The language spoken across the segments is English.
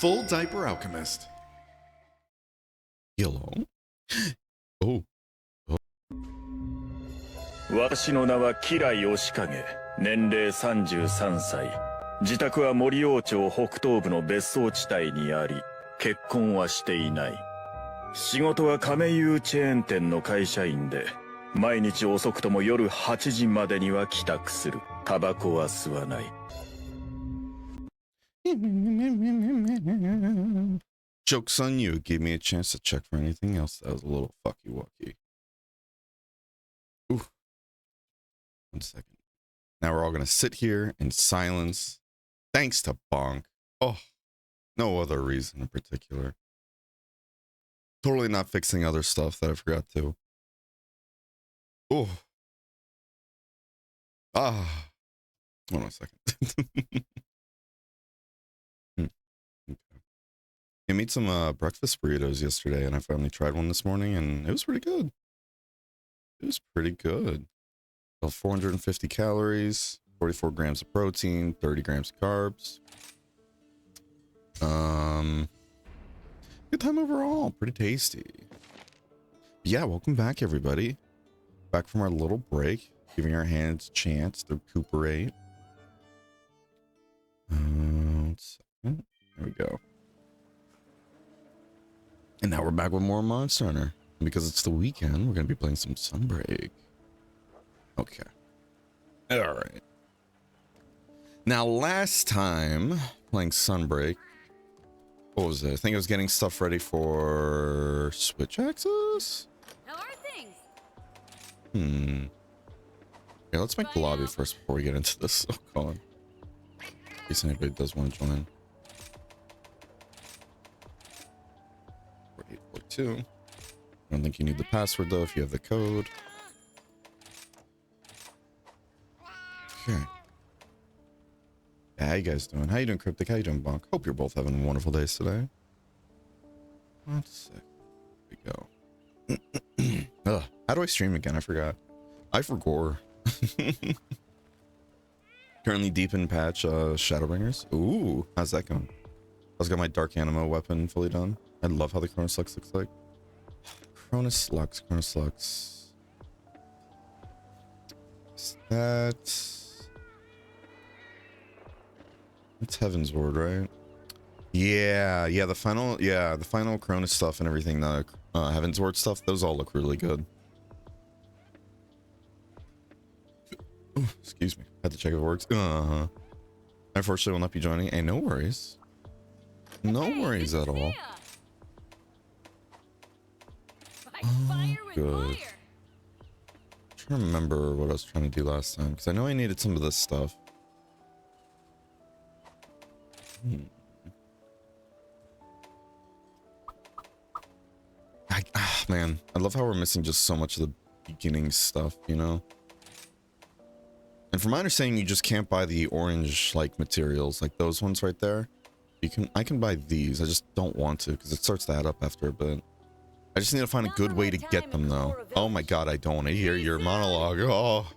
Full Diaper Alchemist. Hello? Oh. 私の名は吉良義景、年齢33歳。自宅は森王町北東部の別荘地帯にあり、結婚はしていない。仕事は亀有チェーン店の会社員で、毎日遅くとも夜8時までには帰宅する。タバコは吸わない。Joke's on you. Gave me a chance to check for anything else. That was a little fucky-wucky. Ooh. 1 second. Now we're all going to sit here in silence. Thanks to Bonk. Oh, no other reason in particular. Totally not fixing other stuff that I forgot to. Oh. Ah. Hold on a second. Okay. I made some breakfast burritos yesterday, and I finally tried one this morning, and it was pretty good. It was pretty good. 450 calories, 44 grams of protein, 30 grams of carbs. Good time overall. Pretty tasty. Yeah, welcome back, everybody. Back from our little break, giving our hands a chance to recuperate. There we go. And now we're back with more Monster Hunter. And because it's the weekend, we're going to be playing some Sunbreak. Okay. All right. Now, last time playing Sunbreak, what was it? I think I was getting stuff ready for Switch access? How are things? Yeah, let's make the lobby first before we get into this. Oh, God. In case anybody does want to join. 4842. I don't think you need the password, though, if you have the code. Okay. Yeah, how you guys doing? How you doing, Cryptic? How you doing, Bonk? Hope you're both having wonderful days today. 1 sec. Here we go. Ugh, how do I stream again? I forgot. I forgot. Currently deep in patch Shadowbringers. Ooh, how's that going? I've got my Dark Animo weapon fully done. I love how the Cronus Lux looks like. Cronus Lux. Is that... It's Heaven's Ward, right? Yeah, the final Cronus stuff and everything, the Heaven's Ward stuff, those all look really good. Ooh, excuse me, had to check if it works. Unfortunately, will not be joining. Hey, no worries. No worries at all. Oh, good. I'm trying to remember what I was trying to do last time, because I know I needed some of this stuff. Man, I love how we're missing just so much of the beginning stuff, you know? And from my understanding, you just can't buy the orange like materials, like those ones right there. I can buy these. I just don't want to because it starts to add up after a bit. I just need to find a good way to get them though. Oh my god, I don't want to hear your monologue. Oh.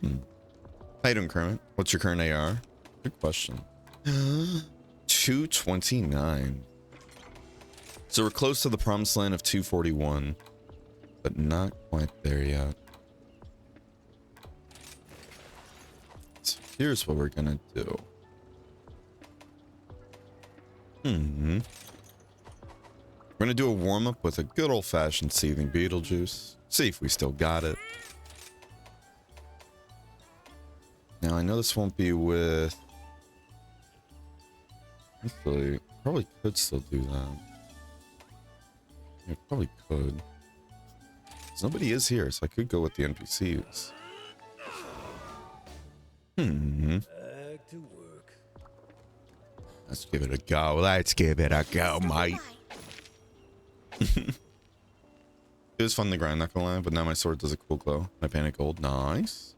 How you doing, Kermit? What's your current AR? Good question. 229. So we're close to the promised land of 241, but not quite there yet. So here's what we're gonna do. We're gonna do a warm-up with a good old-fashioned seething Beetlejuice. See if we still got it. Now I know this won't be with... Actually, probably could still do that. Yeah, probably could. 'Cause nobody is here, so I could go with the NPCs. Back to work. Let's give it a go. Let's give it a go, mate. It was fun to grind, not gonna lie, but now my sword does a cool glow. My panic gold. Nice.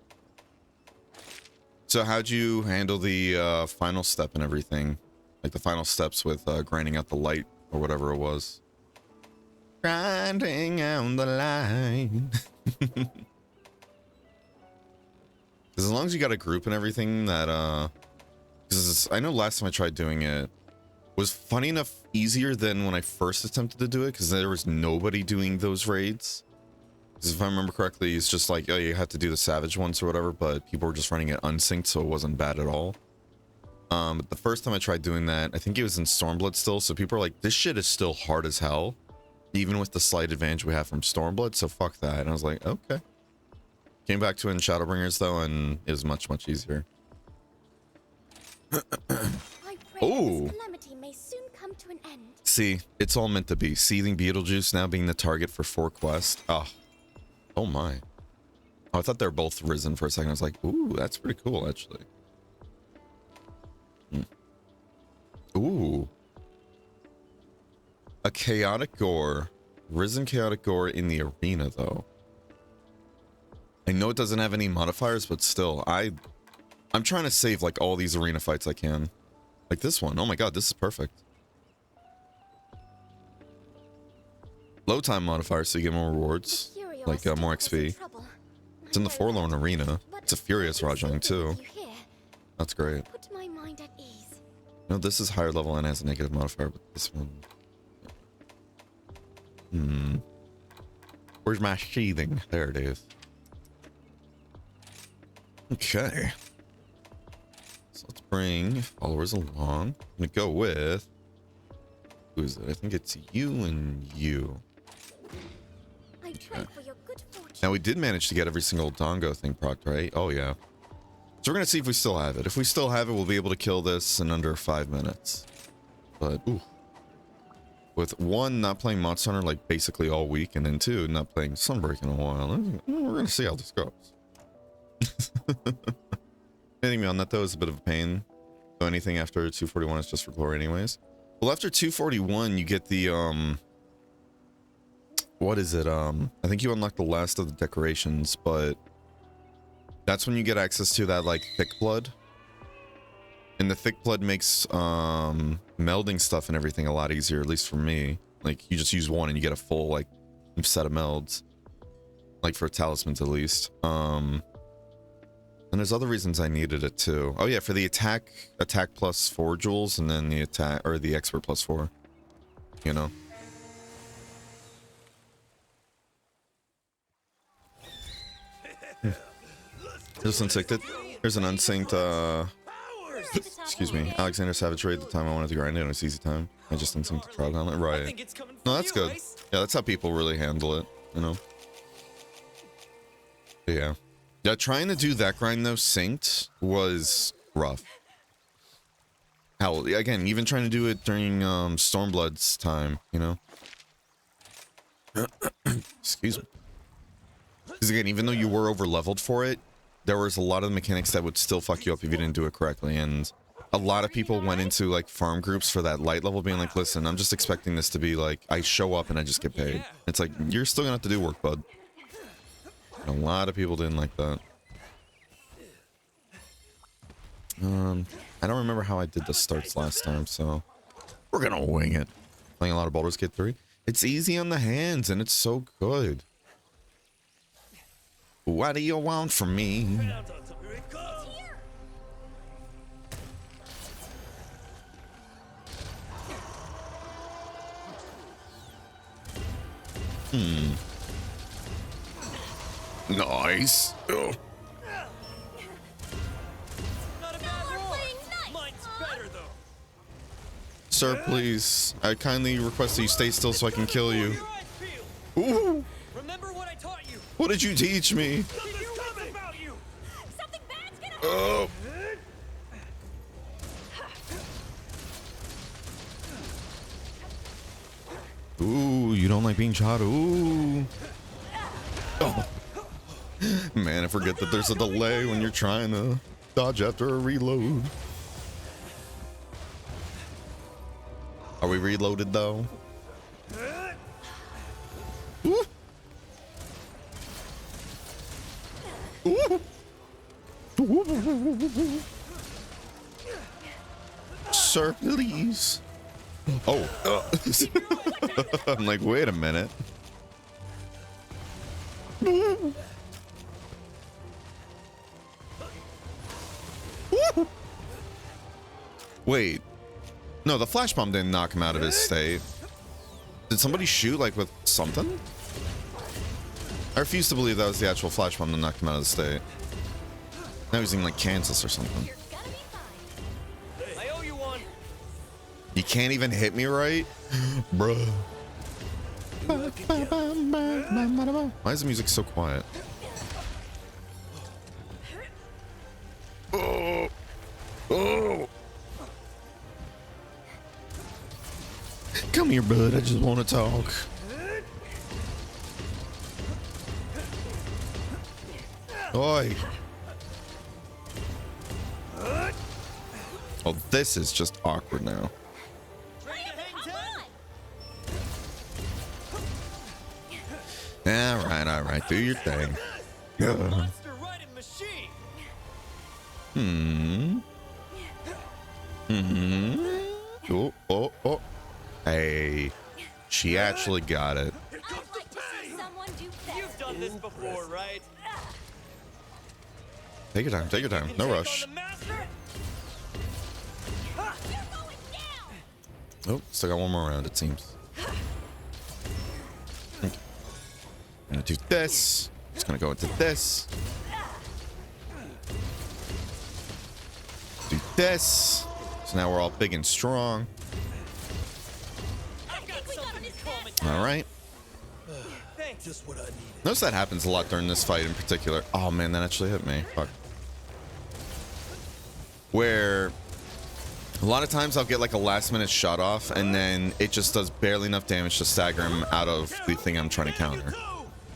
So how'd you handle the final step and everything? Like the final steps with grinding out the light or whatever it was. Grinding out the line. As long as you got a group and everything that because I know last time I tried doing it, was funny enough easier than when I first attempted to do it because there was nobody doing those raids. Because if I remember correctly, it's just like, oh, you have to do the savage ones or whatever, but people were just running it unsynced, so it wasn't bad at all. But the first time I tried doing that, I think it was in Stormblood still, so people are like, this shit is still hard as hell, even with the slight advantage we have from Stormblood, so fuck that. And I was like, okay. Came back to it in Shadowbringers though, and it was much, much easier. Oh! See, it's all meant to be. Seething Beetlejuice now being the target for 4 quests. Oh my. Oh, I thought they were both risen for a second. I was like, ooh, that's pretty cool, actually. Ooh. A chaotic gore. Risen chaotic gore in the arena, though. I know it doesn't have any modifiers, but still, I'm trying to save like all these arena fights I can. Like this one. Oh my god, this is perfect. Low time modifier, so you get more rewards. Like more XP. It's in the Forlorn Arena. It's a Furious Rajang too. That's great. No, this is higher level and has a negative modifier, but this one... Where's my sheathing? There it is. Okay. So let's bring followers along. I'm gonna go with... Who is it? I think it's you and you. Okay. Now we did manage to get every single Dongo thing procced, right? Oh yeah. So we're gonna see if we still have it. If we still have it, we'll be able to kill this in under 5 minutes. But ooh. With 1, not playing Monster Hunter like basically all week, and then 2, not playing Sunbreak in a while. We're gonna see how this goes. Anything beyond that though is a bit of a pain. So anything after 241 is just for glory anyways. Well, after 241 you get the what is it? I think you unlock the last of the decorations, but that's when you get access to that like thick blood. And the thick blood makes melding stuff and everything a lot easier, at least for me. Like you just use 1 and you get a full like set of melds. Like for talismans at least. And there's other reasons I needed it too. Oh yeah, for the attack plus 4 jewels, and then the attack or the expert plus 4. You know. Just unsynced it. Here's an unsynced excuse me, Alexander Savage raid. The time I wanted to grind it, it was easy time. I just unsynced the trial gauntlet. Right. No, that's good. Yeah, that's how people really handle it, you know. But yeah. Yeah, trying to do that grind though synced was rough. Hell, again, even trying to do it during Stormblood's time, you know. Excuse me. Because again, even though you were over leveled for it, there was a lot of the mechanics that would still fuck you up if you didn't do it correctly. And a lot of people went into like farm groups for that light level being like, listen, I'm just expecting this to be like, I show up and I just get paid. It's like, you're still gonna have to do work, bud. And a lot of people didn't like that. I don't remember how I did the starts last time, so we're gonna wing it. Playing a lot of Baldur's Gate 3. It's easy on the hands and it's so good. What do you want from me? Nice. Oh. Sir, please. I kindly request that you stay still so I can kill you. Ooh. Remember what I taught you. What did you teach me? Oh. Ooh, you don't like being shot. Ooh. Oh. Man, I forget that there's a delay when you're trying to dodge after a reload. Are we reloaded though? Ooh. Ooh. Sir, please. Oh. I'm like, wait a minute. Wait. No, the flash bomb didn't knock him out of his state. Did somebody shoot like with something? I refuse to believe that was the actual flash bomb that knocked him out of the state. Now he's in like Kansas or something. I owe you one. You can't even hit me right? Bruh. Why is the music so quiet? Oh. Oh. Come here, bud. I just want to talk. Oi. Oh, this is just awkward now. All right. Do your thing. Monster riding machine. Oh. Hey. She actually got it. I'd like to see someone do better. You've done this before, right? Take your time. No Take rush. on the master? You're going down. Oh, still got one more round, it seems. Okay. Gonna do this. Just gonna go into this. Do this. So now we're all big and strong. I think we got him his best. All right. Thanks. Just what I needed. Notice that happens a lot during this fight in particular. Oh man, that actually hit me. Fuck. Where a lot of times I'll get like a last minute shot off and then it just does barely enough damage to stagger him out of the thing I'm trying to counter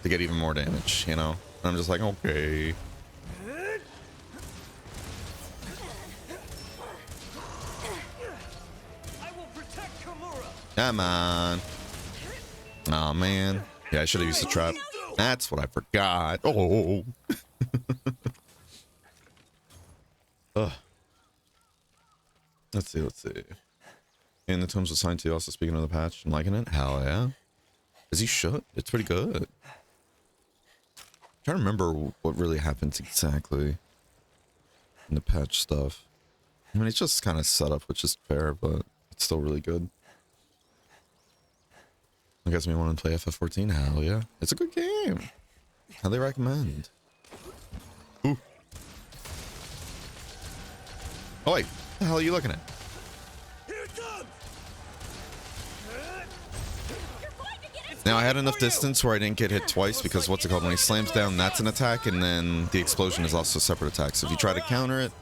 to get even more damage, you know? And I'm just like, okay. I will protect Kimura. Come on. Oh man. Yeah, I should have used the trap. That's what I forgot. Oh. Ugh. Let's see. And the tomes assigned to you also speaking of the patch. I'm liking it. Hell yeah. As you should. It's pretty good. I'm trying to remember what really happens exactly in the patch stuff. I mean, it's just kind of set up, which is fair, but it's still really good. You guys may want to play FF14? Hell yeah. It's a good game. Highly recommend. Ooh. Oh wait, what the hell are you looking at? Here it comes. Now I had enough distance where I didn't get hit twice because what's it called? When he slams down, that's an attack, and then the explosion is also a separate attack. So if you try to counter it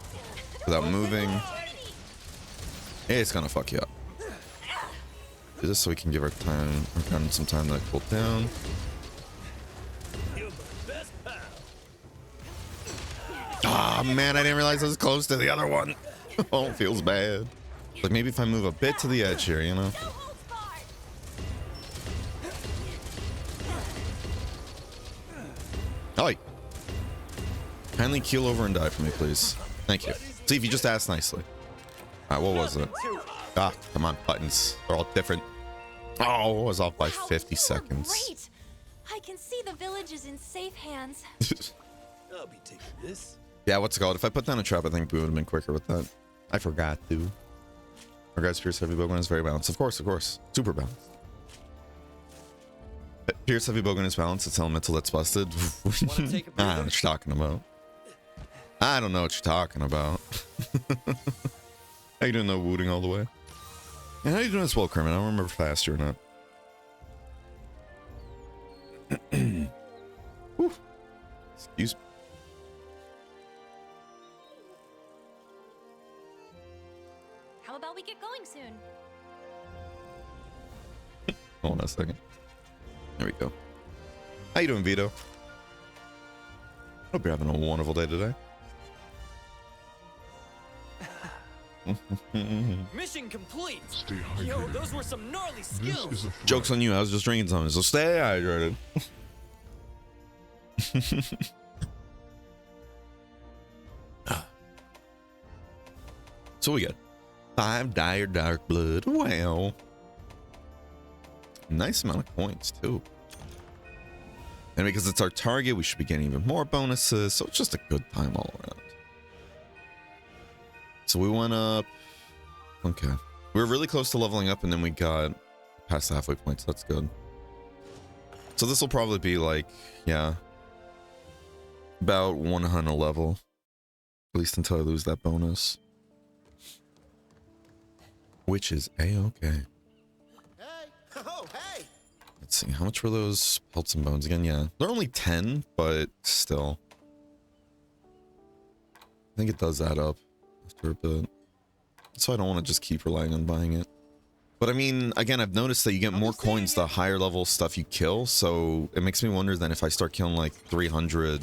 without moving, it's gonna fuck you up. Do this so we can give our gun some time to cool down. Ah, man, I didn't realize I was close to the other one. Oh, it feels bad. Like maybe if I move a bit to the edge here, you know? No holds barred. Oi. Kindly keel over and die for me, please. Thank you. See if you just asked nicely. Alright, what was it? Ah, come on, buttons. They're all different. Oh, I was off by Wow, 50 you are seconds. Great. I can see the village is in safe hands. I'll be taking this. Yeah, what's it called? If I put down a trap, I think we would have been quicker with that. I forgot to. Our guy's Pierce Heavy Bowgun is very balanced. Of course. Super balanced. Pierce Heavy Bowgun is balanced. It's elemental that's busted. I don't know what you're talking about. I don't know what you're talking about. How you doing though, wooting all the way? And how you doing as well, Kermit? I don't remember if I asked you or not. Whew. Excuse me. How about we get going soon? Hold on a second. There we go. How you doing, Vito? Hope you're having a wonderful day today. Mission complete. Stay Yo, hydrated. those were some gnarly This skills. is a threat. Joke's on you. I was just drinking something, so stay hydrated. So we got 5 dire dark blood. Wow. Nice amount of coins, too. And because it's our target, we should be getting even more bonuses. So it's just a good time all around. So we went up. Okay. We We were really close to leveling up, and then we got past the halfway point, so that's good. So this will probably be like, yeah, about 100 level. At least until I lose that bonus. Which is A-okay. Hey! Oh, hey! Let's see, how much were those pelts and bones again? Yeah, they're only 10, but still. I think it does add up after a bit. So I don't want to just keep relying on buying it. But I mean, again, I've noticed that you get more coins the higher level stuff you kill. So it makes me wonder then if I start killing like 300,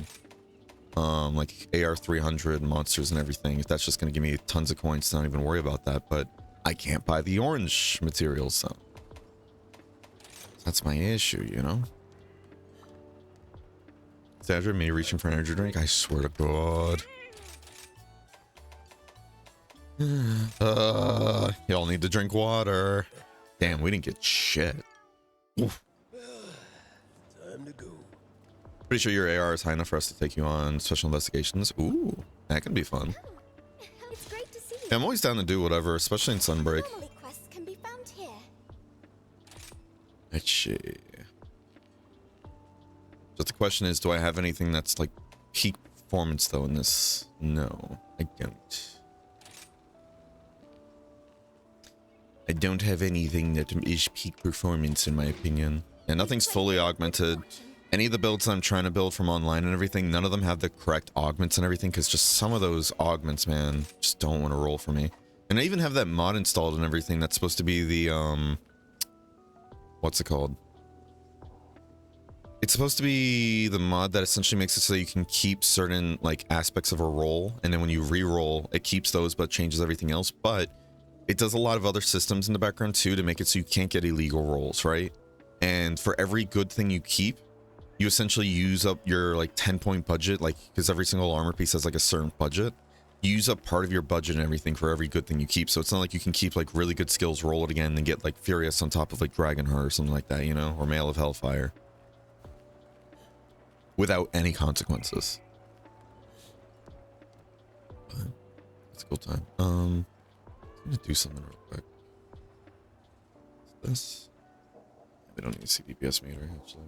like AR 300 monsters and everything, if that's just going to give me tons of coins to not even worry about that. But I can't buy the orange materials, so that's my issue, you know? Sandra, me reaching for an energy drink? I swear to God. Y'all need to drink water. Damn, we didn't get shit. Oof. Time to go. Pretty sure your AR is high enough for us to take you on special investigations. Ooh, that can be fun. It's great to see you. Yeah, I'm always down to do whatever, especially in Sunbreak. Normally quests can be found here. Let's see. Just the question is, do I have anything that's like peak performance though in this? No, I don't. I don't have anything that is peak performance in my opinion. And nothing's fully augmented. Any of the builds I'm trying to build from online and everything, none of them have the correct augments and everything, because just some of those augments, man, just don't want to roll for me. And I even have that mod installed and everything that's supposed to be the, what's it called? It's supposed to be the mod that essentially makes it so you can keep certain, like, aspects of a roll, and then when you re-roll, it keeps those but changes everything else, but it does a lot of other systems in the background too to make it so you can't get illegal rolls, right? And for every good thing you keep, you essentially use up your like 10-point budget, like, because every single armor piece has like a certain budget. You use up part of your budget and everything for every good thing you keep. So it's not like you can keep like really good skills, roll it again, and get like Furious on top of like Dragonheart or something like that, you know, or Mail of Hellfire, without any consequences. But it's a cool time. I'm gonna do something real quick. This. We don't need a CDPS meter, actually.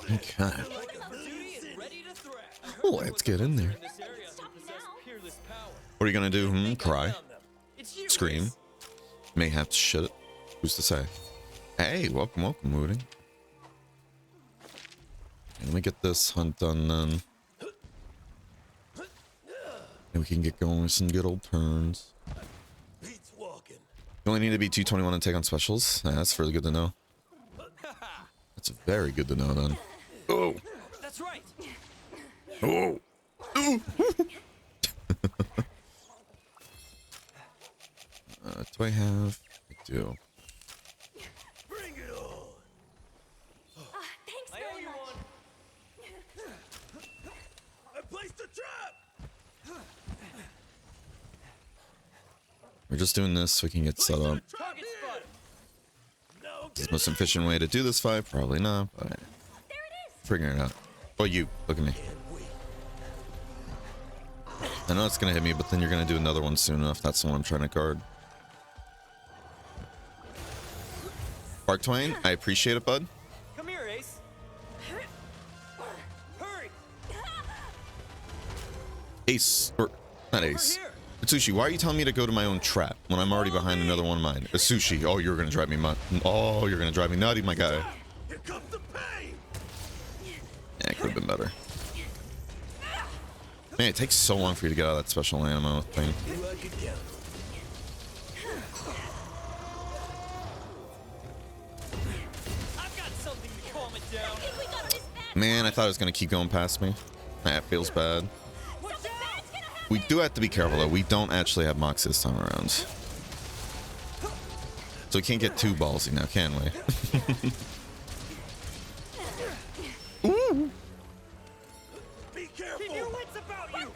Okay. Let's get in there. What are you gonna do? Cry? Scream? Mayhaps shit it? Who's to say? Hey, welcome, welcome, Moody. Let me get this hunt done then. And we can get going with some good old turns. Pete's walking. You only need to be 221 and take on specials. That's really good to know. That's very good to know then. Oh! That's right. Oh! Ooh. Do I have? I do. Bring it on. Thanks I owe very you much. one. I placed a trap. We're just doing this so we can get set up. Target spotted. No, Is the most efficient way to do this fight? Probably not, but There it is. figuring it out. Oh, you. Look at me. I know it's gonna hit me, but then you're gonna do another one soon enough. That's the one I'm trying to guard. Bark Twain, I appreciate it, bud. Come here, Ace. Hurry. Ace, or not Ace. here. Atsushi, why are you telling me to go to my own trap when I'm already behind another one of mine? Atsushi, oh, you're gonna drive me oh, you're gonna drive me nutty, my guy. Here comes the pain. Yeah, it could have been better. Man, it takes so long for you to get out of that special ammo thing. Who I could count. I've got something to calm it down. I think we got on his back. Man, I thought it was gonna keep going past me. That feels bad. Something bad's gonna happen. We do have to be careful though. We don't actually have Mox this time around. So we can't get too ballsy now, can we? Ooh. Be careful. Keep your wits about you.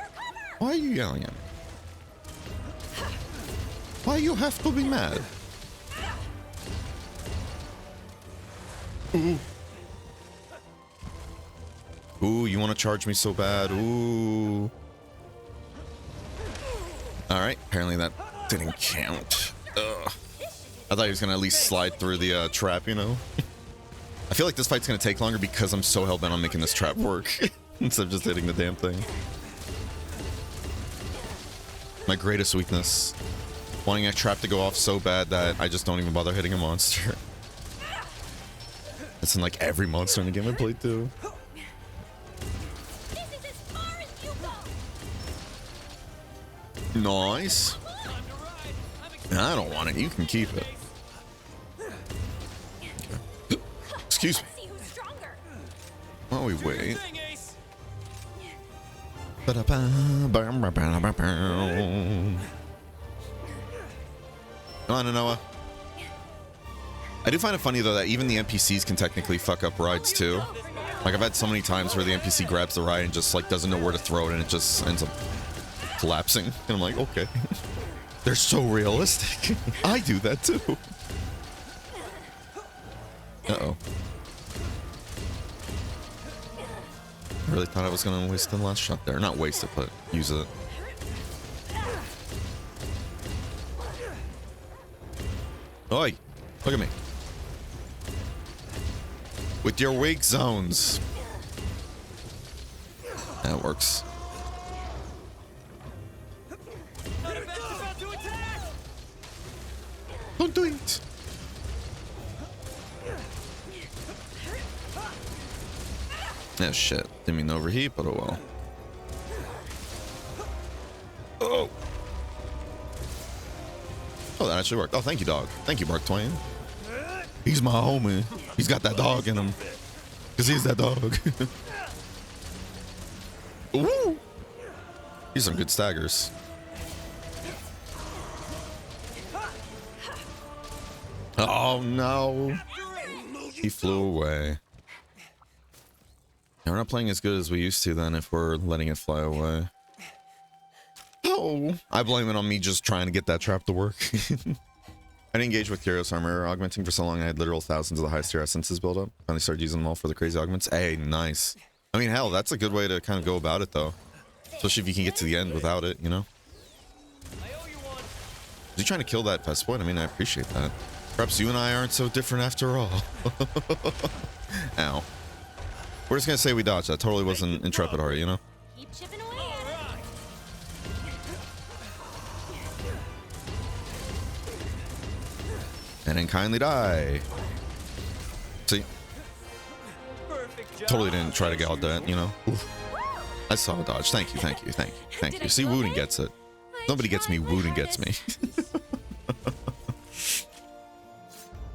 Why are you yelling at me? Why you have to be mad? Ooh. Ooh, you want to charge me so bad. Ooh. All right. Apparently that didn't count. Ugh. I thought he was going to at least slide through the trap, you know? I feel like this fight's going to take longer because I'm so hell-bent on making this trap work instead of just hitting the damn thing. My greatest weakness. Wanting a trap to go off so bad that I just don't even bother hitting a monster. It's in like every monster in the game I played too. This is as far as you go. Nice. I don't want it. You can keep it. Okay. Excuse me. Let's see who's stronger. While we wait. Thing, Ace. Come on, Noah. I do find it funny though that even the NPCs can technically fuck up rides too. Like I've had so many times where the NPC grabs the ride and just like doesn't know where to throw it and it just ends up collapsing. And I'm like, okay. They're so realistic. I do that too. Uh-oh. I really thought I was gonna waste the last shot there. Not waste it, but use it. Oi! Look at me. With your weak zones. That works. About to attack. Don't do it. Oh shit. Didn't mean to overheat, but oh well. Oh. Oh, that actually worked. Oh, thank you, dog. Thank you, Mark Twain. He's my homie. He's got that dog in him. Because he's that dog. Woo! These are some good staggers. Oh, no. He flew away. Yeah, we're not playing as good as we used to then if we're letting it fly away. Oh, I blame it on me just trying to get that trap to work. I didn't engage with Curious Armor augmenting for so long I had literal thousands of the highest tier essences build up. Finally started using them all for the crazy augments. Hey, nice. I mean, hell, that's a good way to kind of go about it though. Especially if you can get to the end without it, you know? I owe you one. Is he trying to kill that pest point? I mean, I appreciate that. Perhaps you and I aren't so different after all. Ow. We're just gonna say we dodged. That totally wasn't Intrepid Heart, you know? Keep chipping away All at it. right. And then kindly die. See? Perfect job. Totally didn't try to get all that, you know? Oof. I saw a dodge. Thank you, thank you, thank you, thank Did you. I See, do Wooten okay? gets it. I Nobody gets me, tried my Wooten gets me. hardest.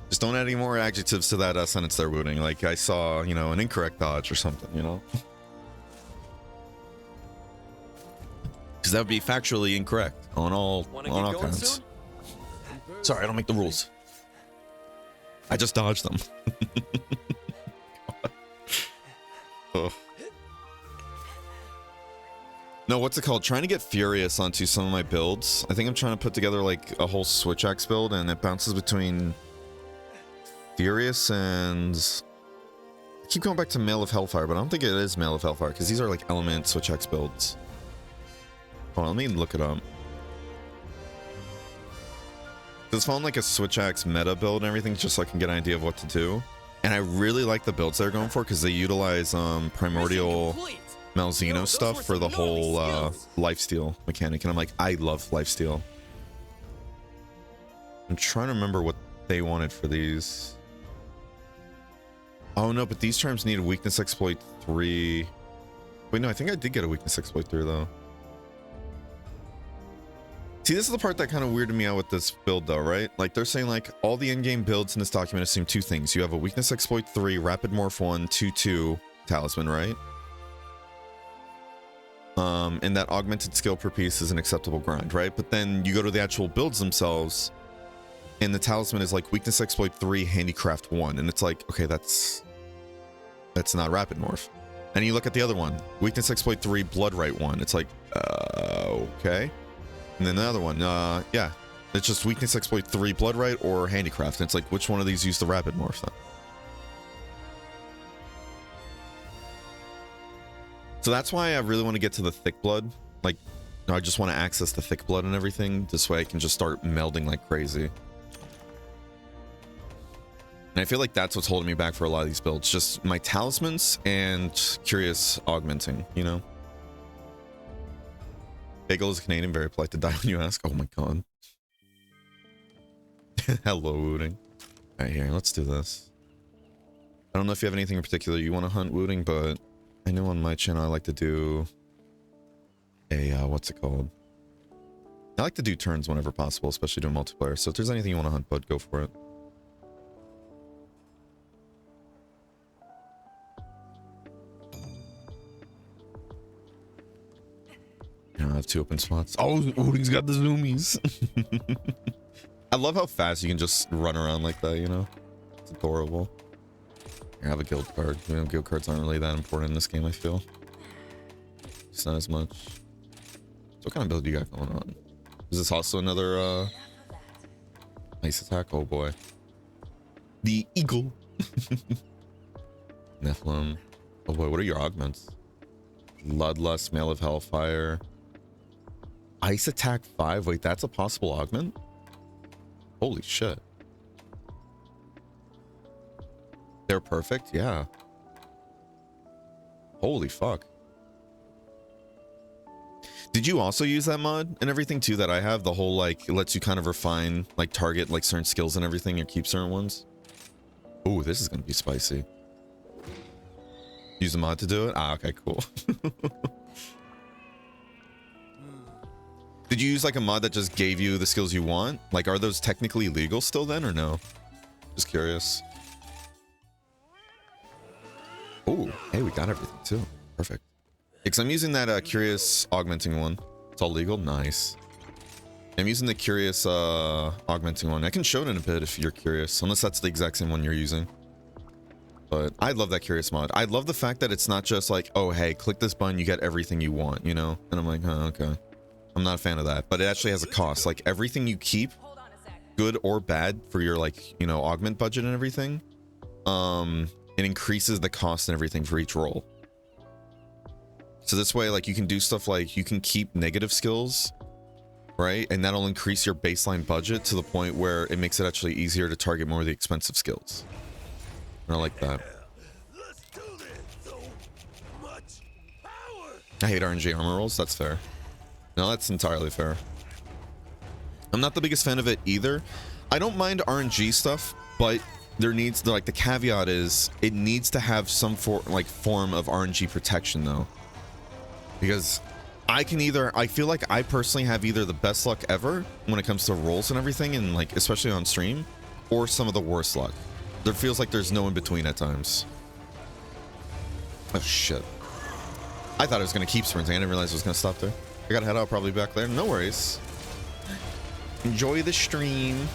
Just don't add any more adjectives to that sentence there, Wooting. Like I saw, you know, an incorrect dodge or something, you know? Because that would be factually incorrect on all Wanna on get all going counts. soon? Sorry, I don't make the rules. I just dodged them. Ugh. No, what's it called? Trying to get Furious onto some of my builds. I think I'm trying to put together like a whole Switch Axe build, and it bounces between Furious and I keep going back to Mail of Hellfire, but I don't think it is Mail of Hellfire because these are like Element Switch Axe builds. Hold on, let me look it up. It's found like a Switch Axe meta build and everything, just so I can get an idea of what to do. And I really like the builds they're going for because they utilize Primordial Complete. Malzeno stuff for the whole lifesteal mechanic, and I'm like, I love lifesteal. I'm trying to remember what they wanted for these. Oh no, but these terms need a weakness exploit 3. Wait, no, I think I did get a weakness exploit 3 though. See, this is the part that kind of weirded me out with this build though, right? Like they're saying like all the in-game builds in this document assume 2 things. You have a weakness exploit 3, rapid morph 1, 2/2 talisman, right? And that augmented skill per piece is an acceptable grind, right? But then you go to the actual builds themselves, and the talisman is like weakness exploit 3, handicraft 1, and it's like, okay, that's not rapid morph. And you look at the other one, weakness exploit 3, blood right 1. It's like, okay. And then another one, yeah, it's just weakness exploit 3, blood right or handicraft. And it's like, which one of these use the rapid morph then? So that's why I really want to get to the thick blood. Like, I just want to access the thick blood and everything. This way I can just start melding like crazy. And I feel like that's what's holding me back for a lot of these builds. Just my talismans and curious augmenting, you know? Bagel is Canadian, very polite to die when you ask. Oh my god. Hello, Wooting. Alright, here, let's do this. I don't know if you have anything in particular you want to hunt, Wooting, but I know on my channel I like to do a, what's it called? I like to do turns whenever possible, especially doing multiplayer. So if there's anything you want to hunt, bud, go for it. I have 2 open spots. Oh, Odin's got the zoomies. I love how fast you can just run around like that, you know? It's adorable. I have a guild card. You know, guild cards aren't really that important in this game, I feel. It's not as much. So what kind of build do you got going on? Is this also another ice attack? Oh boy. The eagle. Nephilim. Oh boy, what are your augments? Bloodlust, Mail of Hellfire. Ice attack 5. Wait, that's a possible augment? Holy shit. They're perfect? Yeah. Holy fuck. Did you also use that mod and everything too that I have? The whole like, it lets you kind of refine, like target like certain skills and everything or keep certain ones? Oh, this is gonna be spicy. Use a mod to do it? Ah, okay, cool. Did you use like a mod that just gave you the skills you want? Like, are those technically legal still then or no? Just curious. Oh, hey, we got everything too. Perfect. Because I'm using that curious augmenting one. It's all legal. Nice. I'm using the curious augmenting one. I can show it in a bit if you're curious, unless that's the exact same one you're using. But I love that curious mod. I love the fact that it's not just like, oh, hey, click this button, you get everything you want, you know? And I'm like, oh, okay. I'm not a fan of that, but it actually has a cost. Like everything you keep, good or bad for your like, you know, augment budget and everything, it increases the cost and everything for each role. So this way, like you can do stuff like you can keep negative skills, right? And that'll increase your baseline budget to the point where it makes it actually easier to target more of the expensive skills. And I like that. Let's do this. So much power. I hate RNG armor rolls. That's fair. No, that's entirely fair. I'm not the biggest fan of it either. I don't mind RNG stuff, but there needs like the caveat is it needs to have some form of RNG protection though, because I feel like I personally have either the best luck ever when it comes to rolls and everything, and like especially on stream, or some of the worst luck. There feels like there's no in between at times. Oh shit. I thought I was gonna keep sprinting. I didn't realize I was gonna stop there. I gotta head out probably back there. No worries. Enjoy the stream.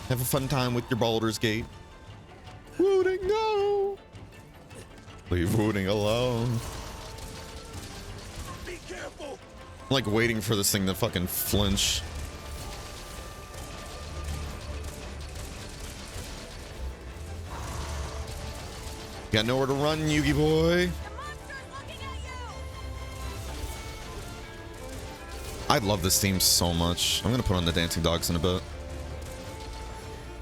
Have a fun time with your Baldur's Gate. Wooting, no! Leave Wooting alone. Be careful. I'm like waiting for this thing to fucking flinch. Got nowhere to run, Yugi boy. I love this theme so much. I'm gonna put on the dancing dogs in a bit.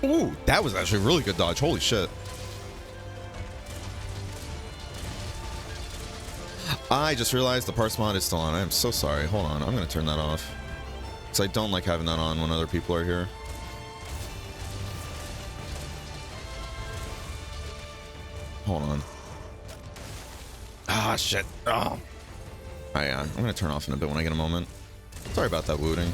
Ooh, that was actually a really good dodge. Holy shit. I just realized the parse mod is still on. I am so sorry. Hold on. I'm gonna turn that off. Because I don't like having that on when other people are here. Hold on. Ah, shit. Oh. Yeah. I'm gonna turn off in a bit when I get a moment. Sorry about that, Wooting.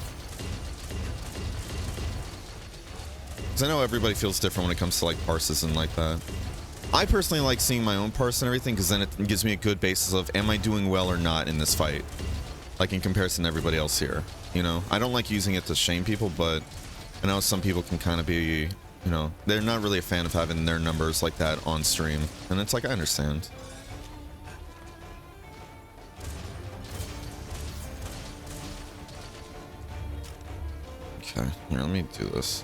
Because I know everybody feels different when it comes to like parses and like that. I personally like seeing my own parse and everything because then it gives me a good basis of am I doing well or not in this fight, like in comparison to everybody else here, you know? I don't like using it to shame people, but I know some people can kind of be, you know, they're not really a fan of having their numbers like that on stream, and it's like I understand. Okay, here, let me do this.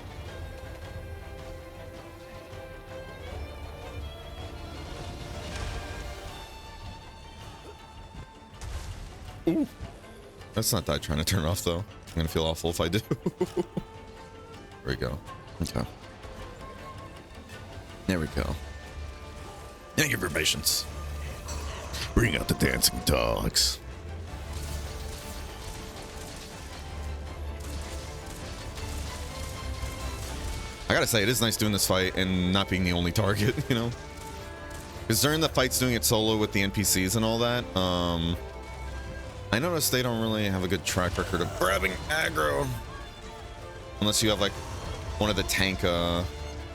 Ooh. That's not that trying to turn it off though. I'm gonna feel awful if I do. There we go. Okay. There we go. Thank you for your patience. Bring out the dancing dogs. I gotta say, it is nice doing this fight and not being the only target, you know? Because during the fights doing it solo with the NPCs and all that, I noticed they don't really have a good track record of grabbing aggro. Unless you have like one of the tank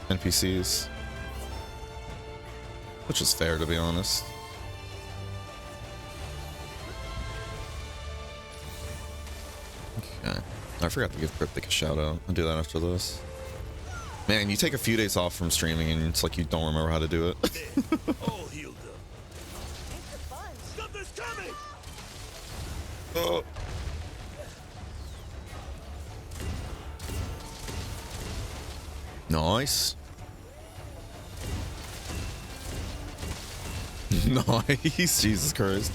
NPCs. Which is fair, to be honest. Okay. I forgot to give Cryptic a shout out. I'll do that after this. Man, you take a few days off from streaming and it's like you don't remember how to do it. All healed up. Something's coming! Oh. Nice. Nice. Jesus Christ.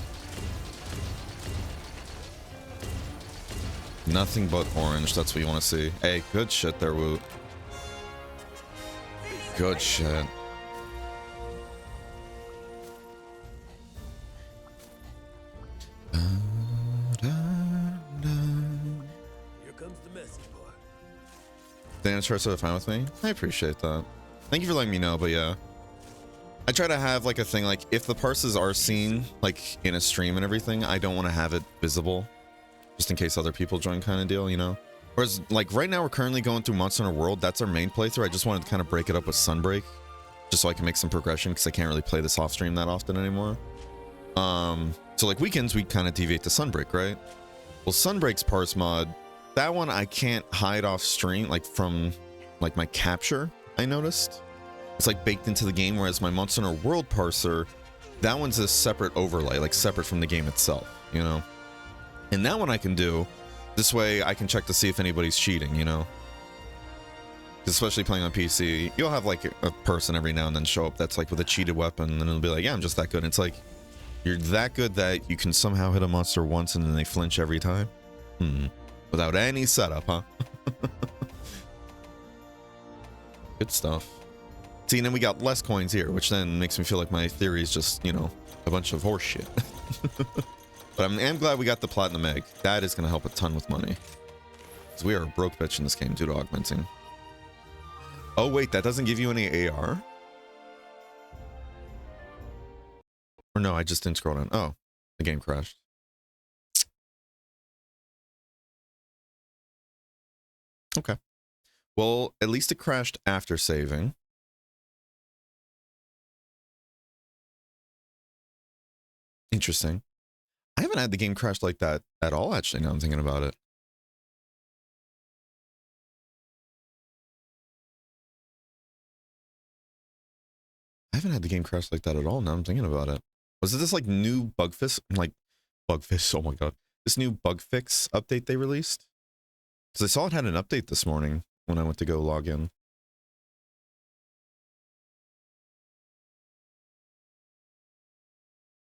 Nothing but orange. That's what you want to see. Hey, good shit there, Woot. Good shit. Here comes the message part. The answers are fine with me. I appreciate that. Thank you for letting me know, but yeah. I try to have like a thing like if the parses are seen like in a stream and everything, I don't want to have it visible. Just in case other people join kind of deal, you know? Whereas like right now we're currently going through Monster Hunter World. That's our main playthrough. I just wanted to kind of break it up with Sunbreak. Just so I can make some progression because I can't really play this off stream that often anymore. So like weekends we kind of deviate to Sunbreak, right? Well, Sunbreak's parse mod, that one I can't hide off stream like from like my capture, I noticed. It's like baked into the game, whereas my Monster Hunter World parser, that one's a separate overlay, like separate from the game itself, you know? And that one I can do. This way I can check to see if anybody's cheating, you know? Especially playing on PC, you'll have like a person every now and then show up that's like with a cheated weapon and it'll be like, yeah, I'm just that good. And it's like, you're that good that you can somehow hit a monster once and then they flinch every time? Without any setup, huh? Good stuff. See, and then we got less coins here, which then makes me feel like my theory is just, you know, a bunch of horse shit. But I'm glad we got the platinum egg. That is going to help a ton with money. Because we are a broke bitch in this game due to augmenting. Oh, wait, that doesn't give you any AR? Or no, I just didn't scroll down. Oh, the game crashed. Okay. Well, at least it crashed after saving. Interesting. I haven't had the game crash like that at all, actually, now I'm thinking about it. I haven't had the game crash like that at all, now I'm thinking about it. Was it this, like, new bug fix? Like, bug fix, oh my god. This new bug fix update they released? Because I saw it had an update this morning when I went to go log in.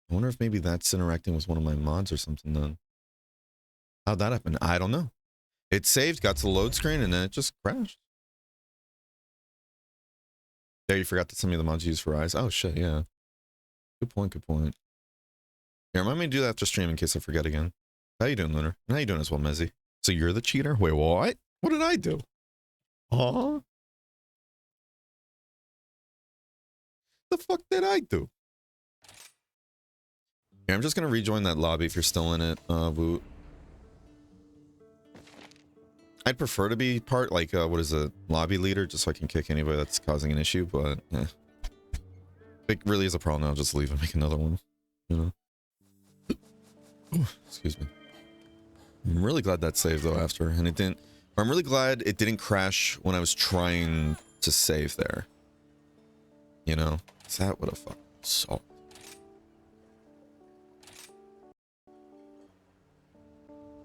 I wonder if maybe that's interacting with one of my mods or something then. How'd that happen? I don't know. It saved, got to the load screen, and then it just crashed. There, you forgot to send me the mods you use for eyes. Oh, shit, yeah. Good point, good point. Yeah, remind me to do that after stream in case I forget again. How you doing, Lunar? And how you doing as well, Mezzy? So you're the cheater? Wait, what? What did I do? Huh? The fuck did I do? Yeah, I'm just gonna rejoin that lobby if you're still in it, Woot. I'd prefer to be part, like, what is it, lobby leader, just so I can kick anybody that's causing an issue, but, eh. If it really is a problem, I'll just leave and make another one, you know? Ooh, excuse me. I'm really glad that saved, though, after, and it didn't... I'm really glad it didn't crash when I was trying to save there. You know? 'Cause that would have fucking sucked.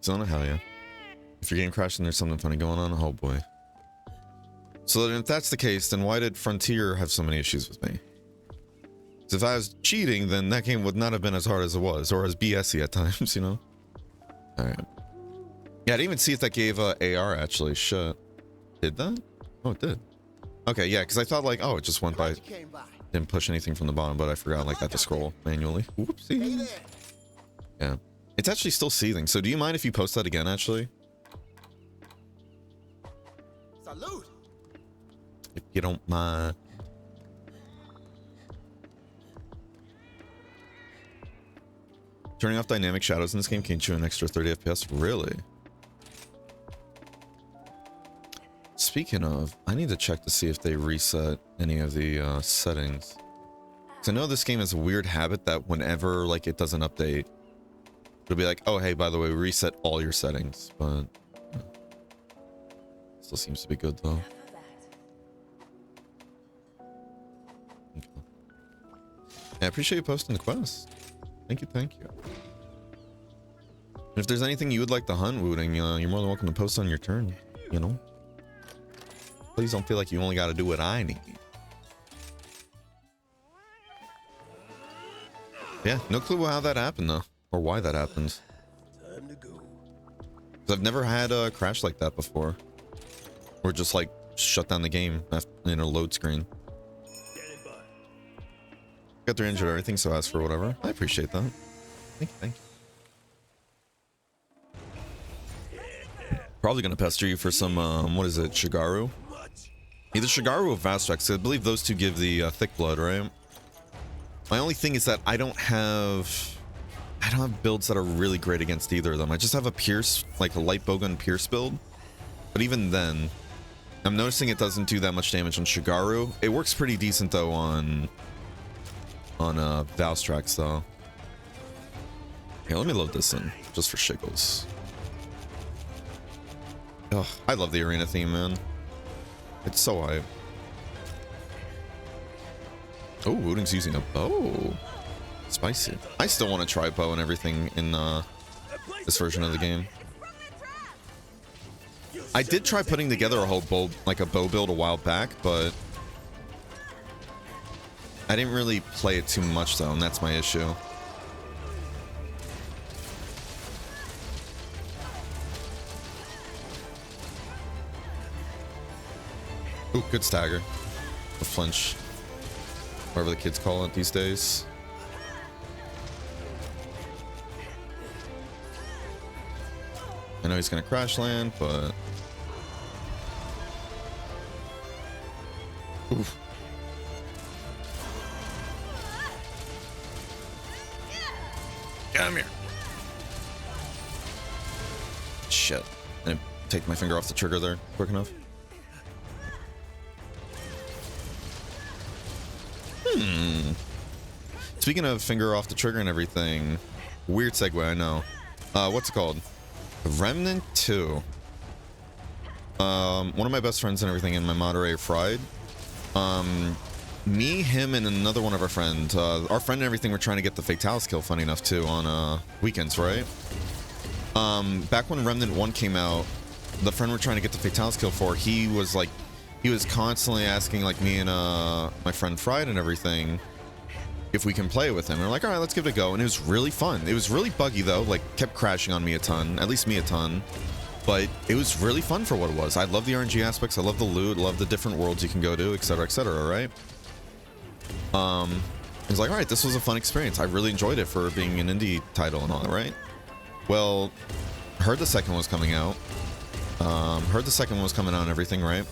So, hell yeah. If your game crashed and there's something funny going on, oh boy. So then if that's the case, then why did Frontier have so many issues with me? Because if I was cheating, then that game would not have been as hard as it was, or as BSy at times, you know? All right. Yeah, I didn't even see if that gave AR actually. Shit. Did that? Oh, it did. Okay, yeah, because I thought like, oh, it just went by. Didn't push anything from the bottom, but I forgot like I had to scroll manually. Whoopsie. Yeah. It's actually still seething. So do you mind if you post that again, actually? Salute. If you don't mind. Turning off dynamic shadows in this game can get you an extra 30 FPS. Really? Speaking of, I need to check to see if they reset any of the settings. Because I know this game has a weird habit that whenever like it does an update, it'll be like, oh hey, by the way, reset all your settings. But still seems to be good though. Okay. Yeah, I appreciate you posting the quest. Thank you, thank you. And if there's anything you would like to hunt, Wooting, you're more than welcome to post on your turn, you know? Please don't feel like you only got to do what I need. Yeah, no clue how that happened, though. Or why that happened. Time to go. 'Cause I've never had a crash like that before. Or just, like, shut down the game in a load screen. Standing by. Got their injured everything, so ask for whatever. I appreciate that. Thank you, thank you. Probably gonna pester you for some, what is it, Shigaru? Either Shigaru or Vastrax. I believe those two give the thick blood, right? My only thing is that I don't have builds that are really great against either of them. I just have a Pierce, like a light bowgun Pierce build. But even then, I'm noticing it doesn't do that much damage on Shigaru. It works pretty decent though on Vastrax though. Okay, let me load this in just for shiggles. Oh, I love the arena theme, man. It's so hype. Oh, Wooting's using a bow. Spicy. I still want to try bow and everything in this version of the game. I did try putting together a whole bow, like a bow build a while back, but I didn't really play it too much though, and that's my issue. Ooh, good stagger. The flinch. Whatever the kids call it these days. I know he's gonna crash land, but... Oof. Come here. Shit. I didn't take my finger off the trigger there quick enough. Speaking of finger off the trigger and everything, weird segue, I know. What's it called? Remnant 2. One of my best friends and everything, and my moderator, Fried. Me, him, and another one of our friends. Our friend and everything were trying to get the Fatalis kill, funny enough, too, on weekends, right? Back when Remnant 1 came out, the friend we're trying to get the Fatalis kill for, he was constantly asking, like, me and my friend Fried and everything, if we can play with him. And we're like, all right, let's give it a go. And it was really fun. It was really buggy though, like kept crashing on me a ton, at least me a ton, but it was really fun for what it was. I love the RNG aspects. I love the loot, love the different worlds you can go to, etc, etc, right? I was like, all right, this was a fun experience. I really enjoyed it for being an indie title and all that, right? Well, heard the second one was coming out. Heard the second one was coming out and everything, right?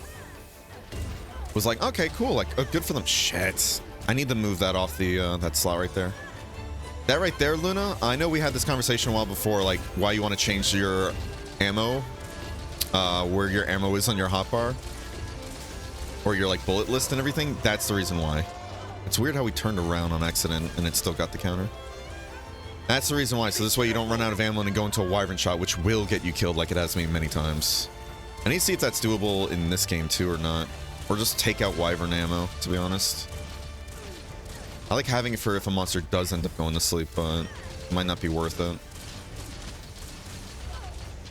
Was like, okay, cool, like, good for them. Shit. I need to move that off the that slot right there. That right there, Luna, I know we had this conversation a while before, like why you want to change your ammo, where your ammo is on your hotbar, or your like bullet list and everything. That's the reason why. It's weird how we turned around on accident and it still got the counter. That's the reason why. So this way you don't run out of ammo and go into a wyvern shot, which will get you killed like it has me many times. I need to see if that's doable in this game too or not. Or just take out wyvern ammo, to be honest. I like having it for if a monster does end up going to sleep, but it might not be worth it.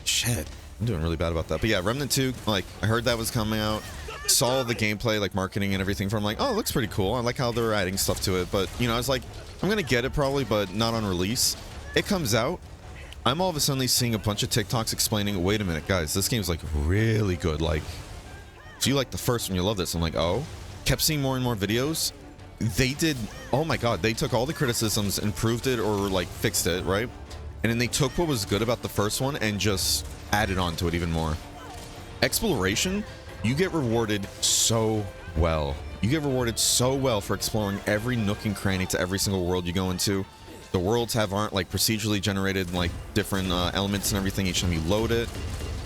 Shit, I'm doing really bad about that. But yeah, Remnant 2, like, I heard that was coming out. Saw the gameplay, like, marketing and everything from, like, oh, it looks pretty cool. I like how they're adding stuff to it. But, you know, I was like, I'm gonna get it probably, but not on release. It comes out. I'm all of a sudden seeing a bunch of TikToks explaining, wait a minute, guys, this game's like really good. Like, if you like the first one, you love this. I'm like, oh. Kept seeing more and more videos. They did, oh my god, they took all the criticisms, improved it, or like fixed it, right? And then they took what was good about the first one and just added on to it even more. Exploration, you get rewarded so well. You get rewarded so well for exploring every nook and cranny to every single world you go into. The worlds aren't like procedurally generated, like different elements and everything each time you load it.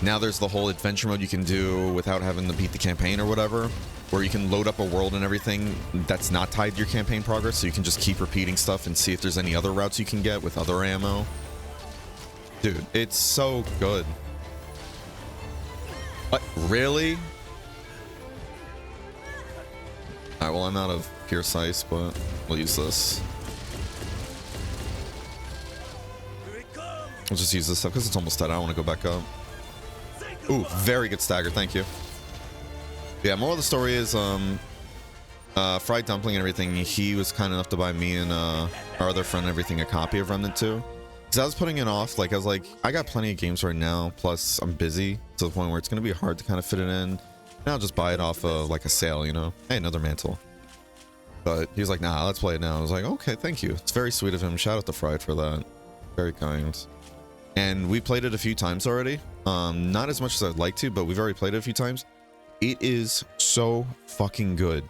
Now there's the whole adventure mode you can do without having to beat the campaign or whatever, where you can load up a world and everything that's not tied to your campaign progress, so you can just keep repeating stuff and see if there's any other routes you can get with other ammo. Dude, it's so good. What? Really? Alright, well, I'm out of Pierce Ice, but we'll use this. We'll just use this stuff because it's almost dead. I don't want to go back up. Ooh, very good stagger. Thank you. Yeah, moral of the story is, Fried Dumpling and everything, he was kind enough to buy me and our other friend and everything a copy of Remnant 2. Because I was putting it off. Like, I was like, I got plenty of games right now, plus I'm busy to the point where it's going to be hard to kind of fit it in. And I'll just buy it off of, like, a sale, you know? Hey, another mantle. But he was like, nah, let's play it now. I was like, okay, thank you. It's very sweet of him. Shout out to Fried for that. Very kind. And we played it a few times already. Not as much as I'd like to, but we've already played it a few times. It is so fucking good.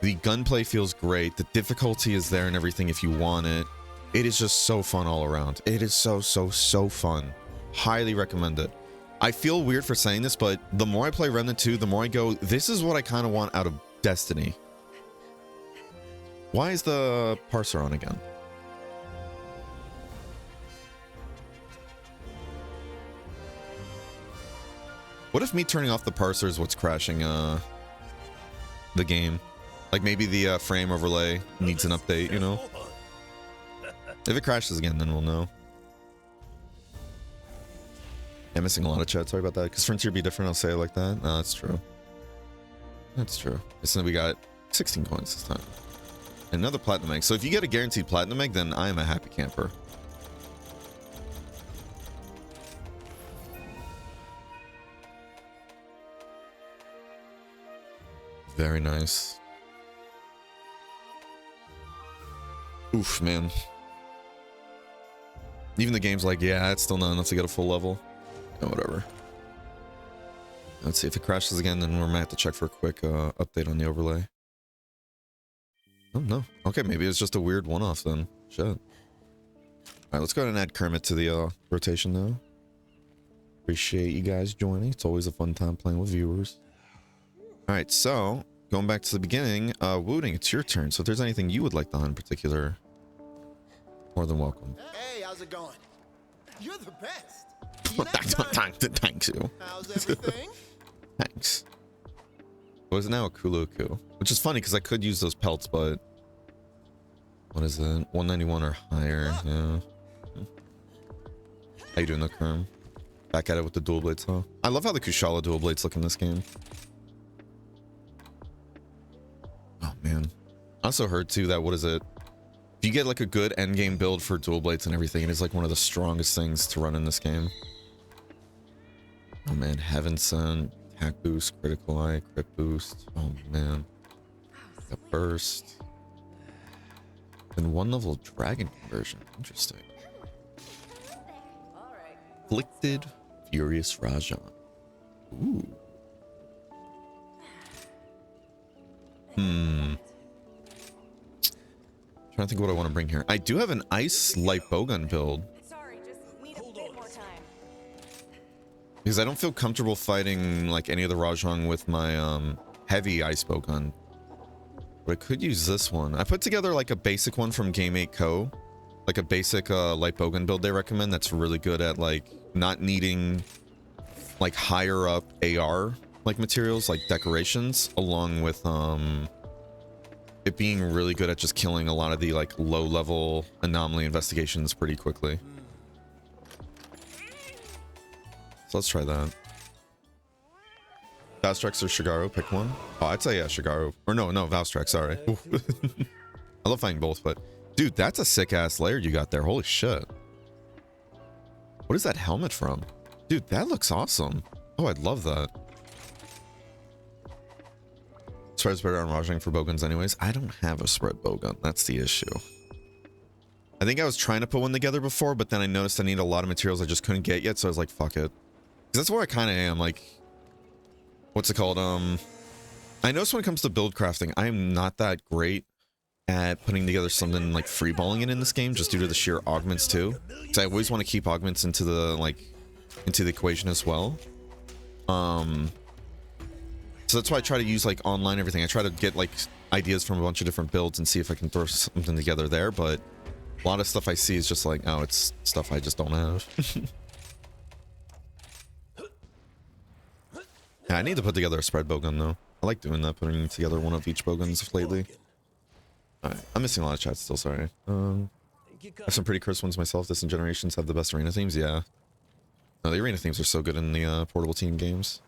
The gunplay feels great. The difficulty is there and everything if you want it. It is just so fun all around. It is so fun. Highly recommend it. I feel weird for saying this, but the more I play Remnant 2, the more I go, this is what I kind of want out of Destiny. Why is the parser on again? What if me turning off the parser is what's crashing the game? Like maybe the frame overlay needs an update, you know? If it crashes again, then we'll know. I'm missing a lot of chat, sorry about that. Because Frontier be different, I'll say it like that. No, that's true. That's true. So we got 16 coins this time. Another platinum egg. So if you get a guaranteed platinum egg, then I am a happy camper. Very nice. Oof, man. Even the game's like, yeah, it's still not enough to get a full level. No, whatever. Let's see if it crashes again, then we're gonna have to check for a quick update on the overlay. Oh, no. Okay, maybe it's just a weird one-off then. Shit. Alright, let's go ahead and add Kermit to the rotation now. Appreciate you guys joining. It's always a fun time playing with viewers. Alright, so going back to the beginning, Wooting, it's your turn. So if there's anything you would like to hunt in particular, more than welcome. Hey, how's it going? You're the best. Thanks, you. How's everything? Thanks. What is it now? A Kuluku. Which is funny because I could use those pelts, but what is it? 191 or higher. Yeah. How you doing, though, Kerm? Back at it with the dual blades, huh? I love how the Kushala dual blades look in this game. Oh man. I also heard too that, what is it? If you get like a good end game build for dual blades and everything, it is like one of the strongest things to run in this game. Oh man, Heaven Sent, attack boost, critical eye, crit boost. Oh man. A burst. And one level dragon conversion. Interesting. Afflicted Furious Rajan. Ooh. Trying to think what I want to bring here. I do have an ice light bowgun build. Sorry, just need a bit more time. Because I don't feel comfortable fighting like any of the Rajang with my heavy ice bowgun. But I could use this one. I put together like a basic one from Game 8 Co. Like a basic light bowgun build they recommend that's really good at like not needing like higher up AR like materials like decorations, along with it being really good at just killing a lot of the like low level anomaly investigations pretty quickly. So let's try that. Valstrax or Shigaru, pick one. Oh, I'd say yeah, Shigaru. Or no, Valstrax, sorry. I love fighting both, but dude, that's a sick ass layer you got there. Holy shit. What is that helmet from? Dude, that looks awesome. Oh, I'd love that. Spread's better on Rajang for bowguns anyways. I don't have a spread bowgun. That's the issue. I think I was trying to put one together before, but then I noticed I need a lot of materials I just couldn't get yet, so I was like, fuck it. Because that's where I kind of am, like... What's it called? I notice when it comes to build crafting, I am not that great at putting together something like freeballing it in this game, just due to the sheer augments too. So I always want to keep augments into the, like, into the equation as well. So that's why I try to use like online everything. I try to get like ideas from a bunch of different builds and see if I can throw something together there, but a lot of stuff I see is just like, oh, it's stuff I just don't have. Yeah, I need to put together a spread bowgun though. I like doing that, putting together one of each bowguns lately. Alright, I'm missing a lot of chat still, sorry. I have some pretty cursed ones myself. Distant Generations have the best arena themes, yeah. No, the arena themes are so good in the portable team games.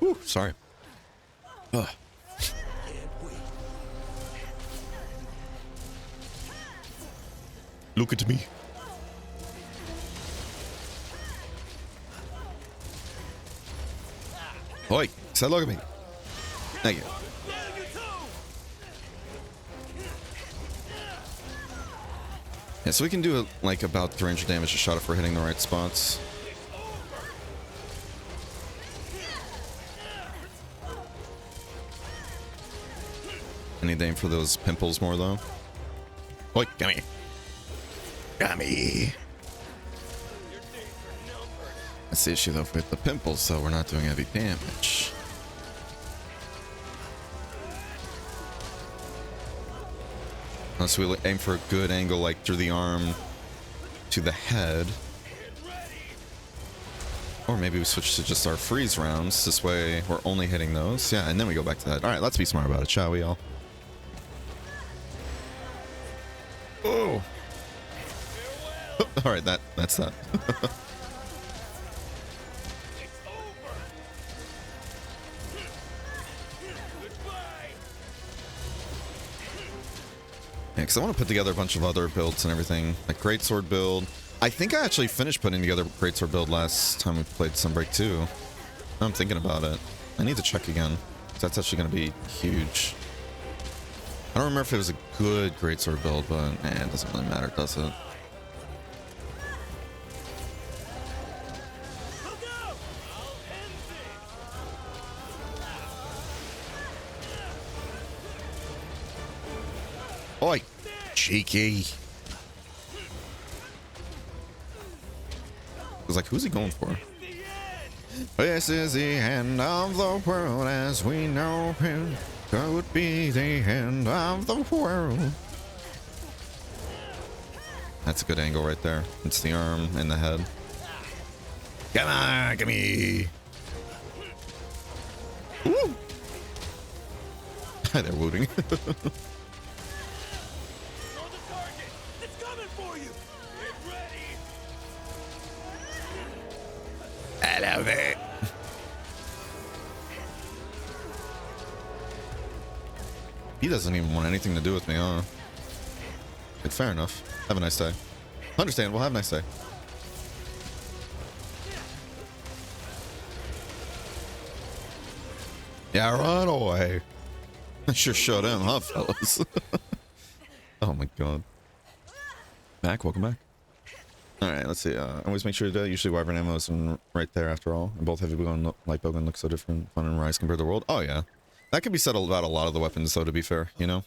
Ooh, sorry. Ugh. Look at me. Oi, say look at me. Thank you. Yeah, so we can do like about 300 damage a shot if we're hitting the right spots. I need to aim for those pimples more though. Oi, gimme. Gimme. That's the issue though with the pimples, so we're not doing heavy damage. Unless we aim for a good angle like through the arm to the head. Or maybe we switch to just our freeze rounds. This way we're only hitting those. Yeah, and then we go back to that. Alright, let's be smart about it, shall we all? Oh! Alright, that's that. Yeah, because I want to put together a bunch of other builds and everything. Like greatsword build. I think I actually finished putting together a greatsword build last time we played Sunbreak 2. Now I'm thinking about it. I need to check again. That's actually going to be huge. I don't remember if it was a good greatsword build, but it doesn't really matter, does it? Oi, cheeky. I was like, who's he going for? This is the end of the world as we know it. Could be the end of the world. That's a good angle right there. It's the arm and the head. Come on, give me. Woo! They're looting. Hello there. He doesn't even want anything to do with me, huh? Good, fair enough. Have a nice day. Understandable, have a nice day. Yeah, run away. I sure showed him, huh, fellas? Oh my god. Mac, welcome back. Alright, let's see. Always make sure to usually Wyvern ammo is right there after all. And both heavy bowgun and light bowgun look so different. Fun and Rise compared to the world. Oh yeah. That could be said about a lot of the weapons though, to be fair, you know?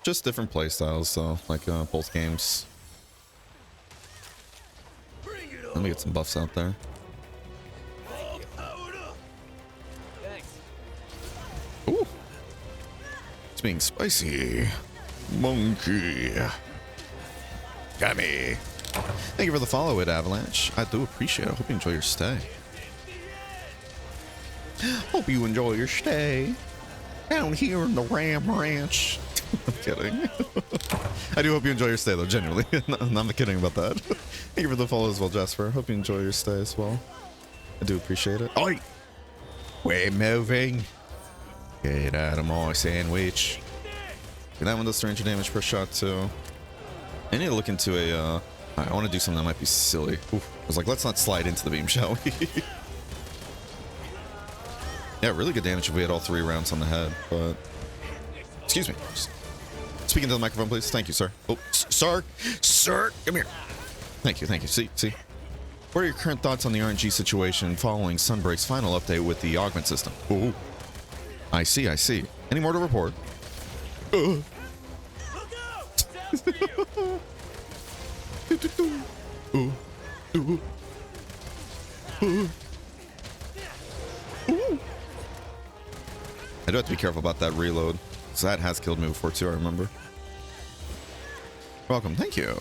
Just different playstyles though, like both games. Let me get some buffs out there. Ooh. It's being spicy. Monkey. Got me. Thank you for the follow it, Avalanche. I do appreciate it. I hope you enjoy your stay. Hope you enjoy your stay down here in the Ram Ranch. I'm kidding. I do hope you enjoy your stay though, genuinely. I'm not kidding about that. Thank you for the follow as well, Jasper. Hope you enjoy your stay as well. I do appreciate it. Oi! We're moving. Get out of my sandwich. Okay, that one does 300 damage per shot too. I need to look into a, I want to do something that might be silly. Oof. I was like, let's not slide into the beam, shall we? Yeah, really good damage if we had all 3 rounds on the head, but... Excuse me. Speaking to the microphone, please. Thank you, sir. Oh, sir. Sir, come here. Thank you, thank you. See? What are your current thoughts on the RNG situation following Sunbreak's final update with the augment system? Ooh. I see. Any more to report? Look out! That's for you! I do have to be careful about that reload. So that has killed me before too, I remember. Welcome, thank you.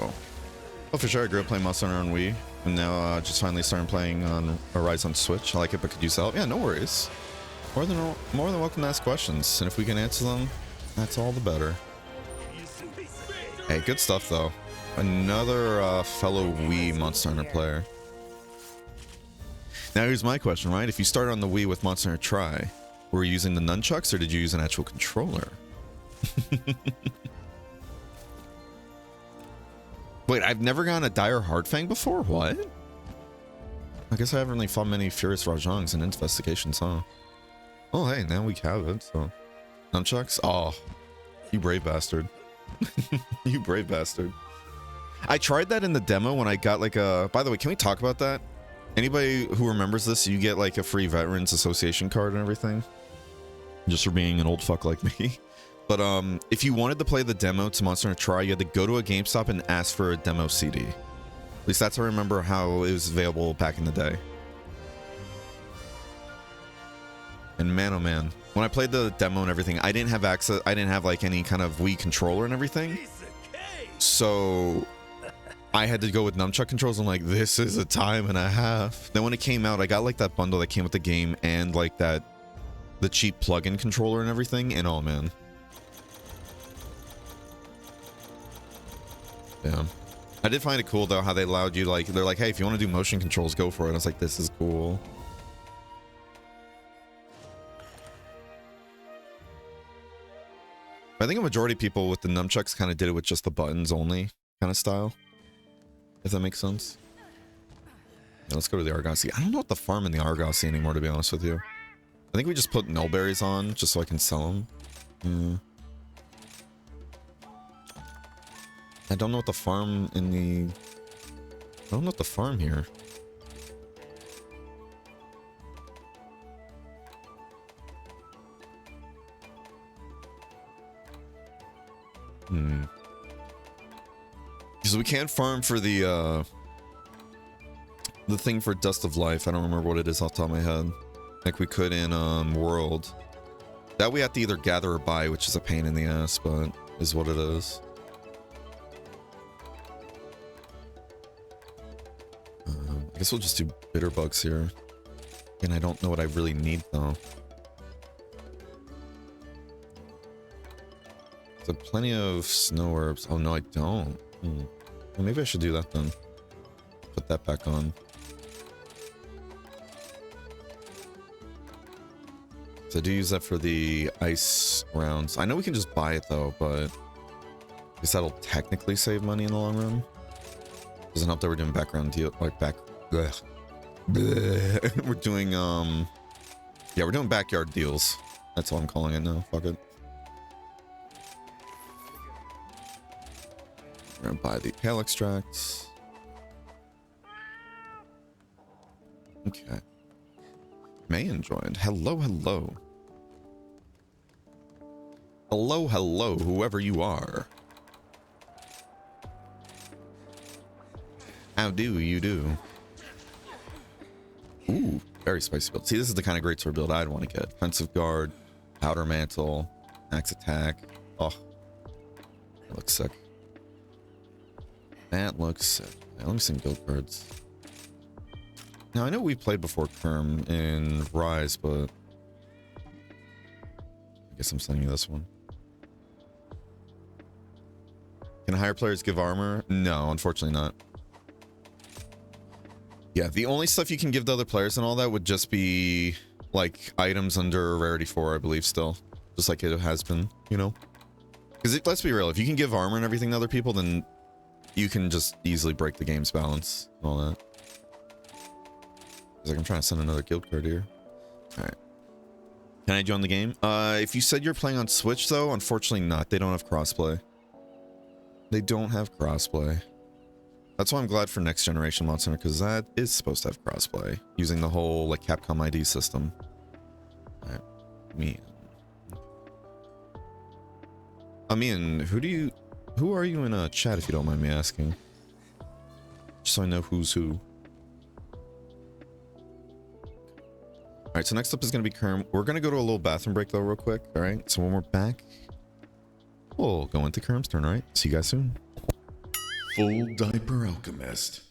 Oh, for sure, I grew up playing Monster Hunter on Wii. And now just finally started playing on Rise on Switch. I like it, but could use help. Yeah, no worries. More than welcome to ask questions. And if we can answer them, that's all the better. Hey, good stuff though. Another fellow Wii Monster Hunter player. Now here's my question, right? If you started on the Wii with Monster Hunter Tri, were you using the nunchucks or did you use an actual controller? Wait, I've never gotten a Dire Hardfang before? What? I guess I haven't really fought many Furious Rajangs in Investigations, huh? Oh, hey, now we have it, so... Nunchucks? Oh, you brave bastard. You brave bastard. I tried that in the demo when I got like a... By the way, can we talk about that? Anybody who remembers this, you get like a free Veterans Association card and everything. Just for being an old fuck like me. But if you wanted to play the demo to Monster Hunter Tri, you had to go to a GameStop and ask for a demo CD. At least that's how I remember how it was available back in the day. And man, oh man. When I played the demo and everything, I didn't have access, I didn't have like any kind of Wii controller and everything. So I had to go with nunchuck controls. I'm like, this is a time and a half. Then when it came out, I got like that bundle that came with the game and like the cheap plug-in controller and everything. And oh man. Yeah. I did find it cool though how they allowed you, like, they're like, hey, if you want to do motion controls, go for it. I was like, this is cool. I think a majority of people with the nunchucks kind of did it with just the buttons only kind of style, if that makes sense. Yeah, let's go to the Argosy. I don't know what the farm in the Argosy anymore, to be honest with you. I think we just put nullberries on just so I can sell them. Yeah. I don't know what the farm in the... I don't know what the farm here. So we can't farm for the thing for Dust of Life. I don't remember what it is off the top of my head. Like we could in World. That we have to either gather or buy, which is a pain in the ass, but is what it is. I guess we'll just do bitter bugs here. And I don't know what I really need though. So plenty of snow herbs. Oh no, I don't. Well, maybe I should do that then. Put that back on. So I do use that for the ice rounds. I know we can just buy it though, but I guess that'll technically save money in the long run. Doesn't help that we're doing background deal, like back. Blech. Blech. We're doing yeah, we're doing backyard deals. That's all I'm calling it now. Fuck it. We're gonna buy the pale extracts. Okay. Mayan joined. Hello, hello. Hello, hello, whoever you are. How do you do? Ooh, very spicy build. See, this is the kind of great sword build I'd want to get. Defensive guard, powder mantle, max attack. Oh, that looks sick. That looks sick. Now, let me see some guild cards. Now, I know we played before Kerm in Rise, but I guess I'm sending you this one. Can higher players give armor? No, unfortunately not. Yeah, the only stuff you can give to other players and all that would just be like items under rarity 4, I believe, still. Just like it has been, you know? Because let's be real, if you can give armor and everything to other people, then you can just easily break the game's balance and all that. It's like I'm trying to send another guild card here. Alright. Can I join the game? If you said you're playing on Switch, though, unfortunately not. They don't have crossplay. They don't have crossplay. That's why I'm glad for next generation Monster Hunter, because that is supposed to have crossplay, using the whole like Capcom ID system. Alright. Me. Ian, who are you in chat, if you don't mind me asking? Just so I know who's who. Alright, so next up is going to be Kerm. We're going to go to a little bathroom break, though, real quick. Alright, so when we're back, we'll go into Kerm's turn, alright? See you guys soon. Full Diaper Alchemist.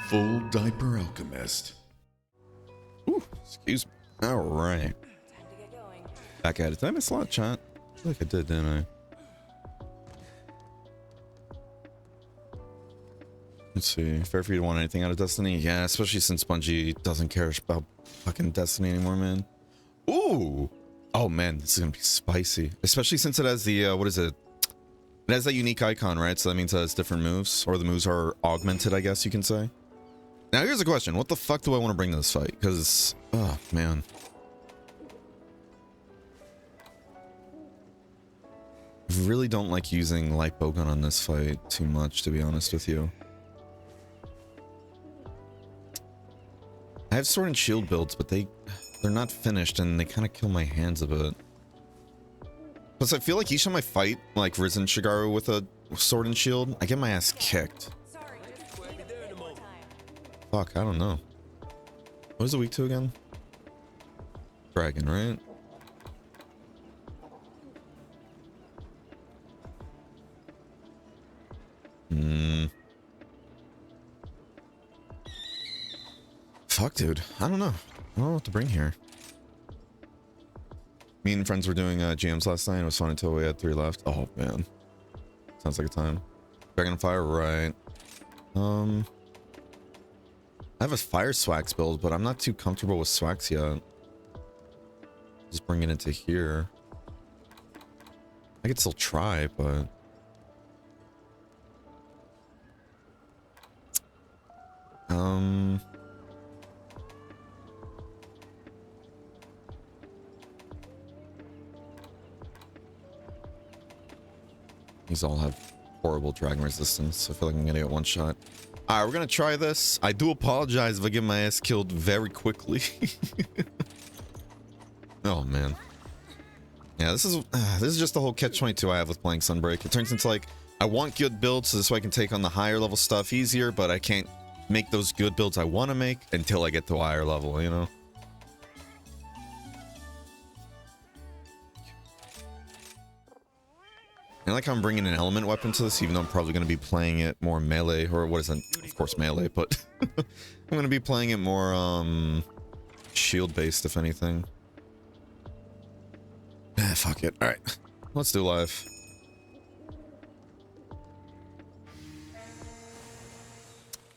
Full Diaper Alchemist. Ooh, excuse me. All right. Time to get going. Back at it. Did I miss a lot, chat? I feel like I did, didn't I? Let's see. Fair for you to want anything out of Destiny? Yeah, especially since Bungie doesn't care about fucking Destiny anymore, man. Ooh! Oh, man, this is gonna be spicy. Especially since it has the, what is it? It has that unique icon, right? So that means it has different moves. Or the moves are augmented, I guess you can say. Now, here's a question. What the fuck do I want to bring to this fight? Because, oh, man. really don't like using light bowgun on this fight too much, to be honest with you. I have sword and shield builds, but they're not finished and they kind of kill my hands a bit. Plus, I feel like each time I fight, like Risen Shigaru with a sword and shield, I get my ass kicked. Fuck, I don't know. What was it weak to again? Dragon, right? Fuck, dude. I don't know. I don't know what to bring here. Me and friends were doing GMs last night. It was fun until we had 3 left. Oh, man. Sounds like a time. Dragonfire, right. I have a fire swax build, but I'm not too comfortable with swax yet. Just bring it into here. I could still try, but... These all have horrible dragon resistance. I feel like I'm gonna get one shot. Alright, we're gonna try this. I do apologize if I get my ass killed very quickly. Oh man. Yeah, this is just the whole catch-22 I have with playing Sunbreak. It turns into like, I want good builds so this way I can take on the higher level stuff easier, but I can't make those good builds I want to make until I get to a higher level, you know? I like how I'm bringing an element weapon to this, even though I'm probably going to be playing it more melee, or what isn't, of course, melee, but I'm going to be playing it more, shield-based, if anything. Ah, fuck it. Alright, let's do live.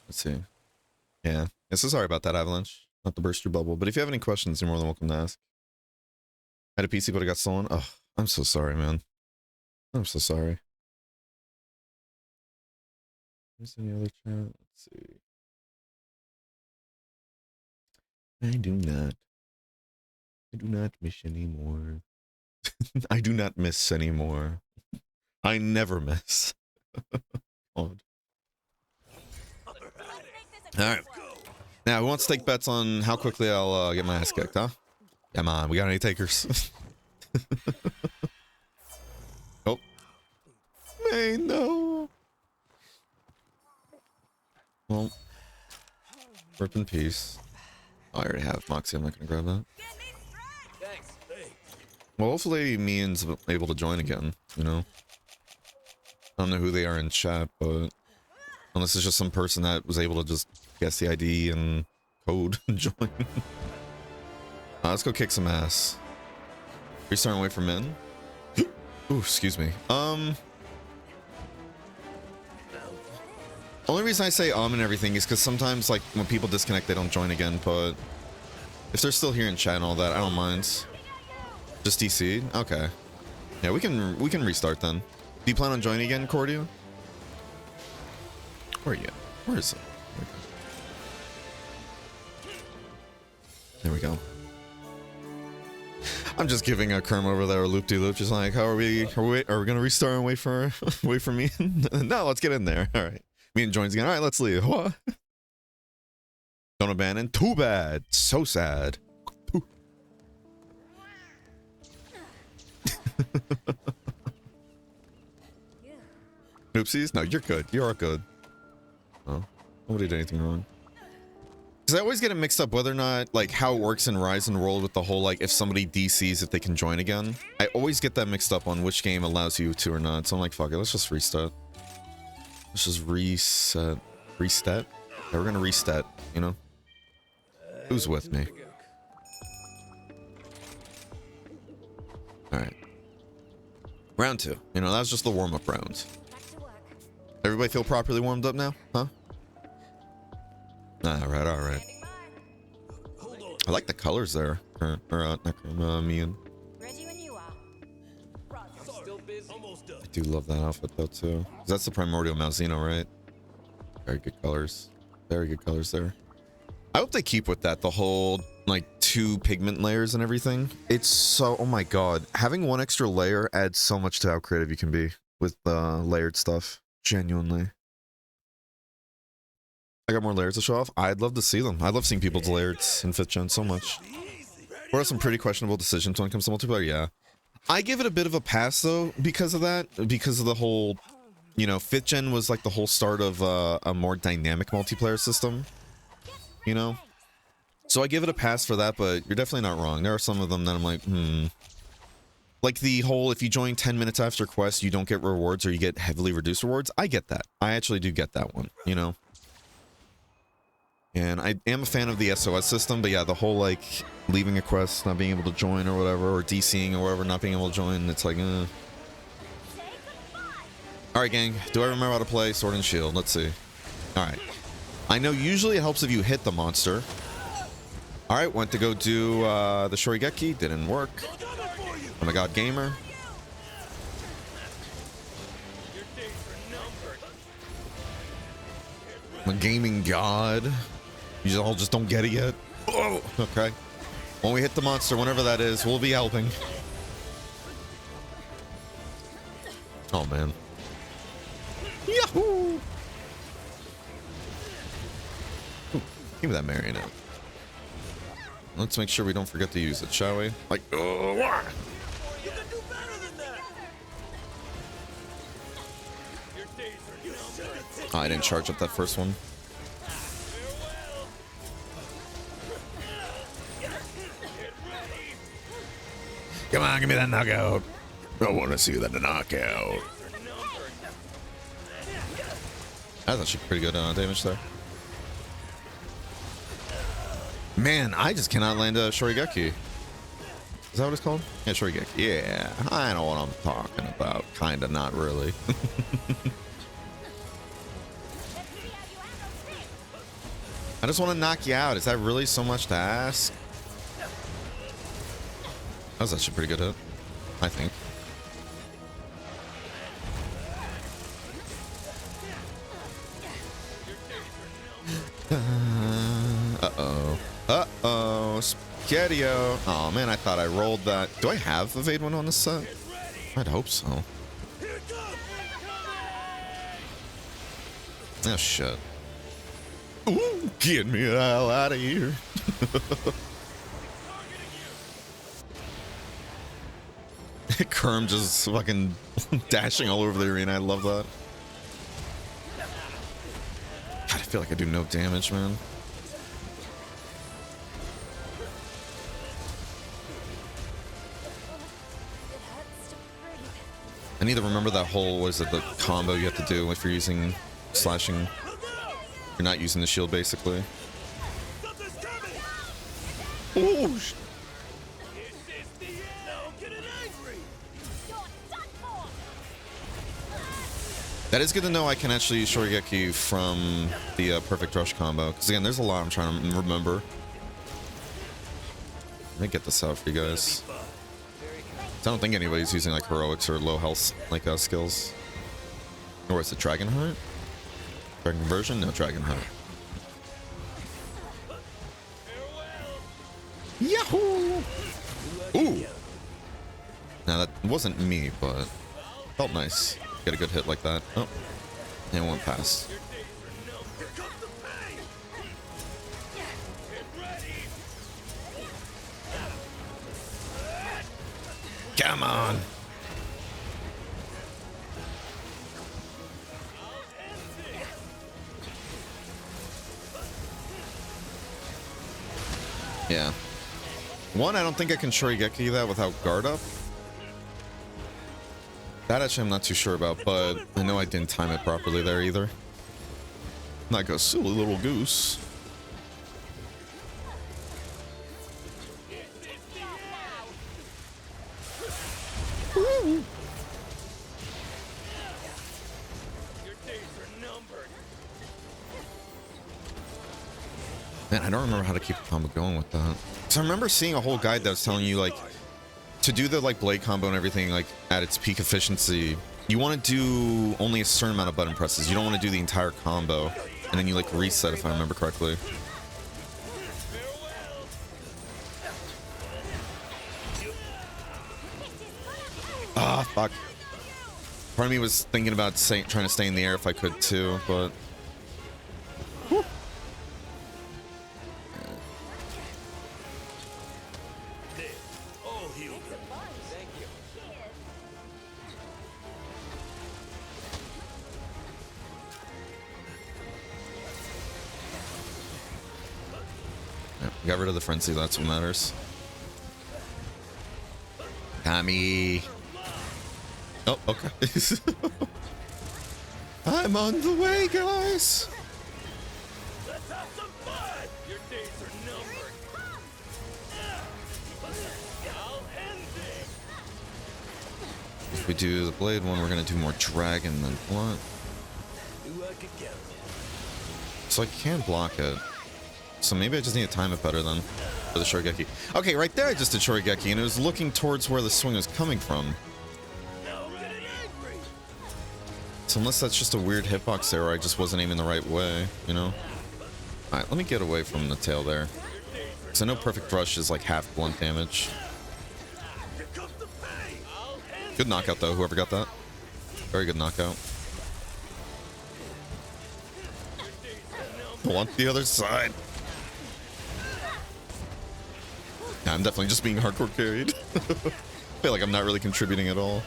Let's see. Yeah, so sorry about that, Avalanche. Not to burst your bubble, but if you have any questions, you're more than welcome to ask. I had a PC, but it got stolen. Oh, I'm so sorry, man. I'm so sorry. There's any other chat? Let's see. I do not miss anymore. I do not miss anymore. I never miss. Odd. Alright. Now, who wants to take bets on how quickly I'll get my ass kicked, huh? Come on, we got any takers? Oh. May no. Well. Rip in peace. Oh, I already have Moxie, I'm not gonna grab that. Well, hopefully Mian's able to join again, you know? I don't know who they are in chat, but... Unless it's just some person that was able to just guess the ID and code and join. Let's go kick some ass. Are you starting away from men? Ooh, excuse me. Only reason I say and everything is because sometimes, like, when people disconnect, they don't join again, but... If they're still here in chat and all that, I don't mind. Just DC? Okay. Yeah, we can restart then. Do you plan on joining again, Cordia? Where are you at? Where is it? There we go. I'm just giving a Kerm over there a loop-de-loop, just like, how are we gonna restart and wait for me? No, let's get in there. All right. Me and joins again. All right, let's leave. What? Don't abandon. Too bad. So sad. Oopsies? No, you're good. You are good. Oh, nobody did anything wrong. Because I always get it mixed up whether or not, like, how it works in Rise and Roll with the whole, like, if somebody DCs, if they can join again. I always get that mixed up on which game allows you to or not. So I'm like, fuck it, let's just restart. Let's just reset. Reset? Yeah, we're gonna reset, you know? Who's with me? Alright. Round 2. You know, that was just the warm-up round. Everybody feel properly warmed up now? Huh? Alright, alright. I like the colors there. Me and... I do love that outfit though too. That's the Primordial Malzeno, right? Very good colors. Very good colors there. I hope they keep with that, the whole like 2 pigment layers and everything. It's so, oh my god, having 1 extra layer adds so much to how creative you can be with layered stuff. Genuinely. I got more layers to show off. I'd love to see them. I love seeing people's layers in 5th gen so much. What are some pretty questionable decisions when it comes to multiplayer? Yeah. I give it a bit of a pass though because of that. Because of the whole, you know, 5th gen was like the whole start of a more dynamic multiplayer system. You know? So I give it a pass for that, but you're definitely not wrong. There are some of them that I'm like, Like the whole, if you join 10 minutes after quest, you don't get rewards or you get heavily reduced rewards. I get that. I actually do get that one, you know? And I am a fan of the SOS system, but yeah, the whole like leaving a quest, not being able to join or whatever, or DCing or whatever, not being able to join, it's like, Alright, gang, do I remember how to play Sword and Shield? Let's see. Alright. I know usually it helps if you hit the monster. Alright, went to go do the Shorigeki, didn't work. Oh my god, gamer. I'm a gaming god. You all just don't get it yet. Oh, okay. When we hit the monster, whenever that is, we'll be helping. Oh man. Yahoo! Ooh, give me that marionette. Let's make sure we don't forget to use it, shall we? Like, oh, I didn't charge up that first one. Come on, give me that knockout. I want to see that knockout. That's actually pretty good damage there. Man, I just cannot land a Shorigeki. Is that what it's called? Yeah, Shorigeki. Yeah, I know what I'm talking about. Kinda, not really. I just want to knock you out. Is that really so much to ask? That was actually a pretty good hit, I think. Uh-oh. Uh-oh. Spaghetti-o. Oh, man, I thought I rolled that. Do I have Evade 1 on this set? I'd hope so. Oh, shit. Ooh, get me the hell out of here. Kerm just fucking dashing all over the arena. I love that. God, I feel like I do no damage, man. I need to remember that whole, what is it, the combo you have to do if you're using slashing. You're not using the shield, basically. Ooh. That is good to know I can actually use Shorigeki from the Perfect Rush combo. Because again, there's a lot I'm trying to remember. Let me get this out for you guys. I don't think anybody's using like heroics or low health like skills. Or is it Dragon Heart? Dragon Conversion? No, Dragon Heart. Yahoo! Ooh! Now that wasn't me, but felt nice. Get a good hit like that. Oh, and it went past. Come on. Yeah. One, I don't think I can Shorigeki that without guard up. That actually I'm not too sure about, but I know I didn't time it properly there either. Like a silly little goose. Woo. Man, I don't remember how to keep the combo going with that. So I remember seeing a whole guide that was telling you like to do the like blade combo and everything like at its peak efficiency, you want to do only a certain amount of button presses. You don't want to do the entire combo and then you like reset if I remember correctly. Ah, fuck. Part of me was thinking about trying to stay in the air if I could too, but... Whew. Yeah, got rid of the frenzy, that's what matters. Tommy. Oh, okay. I'm on the way, guys. Let's have some fun! Your days are numbered. I'll end this. If we do the blade one, we're gonna do more dragon than blunt. Knew I could count. So I can block it. So maybe I just need to time it better then for the Shorigeki. Okay, right there I just did Shorigeki and it was looking towards where the swing was coming from. Now get angry. So unless that's just a weird hitbox error, I just wasn't aiming the right way, you know? Alright, let me get away from the tail there. Because I know Perfect Rush is like half blunt damage. Here comes the pain. I'll end Good knockout though, whoever got that. Very good knockout. I want the other side. Yeah, I'm definitely just being hardcore carried. I feel like I'm not really contributing at all.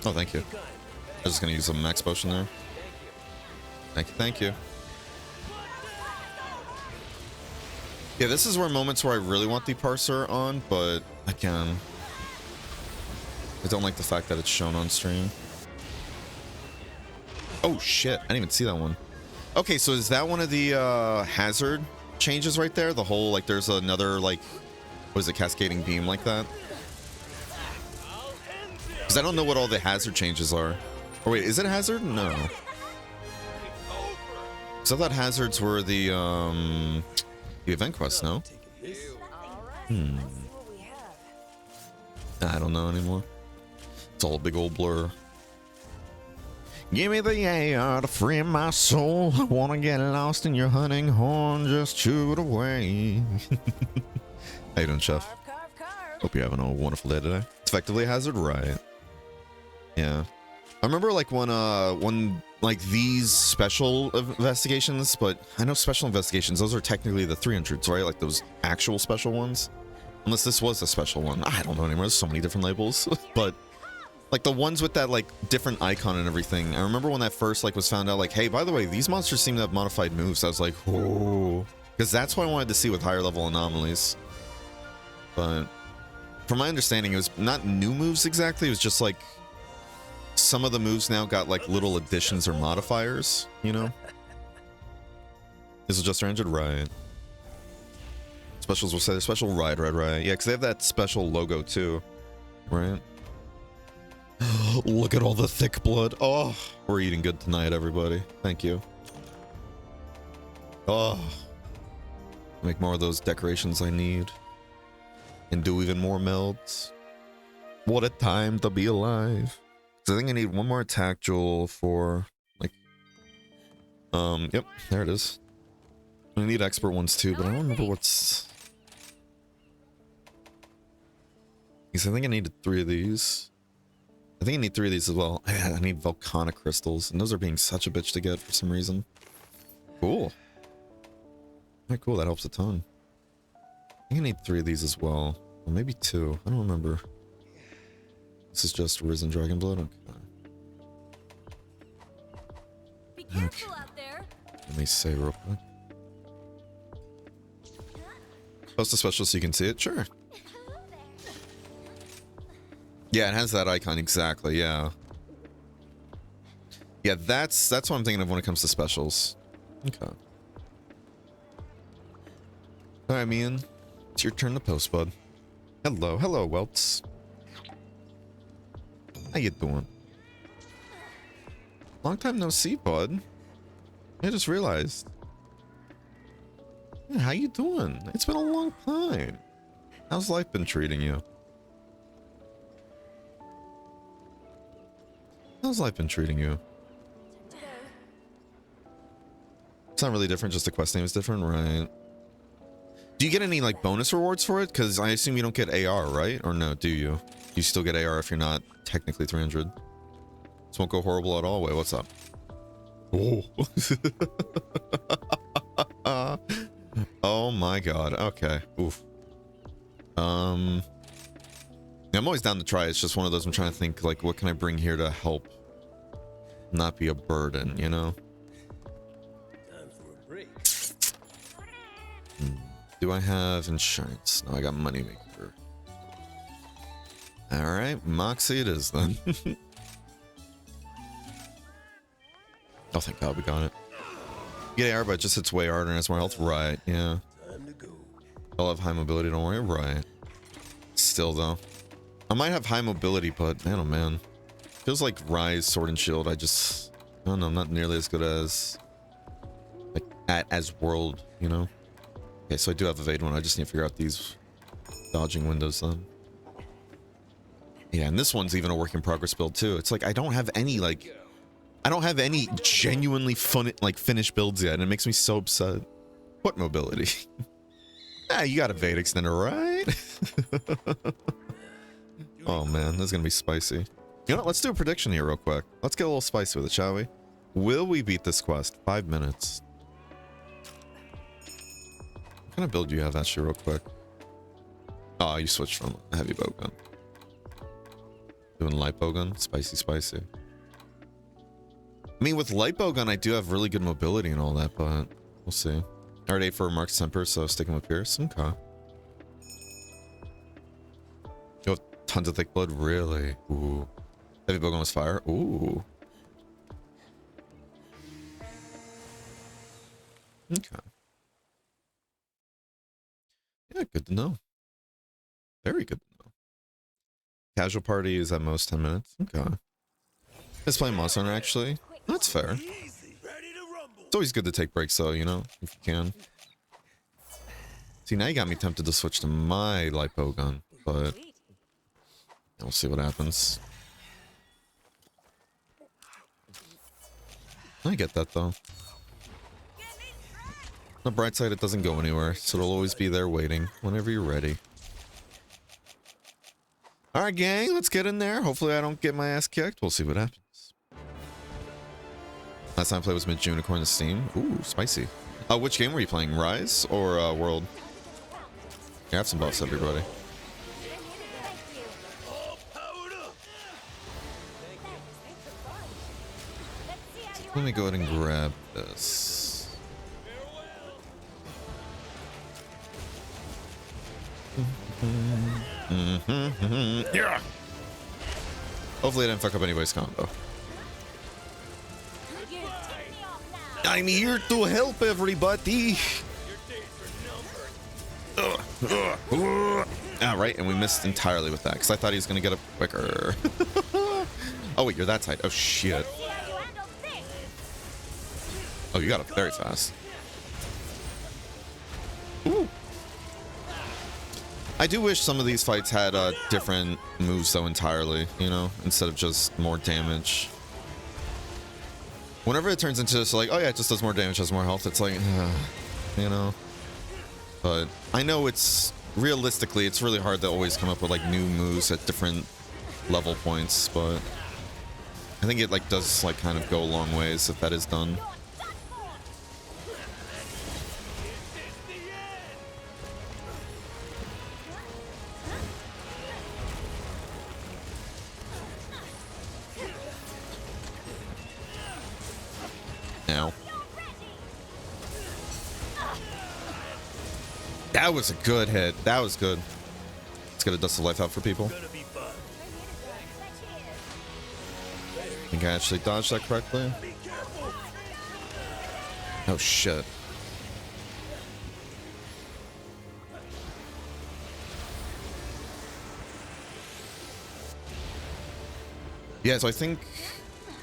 Oh, thank you. I'm just gonna use a max potion there. Thank you, thank you. Yeah, this is where moments where I really want the parser on, but again, I don't like the fact that it's shown on stream. Oh shit, I didn't even see that one. Okay, so is that one of the hazard changes right there? The whole, like, there's another, like, what is it, cascading beam like that? Because I don't know what all the hazard changes are. Or wait, is it hazard? No. So I thought hazards were the event quest, no? I don't know anymore. It's all a big old blur. Give me the air to free my soul. I want to get lost in your hunting horn. Just chew it away. How you doing, Chef? Hope you're having a wonderful day today. It's effectively a hazard, right? Yeah. I remember like when like these special investigations, but I know special investigations, those are technically the 300s, right? Like those actual special ones. Unless this was a special one. I don't know anymore. There's so many different labels. But like the ones with that like different icon and everything. I remember when that first like was found out like, hey, by the way, these monsters seem to have modified moves. I was like, whoa. Because that's what I wanted to see with higher level anomalies. But from my understanding, it was not new moves exactly. It was just like some of the moves now got like little additions or modifiers, you know? This is just ranged, right? Specials will say they're special, right. Yeah, because they have that special logo too, right? Look at all the thick blood. Oh, we're eating good tonight, everybody. Thank you. Oh, make more of those decorations I need. And do even more melds. What a time to be alive. So I think I need one more attack jewel for like yep, there it is. I need expert ones too, but I don't remember what's. Because I think I needed 3 of these. I think I need 3 of these as well. I need volcanic crystals, and those are being such a bitch to get for some reason. Cool. Alright, cool, that helps a ton. I think I need 3 of these as well. Or maybe 2. I don't remember. This is just Risen Dragon Blood? Okay. Be careful out there. Let me say real quick. Post a special so you can see it? Sure. Yeah, it has that icon, exactly, yeah. Yeah, that's what I'm thinking of when it comes to specials. Okay. Alright, Mian. It's your turn to post, bud. Hello, Welts. How you doing? Long time no see, bud. I just realized. Yeah, how you doing? It's been a long time. How's life been treating you? How's life been treating you? It's not really different, just the quest name is different, right? Do you get any like bonus rewards for it? Because I assume you don't get AR, right? Or no, do you? You still get AR if you're not technically 300. This won't go horrible at all. Wait, what's up? Oh. Oh my god. Okay. Oof. I'm always down to try. It's just one of those I'm trying to think like what can I bring here to help not be a burden, you know? Time for a break. Do I have insurance? No, I got moneymaker. Alright, Moxie it is then. Oh, thank god we got it. Get AR, but it just hits way harder and has more health. Right, yeah. Time to go. I'll have high mobility, don't worry. Right. Still, though. I might have high mobility, but man, oh man. Feels like Rise, Sword and Shield. I don't know, I'm not nearly as good as... like, as World, you know? Okay, so I do have Evade one. I just need to figure out these dodging windows then. Yeah, and this one's even a work in progress build, too. It's like, I don't have any, like... I don't have any genuinely fun, like, finished builds yet, and it makes me so upset. What mobility? Ah, you got Evade Extender, right? Oh, man, this is gonna be spicy. You know what? Let's do a prediction here real quick. Let's get a little spicy with it, shall we? Will we beat this quest? 5 minutes. What kind of build do you have, actually, real quick? Oh, you switched from a heavy bowgun. Doing light bowgun? Spicy, spicy. I mean, with light bowgun, I do have really good mobility and all that, but we'll see. Already for Mark's Temper, so sticking with Pierce. Okay. You have tons of thick blood? Really? Ooh. Heavy bowgun was fire? Ooh. Okay. Yeah, good to know. Very good to know. Casual party is at most 10 minutes. Okay. Let's play Monster Hunter, actually. That's fair. Easy. Ready to rumble. It's always good to take breaks, though, you know, if you can. See, now you got me tempted to switch to my light bowgun, but we'll see what happens. I get that, though. On the bright side, it doesn't go anywhere, so it'll always be there waiting whenever you're ready. Alright, gang, let's get in there. Hopefully I don't get my ass kicked. We'll see what happens. Last time I played was mid-June according to Steam. Ooh, spicy. Which game were you playing? Rise or World? Yeah, have some buffs, everybody. All powered up. Let me go ahead and grab this. Yeah. Hopefully I didn't fuck up anybody's combo. I'm here to help everybody. Alright, and we missed entirely with that because I thought he was going to get up quicker. Oh, wait, you're that tight. Oh, shit. Oh, you got up very fast. Ooh. I do wish some of these fights had different moves, though, entirely, you know, instead of just more damage. Whenever it turns into just like, oh yeah, it just does more damage, has more health, it's like, you know. But I know it's, realistically, it's really hard to always come up with like new moves at different level points, but I think it like does like kind of go a long ways if that is done. Now. That was a good hit. That was good. Let's get a dust of life out for people. Gonna be fun. Think I actually dodged that correctly? Be careful. Oh shit. Yeah, so I think,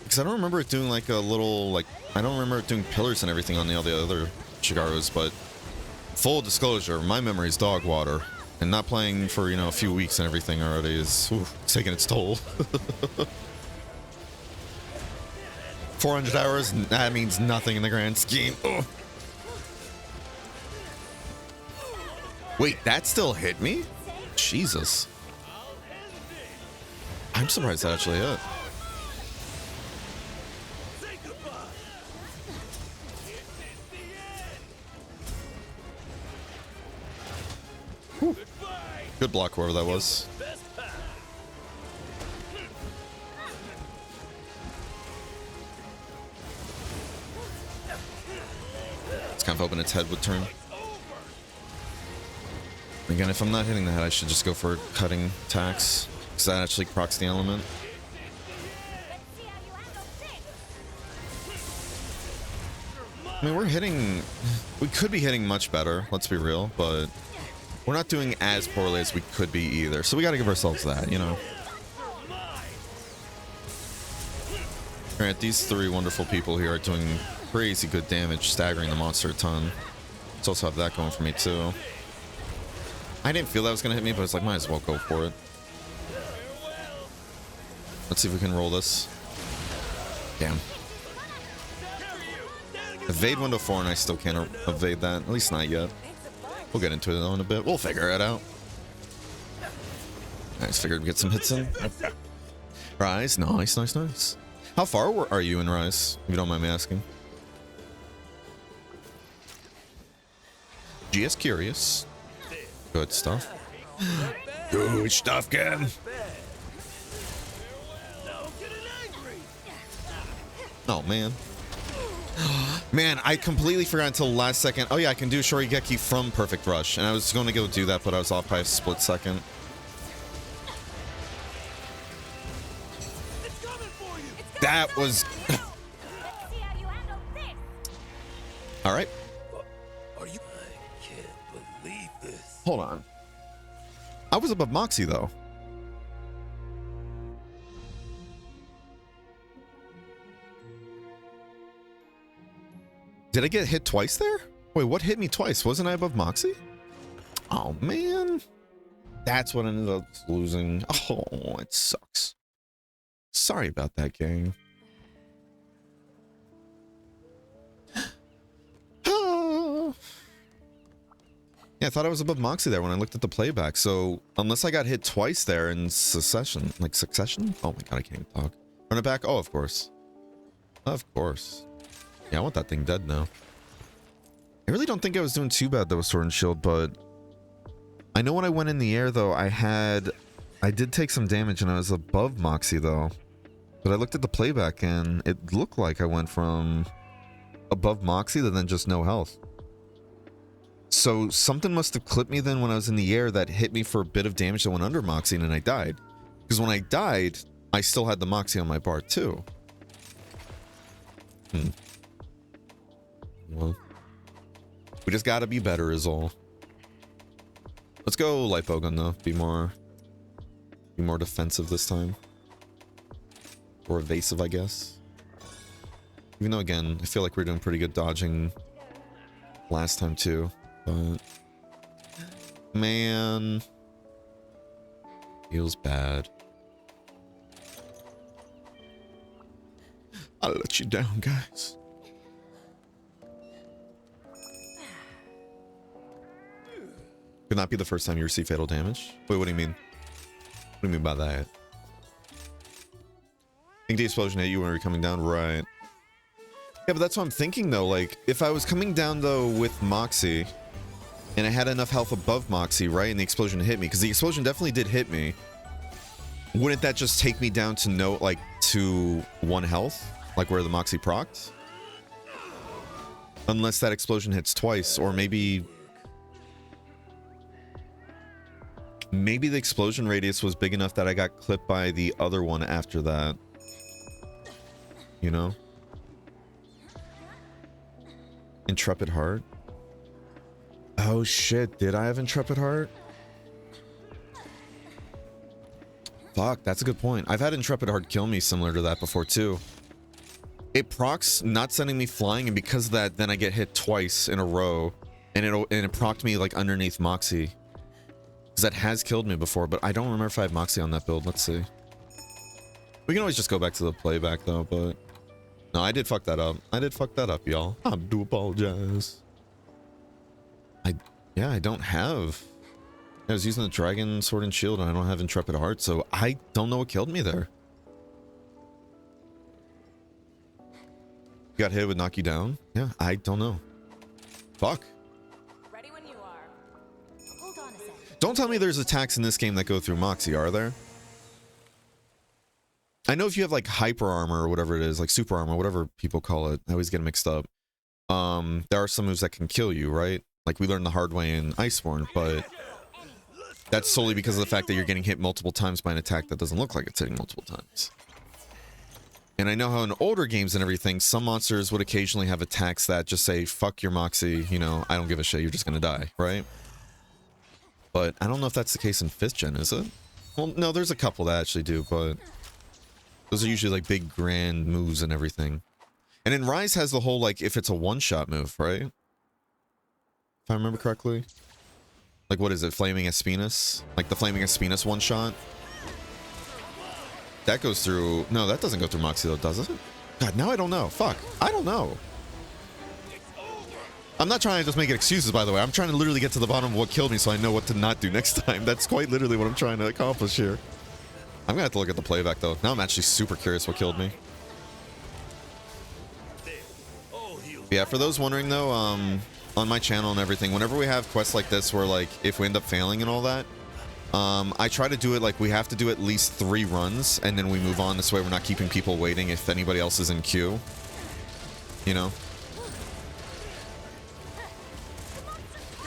because I don't remember it doing like a little, like, I don't remember it doing pillars and everything on all the other Shigarus, but full disclosure, my memory is dog water, and not playing for, you know, a few weeks and everything already is it's taking its toll. 400 hours, that means nothing in the grand scheme. Ugh. Wait, that still hit me? Jesus. I'm surprised that actually hit. Say goodbye. This is the end. Goodbye. Good block, whoever that was. Best path. It's kind of hoping its head would turn. Again, if I'm not hitting the head, I should just go for cutting attacks. Because that actually procs the element. I mean, we're hitting... We could be hitting much better, let's be real, but... We're not doing as poorly as we could be either. So we gotta give ourselves that, you know? Alright, these three wonderful people here are doing crazy good damage, staggering the monster a ton. Let's also have that going for me, too. I didn't feel that was gonna hit me, but it's like, might as well go for it. Let's see if we can roll this. Damn. Evade window 4 and I still can't evade that. At least not yet. We'll get into it though in a bit. We'll figure it out. I just figured we'd get some hits in. Rise. Nice, nice, nice. How far are you in Rise? If you don't mind me asking. Just curious. Good stuff. Good stuff, Ken. Oh, man. Man, I completely forgot until the last second. Oh, yeah, I can do Shorigeki from Perfect Rush. And I was going to go do that, but I was off by a split second. That was... All right. Are you? I can't believe this. Hold on. I was above Moxie, though. Did I get hit twice there? Wait, what hit me twice? Wasn't I above Moxie? Oh, man. That's what I ended up losing. Oh, it sucks. Sorry about that, gang. Yeah, I thought I was above Moxie there when I looked at the playback. So, unless I got hit twice there in succession. Like, succession? Oh my god, I can't even talk. Run it back? Oh, of course. Of course. Yeah, I want that thing dead now. I really don't think I was doing too bad, though, with Sword and Shield, but... I know when I went in the air, though, I did take some damage, and I was above Moxie, though. But I looked at the playback, and it looked like I went from above Moxie to then just no health. So something must have clipped me then when I was in the air that hit me for a bit of damage that went under Moxie, and then I died. Because when I died, I still had the Moxie on my bar, too. Well, we just gotta be better is all. Let's go light bowgun though. Be more defensive this time. Or evasive, I guess. Even though again, I feel like we're doing pretty good dodging last time too. But man, feels bad. I let you down, guys. Could not be the first time you receive fatal damage. Wait, what do you mean? What do you mean by that? I think the explosion hit you when you were coming down, right? Yeah, but that's what I'm thinking though. Like, if I was coming down though with Moxie, and I had enough health above Moxie, right, and the explosion hit me, because the explosion definitely did hit me. Wouldn't that just take me down to to 1 health, like where the Moxie procced? Unless that explosion hits twice, or maybe the explosion radius was big enough that I got clipped by the other one after that. You know? Intrepid Heart? Oh shit, did I have Intrepid Heart? Fuck, that's a good point. I've had Intrepid Heart kill me similar to that before too. It procs not sending me flying, and because of that, then I get hit twice in a row, and it procced me like underneath Moxie. Because that has killed me before, but I don't remember if I have Moxie on that build. Let's see. We can always just go back to the playback though, but... No, I did fuck that up. I did fuck that up, y'all. I do apologize. Yeah, I don't have. I was using the Dragon Sword and Shield and I don't have Intrepid Heart, so I don't know what killed me there. You got hit, would knock you down? Yeah, I don't know. Fuck. Ready when you are. Hold on a sec. Don't tell me there's attacks in this game that go through Moxie, are there? I know if you have like hyper armor or whatever it is, like super armor, whatever people call it, I always get mixed up. There are some moves that can kill you, right? Like we learned the hard way in Iceborne, but that's solely because of the fact that you're getting hit multiple times by an attack that doesn't look like it's hitting multiple times. And I know how in older games and everything, some monsters would occasionally have attacks that just say, fuck your Moxie, you know, I don't give a shit, you're just gonna die, right? But I don't know if that's the case in 5th gen, is it? Well, no, there's a couple that actually do, but those are usually like big grand moves and everything. And then Rise has the whole, like, if it's a one-shot move, right? If I remember correctly. Like, what is it? Flaming Espinus? Like the Flaming Espinus one-shot? That goes through... No, that doesn't go through Moxie, though, does it? God, now I don't know. Fuck. I don't know. I'm not trying to just make excuses, by the way. I'm trying to literally get to the bottom of what killed me so I know what to not do next time. That's quite literally what I'm trying to accomplish here. I'm gonna have to look at the playback, though. Now I'm actually super curious what killed me. Yeah, for those wondering, though, on my channel and everything, whenever we have quests like this where, like, if we end up failing and all that, I try to do it like we have to do at least 3 runs, and then we move on. This way we're not keeping people waiting if anybody else is in queue. You know?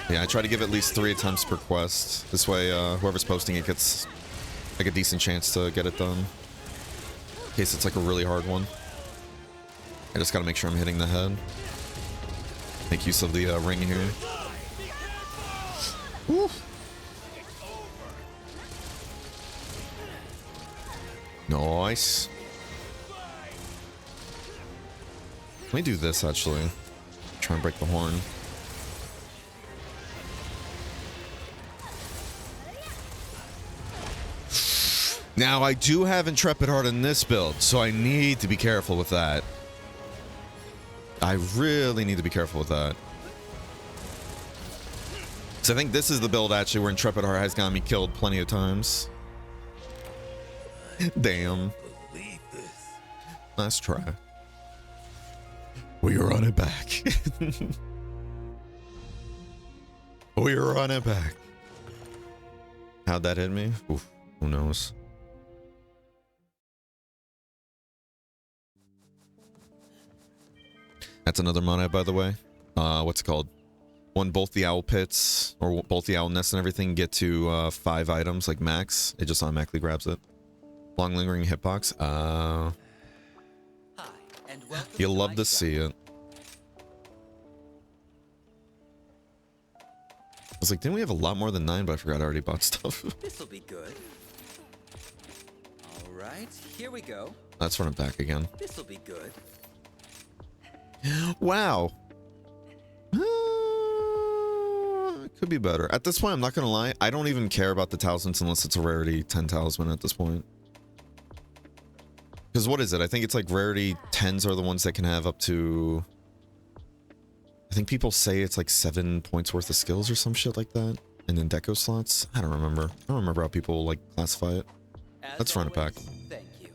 Yeah, I try to give at least 3 attempts per quest. This way, whoever's posting it gets, like, a decent chance to get it done. In case it's, like, a really hard one. I just gotta make sure I'm hitting the head. Make use of the ring here. Woo. Nice. Let me do this, actually. Try and break the horn. Now, I do have Intrepid Heart in this build, so I need to be careful with that. I really need to be careful with that. So I think this is the build, actually, where Intrepid Heart has gotten me killed plenty of times. Damn. Nice try. We run it back. We run it back. How'd that hit me? Oof, who knows? That's another monet, by the way. What's it called? When both the owl pits, or both the owl nests and everything get to 5 items, like max, it just automatically grabs it. Long lingering hitbox. You'll love to see it. I was like, didn't we have a lot more than 9? But I forgot I already bought stuff. This'll be good. All right, here we go. Let's run it back again. This'll be good. Wow. Could be better. At this point, I'm not gonna lie. I don't even care about the talismans unless it's a rarity 10 talisman at this point. Because what is it? I think it's like rarity 10s are the ones that can have up to... I think people say it's like 7 points worth of skills or some shit like that. And then deco slots. I don't remember. I don't remember how people like classify it. Let's run it back. Thank you.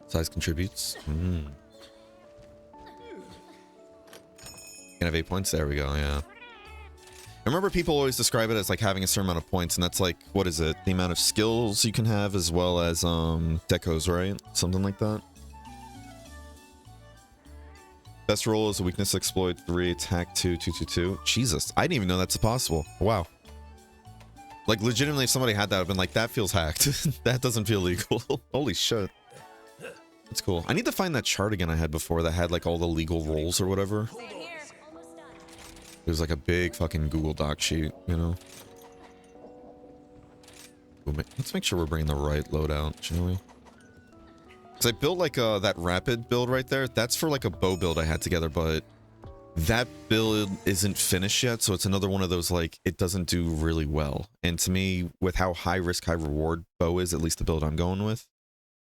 Size contributes. Can have 8 points. There we go. Yeah. I remember people always describe it as like having a certain amount of points, and that's like, what is it? The amount of skills you can have as well as decos, right? Something like that. Best roll is a weakness exploit 3, attack 2, 2, 2, 2. Jesus, I didn't even know that's possible. Wow. Like legitimately, if somebody had that, I'd been like, that feels hacked. That doesn't feel legal. Holy shit. That's cool. I need to find that chart again I had before that had like all the legal rolls or whatever. It was like a big fucking Google Doc sheet, you know? Let's make sure we're bringing the right loadout, shall we? Because I built like that rapid build right there. That's for like a bow build I had together, but that build isn't finished yet. So it's another one of those like, it doesn't do really well. And to me, with how high risk, high reward bow is, at least the build I'm going with,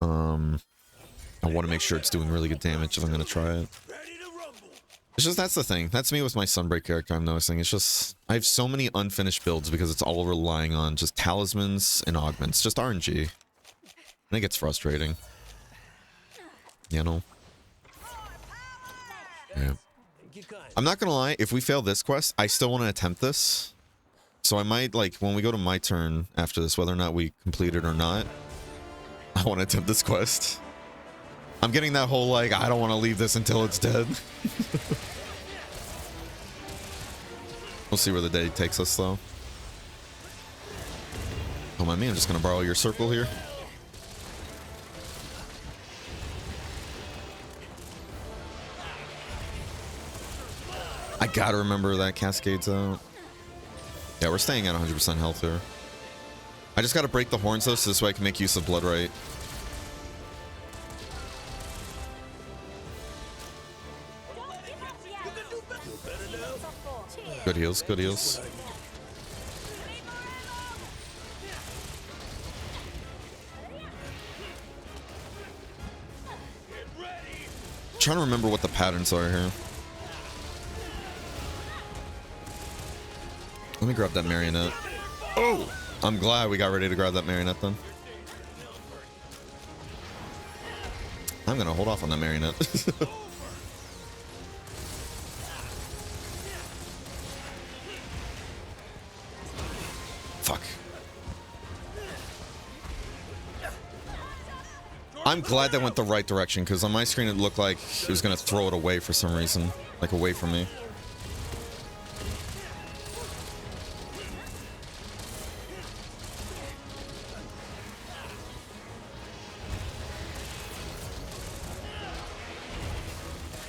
I want to make sure it's doing really good damage if I'm going to try it. It's just, that's the thing. That's me with my Sunbreak character, I'm noticing. It's just, I have so many unfinished builds because it's all relying on just talismans and augments. Just RNG. And it gets frustrating. You know? Yeah. I'm not gonna lie, if we fail this quest, I still want to attempt this. So I might, like, when we go to my turn after this, whether or not we complete it or not, I want to attempt this quest. I'm getting that whole, like, I don't want to leave this until it's dead. We'll see where the day takes us, though. Don't mind me, I'm just gonna borrow your circle here. I gotta remember that cascades out. Yeah, we're staying at 100% health here. I just gotta break the horns though, so this way I can make use of blood right. Good heals, good heals. Trying to remember what the patterns are here. Let me grab that marionette. Oh! I'm glad we got ready to grab that marionette then. I'm gonna hold off on that marionette. Fuck. I'm glad that went the right direction, because on my screen it looked like it was gonna throw it away for some reason. Like away from me.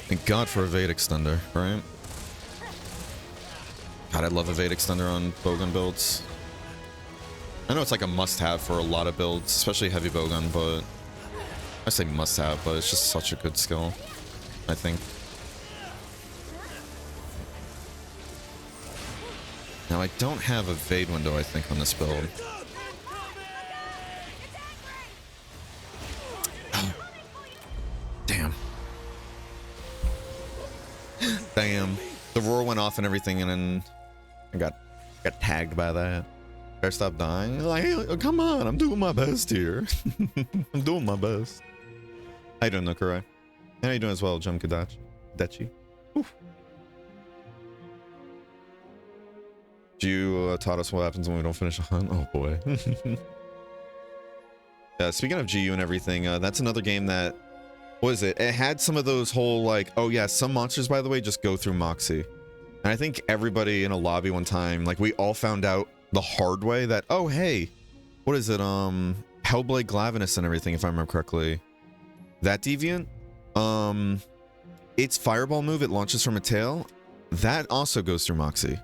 Thank God for evade extender, right? God, I love evade extender on bowgun builds. I know it's like a must-have for a lot of builds, especially heavy bowgun, but I say must-have, but it's just such a good skill, I think. Now, I don't have evade window, I think, on this build. Oh. Damn. Damn. The roar went off and everything, and then I got tagged by that. Better stop dying. Like, hey, come on, I'm doing my best here. I'm doing my best. How you doing, Nukurai? How you doing as well, Jum Kadachi? You taught us what happens when we don't finish a hunt. Oh boy. Yeah, speaking of GU and everything, that's another game that, what is it? It had some of those whole, like, oh yeah, some monsters, by the way, just go through Moxie. And I think everybody in a lobby one time, like, we all found out the hard way that, oh hey, what is it? Hellblade Glavenus and everything, if I remember correctly. That deviant, its fireball move, it launches from a tail. That also goes through Moxie.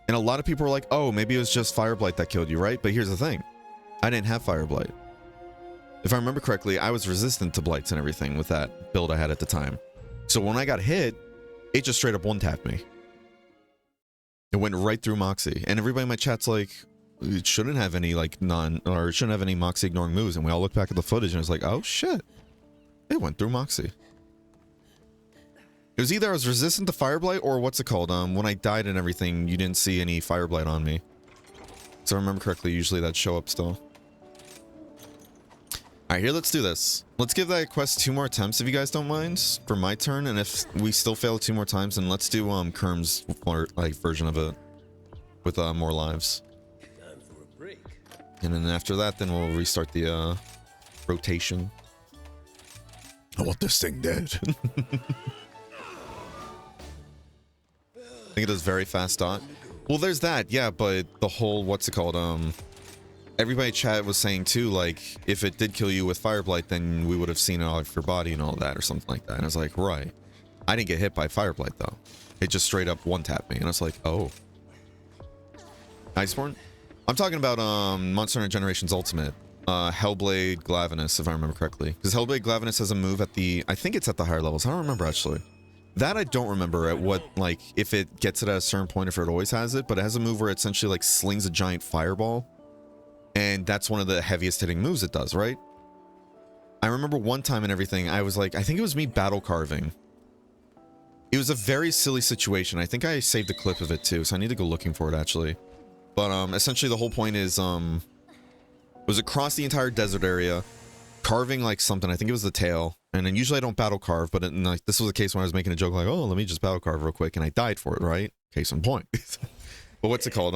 And a lot of people were like, oh, maybe it was just Fireblight that killed you, right? But here's the thing. I didn't have Fireblight. If I remember correctly, I was resistant to blights and everything with that build I had at the time. So when I got hit, it just straight up one-tapped me. It went right through Moxie. And everybody in my chat's like, it shouldn't have any, like, it shouldn't have any Moxie ignoring moves. And we all looked back at the footage and it was like, oh shit. It went through Moxie. It was either I was resistant to Fireblight or what's it called? When I died and everything, you didn't see any Fireblight on me. So I remember correctly, usually that'd show up still. Alright, here, let's do this. Let's give that quest 2 more attempts if you guys don't mind for my turn, and if we still fail 2 more times, then let's do Kerm's version of it with more lives. Time for a break. And then after that, then we'll restart the rotation. I want this thing dead. I think it does very fast dot. Well, there's that, yeah, but the whole, what's it called? Everybody in chat was saying too, like, if it did kill you with Fireblight, then we would have seen it off your body and all that, or something like that. And I was like, right. I didn't get hit by Fireblight though. It just straight up one-tapped me, and I was like, oh. Iceborne? I'm talking about Monster Hunter Generations Ultimate. Hellblade Glavenus, if I remember correctly. Because Hellblade Glavenus has a move at the, I think it's at the higher levels. I don't remember actually. That I don't remember at what, like, if it gets it at a certain point, if it always has it, but it has a move where it essentially, like, slings a giant fireball. And that's one of the heaviest hitting moves it does, right? I remember one time and everything, I was like, I think it was me battle carving. It was a very silly situation. I think I saved a clip of it too, so I need to go looking for it actually. But essentially the whole point is it was across the entire desert area, carving like something. I think it was the tail. And then usually I don't battle carve, but like this was a case when I was making a joke like, oh, let me just battle carve real quick, and I died for it, right? Case in point. But what's it called?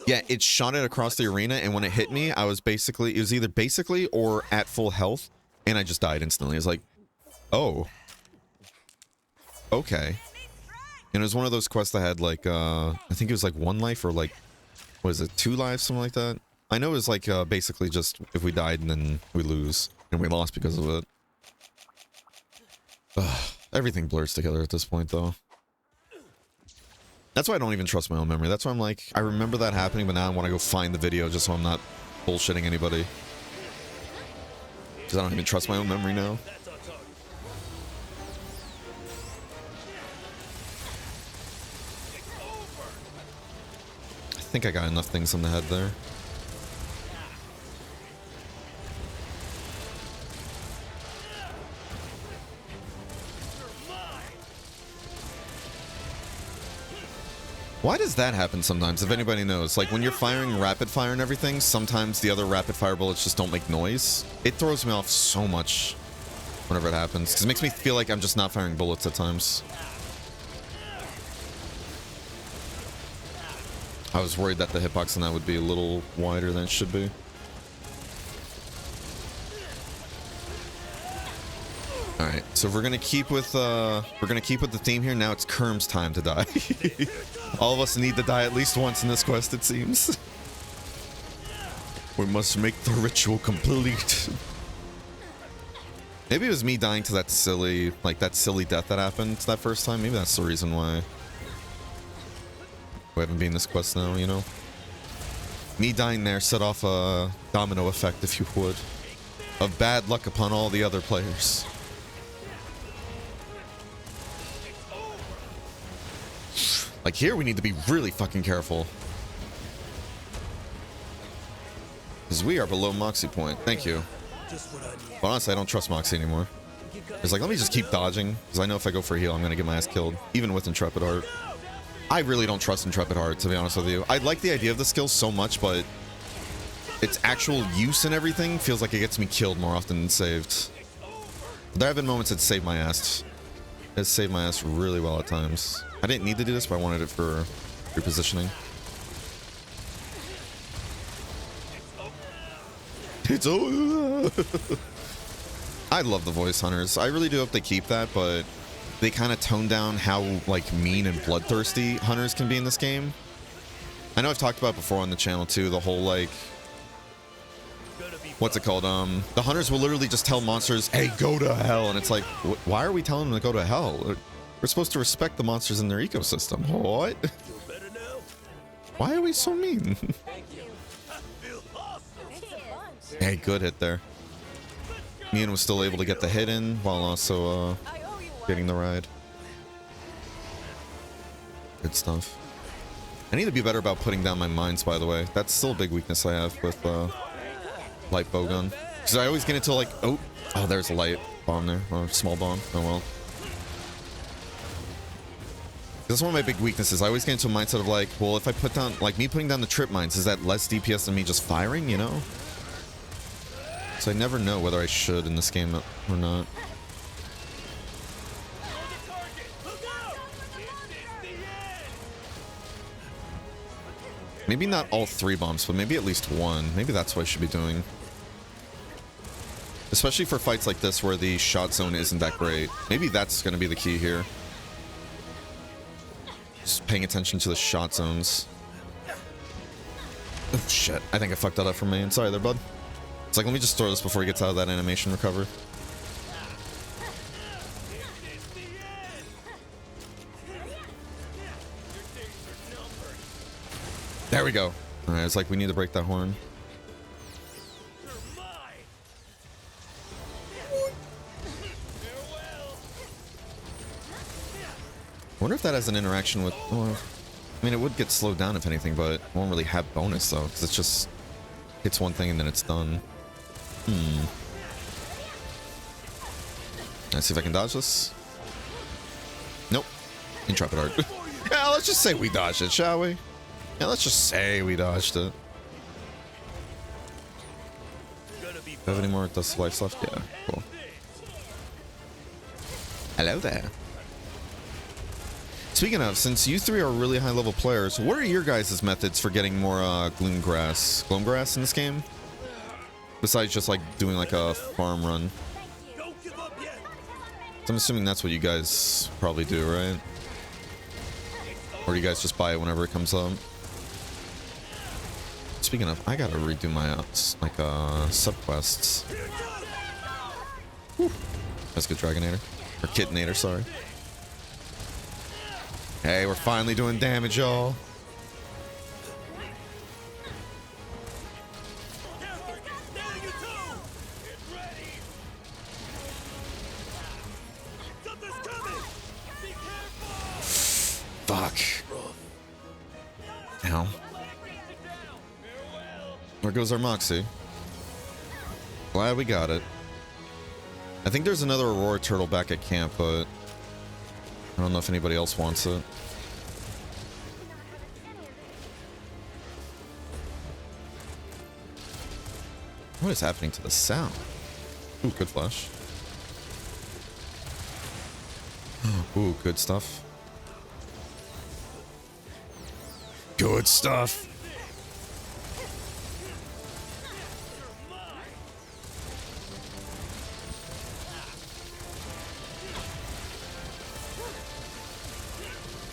Yeah, it shot it across the arena, and when it hit me, I was basically, it was either basically or at full health, and I just died instantly. It's like, oh, okay. And it was one of those quests that had like, I think it was like 1 life or like, what is it, 2 lives, something like that. I know it was like basically just if we died and then we lose, and we lost because of it. Ugh, everything blurs together at this point, though. That's why I don't even trust my own memory. That's why I'm like, I remember that happening, but now I want to go find the video just so I'm not bullshitting anybody. Because I don't even trust my own memory now. I think I got enough things on the head there. Why does that happen sometimes, if anybody knows? Like, when you're firing rapid fire and everything, sometimes the other rapid fire bullets just don't make noise. It throws me off so much whenever it happens, because it makes me feel like I'm just not firing bullets at times. I was worried that the hitbox on that would be a little wider than it should be. Alright, so we're gonna keep with the theme here. Now it's Kerm's time to die. All of us need to die at least once in this quest, it seems. We must make the ritual complete. Maybe it was me dying to that silly death that happened that first time. Maybe that's the reason why we haven't been in this quest now, you know? Me dying there set off a domino effect, if you would, of bad luck upon all the other players. Like here, we need to be really fucking careful. Because we are below Moxie point. Thank you. But honestly, I don't trust Moxie anymore. It's like, let me just keep dodging. Because I know if I go for a heal, I'm going to get my ass killed. Even with Intrepid Heart. I really don't trust Intrepid Heart, to be honest with you. I like the idea of the skill so much, but its actual use and everything feels like it gets me killed more often than saved. But there have been moments that saved my ass. It saved my ass really well at times. I didn't need to do this, but I wanted it for repositioning. It's over. I love the voice hunters. I really do hope they keep that, but they kind of tone down how like mean and bloodthirsty hunters can be in this game. I know I've talked about it before on the channel too, the whole like, what's it called? The hunters will literally just tell monsters, hey, go to hell. And it's like, why are we telling them to go to hell? We're supposed to respect the monsters in their ecosystem. What? Why are we so mean? Hey, good hit there. Mian was still able to get the hit in while also getting the ride. Good stuff. I need to be better about putting down my mines, by the way. That's still a big weakness I have with light bowgun. Because I always get into like, oh, there's a light bomb there, or a small bomb. Oh well. That's one of my big weaknesses. I always get into a mindset of like, well, if I put down, like me putting down the trip mines, is that less DPS than me just firing, you know? So I never know whether I should in this game or not. Maybe not all 3 bombs, but maybe at least 1. Maybe that's what I should be doing. Especially for fights like this where the shot zone isn't that great. Maybe that's going to be the key here. Just paying attention to the shot zones. Oh, shit. I think I fucked that up for me. Sorry there, bud. It's like, let me just throw this before he gets out of that animation recover. There we go. Alright, it's like we need to break that horn. I wonder if that has an interaction with... Well, I mean, it would get slowed down if anything, but it won't really have bonus, though, because it's just... hits one thing and then it's done. Let's see if I can dodge this. Nope. Intrepid art. Yeah, let's just say we dodged it, shall we? Yeah, let's just say we dodged it. Do I have any more dust life left? Yeah, cool. Hello there. Speaking of, since you three are really high level players, what are your guys' methods for getting more gloomgrass in this game? Besides just like doing like a farm run. So I'm assuming that's what you guys probably do, right? Or do you guys just buy it whenever it comes up? Speaking of, I gotta redo my sub-quests. That's good, Dragonator. Or Kitinator, sorry. Hey, we're finally doing damage, y'all. Fuck. Ow. There goes our Moxie. Glad we got it. I think there's another Aurora Turtle back at camp, but I don't know if anybody else wants it. What is happening to the sound? Ooh, good flash. Ooh, good stuff. Good stuff.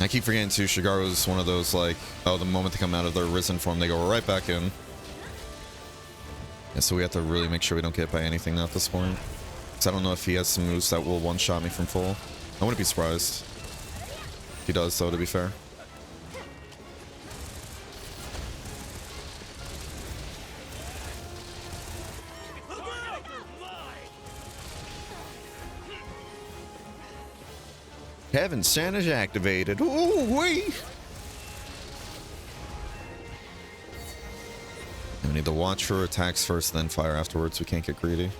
I keep forgetting too, Shigaru's one of those like, oh, the moment they come out of their risen form, they go right back in. Yeah, so we have to really make sure we don't get hit by anything now at this point. Because I don't know if he has some moves that will one-shot me from full. I wouldn't be surprised. If he does, though, to be fair. Heaven Sand is activated. Ooh wee! We need to watch for attacks first, then fire afterwards. We can't get greedy.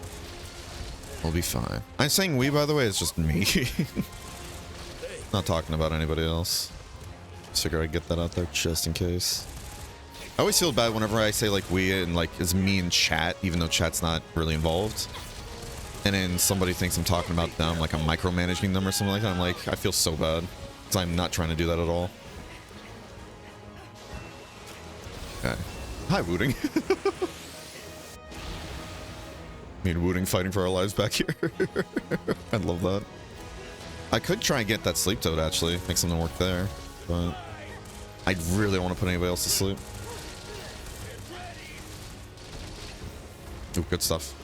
We'll be fine. I'm saying we, by the way, it's just me. Not talking about anybody else. Just figure I'd get that out there just in case. I always feel bad whenever I say like we and like it's me and chat, even though chat's not really involved. And then somebody thinks I'm talking about them, like I'm micromanaging them or something like that. I'm like, I feel so bad. Because I'm not trying to do that at all. Okay. Hi, Wooting. Me and Wooting fighting for our lives back here. I love that. I could try and get that sleep toad, actually. Make something work there. But I really don't want to put anybody else to sleep. Ooh, good stuff.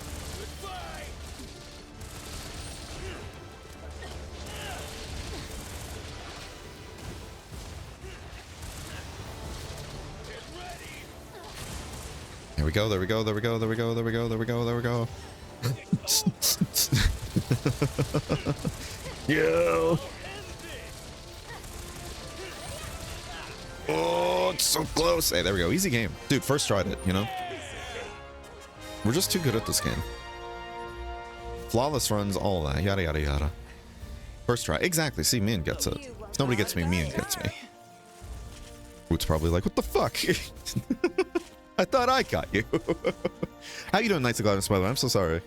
There we go, there we go, there we go, there we go, there we go, there we go, there we go. Yeah. Oh, it's so close. Hey, there we go. Easy game. Dude, first tried it, you know? We're just too good at this game. Flawless runs, all that. Yada, yada, yada. First try. Exactly. See, Mian gets it. If nobody gets me, Mian gets me. Root's probably like, what the fuck? I thought I got you. How you doing, Knights of Gladness, by the way? I'm so sorry.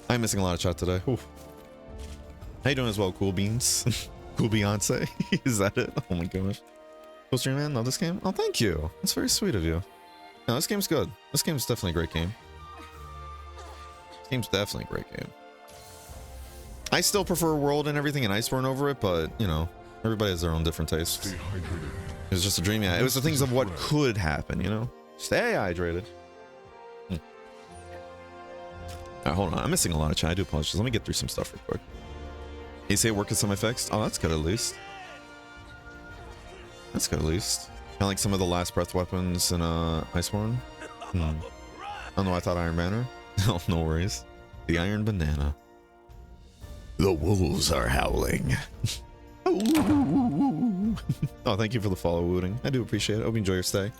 I'm missing a lot of chat today. Oof. How you doing as well, Cool Beans? Cool Beyonce? Is that it? Oh my gosh. Cool stream, man. Love this game. Oh, thank you. That's very sweet of you. No, this game's good. This game's definitely a great game. This game's definitely a great game. I still prefer World and everything and Iceborne over it, but, you know, everybody has their own different tastes. It was just a dream, yeah. It was the things of what could happen, you know? Stay hydrated. Alright, hold on. I'm missing a lot of chat. I do apologize. Let me get through some stuff real quick. You say work at some effects? Oh, that's good at least. That's good at least. Kind of like some of the last breath weapons in Iceborne. I don't know. I thought Iron Banner. No, no worries. The Iron Banana. The wolves are howling. Oh, thank you for the follow, Wooting. I do appreciate it. Hope you enjoy your stay.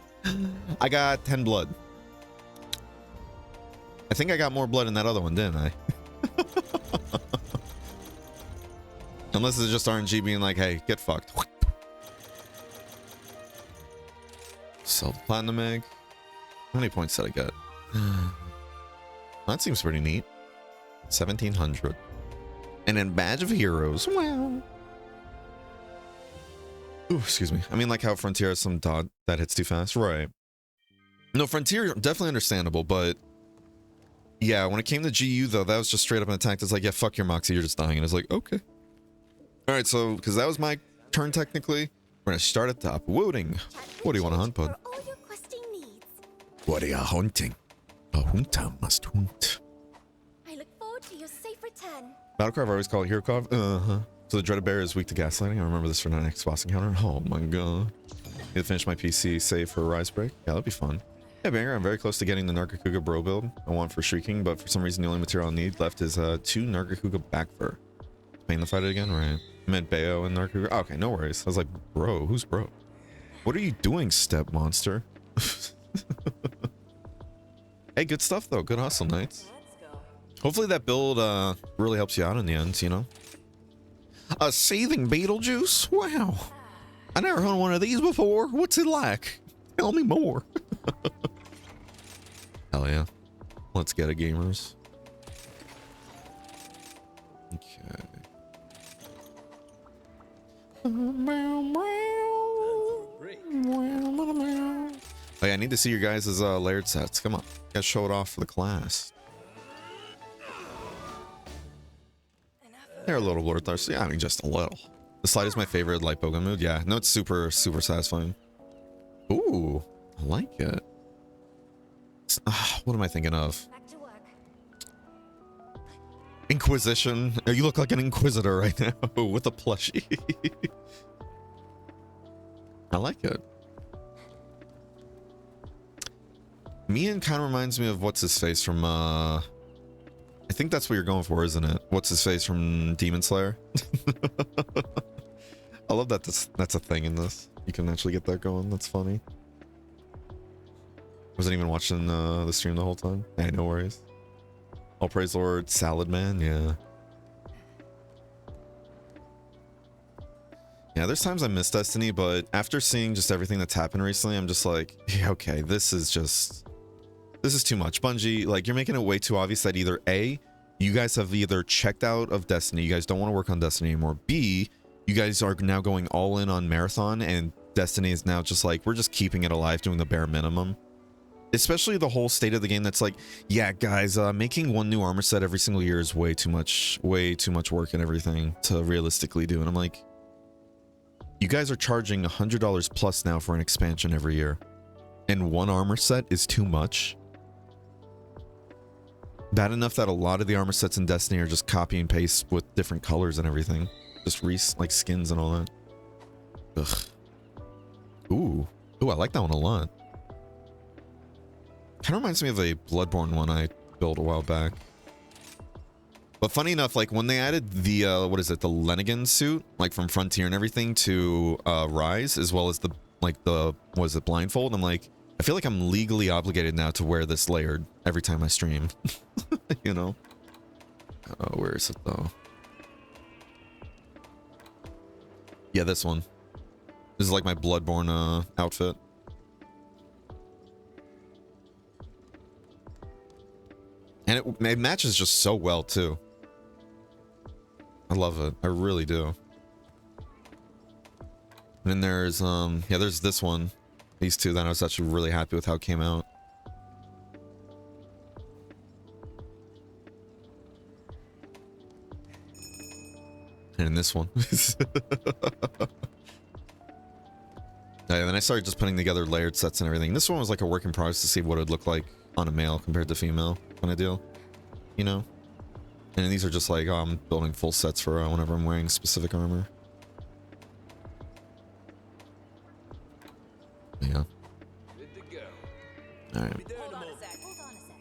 I got 10 blood. I think I got more blood in that other one, didn't I? Unless it's just RNG being like, hey, get fucked. Sell the platinum egg. How many points did I get? That seems pretty neat. 1,700. And then badge of heroes. Wow. Ooh, excuse me. I mean, like how Frontier has some dot that hits too fast. Right. No, Frontier, definitely understandable, but yeah, when it came to GU, though, that was just straight up an attack that's like, yeah, fuck your Moxie, you're just dying. And it's like, okay. All right, so, because that was my turn, technically, we're going to start at top. Wooding. What do you want to hunt, bud? For all your questing needs. What are you hunting? A hunter must hunt. I look forward to your safe return. Battlecry, I always call it Hero Cov. Uh-huh. So the Dreaded Bear is weak to gaslighting. I remember this for the next boss encounter. Oh my god. Need to finish my PC save for Rise Break. Yeah, that'd be fun. Hey Banger, I'm very close to getting the Nargacuga Bro build I want for Shrieking, but for some reason the only material I need left is 2 Nargacuga back fur. Pain to fight it again? Right. I meant Bayo and Nargacuga. Oh, okay, no worries. I was like, bro, who's bro? What are you doing, step monster? Hey, good stuff though. Good hustle, Knights. Hopefully that build really helps you out in the end, you know? A seething Beetlejuice? Wow. I never hunted one of these before. What's it like? Tell me more. Hell yeah. Let's get it, gamers. Okay. Oh yeah, I need to see your guys' layered sets. Come on. Gotta show it off for the class. They're a little blurred thirsty. Yeah, I mean, just a little. The slide is my favorite light Pokemon mood. Yeah, no, it's super, super satisfying. Ooh, I like it. What am I thinking of? Back to work. Inquisition. You look like an Inquisitor right now with a plushie. I like it. Mian kind of reminds me of what's his face from I think that's what you're going for, isn't it? What's his face from Demon Slayer? I love that that's a thing in this. You can actually get that going. That's funny. Wasn't even watching the stream the whole time. Hey, no worries. All praise Lord, Salad Man. Yeah. Yeah, there's times I miss Destiny, but after seeing just everything that's happened recently, I'm just like, yeah, okay, this is too much. Bungie, like, you're making it way too obvious that either A, you guys have either checked out of Destiny, you guys don't want to work on Destiny anymore. B, you guys are now going all in on Marathon, and Destiny is now just like, we're just keeping it alive, doing the bare minimum. Especially the whole state of the game that's like, yeah, guys, making one new armor set every single year is way too much work and everything to realistically do. And I'm like, you guys are charging $100 plus now for an expansion every year, and one armor set is too much. Bad enough that a lot of the armor sets in Destiny are just copy and paste with different colors and everything, just like skins and all that. Ugh. Ooh, I like that one a lot. Kind of reminds me of a Bloodborne one I built a while back. But funny enough, like when they added the what is it, the Lenigan suit, like from Frontier and everything to Rise, as well as the what is it, blindfold, I'm like, I feel like I'm legally obligated now to wear this layered every time I stream. You know? Oh, where is it though? Yeah, this one. This is like my Bloodborne outfit. And it matches just so well too. I love it. I really do. And then there's yeah, there's this one. These two that I was actually really happy with how it came out. And in this one. Yeah, then I started just putting together layered sets and everything. This one was like a work in progress to see what it would look like on a male compared to female kind of deal, you know? And these are just like, oh, I'm building full sets for whenever I'm wearing specific armor. Yeah. Good to go. All right. Be there in a moment. Hold on a sec.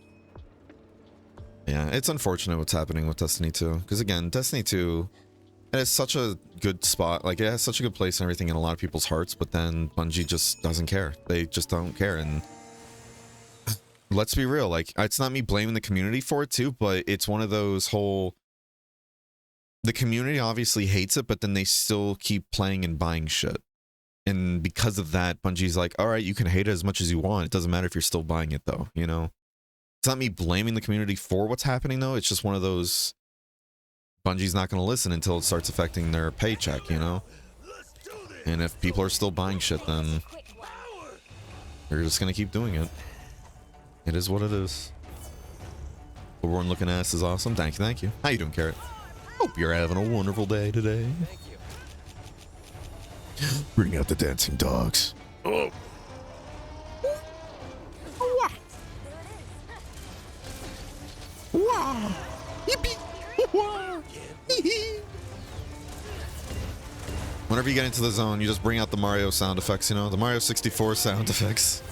Yeah, it's unfortunate what's happening with Destiny 2. Because again, Destiny 2, it has such a good spot. Like, it has such a good place and everything in a lot of people's hearts. But then Bungie just doesn't care. They just don't care. And let's be real. Like, it's not me blaming the community for it too, but it's one of those whole. The community obviously hates it, but then they still keep playing and buying shit. And because of that, Bungie's like, all right, you can hate it as much as you want. It doesn't matter if you're still buying it, though, you know? It's not me blaming the community for what's happening, though. It's just one of those... Bungie's not going to listen until it starts affecting their paycheck, you know? And if people are still buying shit, then... they're just going to keep doing it. It is what it is. Overworn looking ass is awesome. Thank you, thank you. How you doing, Carrot? Hope you're having a wonderful day today. Thank you. Bring out the dancing dogs. Oh. Wow. Yippee. Whenever you get into the zone, you just bring out the Mario sound effects, you know? The Mario 64 sound effects.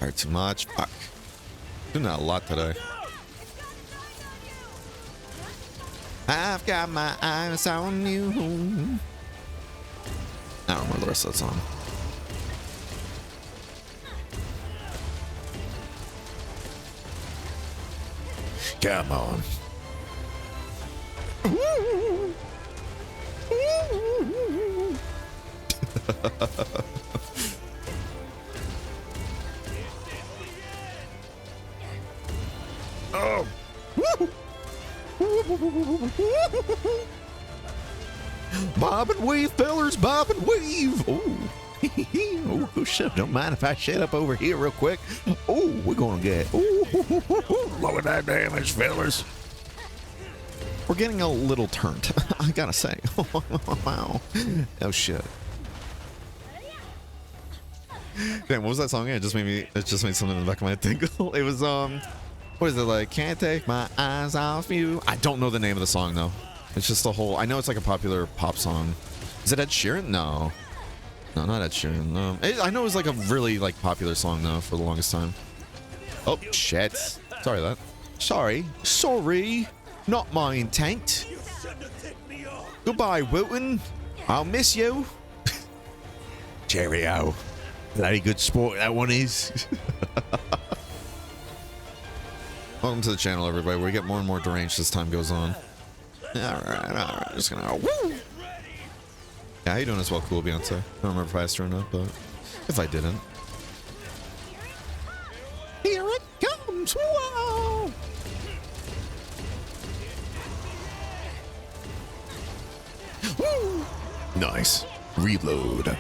Alright, too much. Fuck. Doing that a lot today. I've got my eyes on you. I don't remember the rest of that song. Come on. Oh. Bob and weave, fellers, bob and weave. Oh, oh, shit. Don't mind if I shut up over here real quick. Oh, we're gonna get. Lower that damage, fellers. We're getting a little turned, I gotta say. Wow. Oh shit. Damn, what was that song? It just made something in the back of my head tingle. It was what is it, like? Can't take my eyes off you. I don't know the name of the song though. It's just a whole. I know it's like a popular pop song. Is it Ed Sheeran? No, not Ed Sheeran. I know it was like a really like popular song though for the longest time. Oh shit! Sorry that. Sorry. Not my intent. Goodbye, Wilton. I'll miss you. Cheerio. Bloody good sport that one is. Welcome to the channel, everybody. We get more and more deranged as time goes on. Alright. Just gonna. Woo! Yeah, how you doing as well, Cool Beyonce? I don't remember if I asked her or not, but if I didn't. Here it comes! Whoa! Woo! Nice. Reload.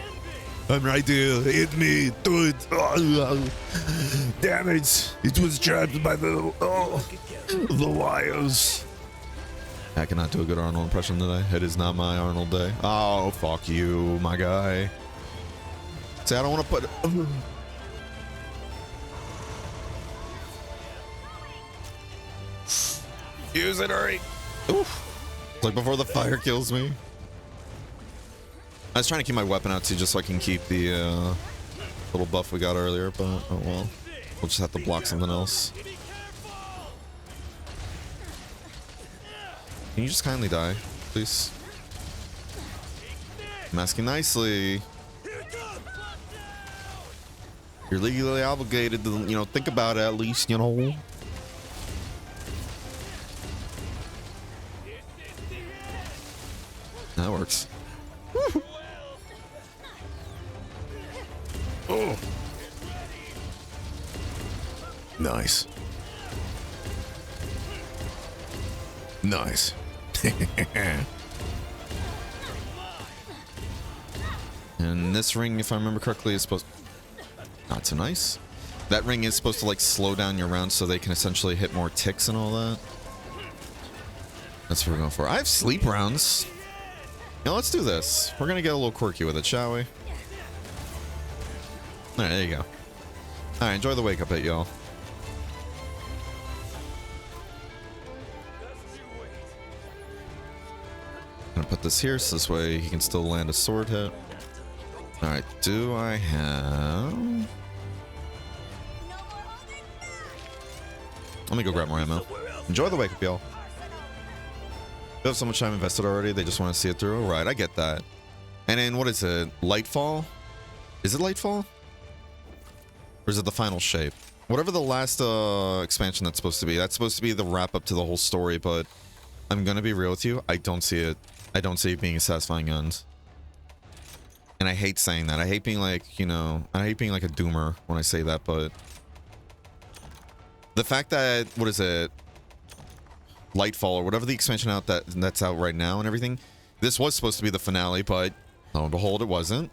I'm right there. Hit me. Do it. Damn it. It was trapped by the wires. I cannot do a good Arnold impression today. It is not my Arnold day. Oh, fuck you, my guy. See, I don't want to put... Use it, hurry. Oof. Like before the fire kills me. I was trying to keep my weapon out too, just so I can keep the little buff we got earlier, but oh well. We'll just have to block something else. Can you just kindly die, please? I'm asking nicely. You're legally obligated to, you know, think about it at least, you know. That works. Woo. Oh. Nice. Nice. And this ring, if I remember correctly, is supposed... Not so nice. That ring is supposed to, like, slow down your rounds so they can essentially hit more ticks and all that. That's what we're going for. I have sleep rounds. Now let's do this. We're gonna get a little quirky with it, shall we? Alright, there you go. Alright, enjoy the wake up hit, y'all. Gonna put this here so this way he can still land a sword hit. Alright, do I have... Let me go grab more ammo. Enjoy the wake up, y'all. They have so much time invested already, they just want to see it through. Right, I get that. And then what is it? Lightfall? Is it Lightfall? Or is it the final shape? Whatever the last expansion that's supposed to be. That's supposed to be the wrap up to the whole story, but I'm gonna be real with you. I don't see it. I don't see it being a satisfying end. And I hate saying that. I hate being like, you know, I hate being like a doomer when I say that, but the fact that, what is it? Lightfall or whatever the expansion out that's out right now and everything. This was supposed to be the finale, but lo and behold, it wasn't.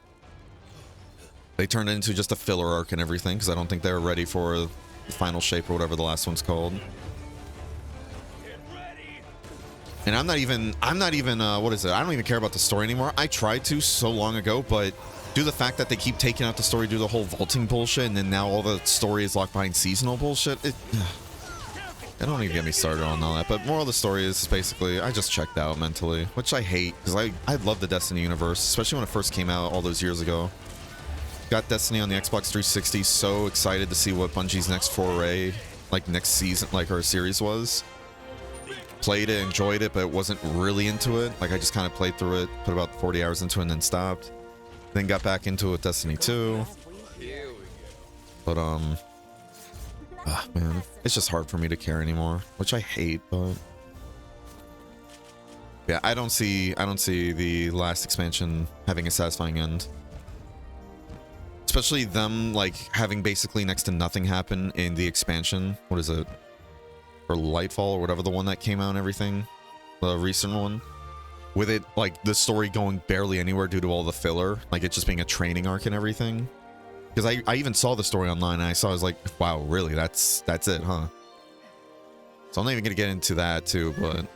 They turned it into just a filler arc and everything because I don't think they were ready for the final shape or whatever the last one's called. And I'm not even what is it? I don't even care about the story anymore. I tried to so long ago, but due to the fact that they keep taking out the story due to the whole vaulting bullshit, and then now all the story is locked behind seasonal bullshit, it don't even get me started on all that. But moral of the story is basically I just checked out mentally, which I hate because I love the Destiny universe, especially when it first came out all those years ago. Got Destiny on the Xbox 360, so excited to see what Bungie's next foray, like next season, like her series was. Played it, enjoyed it, but wasn't really into it. Like I just kind of played through it, put about 40 hours into it and then stopped. Then got back into it with Destiny 2. But man, it's just hard for me to care anymore, which I hate, but yeah, I don't see the last expansion having a satisfying end. Especially them like having basically next to nothing happen in the expansion. What is it? Or Lightfall or whatever the one that came out and everything. The recent one. With it like the story going barely anywhere due to all the filler. Like it just being a training arc and everything. Because I even saw the story online and I was like, wow, really? That's it, huh? So I'm not even gonna get into that too, but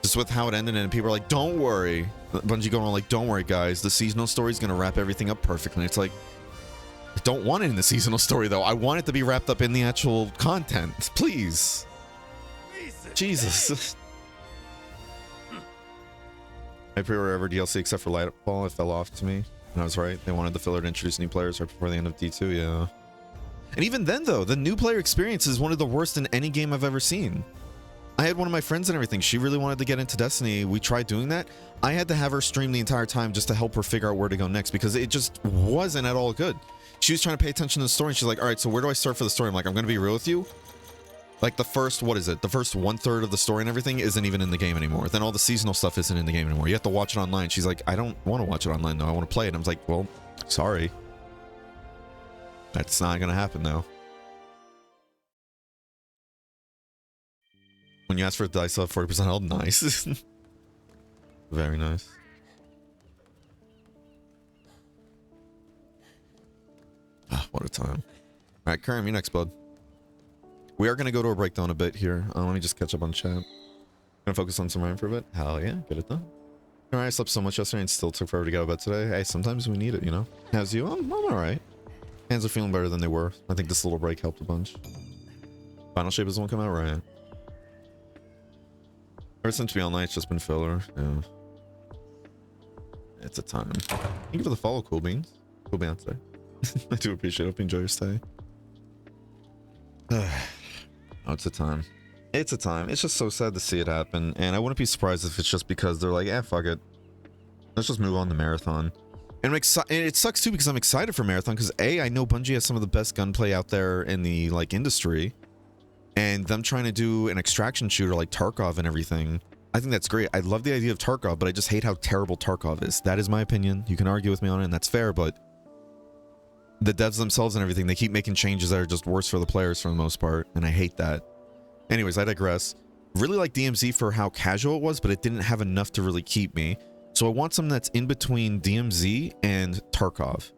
just with how it ended and people are like, don't worry. Bungie going on like, don't worry guys, the seasonal story is gonna wrap everything up perfectly. It's like, I don't want it in the seasonal story though. I want it to be wrapped up in the actual content. Please. Jesus. I pre-ordered every DLC except for Lightfall. It fell off to me. And I was right. They wanted the filler to introduce new players right before the end of D2, yeah. And even then though, the new player experience is one of the worst in any game I've ever seen. I had one of my friends and everything. She really wanted to get into Destiny. We tried doing that. I had to have her stream the entire time just to help her figure out where to go next because it just wasn't at all good. She was trying to pay attention to the story and she's like, all right, so where do I start for the story? I'm like, I'm going to be real with you. Like the first, what is it? The first 1/3 of the story and everything isn't even in the game anymore. Then all the seasonal stuff isn't in the game anymore. You have to watch it online. She's like, I don't want to watch it online though. I want to play it. I was like, well, sorry. That's not going to happen though. When you ask for a dice, I have 40% health. Nice. Very nice. Ah, what a time. All right, Karim, you next, bud. We are going to go to a breakdown a bit here. Let me just catch up on chat. Gonna focus on some rain for a bit. Hell yeah, get it done. All right, I slept so much yesterday and still took forever to get out of bed today. Hey, sometimes we need it, you know? How's you? I'm all right. Hands are feeling better than they were. I think this little break helped a bunch. Final shape doesn't come out right. Ever since Be All Night, it's just been filler. Yeah. It's a time. Thank you for the follow, Cool Beans. Cool Beyonce. I do appreciate it. Hope you enjoy your stay. Oh, it's a time. It's a time. It's just so sad to see it happen. And I wouldn't be surprised if it's just because they're like, fuck it. Let's just move on to Marathon. And I'm excited. It sucks too because I'm excited for Marathon because I know Bungie has some of the best gunplay out there in the like industry. And them trying to do an extraction shooter like Tarkov and everything, I think that's great. I love the idea of Tarkov, but I just hate how terrible Tarkov is. That is my opinion. You can argue with me on it, and that's fair, but the devs themselves and everything, they keep making changes that are just worse for the players for the most part, and I hate that. Anyways, I digress. Really like DMZ for how casual it was, but it didn't have enough to really keep me. So I want something that's in between DMZ and Tarkov.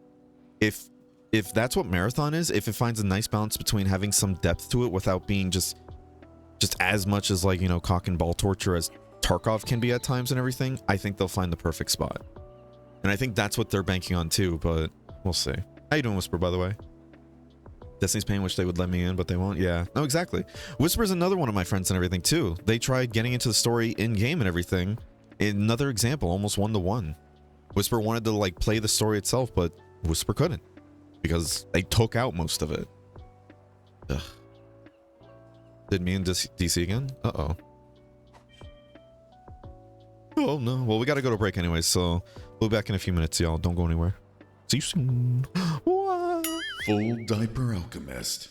If that's what Marathon is, if it finds a nice balance between having some depth to it without being just as much as like, you know, cock and ball torture as Tarkov can be at times and everything, I think they'll find the perfect spot. And I think that's what they're banking on too, but we'll see. How you doing, Whisper, by the way? Destiny's Pain, wish they would let me in, but they won't. Yeah, no, exactly. Whisper's another one of my friends and everything too. They tried getting into the story in-game and everything. Another example, almost 1-to-1. Whisper wanted to like play the story itself, but Whisper couldn't. Because they took out most of it. Ugh. Did me and DC again? Uh-oh. Oh no. Well, we gotta go to break anyway, so we'll be back in a few minutes, y'all. Don't go anywhere. See you soon. What? Full Diaper Alchemist.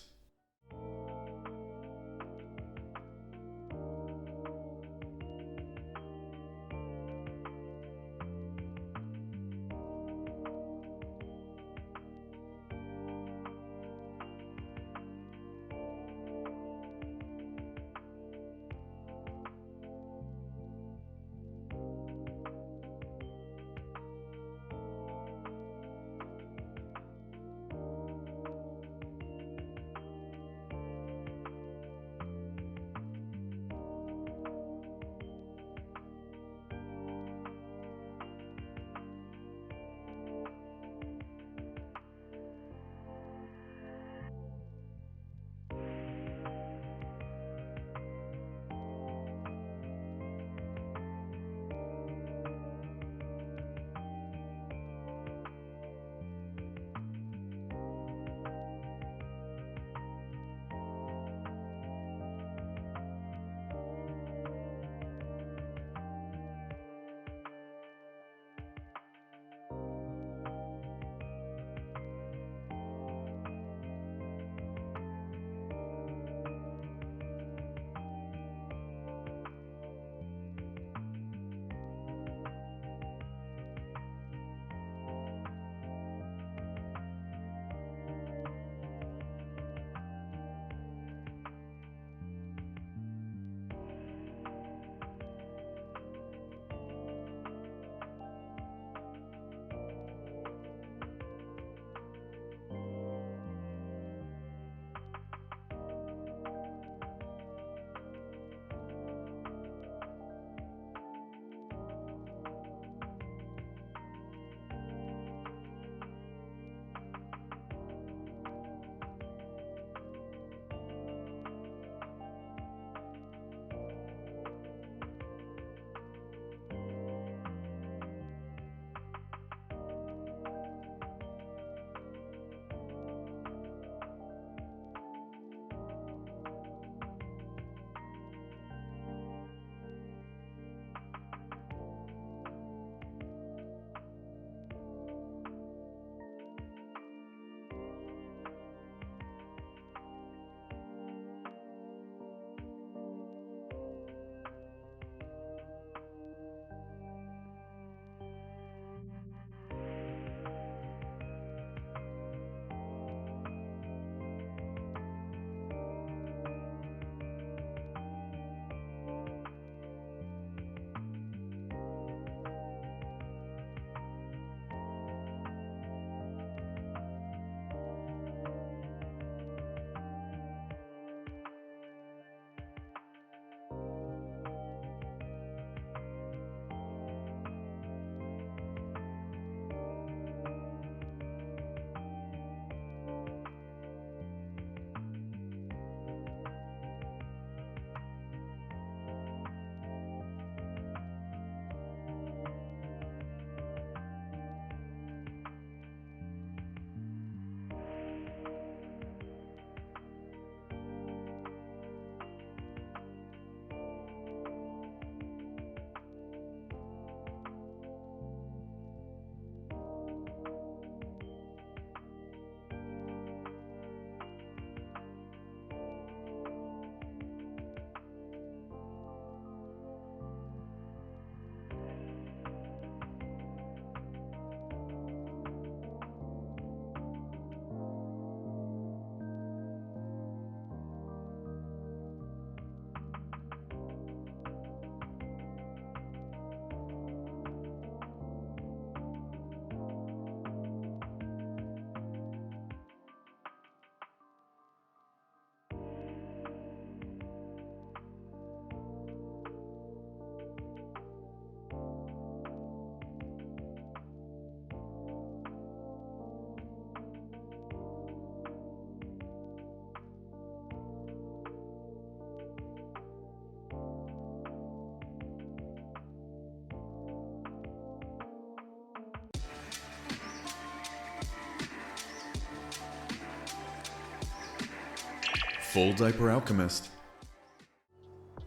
Full Diaper Alchemist.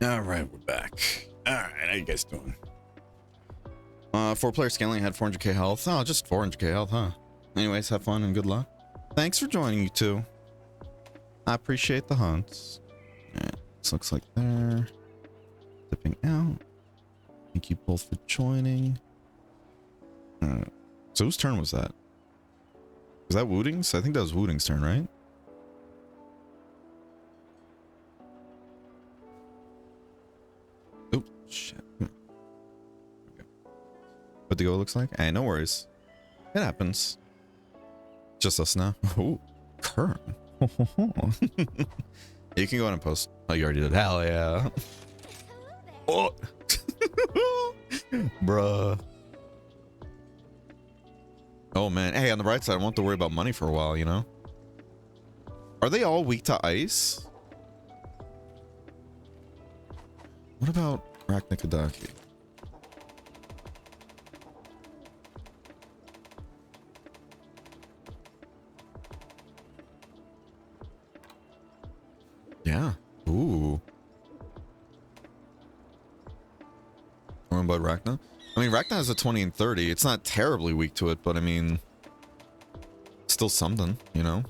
All right, we're back. All right, how you guys doing? 4-player scaling had 400k health. Oh, just 400k health, huh? Anyways, have fun and good luck. Thanks for joining, you two. I appreciate the hunts. Alright, this looks like there. Dipping out. Thank you both for joining. Alright. So whose turn was that? Was that Wooding's? I think that was Wooding's turn, right? Oh, shit. Okay. What the go looks like? Hey, no worries. It happens. Just us now. Oh, Kern. You can go ahead and post. Oh, you already did. Hell yeah. Oh. Bruh. Oh man. Hey, on the bright side, I won't have to worry about money for a while, you know? Are they all weak to ice? What about Arachnikadaki? Yeah. Ooh. What about Rachna? I mean, Rachna has a 20 and 30. It's not terribly weak to it, but I mean, still something, you know?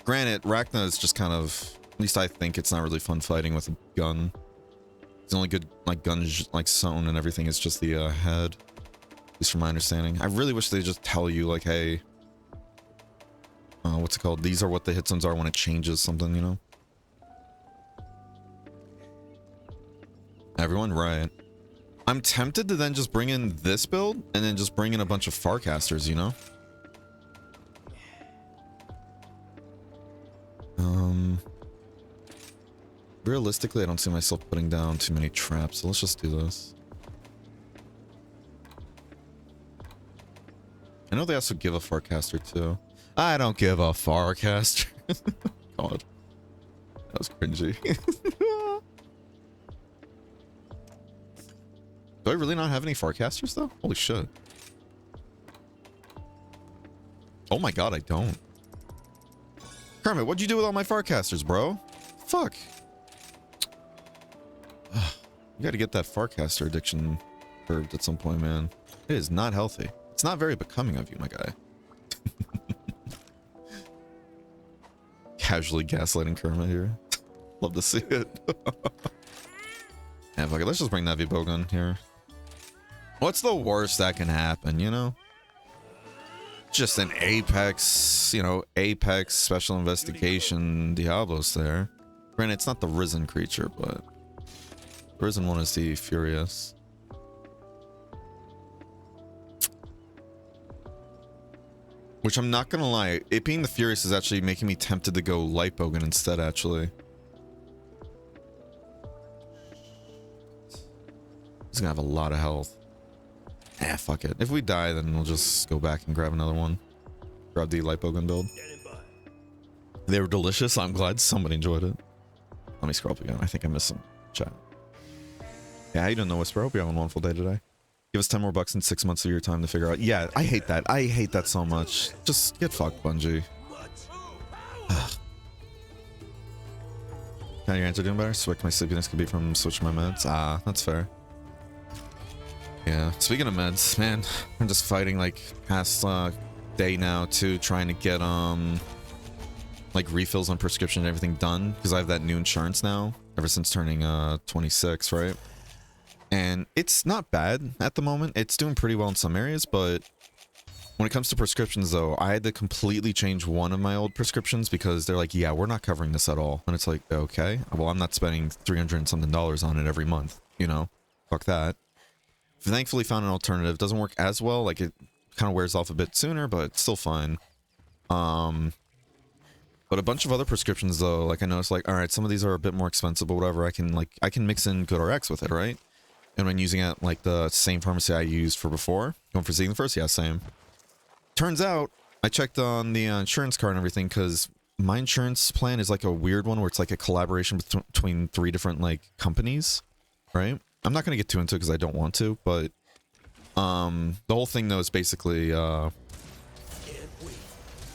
Granted, Rachna is just kind of, at least I think it's not really fun fighting with a gun. The only good, like, gun, like, sewn and everything is just the head. At least from my understanding. I really wish they'd just tell you, like, hey, what's it called? These are what the hit zones are when it changes something, you know? Everyone, right. I'm tempted to then just bring in this build and then just bring in a bunch of Farcasters, you know? Realistically, I don't see myself putting down too many traps, so let's just do this. I know they also give a Farcaster too. I don't give a Farcaster. God. That was cringy. Do I really not have any Farcasters though? Holy shit. Oh my god, I don't. Kermit, what'd you do with all my Farcasters, bro? Fuck. You gotta get that Farcaster addiction curbed at some point, man. It is not healthy. It's not very becoming of you, my guy. Casually gaslighting Kermit here. Love to see it. Yeah, fuck it. Let's just bring that V-Bogan here. What's the worst that can happen, you know? Just an Apex, you know, Apex Special Investigation Diablos there. Granted, it's not the Risen creature, but the Risen one is the Furious. Which I'm not gonna lie, it being the Furious is actually making me tempted to go Light Bogan instead, actually. He's gonna have a lot of health. Ah, fuck it. If we die, then we'll just go back and grab another one. Grab the Light Bogan build. They were delicious. I'm glad somebody enjoyed it. Let me scroll up again. I think I missed some chat. Yeah, how you doing, No Whisper? Hope you're having a wonderful day today. Give us 10 more bucks in 6 months of your time to figure out. Yeah, I hate that. I hate that so much. Just get fucked, Bungie. Now your answer doing better? Suspect my sleepiness could be from switching my meds. Ah, that's fair. Yeah, speaking of meds, man, I'm just fighting like past day now too, trying to get like refills on prescription and everything done because I have that new insurance now ever since turning 26, right? And it's not bad at the moment. It's doing pretty well in some areas, but when it comes to prescriptions though, I had to completely change one of my old prescriptions because they're like, yeah, we're not covering this at all. And it's like, okay, well, I'm not spending $300 and something on it every month, you know? Fuck that. Thankfully found an alternative. Doesn't work as well, like it kind of wears off a bit sooner, but it's still fine. But a bunch of other prescriptions though, like I noticed like, all right, some of these are a bit more expensive, but whatever, I can mix in GoodRx with it, right? And when using it like the same pharmacy I used for before, going for Zealand first, yeah, same. Turns out I checked on the insurance card and everything because my insurance plan is like a weird one where it's like a collaboration between 3 different like companies, right? I'm not going to get too into it because I don't want to, but the whole thing though is basically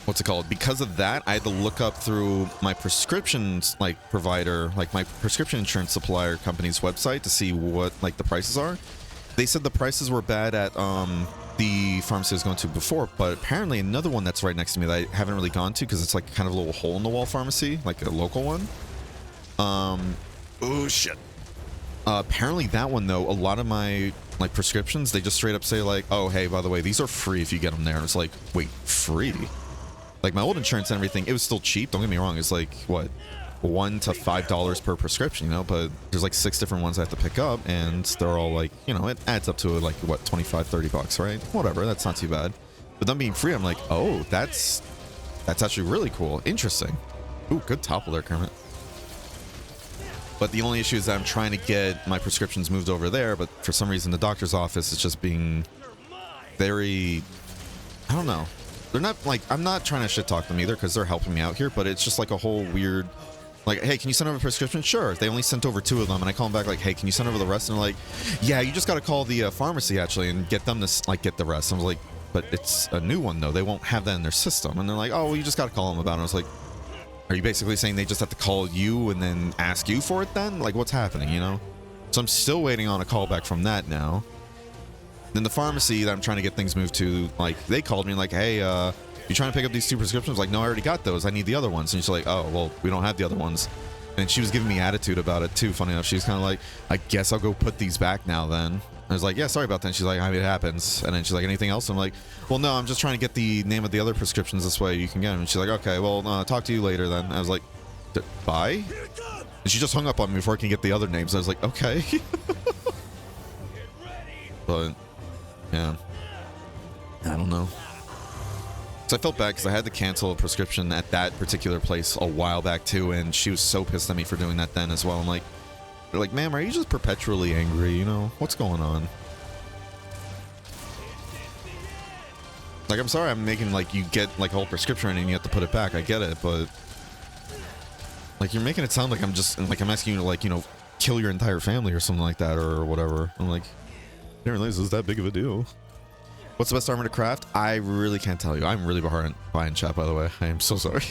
what's it called? Because of that, I had to look up through my prescriptions like provider, like my prescription insurance supplier company's website to see what like the prices are. They said the prices were bad at the pharmacy I was going to before, but apparently another one that's right next to me that I haven't really gone to because it's like kind of a little hole in the wall pharmacy, like a local one. Oh shit. Apparently that one though, a lot of my like prescriptions, they just straight up say like, oh hey, by the way, these are free if you get them there. And it's like, wait, free? Like my old insurance and everything, it was still cheap. Don't get me wrong. It's like what, $1 to $5 per prescription, you know, but there's like 6 different ones I have to pick up and they're all like, you know, it adds up to like what, 25, 30 bucks, right? Whatever. That's not too bad. But them being free, I'm like, oh, that's actually really cool. Interesting. Ooh, good topple there, Kermit. But the only issue is that I'm trying to get my prescriptions moved over there, but for some reason the doctor's office is just being very, I don't know. They're not like, I'm not trying to shit talk them either because they're helping me out here, but it's just like a whole weird, like, hey, can you send over a prescription? Sure. They only sent over 2 of them, and I call them back like, hey, can you send over the rest? And they're like, yeah, you just got to call the pharmacy actually and get them to like get the rest. I was like, but it's a new one though. They won't have that in their system. And they're like, oh, well, you just got to call them about it. I was like, are you basically saying they just have to call you and then ask you for it then? Like, what's happening, you know? So I'm still waiting on a call back from that now. Then the pharmacy that I'm trying to get things moved to, like, they called me like, hey, you trying to pick up these 2 prescriptions? Like, no, I already got those. I need the other ones. And she's like, oh, well, we don't have the other ones. And she was giving me attitude about it too, funny enough. She was kind of like, I guess I'll go put these back now then. I was like, yeah, sorry about that. And she's like, I mean, it happens. And then she's like, anything else? I'm like, well, no, I'm just trying to get the name of the other prescriptions this way you can get them. And she's like, okay, well, talk to you later then. I was like, bye? And she just hung up on me before I can get the other names. I was like, okay. But, yeah. I don't know. So I felt bad because I had to cancel a prescription at that particular place a while back too. And she was so pissed at me for doing that then as well. I'm like, they're like, ma'am, are you just perpetually angry? You know, what's going on? Like, I'm sorry I'm making, like, you get, like, a whole prescription and you have to put it back. I get it, but... Like, you're making it sound like I'm just, like, I'm asking you to, like, you know, kill your entire family or something like that or whatever. I'm like, I didn't realize it was that big of a deal. What's the best armor to craft? I really can't tell you. I'm really behind chat, by the way. I am so sorry.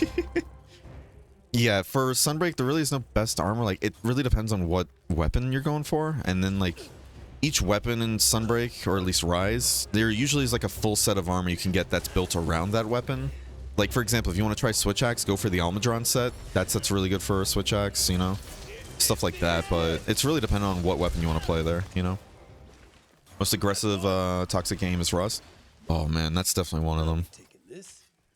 Yeah, for Sunbreak, there really is no best armor. Like, it really depends on what weapon you're going for. And then, like, each weapon in Sunbreak, or at least Rise, there usually is, like, a full set of armor you can get that's built around that weapon. Like, for example, if you want to try Switch Axe, go for the Almudron set. That set's really good for a Switch Axe, you know? Stuff like that, but it's really dependent on what weapon you want to play there, you know? Most aggressive toxic game is Rust. Oh, man, that's definitely one of them.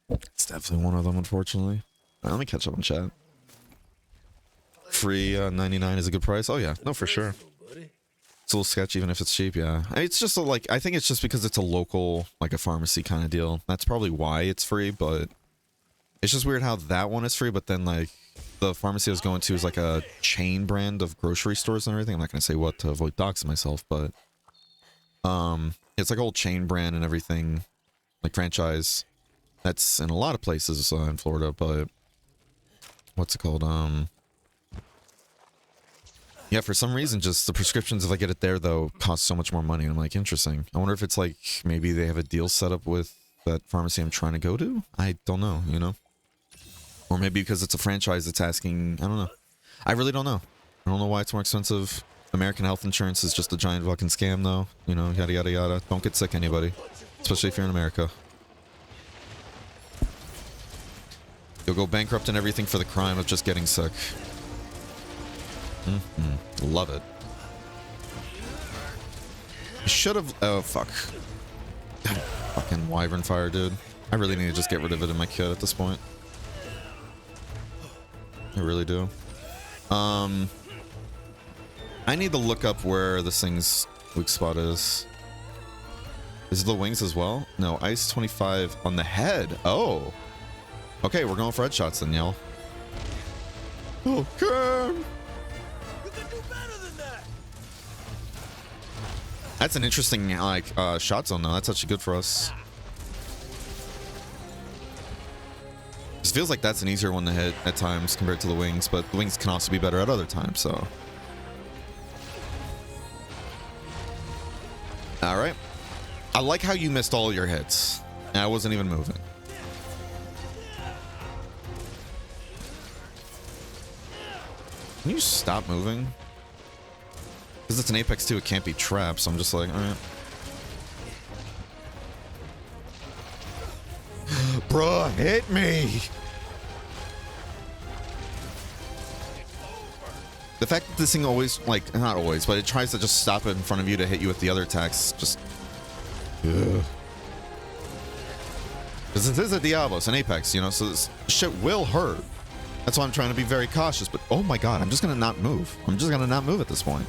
It's definitely one of them, unfortunately. Let me catch up on chat. Free 99 is a good price. Oh yeah, no, for sure. It's a little sketchy even if it's cheap. Yeah, it's just a, like, I think it's just because it's a local, like a pharmacy kind of deal. That's probably why it's free. But it's just weird how that one is free, but then like the pharmacy I was going to is like a chain brand of grocery stores and everything. I'm not gonna say what to avoid doxing myself, but it's like a whole chain brand and everything, like franchise. That's in a lot of places in Florida, but. What's it called? Yeah, for some reason, just the prescriptions, if I get it there, though, cost so much more money. And I'm like, interesting. I wonder if it's like, maybe they have a deal set up with that pharmacy I'm trying to go to? I don't know, you know? Or maybe because it's a franchise that's asking, I don't know. I really don't know. I don't know why it's more expensive. American health insurance is just a giant fucking scam, though. You know, yada, yada, yada. Don't get sick, anybody. Especially if you're in America. You'll go bankrupt and everything for the crime of just getting sick. Love it. Should have... Oh, fuck. Fucking wyvern fire, dude. I really need to just get rid of it in my kit at this point. I really do. I need to look up where this thing's weak spot is. Is it the wings as well? No, ice 25 on the head. Oh. Okay, we're going for headshots then, y'all. Okay. That's an interesting, like, shot zone, though. That's actually good for us. It feels like that's an easier one to hit at times compared to the wings, but the wings can also be better at other times, so. Alright. I like how you missed all your hits. And I wasn't even moving. Can you stop moving? Because it's an Apex too, it can't be trapped, so I'm just like, alright. Bruh, hit me! The fact that this thing always, like, not always, but it tries to just stop it in front of you to hit you with the other attacks, just... Ugh. Because this is a Diablo, it's an Apex, you know, so this shit will hurt. That's why I'm trying to be very cautious, but oh my god, I'm just gonna not move. I'm just gonna not move at this point.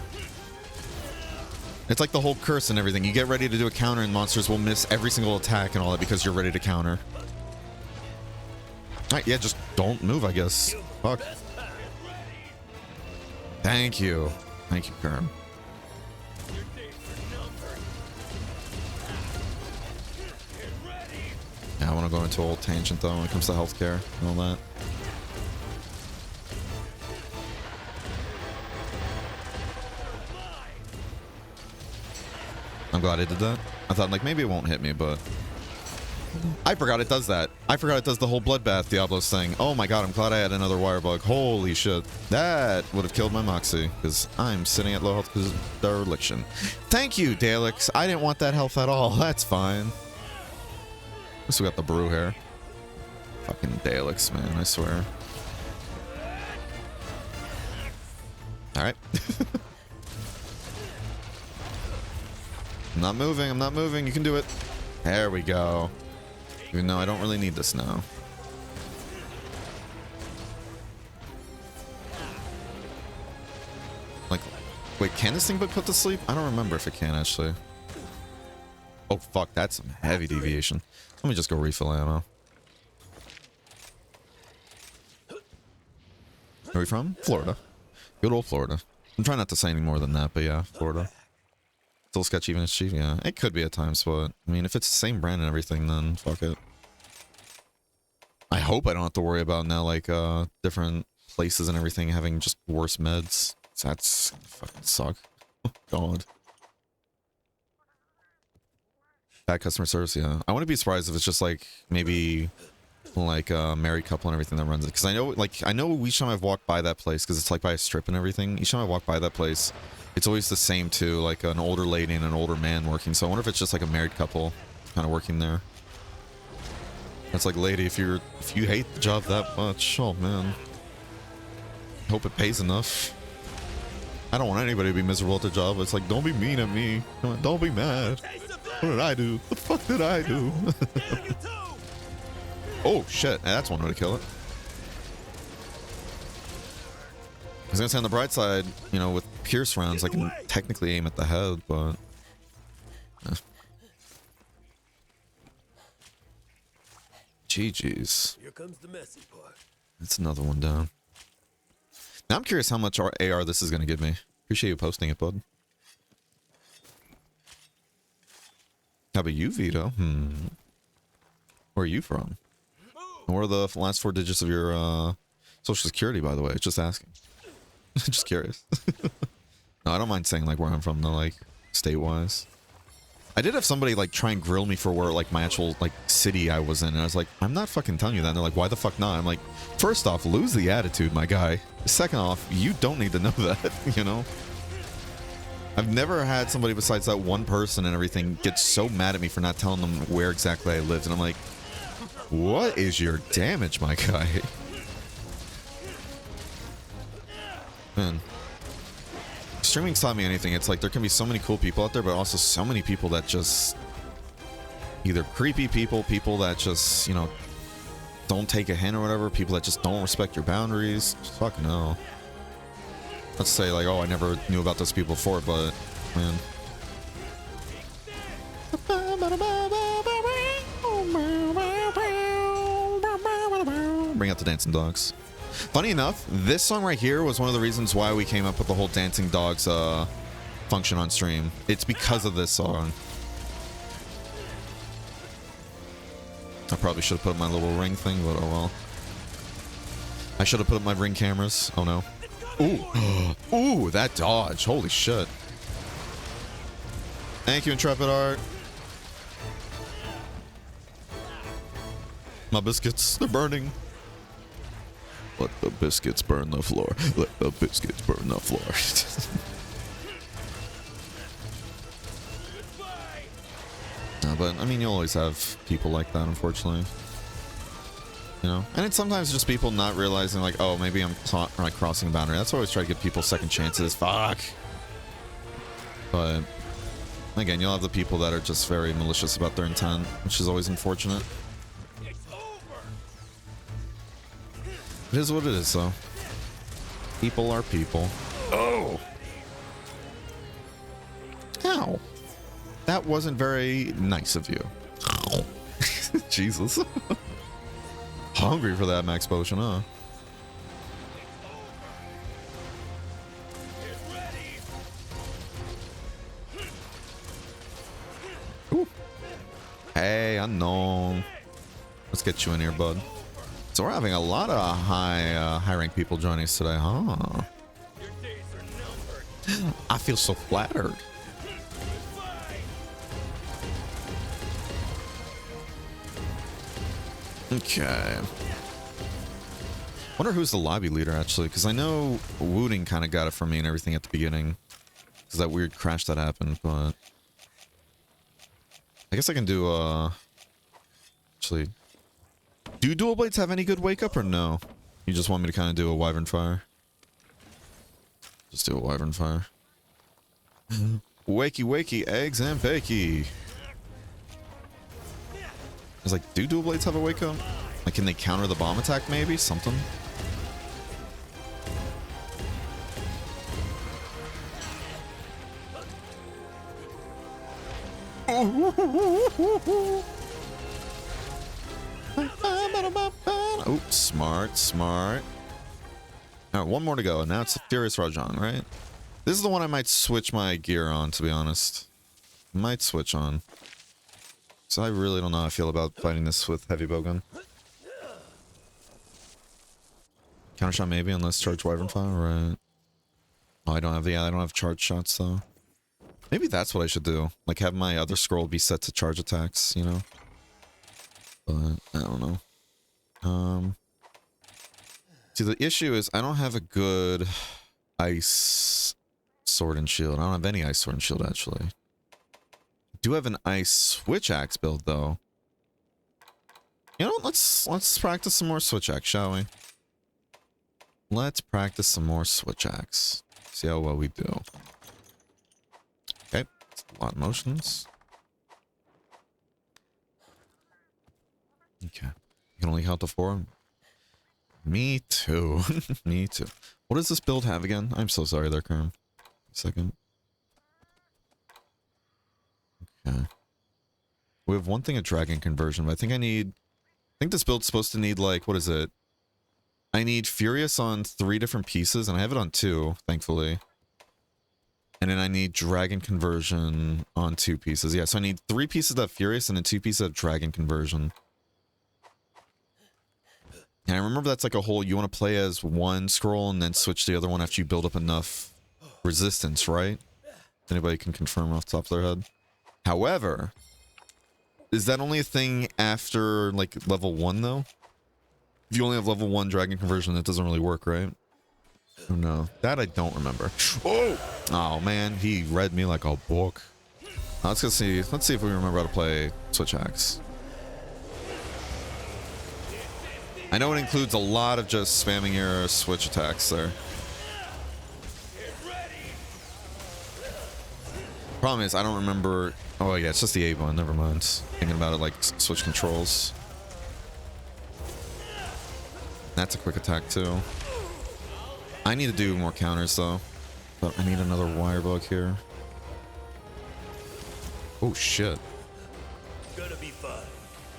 It's like the whole curse and everything. You get ready to do a counter and monsters will miss every single attack and all that because you're ready to counter. Alright, yeah, just don't move, I guess. Fuck. Thank you. Thank you, Kerm. Yeah, I want to go into a old tangent though when it comes to healthcare and all that. I'm glad I did that. I thought like maybe it won't hit me, but I forgot it does that. I forgot it does the whole bloodbath Diablos thing. Oh my god, I'm glad I had another wire bug. Holy shit. That would have killed my Moxie because I'm sitting at low health because of dereliction. Thank you, Daleks. I didn't want that health at all. That's fine. At least we got the brew here. Fucking Daleks, man, I swear. Alright. I'm not moving, I'm not moving. You can do it. There we go. Even though I don't really need this now. Like, wait, can this thing be put to sleep? I don't remember if it can, actually. Oh, fuck, that's some heavy deviation. Let me just go refill ammo. Where are we from? Florida. Good old Florida. I'm trying not to say any more than that, but yeah, Florida. Still sketch even as cheap, yeah. It could be at times, but I mean, if it's the same brand and everything, then fuck it. I hope I don't have to worry about now, like, different places and everything having just worse meds. That's fucking suck. Oh, God. Bad customer service, yeah. I wouldn't be surprised if it's just like, maybe, like a married couple and everything that runs it. Because I know, like, each time I've walked by that place, because it's like by a strip and everything, each time I walk by that place, it's always the same too, like an older lady and an older man working. So I wonder if it's just like a married couple kind of working there. It's like, lady, if you hate the job that much, oh man, hope it pays enough. I don't want anybody to be miserable at their job. It's like, don't be mean at me. Don't be mad. What did I do? What the fuck did I do? Oh shit, that's one way to kill it. I was gonna say on the bright side, you know, with pierce rounds, I can technically aim at the head, but... GG's. Here comes the messy part. That's another one down. Now I'm curious how much AR this is gonna give me. Appreciate you posting it, bud. How about you, Vito? Where are you from? And what are the last 4 digits of your social security, by the way? Just asking. Just curious. No, I don't mind saying like where I'm from though, like state-wise. I did have somebody like try and grill me for where like my actual like city I was in, and I was like, I'm not fucking telling you that. And they're like, why the fuck not? I'm like, first off, lose the attitude, my guy. Second off, you don't need to know that, you know? I've never had somebody besides that one person and everything get so mad at me for not telling them where exactly I lived, and I'm like, what is your damage, my guy? Man, streaming's taught me anything. It's like there can be so many cool people out there, but also so many people that just either creepy people that just, you know, don't take a hint or whatever, people that just don't respect your boundaries. Just fucking no. Let's say like, oh, I never knew about those people before, but man. Bring out the dancing dogs. Funny enough, this song right here was one of the reasons why we came up with the whole dancing dogs function on stream. It's because of this song. I probably should have put up my little ring thing, but oh well. I should have put up my ring cameras. Oh no. Ooh. Ooh, that dodge. Holy shit. Thank you, Intrepid Art. My biscuits, they're burning. Let the biscuits burn the floor. Let the biscuits burn the floor. but I mean, you'll always have people like that, unfortunately. You know, and it's sometimes just people not realizing, like, oh, maybe I'm like crossing a boundary. That's why I always try to give people second chances. Fuck. But again, you'll have the people that are just very malicious about their intent, which is always unfortunate. It is what it is, though. People are people. Oh! Ow. That wasn't very nice of you. Jesus. Hungry for that max potion, huh? Ooh. Hey, unknown. Let's get you in here, bud. So we're having a lot of high rank people joining us today, huh? I feel so flattered. Okay. Wonder who's the lobby leader, actually, because I know Wooting kind of got it from me and everything at the beginning. Because that weird crash that happened, but... I guess I can do, actually... Do dual blades have any good wake up or no? You just want me to kind of do a wyvern fire? Just do a wyvern fire. Wakey wakey, eggs and bakey. I was like, do dual blades have a wake up? Like, can they counter the bomb attack maybe? Something? Oh, smart, smart. All right, one more to go, and now it's Furious Rajan, right? This is the one I might switch my gear on, to be honest. Might switch on. So I really don't know how I feel about fighting this with heavy bowgun. Counter shot maybe, unless charge wyvern fire, right? Oh, I don't have charge shots though. Maybe that's what I should do. Like have my other scroll be set to charge attacks, you know? But I don't know. See, the issue is I don't have a good ice sword and shield. I don't have any ice sword and shield actually. I do have an ice switch axe build though. You know, let's practice some more switch axe, shall we? Let's practice some more switch axe. See how well we do. Okay, that's a lot of motions. Okay, you can only count to 4. Me too. Me too. What does this build have again? I'm so sorry there, Kerm. Second. Okay. We have one thing, a dragon conversion, but I think this build's supposed to need, like, what is it? I need Furious on 3 different pieces, and I have it on 2, thankfully. And then I need dragon conversion on 2 pieces. Yeah, so I need 3 pieces of Furious and then 2 pieces of dragon conversion. And I remember that's like a whole, you want to play as one scroll and then switch to the other one after you build up enough resistance, right? Anybody can confirm off the top of their head. However, is that only a thing after like level 1 though? If you only have level 1 dragon conversion, that doesn't really work, right? Oh no, that I don't remember. Oh man, he read me like a book. Let's go see. Let's see if we remember how to play switch axe. I know it includes a lot of just spamming your switch attacks there. Problem is, I don't remember. Oh yeah, it's just the A one. Never mind. Thinking about it like switch controls. That's a quick attack too. I need to do more counters though. But I need another wire bug here. Oh shit. Gonna be fun.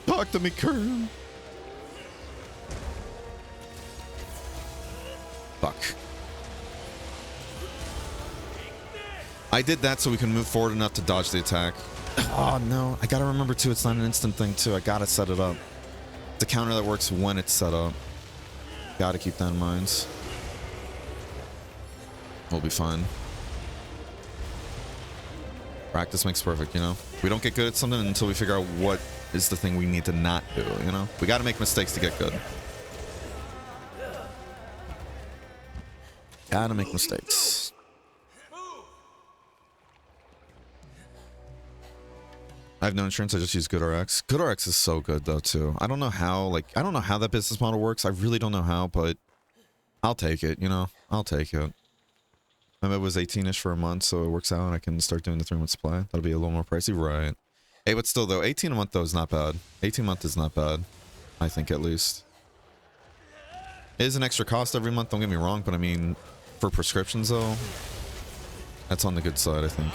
Talk to me, Kern. Fuck. I did that so we can move forward enough to dodge the attack. Oh no, I gotta remember too, it's not an instant thing too. I gotta set it up. It's a counter that works when it's set up. Gotta keep that in mind. We'll be fine. Practice makes perfect, you know? We don't get good at something until we figure out what is the thing we need to not do, you know? We gotta make mistakes to get good. Gotta make mistakes. I have no insurance. I just use GoodRx. GoodRx is so good though too. I don't know how. Like I don't know how that business model works. I really don't know how, but I'll take it. You know, I'll take it. My med was 18-ish for a month, so it works out. And I can start doing the 3-month supply. That'll be a little more pricey, right? Hey, but still though, 18 a month though is not bad. 18 a month is not bad. I think at least. It is an extra cost every month. Don't get me wrong, but I mean, for prescriptions though, that's on the good side, I think.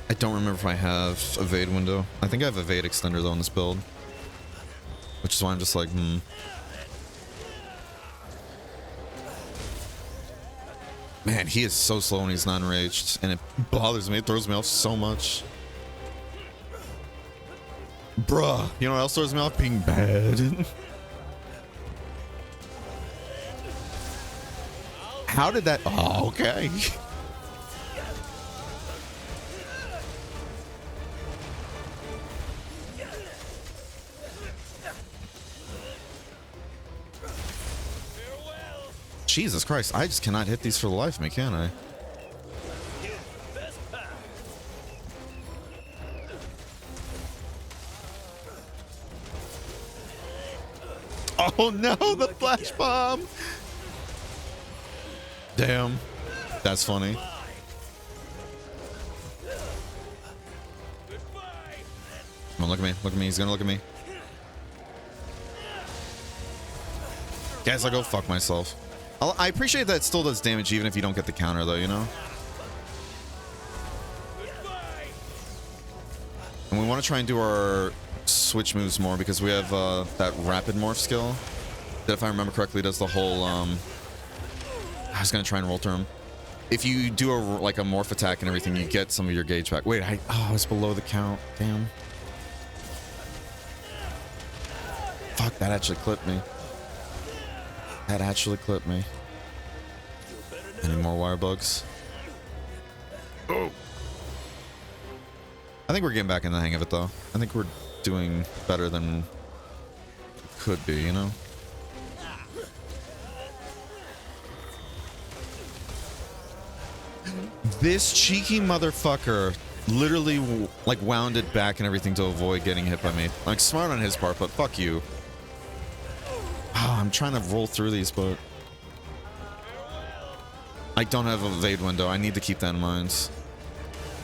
I don't remember if I have a Evade window. I think I have a Evade extender though on this build. Which is why I'm just like, Man, he is so slow when he's not enraged. And it bothers me. It throws me off so much. Bruh. You know what else throws me off? Being bad. How did that... Oh, okay. Jesus Christ, I just cannot hit these for the life of me, can I? Oh no, the flash bomb! Damn, that's funny. Come on, look at me, look at me, he's gonna look at me. Guys, I'll go fuck myself. I appreciate that it still does damage even if you don't get the counter though, you know? And we want to try and do our switch moves more because we have that rapid morph skill that, if I remember correctly, does the whole I was gonna try and roll through him. If you do a like a morph attack and everything, you get some of your gauge back. Wait, it's below the count. Damn. Fuck, that actually clipped me. That actually clipped me. Any more wire bugs? Oh. I think we're getting back in the hang of it though. I think we're doing better than could be, you know? This cheeky motherfucker literally like wound it back and everything to avoid getting hit by me. Like, smart on his part, but fuck you. Oh, I'm trying to roll through these, but I don't have a evade window. I need to keep that in mind.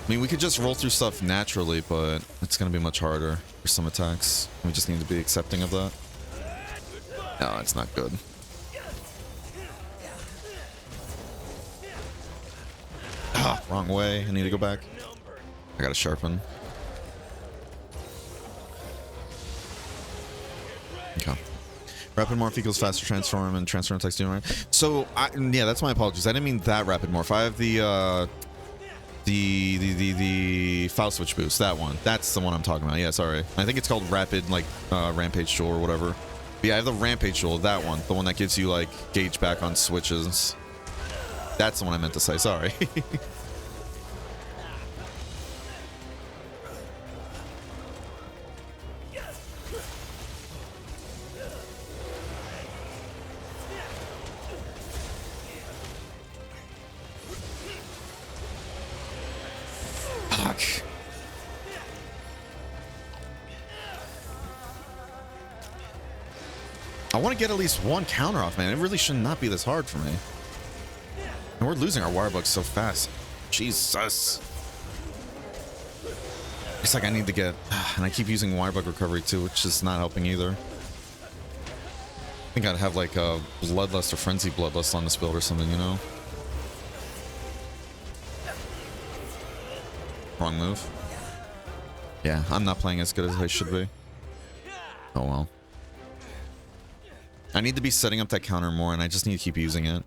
I mean, we could just roll through stuff naturally, but it's going to be much harder for some attacks. We just need to be accepting of that. No, it's not good. Ah, wrong way. I need to go back. I got to sharpen. Okay. Rapid morph equals faster transform and transform attacks do right. So yeah, that's my apologies. I didn't mean that rapid morph. I have the foul switch boost. That one. That's the one I'm talking about. Yeah, sorry. I think it's called rapid like rampage jewel or whatever. But yeah, I have the rampage jewel. That one, the one that gives you like gauge back on switches. That's the one I meant to say. Sorry. I want to get at least one counter off, man. It really should not be this hard for me. And we're losing our wire bugs so fast. Jesus. It's like I need to get... And I keep using wire bug recovery too, which is not helping either. I think I'd have like a bloodlust or frenzy bloodlust on this build or something, you know? Wrong move. Yeah, I'm not playing as good as I should be. Oh well. I need to be setting up that counter more, and I just need to keep using it.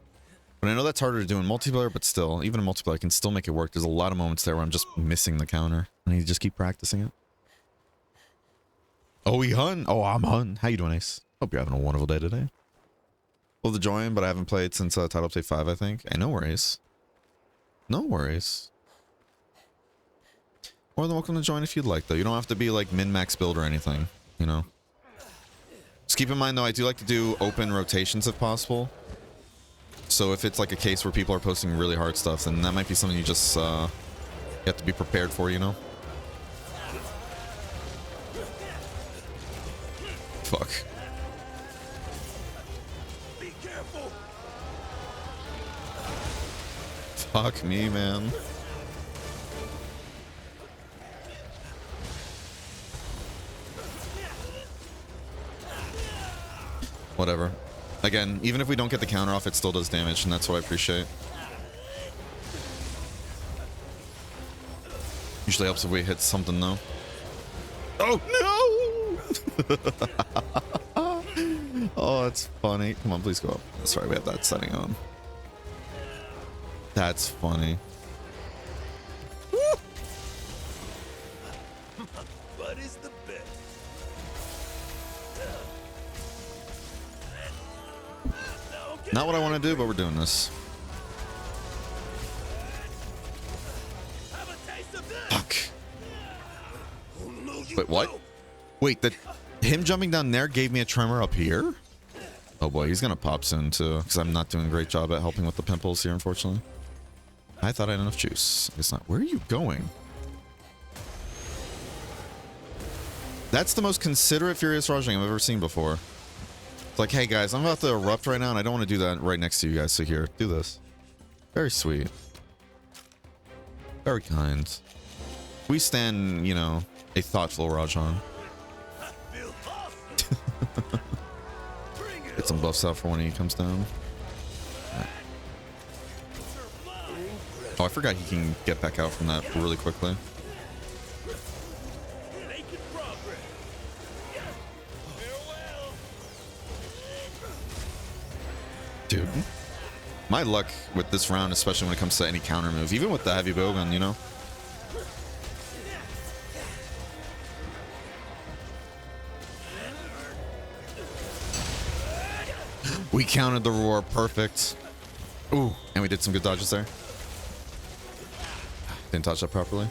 But I know that's harder to do in multiplayer, but still, even in multiplayer, I can still make it work. There's a lot of moments there where I'm just missing the counter. I need to just keep practicing it. Oh, Hun. Oh, I'm Hun. How you doing, Ace? Hope you're having a wonderful day today. Love to join, but I haven't played since Title Update 5, I think. Hey, no worries. No worries. More than welcome to join if you'd like, though. You don't have to be, like, min-max build or anything, you know? Just keep in mind though, I do like to do open rotations if possible. So if it's like a case where people are posting really hard stuff, then that might be something you just you have to be prepared for, you know? Fuck. Be careful. Fuck me, man. Whatever. Again, even if we don't get the counter off, it still does damage, and that's what I appreciate. Usually helps if we hit something, though. Oh, no! Oh, that's funny. Come on, please go up. Sorry, we have that setting on. That's funny. Bud is the best. Not what I want to do, but we're doing this. Have a taste of this. Fuck. Oh, no, you Wait, what? don't. Wait, him jumping down there gave me a tremor up here? Oh boy, he's gonna pop soon too, because I'm not doing a great job at helping with the pimples here, unfortunately. I thought I had enough juice. It's not. Where are you going? That's the most considerate Furious Rajang I've ever seen before. It's like, hey guys, I'm about to erupt right now, and I don't want to do that right next to you guys, so here, do this. Very sweet. Very kind. We stand, you know, a thoughtful Rajan. I feel awesome. Bring it Get some buffs out for when he comes down. Oh, I forgot he can get back out from that really quickly. Making progress. Farewell. Dude. My luck with this round, especially when it comes to any counter move, even with the heavy bowgun, you know? We counted the roar perfect. Ooh, and we did some good dodges there. Didn't touch that properly.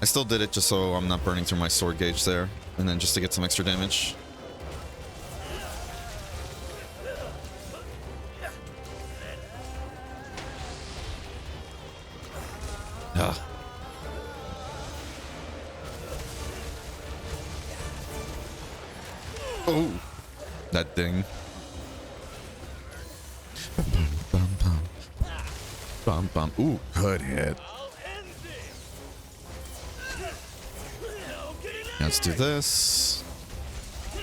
I still did it just so I'm not burning through my sword gauge there, and then just to get some extra damage. Ah. Oh, that ding. Bum, bum, bum, bum. Ooh, good hit. I'll end this. No getting out. Let's do this.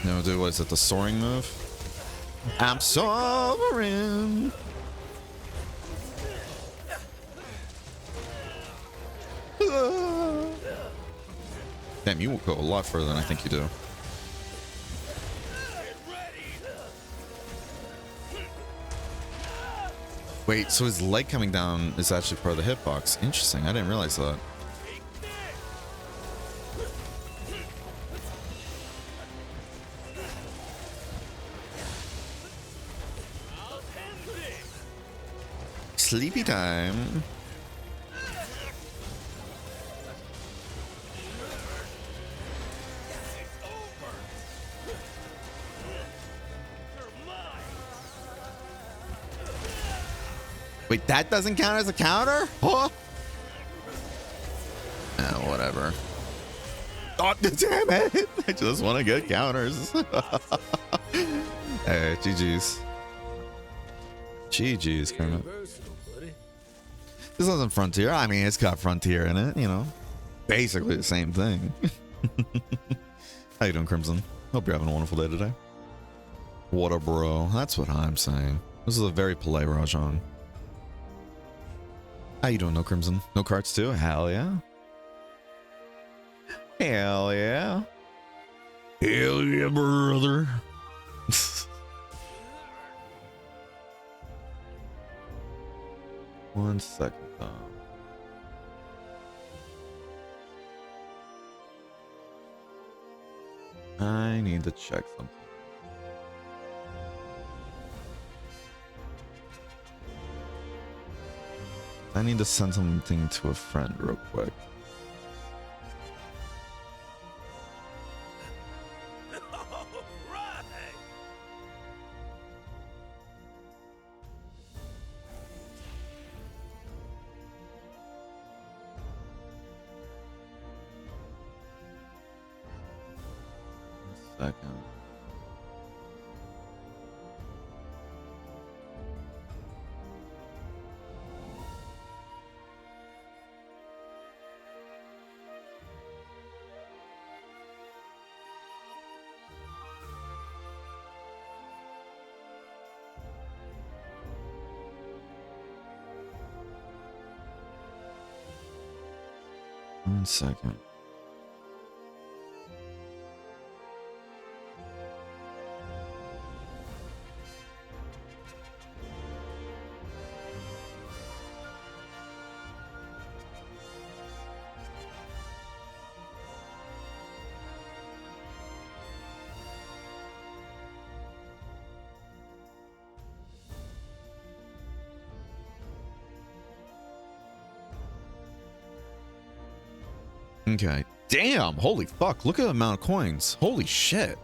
No, do what is it? The soaring move. I'm soaring. Damn, you will go a lot further than I think you do. Wait, so his leg coming down is actually part of the hitbox. Interesting. I didn't realize that. Sleepy time. Wait, that doesn't count as a counter? Huh? Whatever. Oh, damn it. I just want to get counters. Hey, GG's. GG's, Kermit. This isn't Frontier. I mean, it's got Frontier in it, you know. Basically the same thing. How you doing, Crimson? Hope you're having a wonderful day today. What a bro. That's what I'm saying. This is a very polite Rajan. How you doing, No Crimson? No cards too? Hell yeah. Hell yeah. Hell yeah, brother. One second, though. I need to check something. I need to send something to a friend real quick. second. One second. Okay. Damn. Holy fuck. Look at the amount of coins. Holy shit.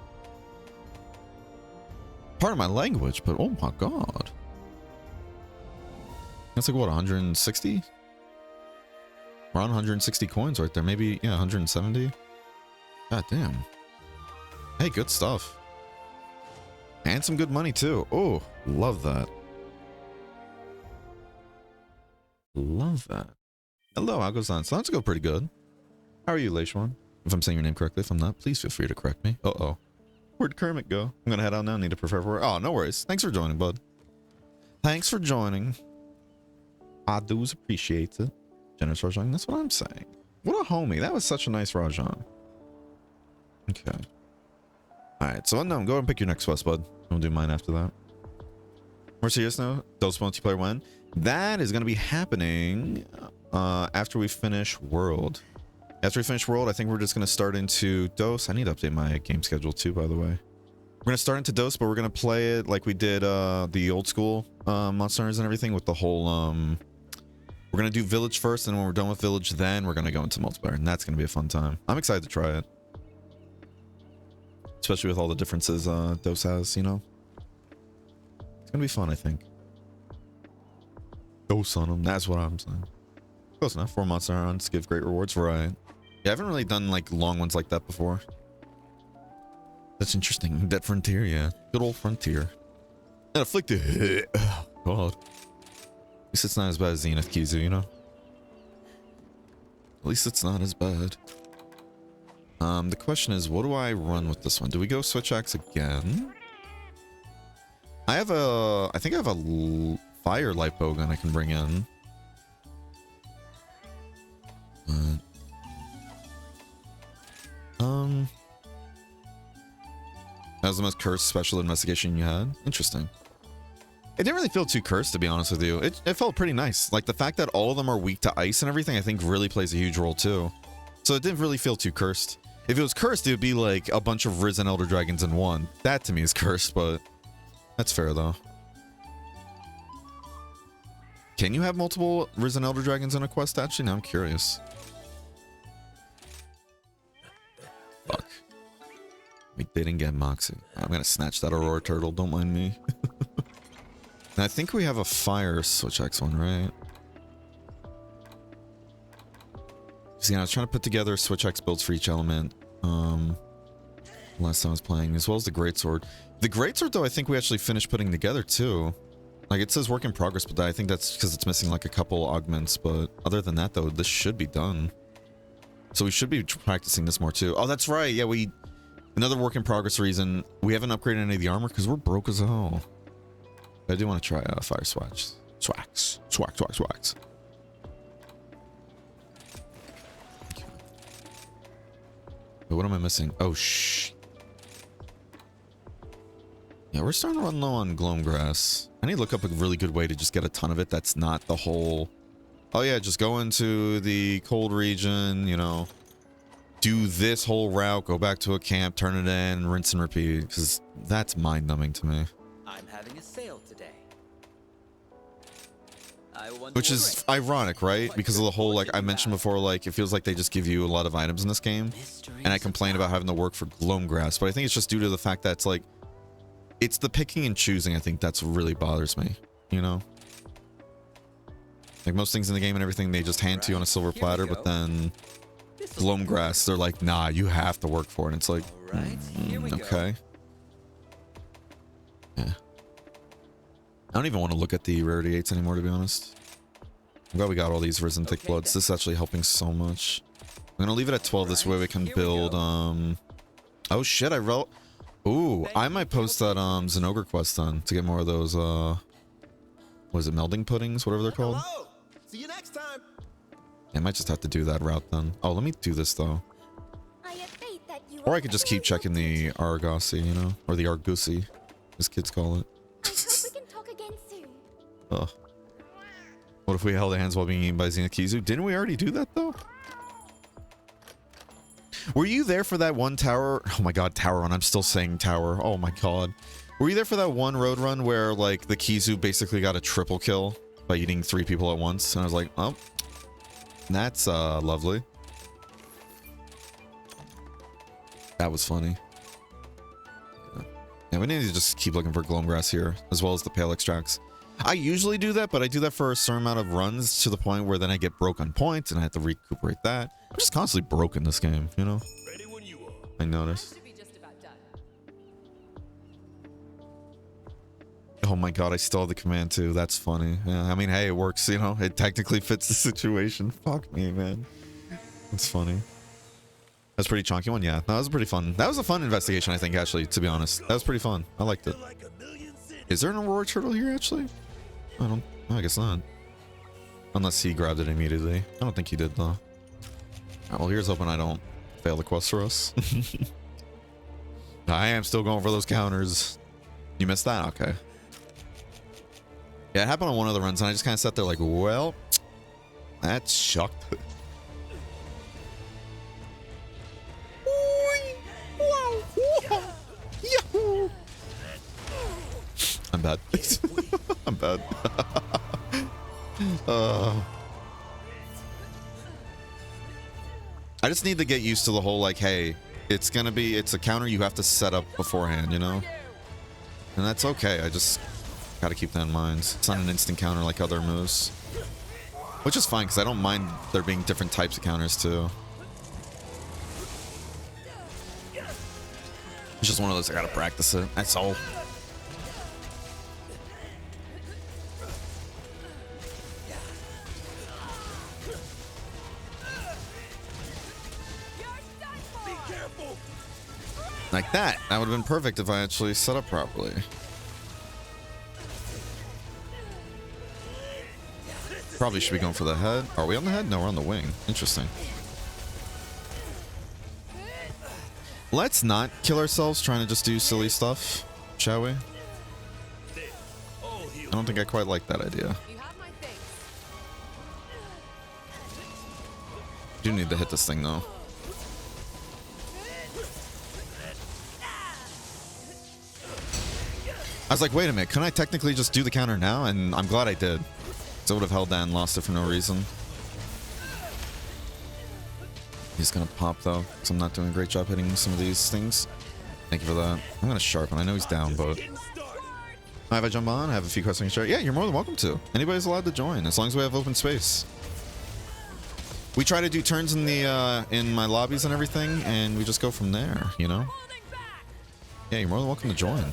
Part of my language, but oh my god. That's like what, 160? Around 160 coins right there. Maybe, yeah, 170. God damn. Hey, good stuff. And some good money too. Oh, love that. Love that. Hello, how goes on? Sounds go pretty good. How are you, Leishwan? If I'm saying your name correctly, if I'm not, please feel free to correct me. Uh-oh. Where'd Kermit go? I'm gonna head out now. Need to prepare for it. Oh, no worries. Thanks for joining, bud. Thanks for joining. I do appreciate it. Generous Rajan, that's what I'm saying. What a homie. That was such a nice Rajan. Okay. Alright, so unknown. Go ahead and pick your next quest, bud. We'll do mine after that. We're serious now. Dose multiplayer when? That is gonna be happening after we finish World. After we finish World, I think we're just going to start into Dose. I need to update my game schedule too, by the way. We're going to start into Dose, but we're going to play it like we did the old school Monster Hunters and everything with the whole... We're going to do Village first, and when we're done with Village, then we're going to go into multiplayer, and that's going to be a fun time. I'm excited to try it. Especially with all the differences Dose has, you know? It's going to be fun, I think. Dose on them, that's what I'm saying. Close enough. 4 Monster Hunts give great rewards, right? Yeah, I haven't really done like long ones like that before. That's interesting. Dead Frontier, yeah. Good old Frontier. And Afflicted. Oh, God. At least it's not as bad as Zenith Kizu, you know? At least it's not as bad. The question is, what do I run with this one? Do we go Switch Axe again? I think I have a fire light bowgun I can bring in. That was the most cursed special investigation you had? Interesting. It didn't really feel too cursed, to be honest with you. It felt pretty nice. Like, the fact that all of them are weak to ice and everything, I think really plays a huge role, too. So it didn't really feel too cursed. If it was cursed, it would be like a bunch of Risen Elder Dragons in one. That, to me, is cursed, but that's fair, though. Can you have multiple Risen Elder Dragons in a quest, actually? Now I'm curious. Fuck. We didn't get Moxie. I'm gonna snatch that Aurora Turtle, don't mind me. And I think we have a fire Switch X one, right? See, I was trying to put together Switch X builds for each element. Last time I was playing, as well as the Greatsword. The Greatsword, though, I think we actually finished putting together, too. Like, it says work in progress, but I think that's because it's missing, like, a couple augments. But other than that, though, this should be done. So we should be practicing this more, too. Oh, that's right. Yeah, another work in progress reason, we haven't upgraded any of the armor because we're broke as hell. But I do want to try fire swacks. Swacks. Okay. Wait, what am I missing? Oh, shh. Yeah, we're starting to run low on Gloam Grass. I need to look up a really good way to just get a ton of it. That's not the whole... Oh, yeah, just go into the cold region, you know. Do this whole route, go back to a camp, turn it in, rinse and repeat. Because that's mind-numbing to me. I'm having a sale today. Which is ironic, right? Because of the whole, like I mentioned before, like it feels like they just give you a lot of items in this game. And I complain about having to work for Gloam Grass, but I think it's just due to the fact that it's like, it's the picking and choosing, I think that's what really bothers me, you know? Like most things in the game and everything, they just hand to you on a silver platter, but then Gloam Grass, they're like, nah, you have to work for it. And it's like, right, here we go. Okay. Yeah. I don't even want to look at the rarity 8s anymore, to be honest. I'm glad we got all these Risen Thick Bloods. This is actually helping so much. I'm gonna leave it at 12. This way we can build, Oh shit, I wrote... Ooh, I might post that, Zenogre quest then, to get more of those, what is it, melding puddings? Whatever they're called? Hello. See you next time. I might just have to do that route then. Oh, let me do this, though. I have faith that you Or are I could just keep checking the Argosy, you know? Or the Argusy, as kids call it. I hope we can talk again soon. Ugh. What if we held hands while being eaten by Xenokizu? Didn't we already do that, though? Were you there for that one tower? Oh my god, tower run. I'm still saying tower. Oh my god. Were you there for that one road run where, like, the Kizu basically got a triple kill by eating 3 people at once? And I was like, oh. That's, lovely. That was funny. Yeah, we need to just keep looking for Gloamgrass here, as well as the Pale Extracts. I usually do that, but I do that for a certain amount of runs to the point where then I get broke on points and I have to recuperate that. I'm just constantly broke in this game, you know? Ready when you are. I noticed. Oh my god, I still have the command too. That's funny. Yeah, I mean, hey, it works, you know? It technically fits the situation. Fuck me, man. That's funny. That's a pretty chunky one, yeah. That was pretty fun. That was a fun investigation, I think, actually, to be honest. That was pretty fun. I liked it. Like a million cities. Is there an Aurora Turtle here, actually? I guess not. Unless he grabbed it immediately. I don't think he did, though. Alright, well, here's hoping I don't fail the quest for us. I am still going for those counters. You missed that? Okay. Yeah, it happened on one of the runs, and I just kind of sat there like, well, that sucked. I'm bad. I'm bad. I just need to get used to the whole, like, hey, it's a counter you have to set up beforehand, you know? And that's okay. I just gotta keep that in mind. It's not an instant counter like other moves. Which is fine, because I don't mind there being different types of counters, too. It's just one of those, I gotta practice it. That's all. Like that. That would have been perfect if I actually set up properly. Probably should be going for the head. Are we on the head? No, we're on the wing. Interesting. Let's not kill ourselves trying to just do silly stuff, shall we? I don't think I quite like that idea. Do need to hit this thing, though. I was like, wait a minute, can I technically just do the counter now? And I'm glad I did. So I would have held that and lost it for no reason. He's gonna pop though, because I'm not doing a great job hitting some of these things. Thank you for that. I'm gonna sharpen. I know he's down, but... Hi, if I jump on, I have a few questions to share. Yeah, you're more than welcome to. Anybody's allowed to join, as long as we have open space. We try to do turns in the in my lobbies and everything, and we just go from there, you know? Yeah, you're more than welcome to join.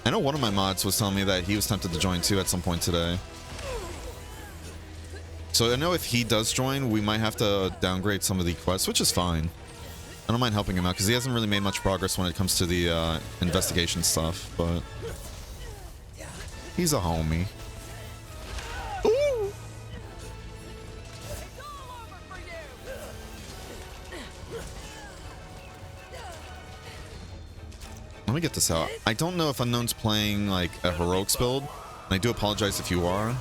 I know one of my mods was telling me that he was tempted to join too at some point today. So I know if he does join, we might have to downgrade some of the quests, which is fine. I don't mind helping him out because he hasn't really made much progress when it comes to the investigation stuff, but he's a homie. Ooh. Let me get this out. I don't know if Unknown's playing like a heroics build, and I do apologize if you are.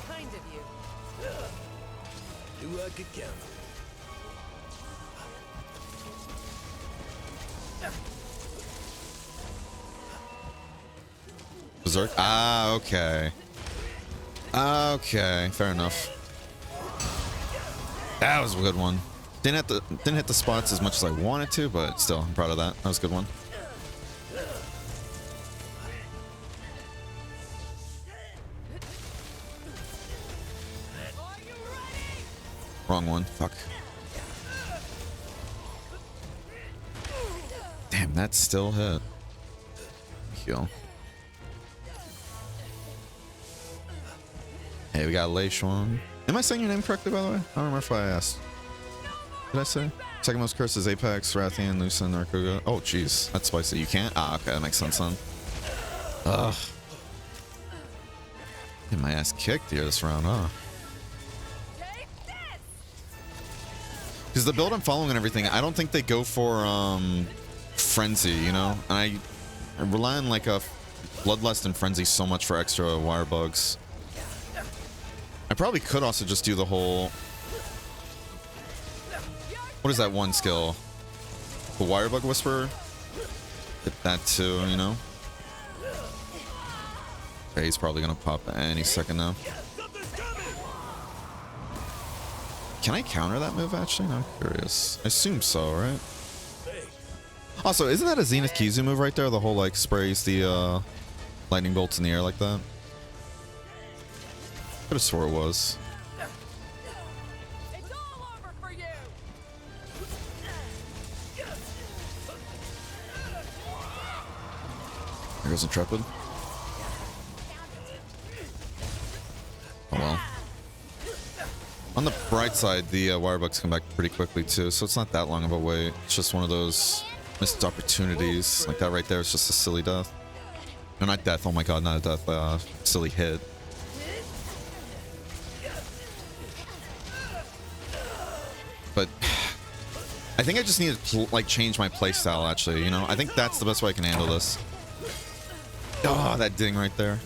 Berserk? Ah, okay. Okay, fair enough. That was a good one. Didn't hit the spots as much as I wanted to, but still, I'm proud of that. That was a good one. Wrong one. Fuck. That still hit. Kill. Hey, we got Lei Xuan. Am I saying your name correctly, by the way? I don't remember if I asked. Did I say? Second most cursed is Apex, Rathian, Lucen, Narkuga. Oh, jeez. That's spicy. You can't? Ah, okay. That makes sense, then. Ugh. Get my ass kicked here this round, huh? Because the build I'm following and everything, I don't think they go for Frenzy, you know? And I rely on like a Bloodlust and Frenzy so much for extra wire bugs. I probably could also just do the whole... What is that one skill? The wire bug whisperer? Get that too, you know? Okay, he's probably gonna pop any second now. Can I counter that move actually? I'm curious. I assume so, right? Also, isn't that a Zenith Kizu move right there? The whole like sprays the lightning bolts in the air like that? Could have swore it was. It's all over for you. There goes Intrepid. Oh well. On the bright side, the wire bugs come back pretty quickly too, so it's not that long of a wait. It's just one of those missed opportunities. Like that right there is just a silly death. No, not death. Oh my god, not a death. Silly hit. But I think I just need to like change my playstyle actually, you know? I think that's the best way I can handle this. Oh, that ding right there.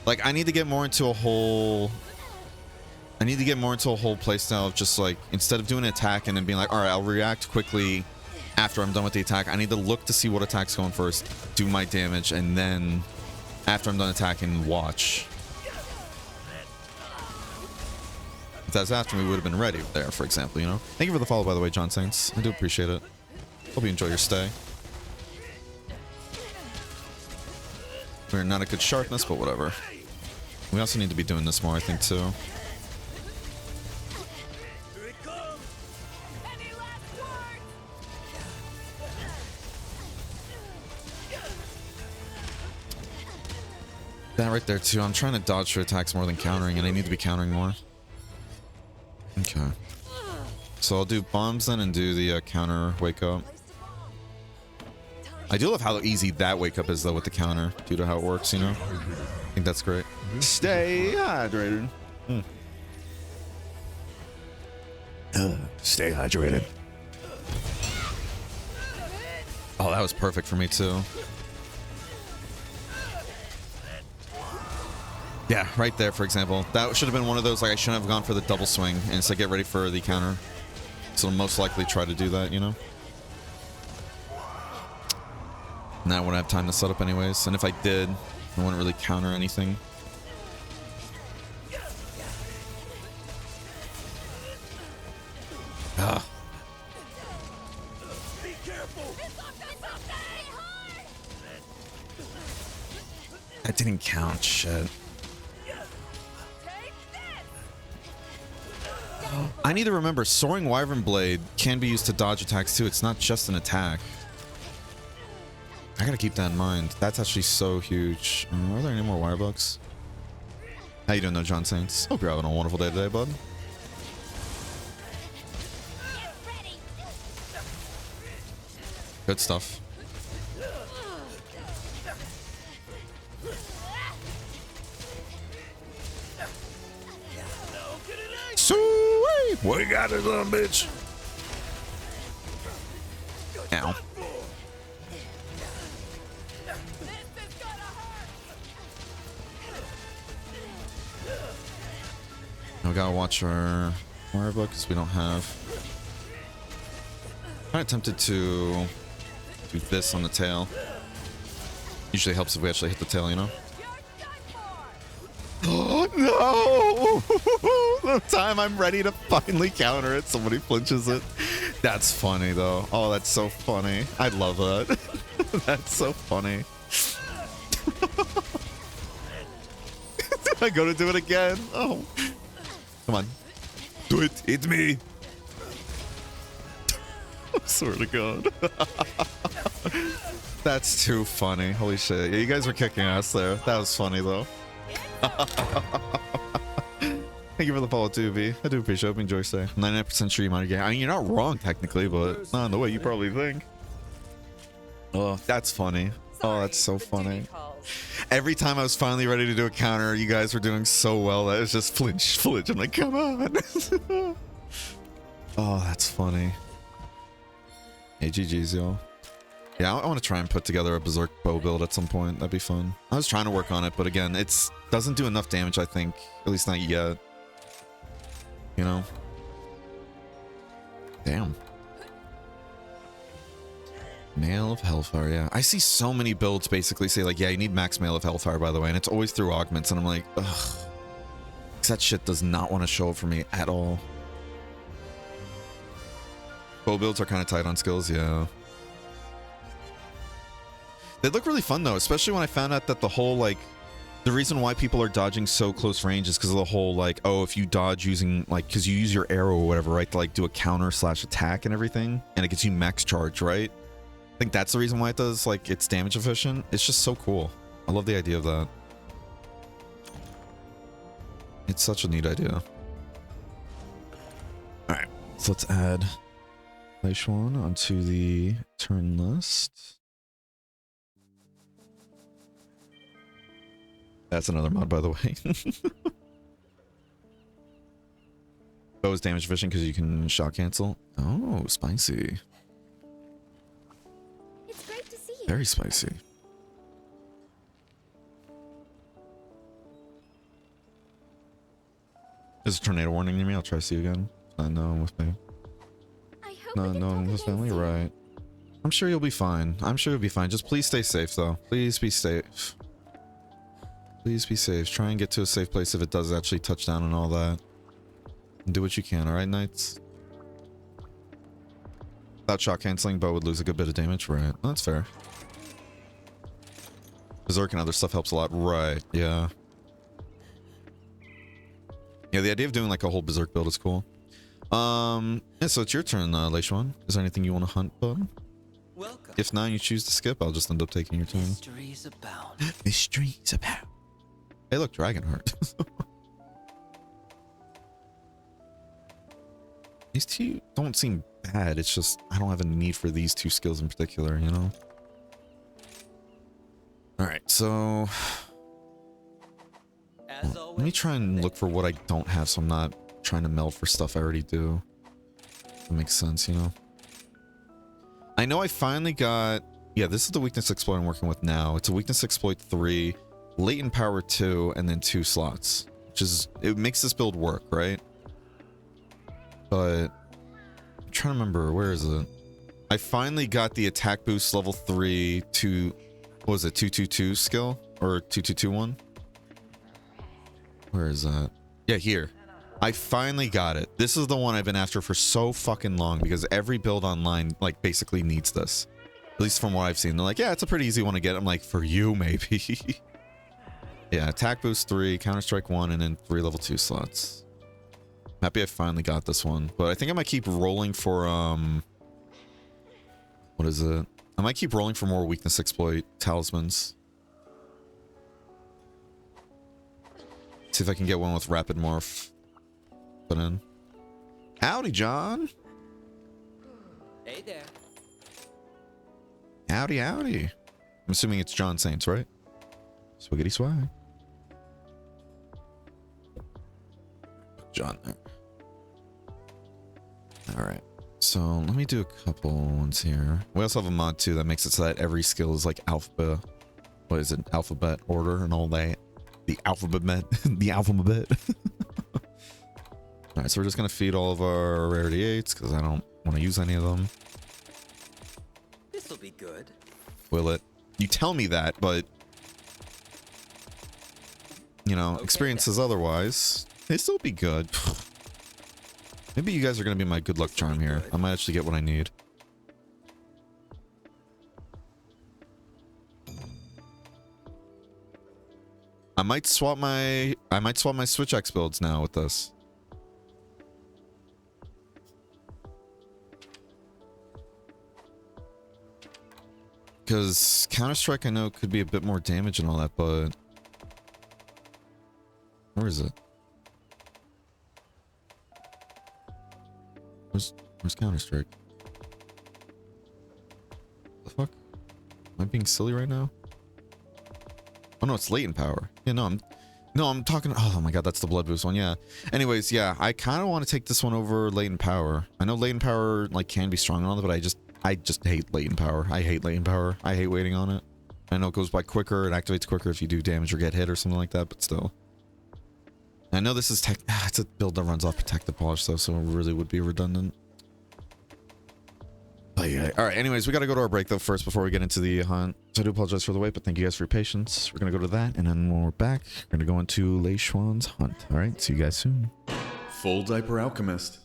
Like I need to get more into a whole playstyle of just like, instead of doing an attack and then being like, all right, I'll react quickly after I'm done with the attack. I need to look to see what attack's going first, do my damage, and then after I'm done attacking, watch. If that's after me, we would have been ready there, for example, you know? Thank you for the follow, by the way, John Saints. I do appreciate it. Hope you enjoy your stay. We're not at good sharpness, but whatever. We also need to be doing this more, I think, too. Here it comes. Any last words? That right there, too. I'm trying to dodge for attacks more than countering, and I need to be countering more. Okay. So I'll do bombs then and do the counter wake up. I do love how easy that wake up is, though, with the counter, due to how it works, you know? I think that's great. Stay hydrated. Stay hydrated. Oh, that was perfect for me, too. Yeah, right there, for example. That should have been one of those, like, I shouldn't have gone for the double swing and instead get ready for the counter. So I'll most likely try to do that, you know? Now I wouldn't have time to set up anyways. And if I did, I wouldn't really counter anything. Ah. Be careful. That didn't count, shit. I need to remember, Soaring Wyvern Blade can be used to dodge attacks too. It's not just an attack. I gotta keep that in mind. That's actually so huge. Are there any more wire bugs? How you doing though, John Saints? Hope you're having a wonderful day today, bud. Good stuff. Sweet! We got it, little bitch. Ow. We gotta watch our wire book because we don't have. I attempted to do this on the tail. Usually helps if we actually hit the tail, you know? Oh no! The time I'm ready to finally counter it, somebody flinches it. That's funny though. Oh, that's so funny. I love that. That's so funny. I go to do it again. Oh. Come on. Do it. It's me. I swear to God. That's too funny. Holy shit. Yeah, you guys were kicking ass there. That was funny though. Thank you for the follow too, V. I do appreciate it. Hope you enjoy stay. 99% sure you might get. I mean, you're not wrong technically, but not in the way you probably think. Oh, that's funny. Oh, that's so funny. Every time I was finally ready to do a counter, you guys were doing so well that it was just flinch, flinch. I'm like, come on. Oh, that's funny. Hey, GG's, yo. Yeah, I want to try and put together a Berserk bow build at some point. That'd be fun. I was trying to work on it, but again, it's doesn't do enough damage, I think. At least not yet. You know? Damn. Mail of Hellfire, yeah. I see so many builds basically say like, yeah, you need max Mail of Hellfire, by the way, and it's always through augments, and I'm like, ugh. 'Cause that shit does not want to show up for me at all. Bow builds are kind of tight on skills, yeah. They look really fun though, especially when I found out that the whole like, the reason why people are dodging so close range is because of the whole like, oh, if you dodge using like, because you use your arrow or whatever, right, to like do a counter / attack and everything, and it gives you max charge, right? I think that's the reason why it does like it's damage efficient. It's just so cool. I love the idea of that. It's such a neat idea. All right, so let's add Leishuan onto the turn list. That's another mod, by the way. Bow is damage efficient because you can shot cancel. Oh, spicy. It's great to see you. Very spicy. Is a tornado warning near me? I'll try to see you again. No one with me. I hope No, we can no one talk with again family, soon. right? I'm sure you'll be fine. I'm sure you'll be fine. Just please stay safe, though. Please be safe. Please be safe. Try and get to a safe place if it does actually touch down and all that. And do what you can, alright, knights? Without shot canceling, bow would lose a good bit of damage. Right. That's fair. Berserk and other stuff helps a lot. Right. Yeah. Yeah, the idea of doing like a whole Berserk build is cool. Yeah, so it's your turn, Leishuan. Is there anything you want to hunt, bud? Welcome. If not, you choose to skip, I'll just end up taking your turn. Mysteries abound. Mysteries about. Hey, look, Dragonheart. These two don't seem bad. It's just I don't have a need for these two skills in particular, you know? Alright, so As let always, me try and look for what I don't have so I'm not trying to meld for stuff I already do. That makes sense, you know? I know I finally got... Yeah, this is the weakness exploit I'm working with now. It's a weakness exploit 3, latent power 2, and then 2 slots. Which is... It makes this build work, right? But... I'm trying to remember. Where is it? I finally got the attack boost level 3 to... What was it? 222 skill? Or 2221? Where is that? Yeah, here. I finally got it. This is the one I've been after for so fucking long because every build online like basically needs this. At least from what I've seen. They're like, yeah, it's a pretty easy one to get. I'm like, for you, maybe. Yeah, attack boost 3, counter strike 1, and then 3 level 2 slots. I'm happy I finally got this one. But I think I might keep rolling for, what is it? I might keep rolling for more weakness exploit talismans. See if I can get one with rapid morph. Put in. Howdy, John. Hey there. Howdy, howdy. I'm assuming it's John Saints, right? Swiggity swag. John there. Alright. So let me do a couple ones here. We also have a mod too that makes it so that every skill is like alphabet. What is it? Alphabet order and all that. The alphabet. The alphabet. Alright, so we're just gonna feed all of our rarity 8s because I don't want to use any of them. This'll be good. Will it? You tell me that, but you know, Okay, experience says otherwise. They still be good. Maybe you guys are gonna be my good luck charm here. I might actually get what I need. I might swap my Switch X builds now with this. because Counter-Strike I know could be a bit more damage and all that, but where is it? Where's Counter-Strike? The fuck? Am I being silly right now? Oh no, it's latent power. Yeah, no, I'm talking. Oh my god, that's the blood boost one. Yeah. Anyways, yeah, I kind of want to take this one over latent power. I know latent power like can be strong and all that, but I just hate latent power. I hate latent power. I hate waiting on it. I know it goes by quicker. It activates quicker if you do damage or get hit or something like that, but still. I know this is it's a build that runs off protected polish though, so it really would be redundant. But yeah. All right. Anyways, we got to go to our break though first before we get into the hunt. So I do apologize for the wait, but thank you guys for your patience. We're gonna go to that, and then when we're back, we're gonna go into Lei Xuan's hunt. All right. See you guys soon. Full Diaper Alchemist.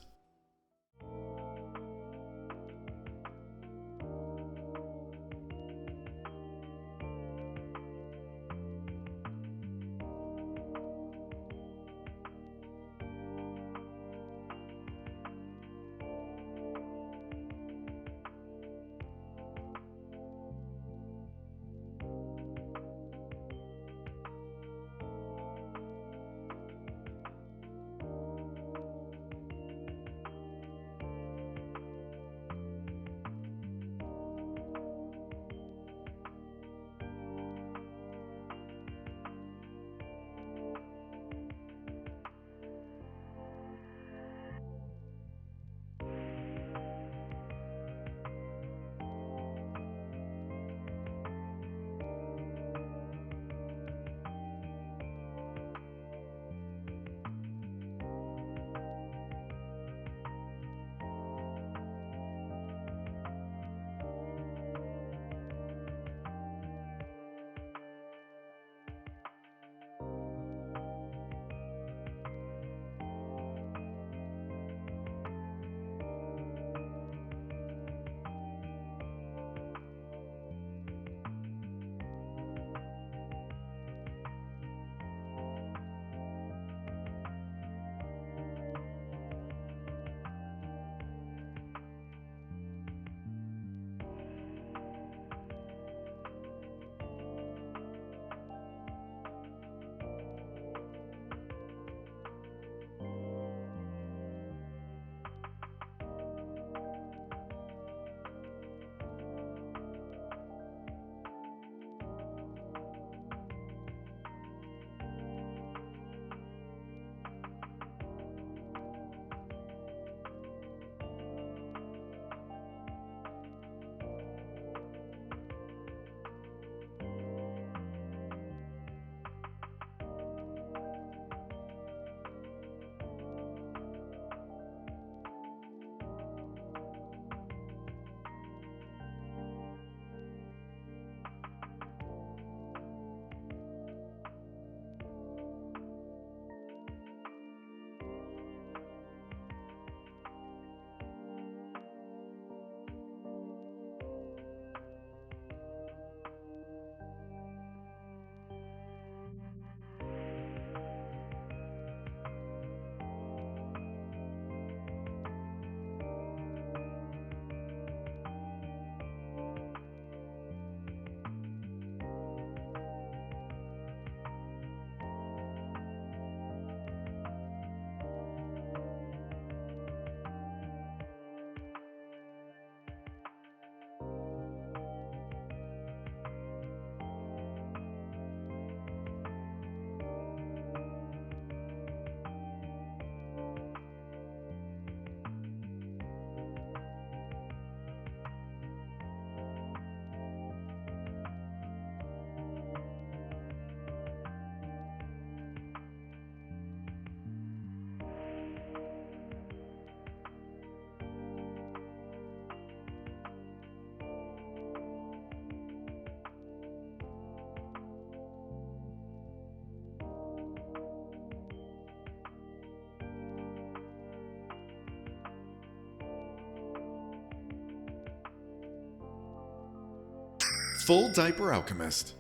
Full Diaper Alchemist.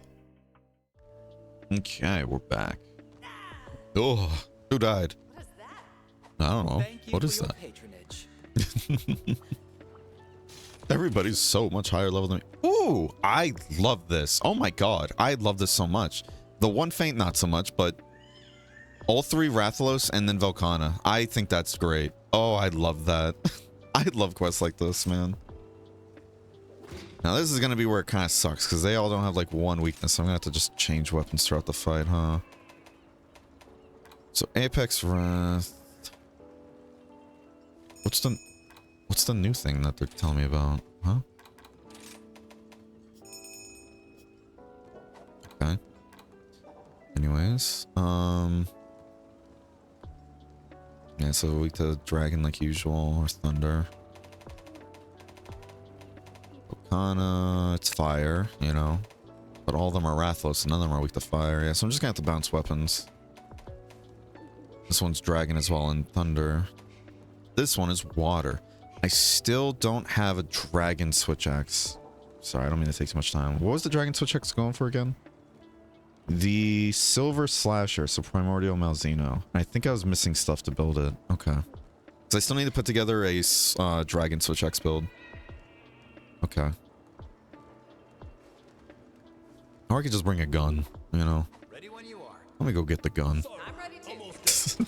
Okay, we're back. Oh, who died? I don't know. Thank you What for is your that? patronage. Everybody's so much higher level than me. Ooh, I love this. Oh my god, I love this so much. The one feint, not so much, but all three Rathalos and then Velkhana. I think that's great. Oh, I love that. I love quests like this, man. Now this is gonna be where it kind of sucks because they all don't have like one weakness. So I'm gonna have to just change weapons throughout the fight, huh? So Apex Wrath. What's the new thing that they're telling me about? Huh? Okay. Anyways, yeah, so weak to dragon like usual, or thunder. Okana, it's fire, you know. But all of them are Rathalos, none of them are weak to fire. Yeah, so I'm just gonna have to bounce weapons. This one's dragon as well, and thunder. This one is water. I still don't have a dragon switch axe. Sorry, I don't mean to take too much time. What was the dragon switch axe going for again? The silver slasher, so primordial Malzeno. I think I was missing stuff to build it. Okay. So I still need to put together a dragon switch axe build. Okay. Or I could just bring a gun, you know. Ready when you are. Let me go get the gun. I'm ready to.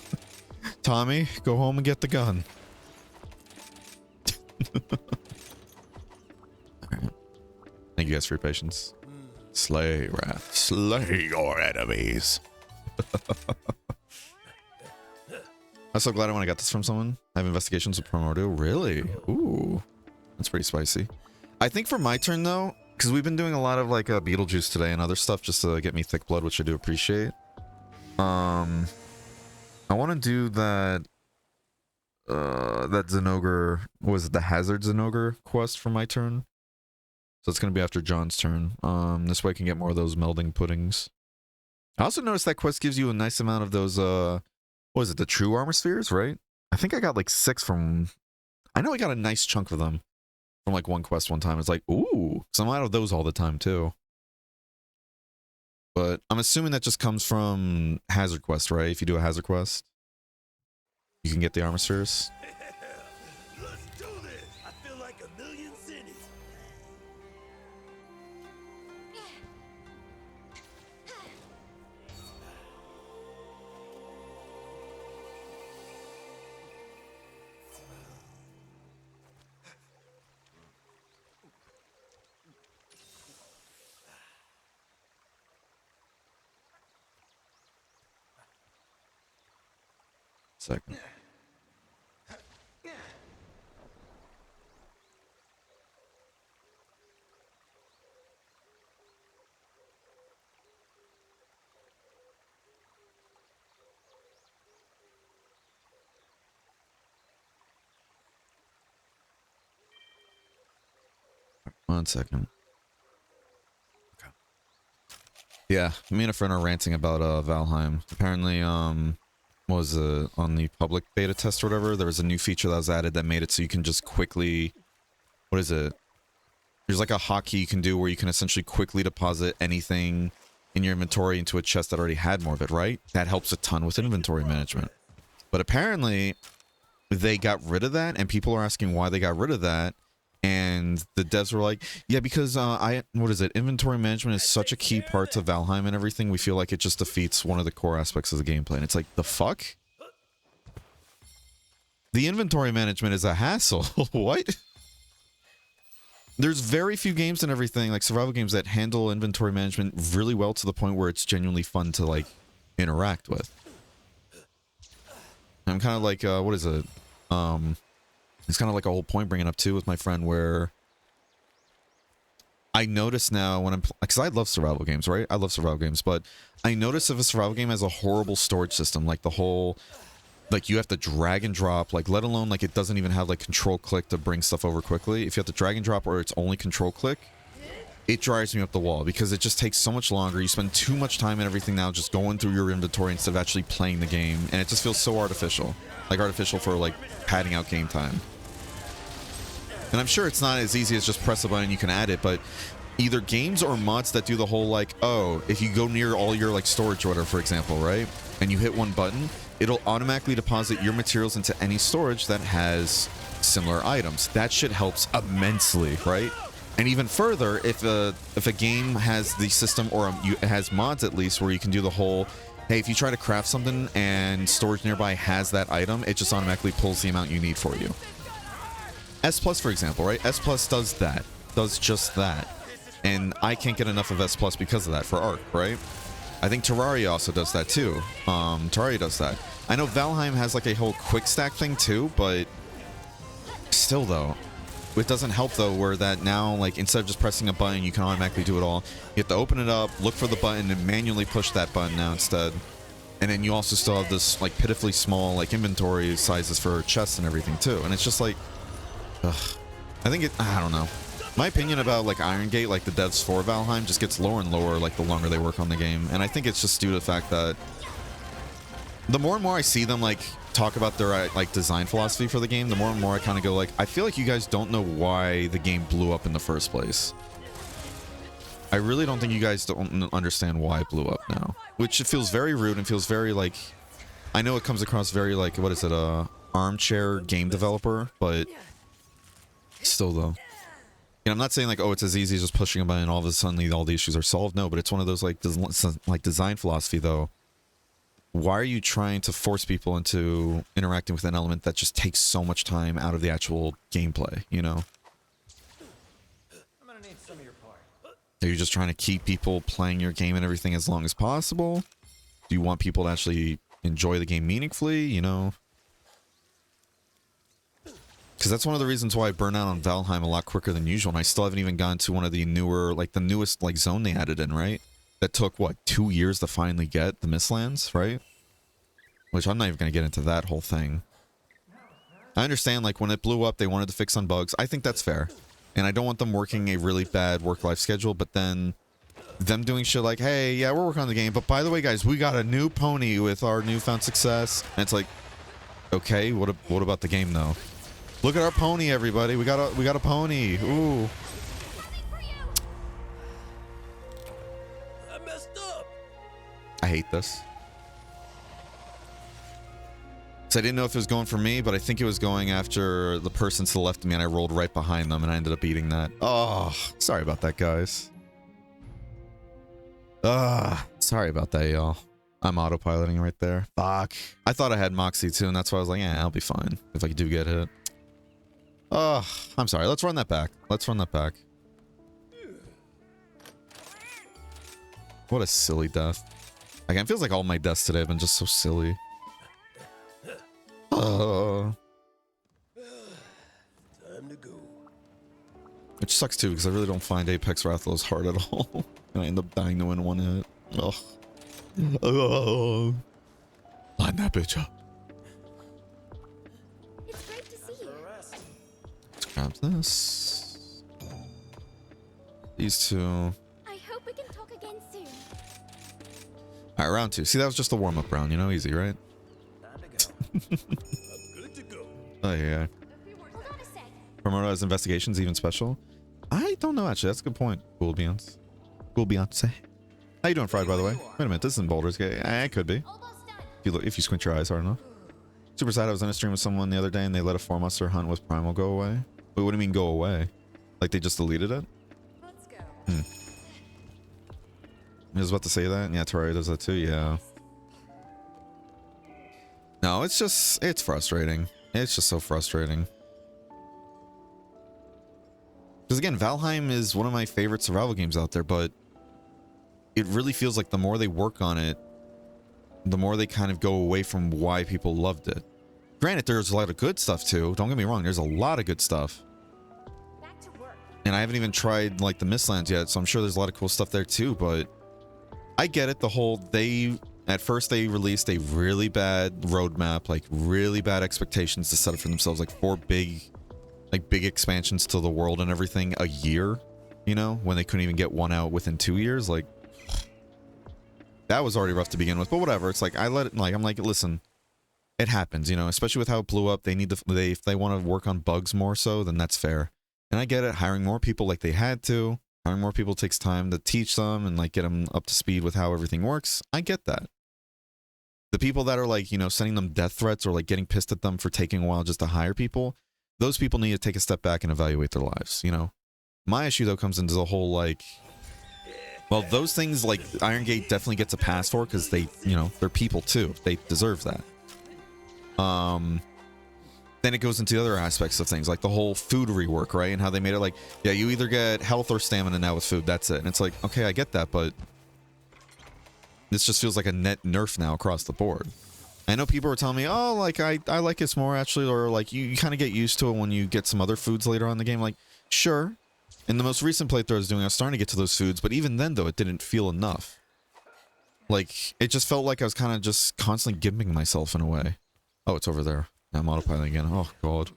Tommy, go home and get the gun. Alright. Thank you guys for your patience. Slay, Wrath. Slay your enemies. I'm so glad when I got this from someone. I have investigations with Primordial. Really? Ooh. That's pretty spicy. I think for my turn, though, because we've been doing a lot of, like, Beetlejuice today and other stuff just to get me thick blood, which I do appreciate. I want to do that... that Zenogre... Was it the Hazard Zenogre quest for my turn? So it's going to be after John's turn. This way I can get more of those melding puddings. I also noticed that quest gives you a nice amount of those, what is it, the true armor spheres, right? I think I got like 6 from... I know I got a nice chunk of them from like one quest one time. It's like, ooh, so I'm out of those all the time too. But I'm assuming that just comes from Hazard Quest, right? If you do a Hazard Quest, you can get the armor spheres. Let's do this. I feel like a million cities. Second. One second. Okay. Yeah, me and a friend are ranting about Valheim. Apparently, what was it, on the public beta test or whatever, there was a new feature that was added that made it so you can just quickly, what is it? There's like a hotkey you can do where you can essentially quickly deposit anything in your inventory into a chest that already had more of it, right? That helps a ton with inventory management. But apparently, they got rid of that, and people are asking why they got rid of that. And the devs were like, yeah, because what is it? Inventory management is such a key part to Valheim and everything. We feel like it just defeats one of the core aspects of the gameplay. And it's like, the fuck? The inventory management is a hassle. What? There's very few games and everything, like survival games, that handle inventory management really well to the point where it's genuinely fun to, like, interact with. I'm kind of like, what is it? It's kind of like a whole point bringing up too with my friend where I notice now when I'm, because I love survival games, right? I love survival games, but I notice if a survival game has a horrible storage system, like the whole, like you have to drag and drop, like let alone like it doesn't even have like control click to bring stuff over quickly. If you have to drag and drop or it's only control click, it drives me up the wall because it just takes so much longer. You spend too much time and everything now just going through your inventory instead of actually playing the game. And it just feels so artificial, like artificial for like padding out game time. And I'm sure it's not as easy as just press a button and you can add it, but either games or mods that do the whole like, oh, if you go near all your like storage or whatever, for example, right? And you hit one button, it'll automatically deposit your materials into any storage that has similar items. That shit helps immensely, right? And even further, if a game has the system, or it has mods at least, where you can do the whole, hey, if you try to craft something and storage nearby has that item, it just automatically pulls the amount you need for you. S Plus, for example, right? S Plus does that, does just that. And I can't get enough of S Plus because of that for Ark, right? I think Terraria also does that too. Terraria does that. I know Valheim has like a whole quick stack thing too, but still though, it doesn't help though, where that now, like, instead of just pressing a button, you can automatically do it all. You have to open it up, look for the button, and manually push that button now instead. And then you also still have this, like, pitifully small, like, inventory sizes for chests and everything too. And it's just like, ugh. I think I don't know. My opinion about, like, Iron Gate, like the devs for Valheim, just gets lower and lower, like, the longer they work on the game. And I think it's just due to the fact that the more and more I see them, like, talk about their, like, design philosophy for the game, the more and more I kind of go, like, I feel like you guys don't know why the game blew up in the first place. I really don't think you guys don't understand why it blew up now. Which it feels very rude and feels very, like, I know it comes across very, like, what is it, armchair game developer, but still, though. And I'm not saying, like, oh, it's as easy as just pushing a button and all of a sudden all the issues are solved. No, but it's one of those, like, design philosophy, though. Why are you trying to force people into interacting with an element that just takes so much time out of the actual gameplay, you know? I'm gonna need some of your part. Are you just trying to keep people playing your game and everything as long as possible? Do you want people to actually enjoy the game meaningfully, you know? Because that's one of the reasons why I burn out on Valheim a lot quicker than usual, and I still haven't even gotten to one of the newer, like, the newest, like, zone they added in, right? That took, what, 2 years to finally get, the Mistlands, right? Which I'm not even going to get into that whole thing. I understand, like, when it blew up, they wanted to fix some bugs. I think that's fair. And I don't want them working a really bad work-life schedule, but then them doing shit like, hey, yeah, we're working on the game, but by the way, guys, we got a new pony with our newfound success. And it's like, okay, what about the game, though? Look at our pony, everybody. We got a pony. Ooh. I messed up. I hate this. So I didn't know if it was going for me, but I think it was going after the person to the left of me, and I rolled right behind them, and I ended up eating that. Oh, sorry about that, guys. Sorry about that, y'all. I'm autopiloting right there. Fuck. I thought I had Moxie too, and that's why I was like, yeah, I'll be fine if I do get hit. Oh, I'm sorry. Let's run that back. Let's run that back. What a silly death. Again, it feels like all my deaths today have been just so silly. Time to go. Which sucks too, because I really don't find Apex Rathalos hard at all. And I end up dying to win one hit. Ugh. Line that bitch up. It's great to see you. Let's grab this. These two. I hope we can talk again soon. Alright, round 2. See, that was just a warm-up round, you know? Easy, right? I'm good to go. Oh, yeah. Hold on a sec. Promote as investigations even special? I don't know, actually. That's a good point. Cool Beyonce. Cool Beyonce. How you doing, Fried, by the way? Wait a minute, this isn't Baldur's Gate. I could be. Almost done. If you squint your eyes hard enough. Super sad. I was in a stream with someone the other day and they let a 4-monster hunt with Primal go away. Wait, what do you mean go away? Like they just deleted it? Let's go. I was about to say that. Yeah, Terraria does that too. Yeah. No, it's frustrating. It's just so frustrating. Because again, Valheim is one of my favorite survival games out there, but it really feels like the more they work on it, the more they kind of go away from why people loved it. Granted, there's a lot of good stuff too. Don't get me wrong. There's a lot of good stuff. Back to work. And I haven't even tried like the Mistlands yet, so I'm sure there's a lot of cool stuff there too, but I get it. The whole, at first they released a really bad roadmap, like really bad expectations to set up for themselves, like 4 big expansions to the world and everything a year, you know, when they couldn't even get one out within 2 years. Like, that was already rough to begin with, but whatever. It's like, I'm like, listen, it happens, you know, especially with how it blew up. If they want to work on bugs more so, then that's fair. And I get it. Hiring more people like they had to. Hiring more people takes time to teach them and like get them up to speed with how everything works. I get that. The people that are like, you know, sending them death threats or like getting pissed at them for taking a while just to hire people, those people need to take a step back and evaluate their lives, you know? My issue, though, comes into the whole, like, well, those things, like, Iron Gate definitely gets a pass for because they, you know, they're people, too. They deserve that. Then it goes into the other aspects of things, like the whole food rework, right? And how they made it like, yeah, you either get health or stamina now with food. That's it. And it's like, okay, I get that, but this just feels like a net nerf now across the board. I know people were telling me, oh, like, I like this more, actually, or like, you kind of get used to it when you get some other foods later on in the game. Like, sure. In the most recent playthrough I was doing, I was starting to get to those foods, but even then, though, it didn't feel enough. Like, it just felt like I was kind of just constantly gimping myself in a way. Oh, it's over there. I'm autopiloting again. Oh, God.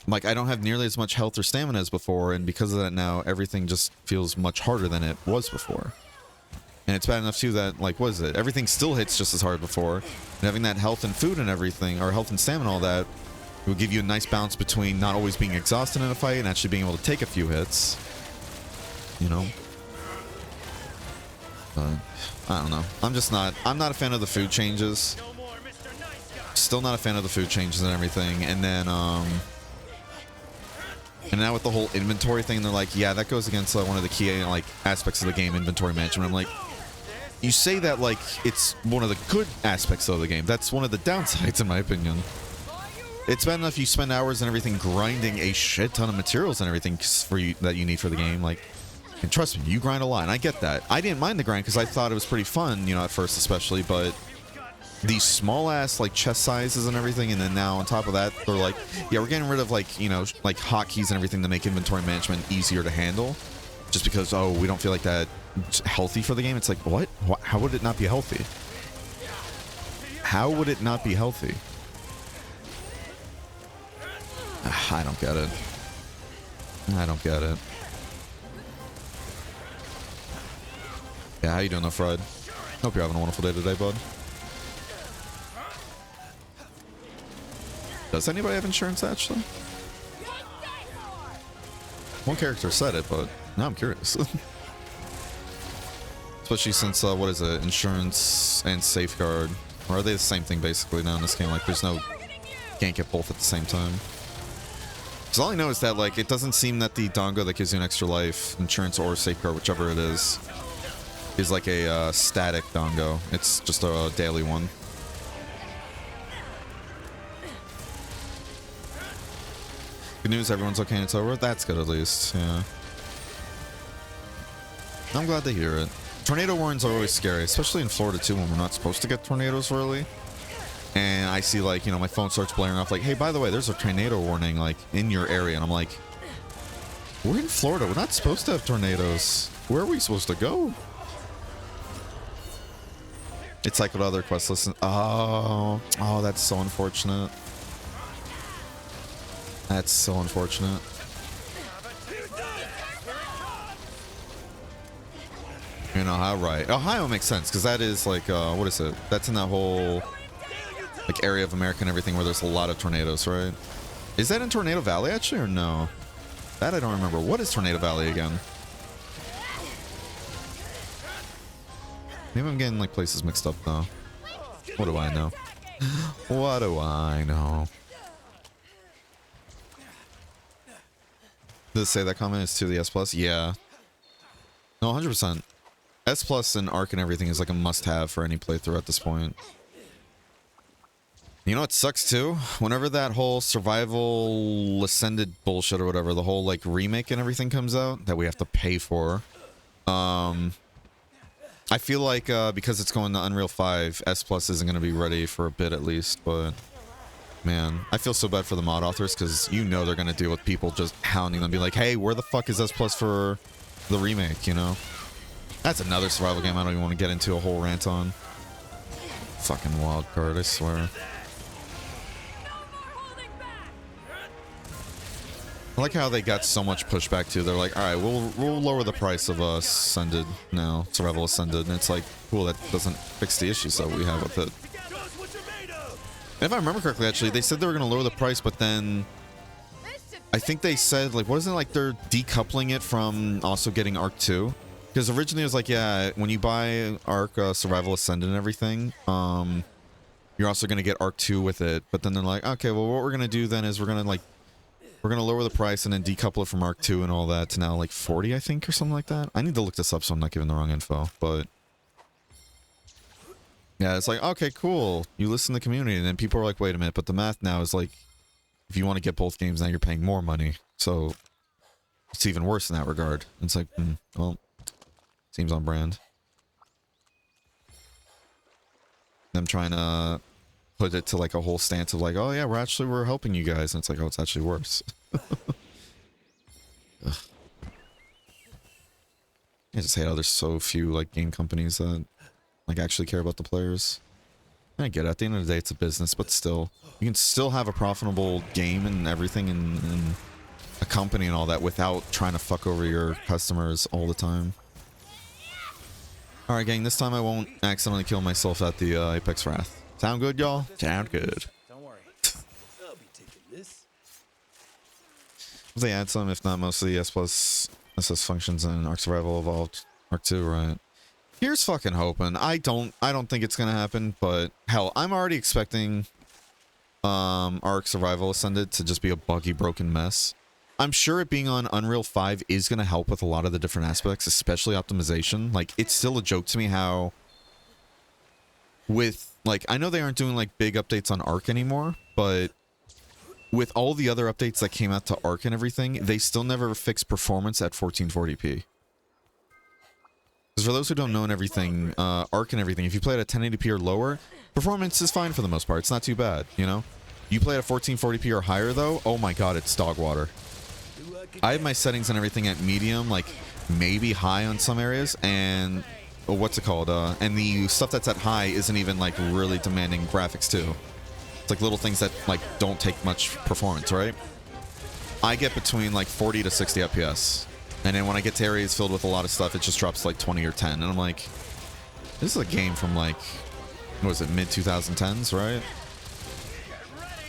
Like, I don't have nearly as much health or stamina as before, and because of that now, everything just feels much harder than it was before. And it's bad enough, too, that, like, what is it? Everything still hits just as hard before. And having that health and food and everything, or health and stamina and all that, will give you a nice balance between not always being exhausted in a fight and actually being able to take a few hits. You know? But, I don't know. I'm not a fan of the food changes. Still not a fan of the food changes and everything. And then, and now with the whole inventory thing, they're like, yeah, that goes against one of the key, like, aspects of the game, inventory management. I'm like, you say that like it's one of the good aspects of the game. That's one of the downsides, in my opinion. It's bad enough you spend hours and everything grinding a shit ton of materials and everything for you that you need for the game. Like, and trust me, you grind a lot, and I get that. I didn't mind the grind because I thought it was pretty fun, you know, at first especially, but these small ass like chest sizes and everything, and then now on top of that, they're like, yeah, we're getting rid of like, you know, like hotkeys and everything to make inventory management easier to handle. Just because, oh, we don't feel like that healthy for the game. It's like, what? How would it not be healthy? How would it not be healthy? I don't get it. I don't get it. Yeah, how you doing though, Fred? Hope you're having a wonderful day today, bud. Does anybody have insurance, actually? One character said it, but now I'm curious. Especially since, what is it? Insurance and safeguard. Or are they the same thing, basically, now in this game? Like, there's no... Can't get both at the same time. Because all I know is that, like, it doesn't seem that the dongo that gives you an extra life, insurance or safeguard, whichever it is like a static dongo. It's just a daily one. Good news, everyone's okay and it's over. That's good, at least. Yeah. I'm glad to hear it. Tornado warnings are always scary, especially in Florida, too, when we're not supposed to get tornadoes early. And I see, like, you know, my phone starts blaring off, like, hey, by the way, there's a tornado warning, like, in your area. And I'm like, we're in Florida. We're not supposed to have tornadoes. Where are we supposed to go? It's like what other quests listen. Oh, that's so unfortunate. That's so unfortunate. You know how, right? Ohio makes sense because that is like, what is it? That's in that whole like area of America and everything where there's a lot of tornadoes, right? Is that in Tornado Valley actually, or no? That I don't remember. What is Tornado Valley again? Maybe I'm getting like places mixed up though. What do I know? What do I know? Does it say that comment is to the S Plus? Yeah. No, 100%. S Plus and Arc and everything is like a must-have for any playthrough at this point. You know what sucks too? Whenever that whole survival ascended bullshit or whatever, the whole like remake and everything comes out that we have to pay for. I feel like because it's going to Unreal 5, S Plus isn't going to be ready for a bit at least, but man, I feel so bad for the mod authors because you know they're going to deal with people just hounding them, be like, hey, where the fuck is S Plus for the remake, you know? That's another survival game I don't even want to get into a whole rant on. Fucking wild card, I swear. I like how they got so much pushback too. They're like, all right, we'll lower the price of Ascended now, Survival Ascended, and it's like, cool, that doesn't fix the issues that we have with it. And if I remember correctly, actually, they said they were going to lower the price, but then I think they said, like, wasn't it like they're decoupling it from also getting Arc 2? Because originally it was like, yeah, when you buy Arc Survival Ascended and everything, you're also going to get Arc 2 with it. But then they're like, okay, well, what we're going to do then is we're going to lower the price and then decouple it from Arc 2 and all that to now like 40, I think, or something like that. I need to look this up so I'm not giving the wrong info, but yeah, it's like, okay, cool. You listen to the community, and then people are like, wait a minute, but the math now is like, if you want to get both games, now you're paying more money. So it's even worse in that regard. It's like, well, seems on brand. Them trying to put it to like a whole stance of like, oh yeah, we're helping you guys. And it's like, oh, it's actually worse. I just hate how there's so few like game companies that like actually care about the players. And I get it. At the end of the day, it's a business, but still, you can still have a profitable game and everything and a company and all that without trying to fuck over your customers all the time. All right, gang, this time I won't accidentally kill myself at the Apex Wrath. Sound good, y'all? Sound good. Don't worry. I'll be taking this. They add some, if not most of the S plus SS functions in Ark Survival Evolved Arc 2, right? Here's fucking hoping. I don't think it's gonna happen, but hell, I'm already expecting Ark Survival Ascended to just be a buggy, broken mess. I'm sure it being on Unreal 5 is gonna help with a lot of the different aspects, especially optimization. Like, it's still a joke to me how with, like, I know they aren't doing like big updates on Ark anymore, but with all the other updates that came out to Ark and everything, they still never fixed performance at 1440p. Because for those who don't know and everything, Ark and everything, if you play it at 1080p or lower, performance is fine for the most part. It's not too bad, you know? You play it at 1440p or higher, though, oh my god, it's dog water. I have my settings and everything at medium, like maybe high on some areas, and what's it called? And the stuff that's at high isn't even like really demanding graphics too. It's like little things that like don't take much performance, right? I get between like 40 to 60 FPS. And then when I get to areas filled with a lot of stuff, it just drops to like 20 or 10. And I'm like, this is a game from like, what was it, mid-2010s, right?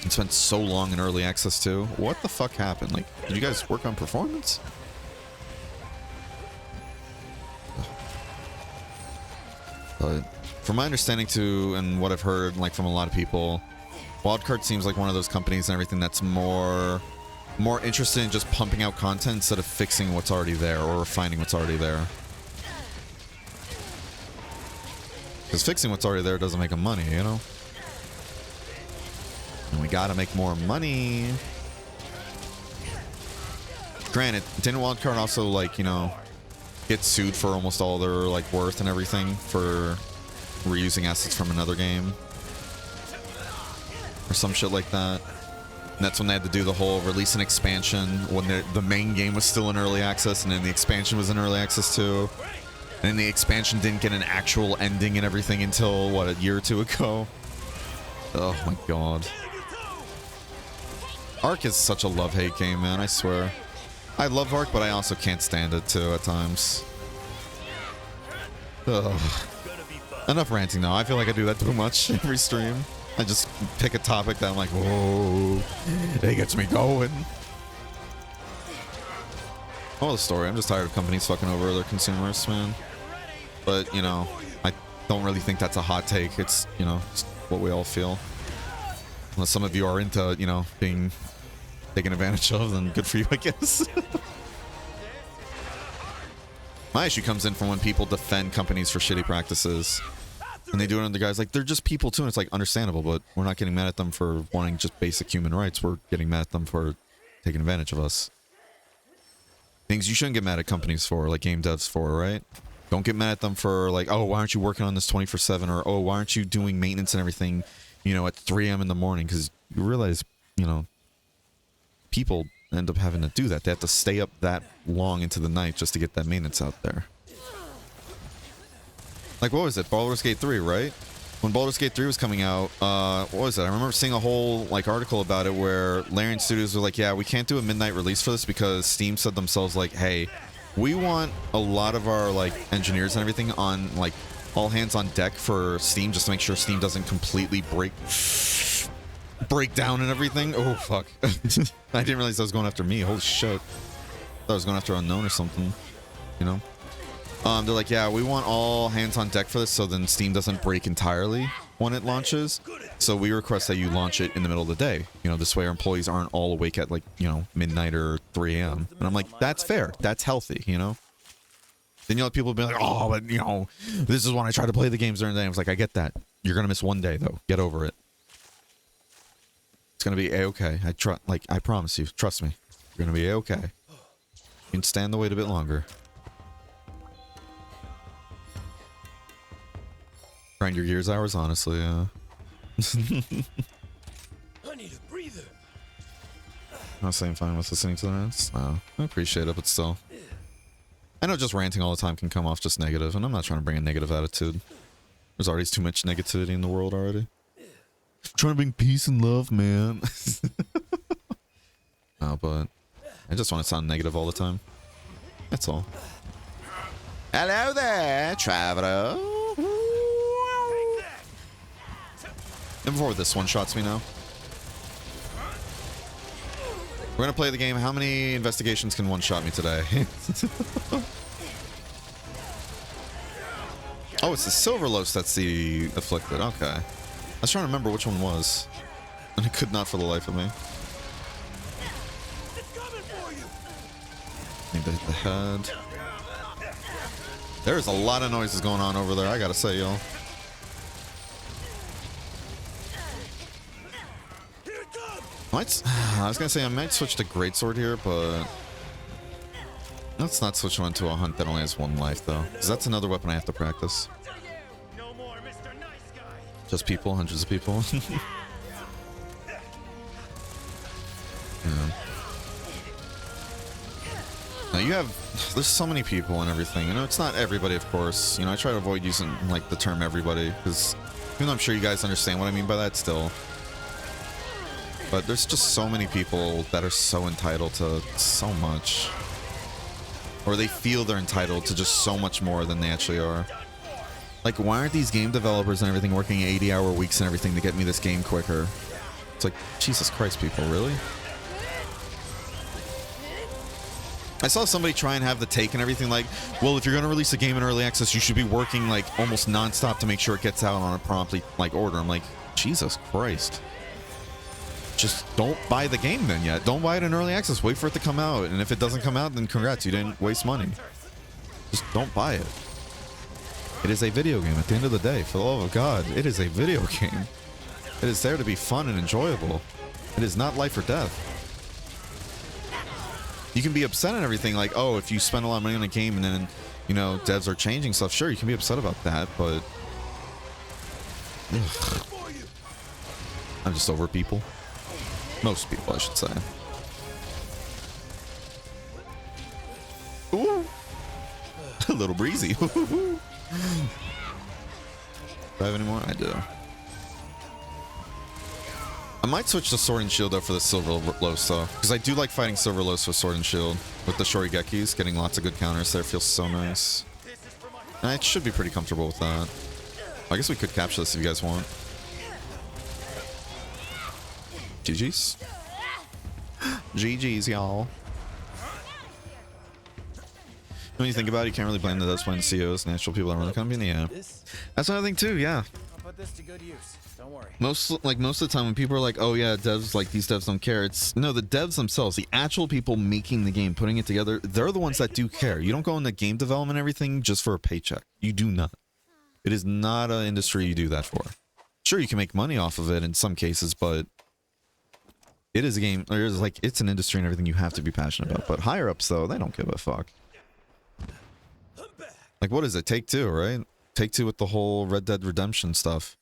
It spent so long in early access too. What the fuck happened? Like, did you guys work on performance? But from my understanding too, and what I've heard like from a lot of people, Wildcard seems like one of those companies and everything that's more interested in just pumping out content instead of fixing what's already there or refining what's already there. Because fixing what's already there doesn't make them money, you know? And we gotta make more money. Granted, didn't Wildcard also, like, you know, get sued for almost all their, like, worth and everything for reusing assets from another game? Or some shit like that. And that's when they had to do the whole release and expansion when the main game was still in early access, and then the expansion was in early access too. And then the expansion didn't get an actual ending and everything until, what, a year or two ago? Oh my god. Ark is such a love-hate game, man, I swear. I love Ark, but I also can't stand it too at times. Ugh. Enough ranting though. I feel like I do that too much every stream. I just pick a topic that I'm like, whoa, it gets me going. Oh, the story. I'm just tired of companies fucking over their consumers, man. But, you know, I don't really think that's a hot take. It's, you know, it's what we all feel. Unless some of you are into, you know, being taken advantage of, then good for you, I guess. My issue comes in from when people defend companies for shitty practices. And they do it on the guys like, they're just people too, and it's like understandable, but we're not getting mad at them for wanting just basic human rights. We're getting mad at them for taking advantage of us. Things you shouldn't get mad at companies for, like game devs for, right? Don't get mad at them for like, oh, why aren't you working on this 24/7? Or, oh, why aren't you doing maintenance and everything, you know, at 3 a.m. in the morning? Because you realize, you know, people end up having to do that. They have to stay up that long into the night just to get that maintenance out there. Like, what was it? Baldur's Gate 3, right? When Baldur's Gate 3 was coming out, what was it? I remember seeing a whole, like, article about it where Larian Studios were like, yeah, we can't do a midnight release for this because Steam said themselves, like, hey, we want a lot of our, like, engineers and everything on, like, all hands on deck for Steam just to make sure Steam doesn't completely break down and everything. Oh, fuck. I didn't realize I was going after me. Holy shit. I thought I was going after Unknown or something, you know? They're like, yeah, we want all hands on deck for this so then Steam doesn't break entirely. when it launches. So we request that you launch it in the middle of the day. You know, this way our employees aren't all awake at like, you know, midnight or 3 a.m. And I'm like, that's fair. That's healthy, you know? Then you let people be like, oh, but you know, this is when I try to play the games during the day. I was like, I get that. You're going to miss one day though. Get over it. It's going to be a-okay. I promise you. Trust me. You're going to be a-okay. You can stand the wait a bit longer. Grind your gears hours, honestly, yeah. I need a breather. Not saying fine with listening to that. No, I appreciate it, but still. I know just ranting all the time can come off just negative, and I'm not trying to bring a negative attitude. There's already too much negativity in the world already. I'm trying to bring peace and love, man. No, but I just want to sound negative all the time. That's all. Hello there, traveler. And before this one shots me now. We're gonna play the game. How many investigations can one shot me today? Oh, it's the Silverlos that's the afflicted. Okay. I was trying to remember which one was. And I could not for the life of me. Need to hit the head. There's a lot of noises going on over there, I gotta say, y'all. I was gonna say I might switch to Greatsword here, but let's not switch one to a hunt that only has one life, though, because that's another weapon I have to practice. No more Mr. Nice Guy. Just people, hundreds of people. Yeah. Now you have, there's so many people and everything. You know, it's not everybody, of course. You know, I try to avoid using like the term everybody, because even though I'm sure you guys understand what I mean by that still. But there's just so many people that are so entitled to so much. Or they feel they're entitled to just so much more than they actually are. Like, why aren't these game developers and everything working 80-hour weeks and everything to get me this game quicker? It's like, Jesus Christ, people, really? I saw somebody try and have the take and everything like, well, if you're going to release a game in early access, you should be working like almost non-stop to make sure it gets out on a promptly like order. I'm like, Jesus Christ. Just don't buy the game then yet. Don't buy it in early access. Wait for it to come out. And if it doesn't come out, then congrats. You didn't waste money. Just don't buy it. It is a video game at the end of the day. For the love of God, it is a video game. It is there to be fun and enjoyable. It is not life or death. You can be upset and everything like, oh, if you spend a lot of money on a game and then, you know, devs are changing stuff. Sure, you can be upset about that, but... Ugh. I'm just over people. Most people, I should say. Ooh. A little breezy. Do I have any more? I do. I might switch to Sword and Shield though for the Silverlos though, because I do like fighting Silverlos with Sword and Shield. With the Shorigekis, getting lots of good counters there feels so nice. And I should be pretty comfortable with that. I guess we could capture this if you guys want. GG's. GG's, y'all. When you think about it, you can't really blame the devs playing the CEOs, natural people that run the company. Yeah, that's another thing too. Yeah. I'll put this to good use. Don't worry. Most of the time when people are like, oh yeah, devs, like these devs don't care. It's no, the devs themselves, the actual people making the game, putting it together, they're the ones that do care. You don't go into game development and everything just for a paycheck. You do not. It is not an industry you do that for. Sure, you can make money off of it in some cases, but it is a game. There's like, it's an industry and everything you have to be passionate about. But higher ups though, they don't give a fuck. Like, what is it? Take-Two, right? Take-Two with the whole Red Dead Redemption stuff.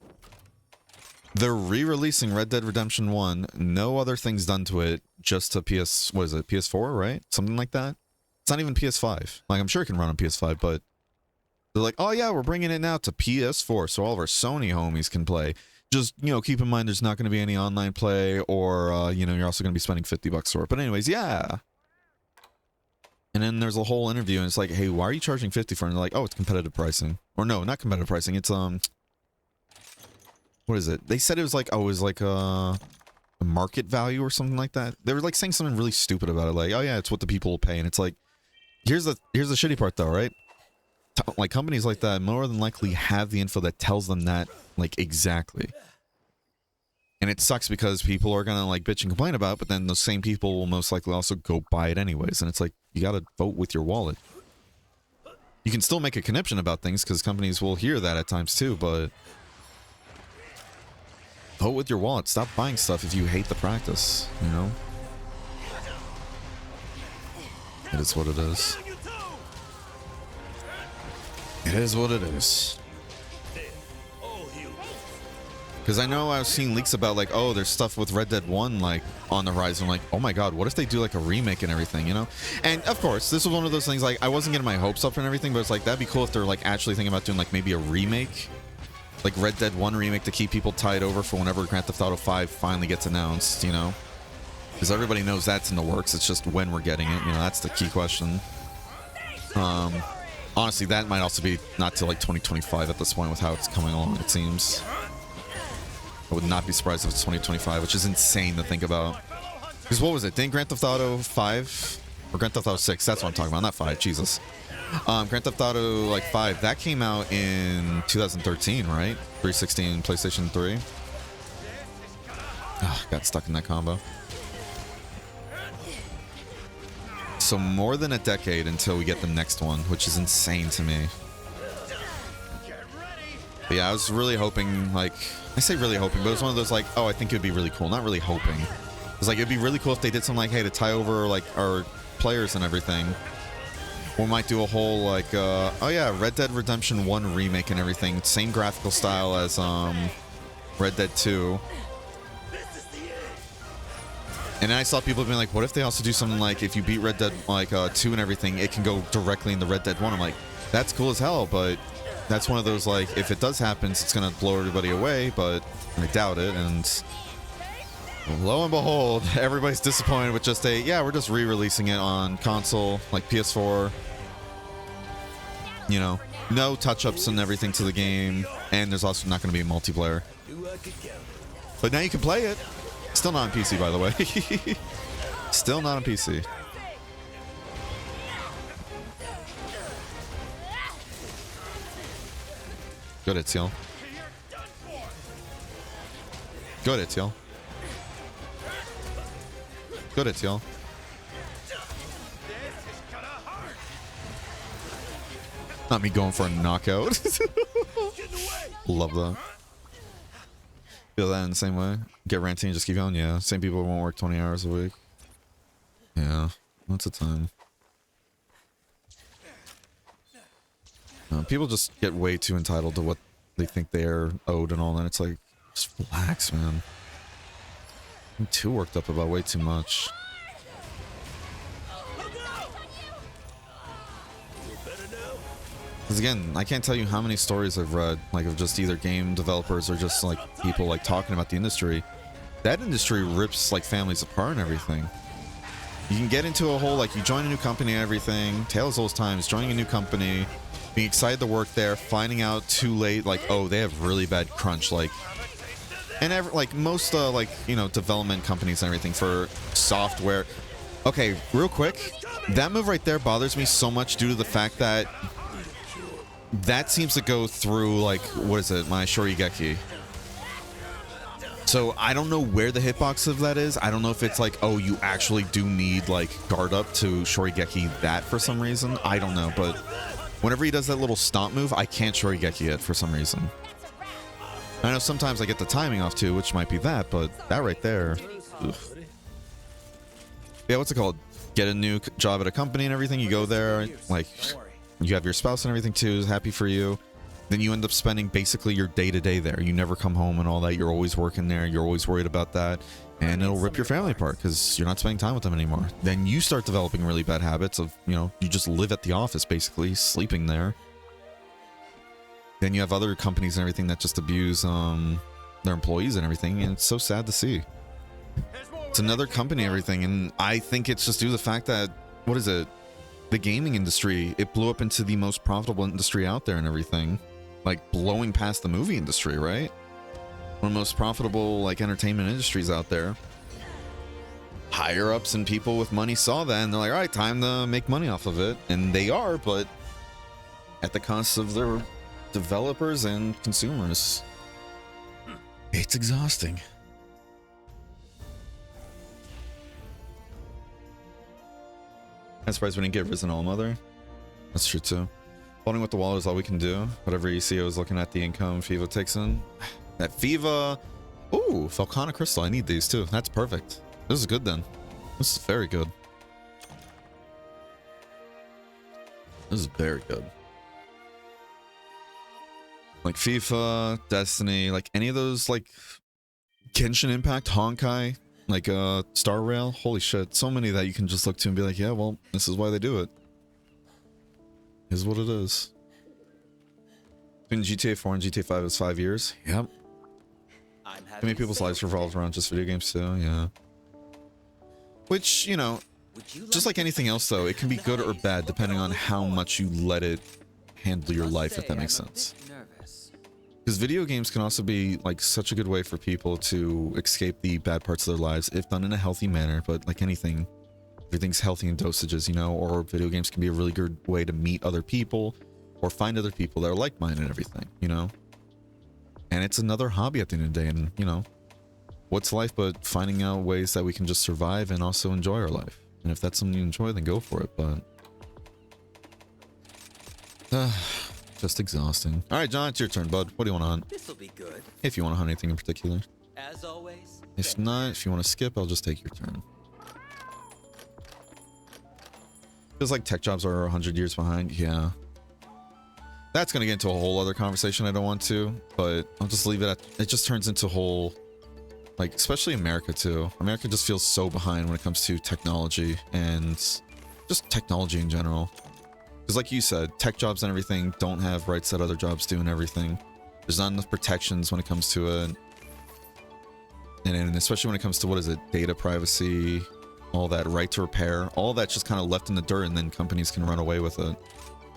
They're re-releasing Red Dead Redemption 1. No other things done to it. Just to what is it? PS4, right? Something like that. It's not even PS5. Like, I'm sure it can run on PS5, but they're like, oh yeah, we're bringing it now to PS4 so all of our Sony homies can play. Just, you know, keep in mind there's not going to be any online play or, you know, you're also going to be spending $50 for it. But anyways, yeah. And then there's a whole interview and it's like, hey, why are you charging 50 for it? And they're like, oh, it's competitive pricing. Or no, not competitive pricing. It's, what is it? They said it was like, oh, it was like a market value or something like that. They were like saying something really stupid about it. Like, oh yeah, it's what the people will pay. And it's like, here's the shitty part though, right? like companies like that more than likely have the info that tells them that like exactly. And it sucks because people are gonna like bitch and complain about it, but then those same people will most likely also go buy it anyways. And it's like, you gotta vote with your wallet. You can still make a conniption about things because companies will hear that at times too, but vote with your wallet. Stop buying stuff if you hate the practice, you know? It is what it is. It is what it is. Because I know I was seeing leaks about like, oh, there's stuff with Red Dead 1 like on the horizon. I'm like, oh my god, what if they do like a remake and everything, you know? And of course, this was one of those things like I wasn't getting my hopes up and everything, but it's like that'd be cool if they're like actually thinking about doing like maybe a remake, like Red Dead 1 remake to keep people tied over for whenever Grand Theft Auto 5 finally gets announced, you know? Because everybody knows that's in the works. It's just when we're getting it, you know, that's the key question. Honestly, that might also be not till like 2025 at this point with how it's coming along, it seems. I would not be surprised if it's 2025, which is insane to think about. Because what was it? Didn't Grand Theft Auto 5 or Grand Theft Auto 6? That's what I'm talking about, not 5. Jesus. Grand Theft Auto like 5 that came out in 2013, right? 360 and PlayStation 3. Oh, got stuck in that combo. So more than a decade until we get the next one, which is insane to me. But yeah, I was really hoping, like, I say really hoping, but it was one of those like, oh, I think it would be really cool. Not really hoping. It's like, it'd be really cool if they did something like, hey, to tie over like our players and everything. We might do a whole like, oh yeah, Red Dead Redemption 1 remake and everything. Same graphical style as Red Dead 2. And then I saw people being like, what if they also do something like, if you beat Red Dead like 2 and everything, it can go directly into Red Dead 1. I'm like, that's cool as hell, but that's one of those like, if it does happen, it's gonna blow everybody away, but I doubt it. And lo and behold, everybody's disappointed with just a, yeah, we're just re-releasing it on console, like PS4. You know, no touch-ups and everything to the game, and there's also not going to be a multiplayer. But now you can play it. Still not on PC, by the way. Still not on PC. Good hits, y'all. Good hits, y'all. Good hits, y'all. Not me going for a knockout. Love that. Feel that in the same way. Get ranting and just keep going. Yeah, same people won't work 20 hours a week. Yeah, lots of time. People just get way too entitled to what they think they are owed and all that. It's like, just relax, man. I'm too worked up about way too much. Because again, I can't tell you how many stories I've read, like of just either game developers or just like people like talking about the industry. That industry rips like families apart and everything. You can get into a whole, like you join a new company and everything, tales those times, joining a new company, being excited to work there, finding out too late, like, oh, they have really bad crunch, like, and like most, like, you know, development companies and everything for software. Okay, real quick, that move right there bothers me so much due to the fact that that seems to go through, like, what is it, my Shorigeki. So I don't know where the hitbox of that is. I don't know if it's like, oh, you actually do need, like, guard up to Shorigeki that for some reason. I don't know, but whenever he does that little stomp move, I can't Shorigeki it for some reason. I know sometimes I get the timing off too, which might be that, but that right there. Ugh. Yeah, what's it called? Get a new job at a company and everything. You go there, like, you have your spouse and everything too, is happy for you. Then you end up spending basically your day-to-day there. You never come home and all that. You're always working there. You're always worried about that. And it'll rip your family apart because you're not spending time with them anymore. Then you start developing really bad habits of, you know, you just live at the office basically, sleeping there. Then you have other companies and everything that just abuse their employees and everything. And it's so sad to see. It's another company and everything. And I think it's just due to the fact that, what is it? The gaming industry, it blew up into the most profitable industry out there and everything. Like blowing past the movie industry, right? One of the most profitable like entertainment industries out there. Higher ups and people with money saw that and they're like, all right, time to make money off of it. And they are, but at the cost of their developers and consumers. It's exhausting. I'm surprised we didn't get Risen All Mother. That's true too. Holding with the wall is all we can do. Whatever ECO is looking at the income Viva takes in. That Viva. Ooh, Falcana Crystal. I need these too. That's perfect. This is good then. This is very good. This is very good. Like FIFA, Destiny, like any of those, like Genshin Impact, Honkai, like Star Rail. Holy shit. So many that you can just look to and be like, yeah, well, this is why they do it. Is what it is. Between GTA 4 and GTA 5 is 5 years. Yep. How many people's lives revolve around just video games too? Yeah. Which, you know, just like anything else though, it can be good or bad depending on how much you let it handle your life, if that makes sense. Because video games can also be like such a good way for people to escape the bad parts of their lives if done in a healthy manner. But like anything, everything's healthy in dosages, you know, or video games can be a really good way to meet other people or find other people that are like-minded and everything, you know. And it's another hobby at the end of the day, and you know, what's life but finding out ways that we can just survive and also enjoy our life. And if that's something you enjoy, then go for it. But just exhausting. All right, John, it's your turn, bud. What do you want to hunt? This'll be good. If you want to hunt anything in particular. As always. If not, if you want to skip, I'll just take your turn. Feels like tech jobs are 100 years behind. Yeah. That's going to get into a whole other conversation I don't want to, but I'll just leave it at, it just turns into a whole, like, especially America too. America just feels so behind when it comes to technology and just technology in general. Because like you said, tech jobs and everything don't have rights that other jobs do and everything. There's not enough protections when it comes to it. And especially when it comes to, what is it, data privacy, all that right to repair, all that's just kind of left in the dirt and then companies can run away with it.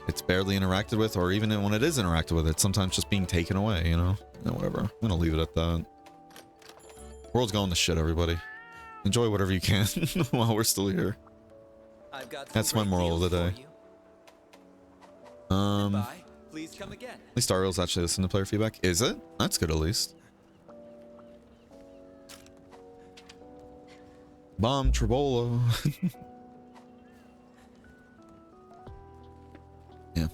It's barely interacted with, or even when it is interacted with, it's sometimes just being taken away, you know? No, whatever. I'm gonna leave it at that. World's going to shit, everybody. Enjoy whatever you can while we're still here. I've got That's my moral of the day. Please come again. At least Ariel's actually listening to player feedback. Is it? That's good at least. Bomb Tribolo. Yeah.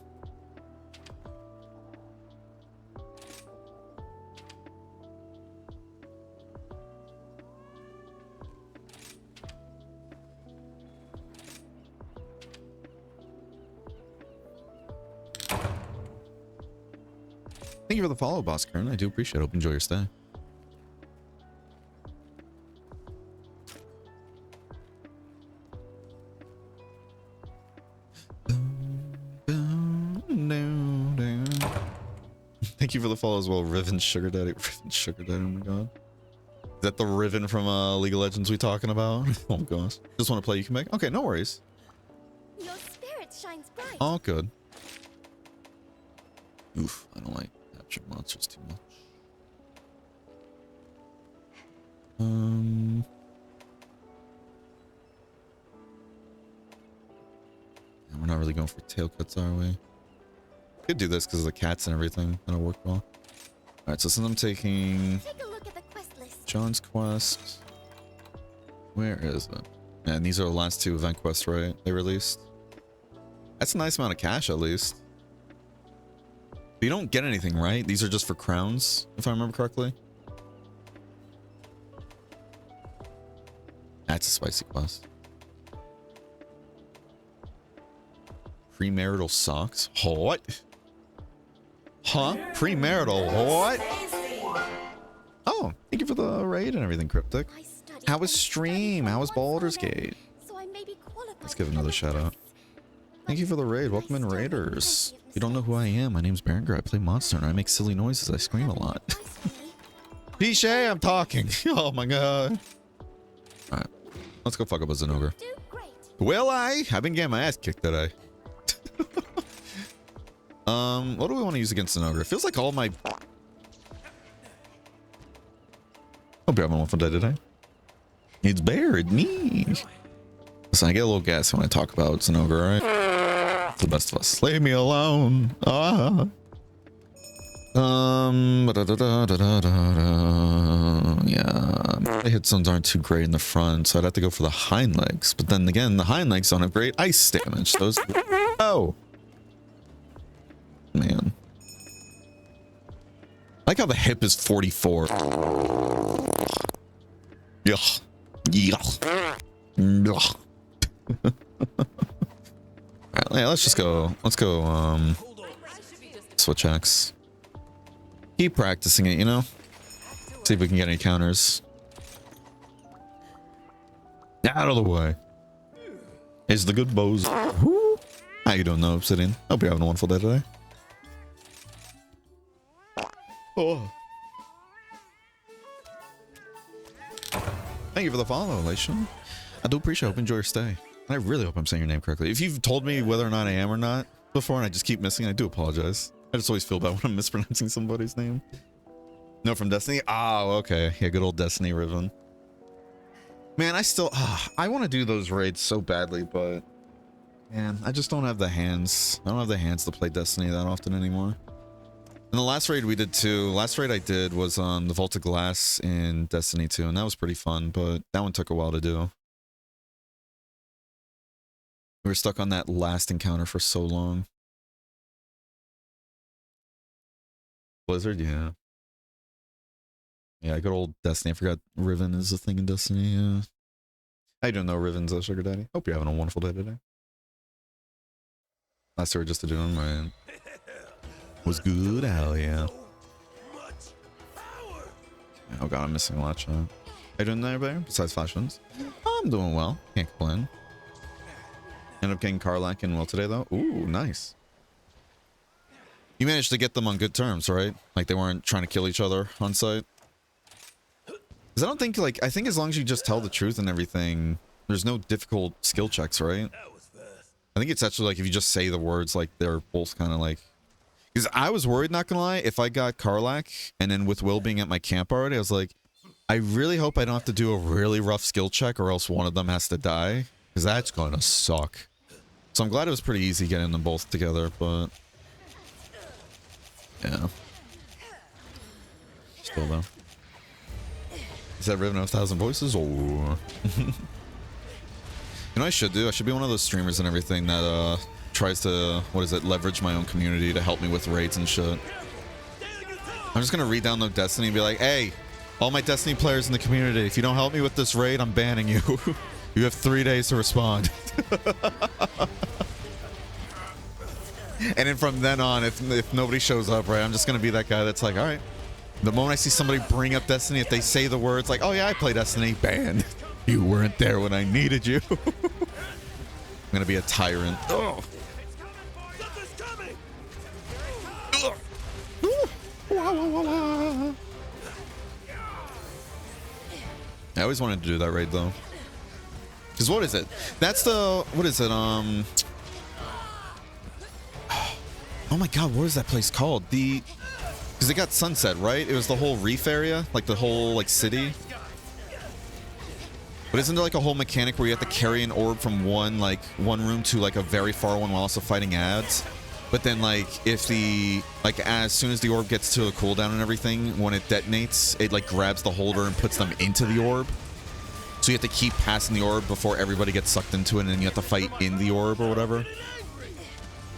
Thank you for the follow, Boss Kern. I do appreciate it. Hope you enjoy your stay. Thank you for the follow as well, Riven Sugar Daddy. Riven Sugar Daddy, oh my god. Is that the Riven from League of Legends we talking about? Oh gosh. Just want to play, you can make? Okay, no worries. Your spirit shines bright. All good. Oof, I don't like captured monsters too much. Yeah, we're not really going for tail cuts, are we? Could do this because of the cats and everything. That'll work well. Alright, so since I'm taking Take a look at the quest list. John's quest. Where is it? And these are the last two event quests, right? They released. That's a nice amount of cash, at least. But you don't get anything, right? These are just for crowns, if I remember correctly. That's a spicy quest. Premarital socks? What? Huh? Premarital what? Oh, thank you for the raid and everything, Cryptic. How was stream? How was Baldur's Gate? Let's give another shout out. Thank you for the raid. Welcome in, Raiders. If you don't know who I am, my name's Berenger. I play Monster and I make silly noises. I scream a lot. Pichet, I'm talking. Oh my god. Alright. Let's go fuck up a Zenogre. Will I? I've been getting my ass kicked today. What do we want to use against Zenogre? It feels like all my... Hope you're having a wonderful day today. It's buried me. Listen, I get a little gas when I talk about Zenogre, alright? The best of us. Leave me alone. Ah. Yeah, my hit zones aren't too great in the front, so I'd have to go for the hind legs. But then again, the hind legs don't have great ice damage. Those. Oh, man. I like how the hip is 44. Yeah. Yeah. Alright, yeah, let's just go. Let's go. Switch X. Keep practicing it, you know? See if we can get any counters. Out of the way. Is the good bows. Woo. How you doing, though, Obsidian? Hope you're having a wonderful day today. Oh. Thank you for the follow, Elation. I do appreciate it. Hope you enjoy your stay. And I really hope I'm saying your name correctly. If you've told me whether or not I am or not before and I just keep missing, I do apologize. I just always feel bad when I'm mispronouncing somebody's name. No, from Destiny? Oh, okay. Yeah, good old Destiny Riven. Man, I still... I want to do those raids so badly, but... Man, I just don't have the hands. I don't have the hands to play Destiny that often anymore. And the last raid we did too, last raid I did was on the Vault of Glass in Destiny 2, and that was pretty fun, but that one took a while to do. We were stuck on that last encounter for so long. Blizzard, yeah. Yeah, good old Destiny. I forgot Riven is a thing in Destiny, yeah. How you doing though, Riven's Sugar Daddy? Hope you're having a wonderful day today. Last year we were just doing, right? Was good, hell yeah. Oh god, I'm missing a lot, chat. How you doing there, Bear? Besides Flashlands? I'm doing well. Can't complain. Ended up getting Karlak in well today, though. Ooh, nice. You managed to get them on good terms, right? Like they weren't trying to kill each other on site? Because I don't think, like, I think as long as you just tell the truth and everything, there's no difficult skill checks, right? I think it's actually like if you just say the words, like they're both kind of like... Because I was worried, not gonna lie, if I got Karlak and then with Will being at my camp already, I was like, I really hope I don't have to do a really rough skill check or else one of them has to die. Because that's gonna suck. So I'm glad it was pretty easy getting them both together, but... Yeah. Still though. Is that Riven of 1,000 Voices? Or... You know what I should do? I should be one of those streamers and everything that tries to, what is it, leverage my own community to help me with raids and shit. I'm just gonna re-download Destiny and be like, hey, all my Destiny players in the community, if you don't help me with this raid, I'm banning you. You have 3 days to respond. And then from then on, if nobody shows up, right, I'm just gonna be that guy that's like, all right. The moment I see somebody bring up Destiny, if they say the words like, oh yeah, I play Destiny, banned. You weren't there when I needed you. I'm gonna be a tyrant. Oh. I always wanted to do that raid though. Because what is it? That's the, what is it? Oh my god, what is that place called? The, because they got Sunset, right? It was the whole reef area, like the whole like city. But isn't there like a whole mechanic where you have to carry an orb from one room to like a very far one while also fighting ads? But then like if the, like as soon as the orb gets to a cooldown and everything, when it detonates, it like grabs the holder and puts them into the orb. So you have to keep passing the orb before everybody gets sucked into it, and then you have to fight in the orb or whatever.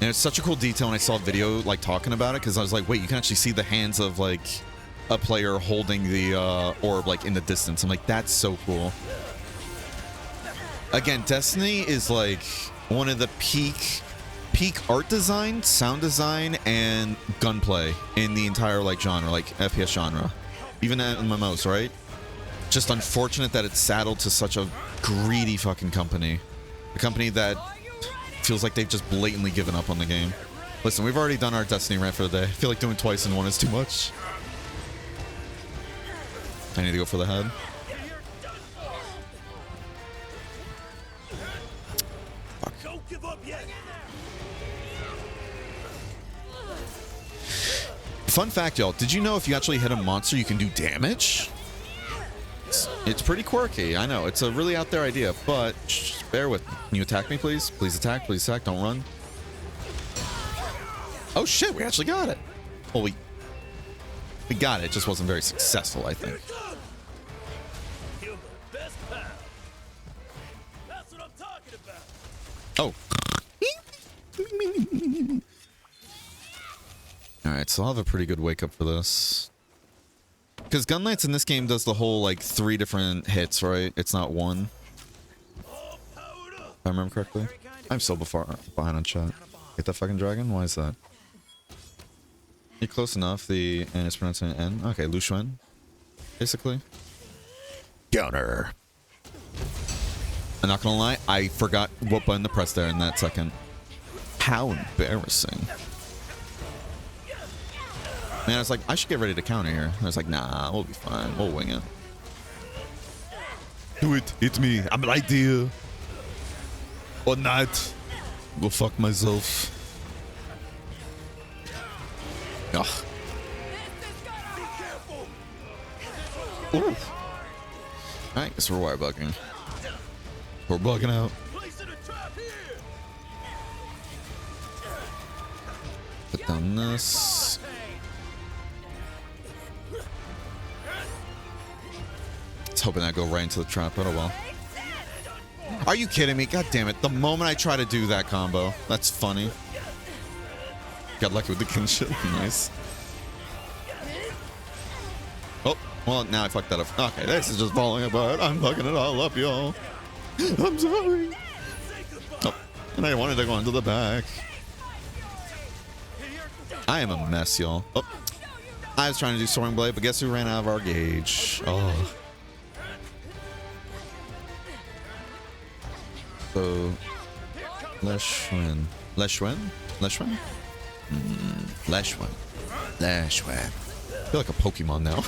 And it's such a cool detail when I saw a video like talking about it, because I was like, wait, you can actually see the hands of like a player holding the orb like in the distance. I'm like, that's so cool. Again, Destiny is like one of the peak art design, sound design, and gunplay in the entire like genre, like FPS genre. Even at MMOs, right? Just unfortunate that it's saddled to such a greedy fucking company. A company that feels like they've just blatantly given up on the game. Listen, we've already done our Destiny rant for the day. I feel like doing twice in one is too much. I need to go for the head. Fun fact, y'all. Did you know if you actually hit a monster, you can do damage? It's pretty quirky. I know. It's a really out there idea, but bear with me. Can you attack me, please? Please attack. Please attack. Don't run. Oh shit, we actually got it. Well, we got it. It just wasn't very successful, I think. You're my best pal. That's what I'm talking about. Oh. Alright, so I'll have a pretty good wake up for this. Because Gun Knights in this game does the whole, like, 3 different hits, right? It's not one. If I remember correctly. I'm so behind on chat. Get that fucking dragon? Why is that? You're close enough. The N is pronounced an N. Okay, Lu Xuan. Basically. Counter. I'm not gonna lie, I forgot what button to press there in that second. How embarrassing. Man, I was like, I should get ready to counter here. I was like, nah, we'll be fine. We'll wing it. Do it. It's me. I'm right here. Or not. Go fuck myself. Ugh. Ooh. Alright, guess we're wire bugging. We're bugging out. Put down this. I was hoping I'd go right into the trap, but oh well. Are you kidding me? God damn it. The moment I try to do that combo. That's funny. Got lucky with the kinship. Nice. Oh, well, now I fucked that up. Okay, this is just falling apart. I'm fucking it all up, y'all. I'm sorry. Oh, and I wanted to go into the back. I am a mess, y'all. Oh, I was trying to do Soaring Blade, but guess who ran out of our gauge? Oh. So, Leshwen. Leshwen? Leshwen? Leshwen. Leshwen. I feel like a Pokemon now.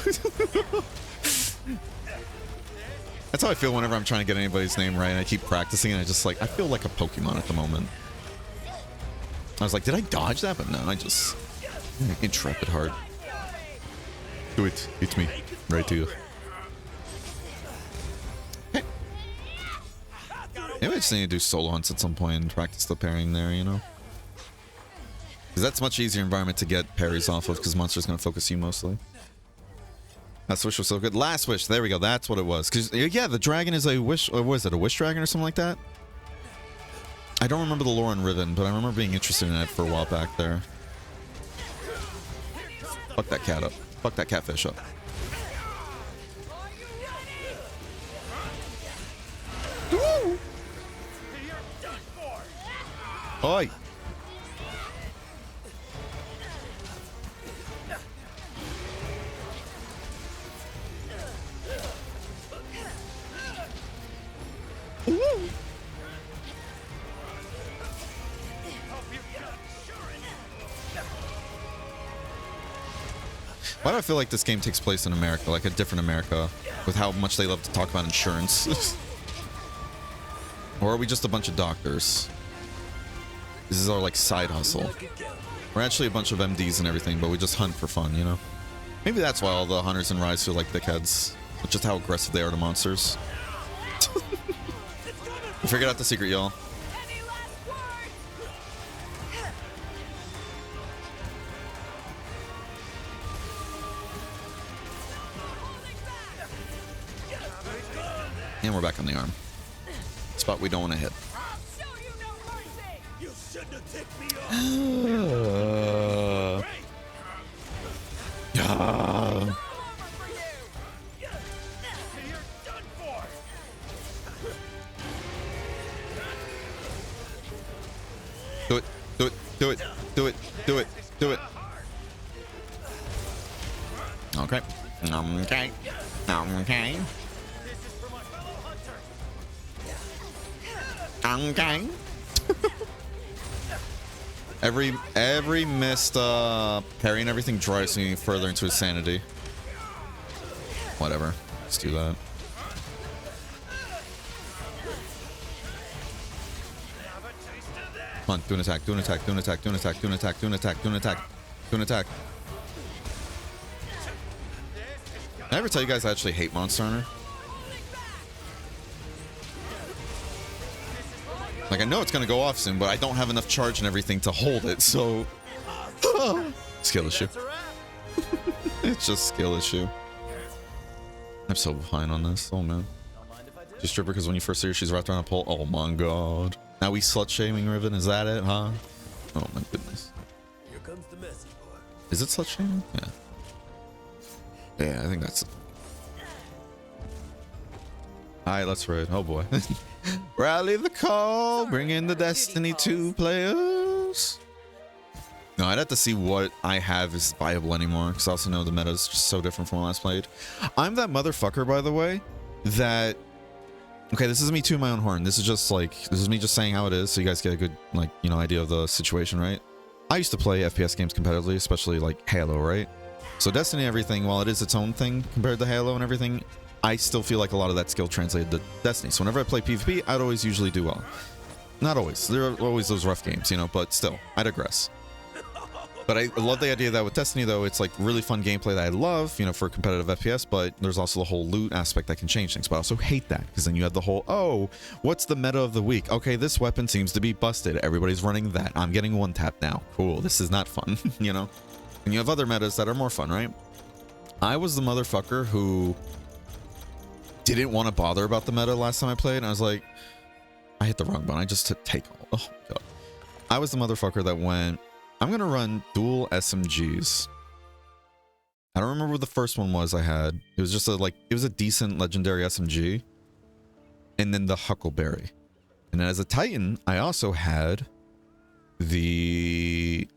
That's how I feel whenever I'm trying to get anybody's name right and I keep practicing and I just like, I feel like a Pokemon at the moment. I was like, did I dodge that? But no, I just... Intrepid heart. Do it. It's me. Right to you. Hey. Maybe I just need to do solo hunts at some point and practice the pairing there, you know? Because that's a much easier environment to get parries off of because Monster's going to focus you mostly. That wish was so good. Last wish. There we go. That's what it was. Because, yeah, the dragon is a wish... Or was it a wish dragon or something like that? I don't remember the lore on Riven, but I remember being interested in it for a while back there. Fuck that cat up. Fuck that catfish up. Woo! Oi! Why do I feel like this game takes place in America, like a different America, with how much they love to talk about insurance? Or are we just a bunch of doctors? This is our, like, side hustle. We're actually a bunch of MDs and everything, but we just hunt for fun, you know? Maybe that's why all the hunters in Rise feel like dickheads. With just how aggressive they are to monsters. We figured out the secret, y'all. And we're back on the arm. Spot we don't want to hit. Yeah. Do it, do it, do it, do it, do it, do it. Okay. Okay. Okay. Okay. every missed parry and everything drives me further into insanity. Whatever. Let's do that. Come on, do an attack, do an attack, do an attack, do an attack, do an attack, do an attack, do an attack, do an attack. Did I ever tell you guys I actually hate Monster Hunter? Like, I know it's gonna go off soon, but I don't have enough charge and everything to hold it, so... Skill issue. That's a wrap. It's just skill issue. I'm so behind on this. Oh man. Don't mind if I do. Just stripper because when you first see her, she's wrapped around a pole. Oh my god. Now we slut shaming Riven. Is that it, huh? Oh my goodness. Here comes the messy part. Is it slut shaming? Yeah. Yeah, I think that's it. Alright, let's raid. Oh boy. Rally the call. Bring in the Destiny 2 players. No, I'd have to see what I have is viable anymore, because I also know the meta is just so different from when I last played. I'm that motherfucker, by the way, that... Okay, this isn't me tooting my own horn. This is just like... This is me just saying how it is, so you guys get a good, like, you know, idea of the situation, right? I used to play FPS games competitively, especially, like, Halo, right? So Destiny and everything, while it is its own thing compared to Halo and everything, I still feel like a lot of that skill translated to Destiny. So whenever I play PvP, I'd always usually do well. Not always. There are always those rough games, you know, but still, I digress. But I love the idea that with Destiny, though, it's like really fun gameplay that I love, you know, for competitive FPS, but there's also the whole loot aspect that can change things. But I also hate that, because then you have the whole, oh, what's the meta of the week? Okay, this weapon seems to be busted. Everybody's running that. I'm getting one tap now. Cool. This is not fun, you know? And you have other metas that are more fun, right? I was the motherfucker who didn't want to bother about the meta last time I played. And I was like, I hit the wrong button. I just hit take all. Oh, my God. I was the motherfucker that went, I'm going to run dual SMGs. I don't remember what the first one was I had. It was just a, like, it was a decent legendary SMG. And then the Huckleberry. And then as a Titan, I also had the,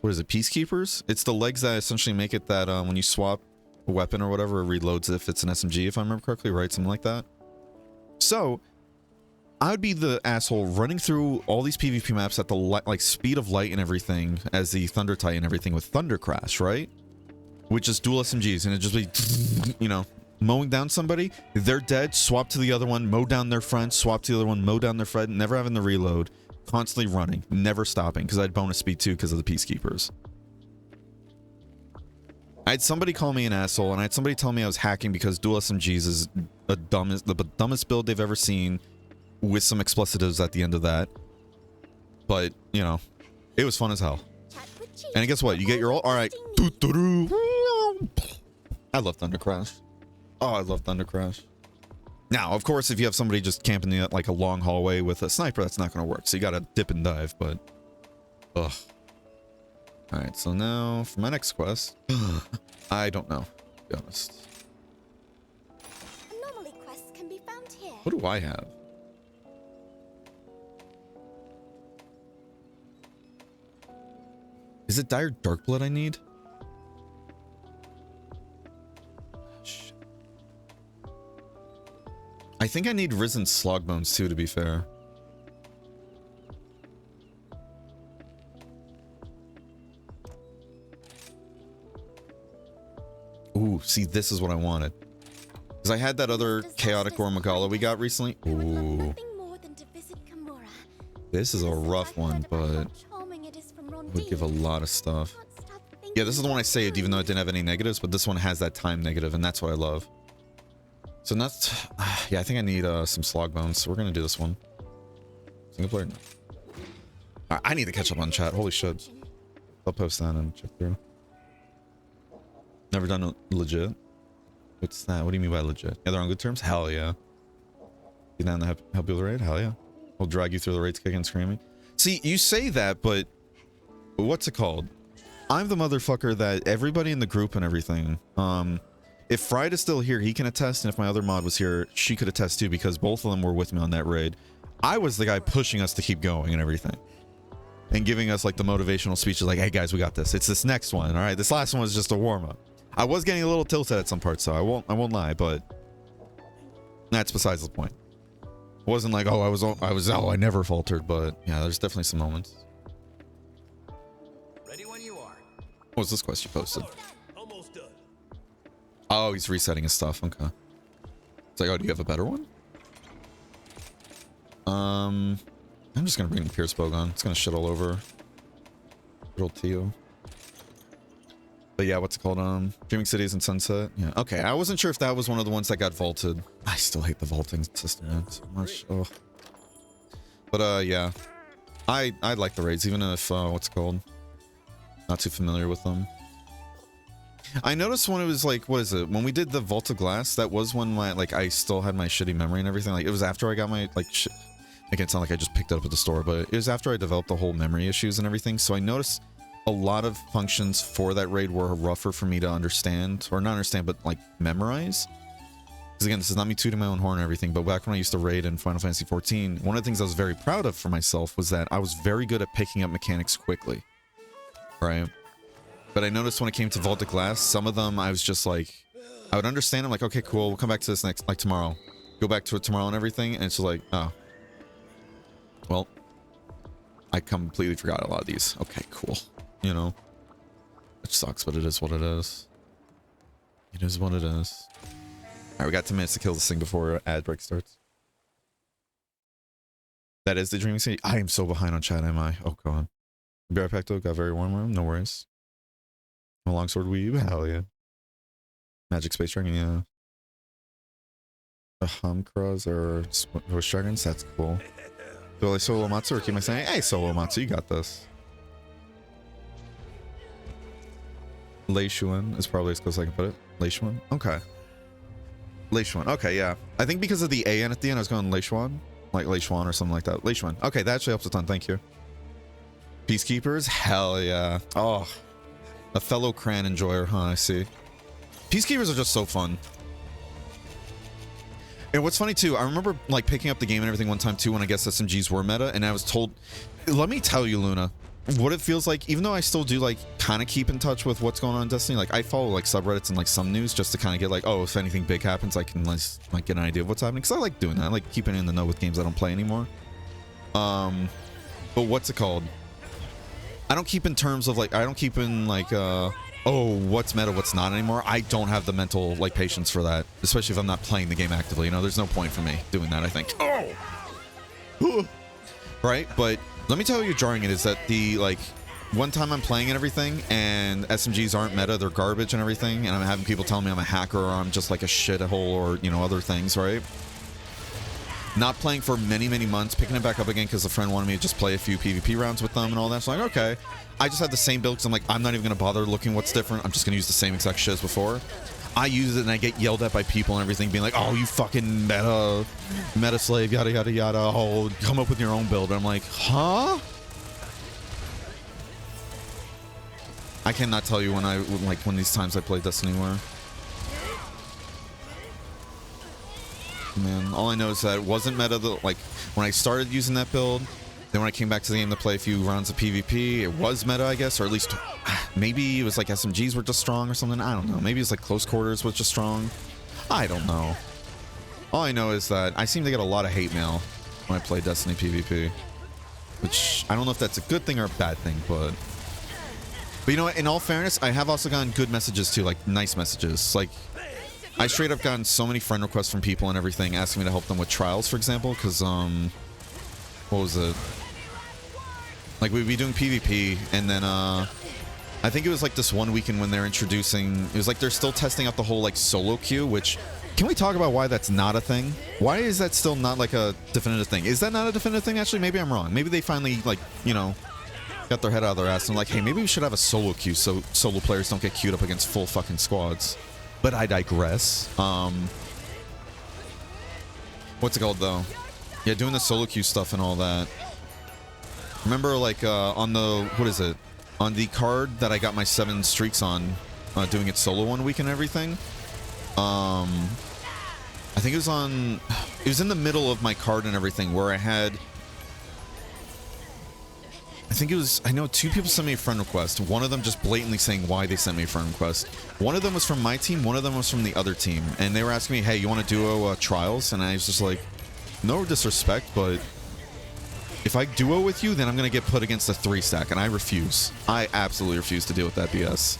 what is it, Peacekeepers? It's the legs that essentially make it that when you swap a weapon or whatever, it reloads if it's an SMG, if I remember correctly, right? Something like that. So I would be the asshole running through all these PvP maps at the like speed of light and everything as the Thunder Titan and everything with Thunder Crash, right? Which is dual SMGs, and it just be, you know, mowing down somebody, they're dead, swap to the other one, mow down their friend, swap to the other one, mow down their friend, never having the reload, constantly running, never stopping, because I had bonus speed too because of the Peacekeepers. I had somebody call me an asshole, and I had somebody tell me I was hacking because dual SMGs is the dumbest build they've ever seen, with some expletives at the end of that. But, you know, it was fun as hell. And guess what? You get your all right. I love Thunder Crash. Oh, I love Thunder Crash. Now, of course, if you have somebody just camping in like a long hallway with a sniper, that's not going to work. So you got to dip and dive, but... Ugh. Alright, so now for my next quest... I don't know, to be honest. Anomaly quests can be found here. What do I have? Is it Dire Darkblood I need? Shit. I think I need Risen Slogbones too, to be fair. Ooh, see, this is what I wanted. Because I had that other Chaotic Or Magala we got recently. Ooh. This is a rough one, but it would give a lot of stuff. Yeah, this is the one I saved, even though it didn't have any negatives, but this one has that time negative, and that's what I love. So that's... yeah, I think I need some slog bones, so we're going to do this one. Single player? No. I need to catch up on chat. Holy shit. I'll post that and check through. Never done legit? What's that? What do you mean by legit? Yeah, they're on good terms? Hell yeah. You down to help you with the raid? Hell yeah. We'll drag you through the raids kicking and screaming. See, you say that, but what's it called? I'm the motherfucker that everybody in the group and everything, if Fried is still here, he can attest, and if my other mod was here, she could attest too, because both of them were with me on that raid. I was the guy pushing us to keep going and everything. And giving us like the motivational speeches like, hey guys, we got this. It's this next one, all right? This last one was just a warm-up. I was getting a little tilted at some parts, so I won't lie, but that's besides the point. It wasn't like, oh, I never faltered, but yeah, there's definitely some moments. Ready when you are. What was this quest you posted? Almost done. Oh, he's resetting his stuff. Okay. It's like, oh, do you have a better one? I'm just gonna bring the Pierce Bogon. It's gonna shit all over. Good old Tio. But yeah, what's it called? Dreaming Cities and Sunset. Yeah. Okay, I wasn't sure if that was one of the ones that got vaulted. I still hate the vaulting system, man, so much. Oh. But yeah, I like the raids, even if what's it called? Not too familiar with them. I noticed when it was like, what is it? When we did the Vault of Glass, that was when my, like, I still had my shitty memory and everything. Like, it was after I got my, like, Make it sound like I just picked it up at the store, but it was after I developed the whole memory issues and everything. So I noticed a lot of functions for that raid were rougher for me to understand, or not understand, but like memorize. Because again, this is not me tooting my own horn and everything, but back when I used to raid in Final Fantasy XIV, one of the things I was very proud of for myself was that I was very good at picking up mechanics quickly. Right? But I noticed when it came to Vault of Glass, some of them I was just like, I would understand. I'm like, okay, cool. We'll come back to this next, like tomorrow. Go back to it tomorrow and everything. And it's just like, oh, well, I completely forgot a lot of these. Okay, cool. You know, which sucks, but it is what it is. It is what it is. All right, we got 10 minutes to kill this thing before ad break starts. That is the dreaming city. I am so behind on chat, am I? Oh, God. Be right back, though. Got very warm room. No worries. A longsword weave. Hell yeah. Magic Space Dragon, yeah. The Humcrows or Ghost Dragons. That's cool. Do I solo Matsu or keep my saying, hey, solo Matsu, you got this. Leishuan is probably as close as I can put it. Leishuan? Okay. Leishuan. Okay, yeah. I think because of the AN at the end, I was going Leishuan. Like Leishuan or something like that. Leishuan. Okay, that actually helps a ton. Thank you. Peacekeepers? Hell yeah. Oh. A fellow Cran enjoyer, huh? I see. Peacekeepers are just so fun. And what's funny too, I remember like picking up the game and everything one time too when I guess SMGs were meta, and I was told, let me tell you, Luna, what it feels like, even though I still do like kind of keep in touch with what's going on in Destiny, like I follow like subreddits and like some news just to kind of get like, oh, if anything big happens, I can like get an idea of what's happening, because I like doing that. I like keeping in the know with games I don't play anymore. But what's it called? I don't keep in terms of like, I don't keep in like, oh, what's meta, what's not anymore. I don't have the mental like patience for that, especially if I'm not playing the game actively. You know, there's no point for me doing that, I think. Oh! Right? But let me tell you how jarring it is that the, like, one time I'm playing and everything, and SMGs aren't meta, they're garbage and everything, and I'm having people tell me I'm a hacker or I'm just like a shithole or, you know, other things, right? Not playing for many, many months, picking it back up again because a friend wanted me to just play a few PvP rounds with them and all that. So I'm like, okay. I just had the same build because I'm like, I'm not even going to bother looking what's different. I'm just going to use the same exact shit as before. I use it and I get yelled at by people and everything being like, oh, you fucking meta slave, yada, yada, yada. Oh, come up with your own build. And I'm like, huh? I cannot tell you when these times I played Destiny were. Man, all I know is that it wasn't meta, like, when I started using that build, then when I came back to the game to play a few rounds of PvP, it was meta, I guess, or at least, maybe it was like SMGs were just strong or something, I don't know. Maybe it's like close quarters was just strong. I don't know. All I know is that I seem to get a lot of hate mail when I play Destiny PvP, which I don't know if that's a good thing or a bad thing, but you know what, in all fairness, I have also gotten good messages too, like nice messages, like, I straight up gotten so many friend requests from people and everything asking me to help them with trials, for example, because, what was it? Like, we'd be doing PvP, and then, I think it was like this one weekend when they're introducing, it was like they're still testing out the whole, like, solo queue, which, can we talk about why that's not a thing? Why is that still not, like, a definitive thing? Is that not a definitive thing, actually? Maybe I'm wrong. Maybe they finally, like, you know, got their head out of their ass and like, hey, maybe we should have a solo queue so solo players don't get queued up against full fucking squads. But I digress. What's it called though? Yeah, doing the solo queue stuff and all that. Remember, like, on the, what is it? On the card that I got my 7 streaks on, doing it solo one week and everything. I think it was on, it was in the middle of my card and everything where I had, I think it was, I know 2 people sent me a friend request. One of them just blatantly saying why they sent me a friend request. One of them was from my team, one of them was from the other team. And they were asking me, hey, you want to duo trials? And I was just like, no disrespect, but if I duo with you, then I'm going to get put against a 3-stack. And I refuse. I absolutely refuse to deal with that BS.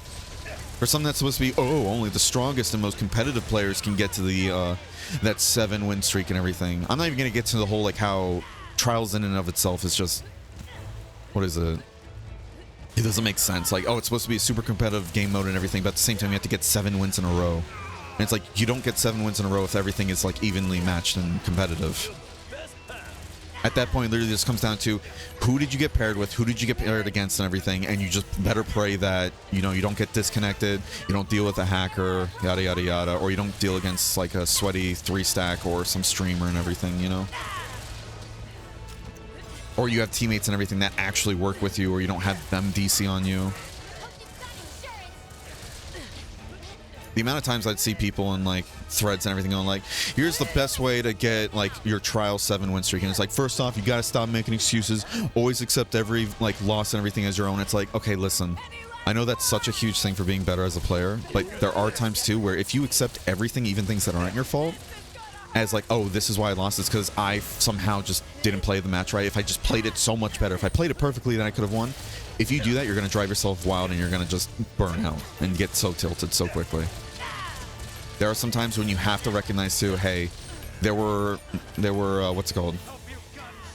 For something that's supposed to be, oh, only the strongest and most competitive players can get to the, that 7 win streak and everything. I'm not even going to get to the whole, like, how trials in and of itself is just, what is it? It doesn't make sense. Like, oh, it's supposed to be a super competitive game mode and everything, but at the same time, you have to get 7 wins in a row. And it's like, you don't get 7 wins in a row if everything is, like, evenly matched and competitive. At that point, it literally just comes down to who did you get paired with, who did you get paired against, and everything, and you just better pray that, you know, you don't get disconnected, you don't deal with a hacker, yada yada yada, or you don't deal against like a sweaty 3-stack or some streamer and everything, you know. Or you have teammates and everything that actually work with you, or you don't have them DC on you. The amount of times I'd see people in like threads and everything going like, here's the best way to get like your trial 7 win streak, and it's like, first off, you got to stop making excuses, always accept every like loss and everything as your own. It's like, okay, listen, I know that's such a huge thing for being better as a player, but there are times too where if you accept everything, even things that aren't your fault, as like, oh, this is why I lost, it's because I somehow just didn't play the match right. If I just played it so much better, if I played it perfectly, then I could have won. If you do that, you're going to drive yourself wild and you're going to just burn out and get so tilted so quickly. There are some times when you have to recognize too, hey, there were what's it called?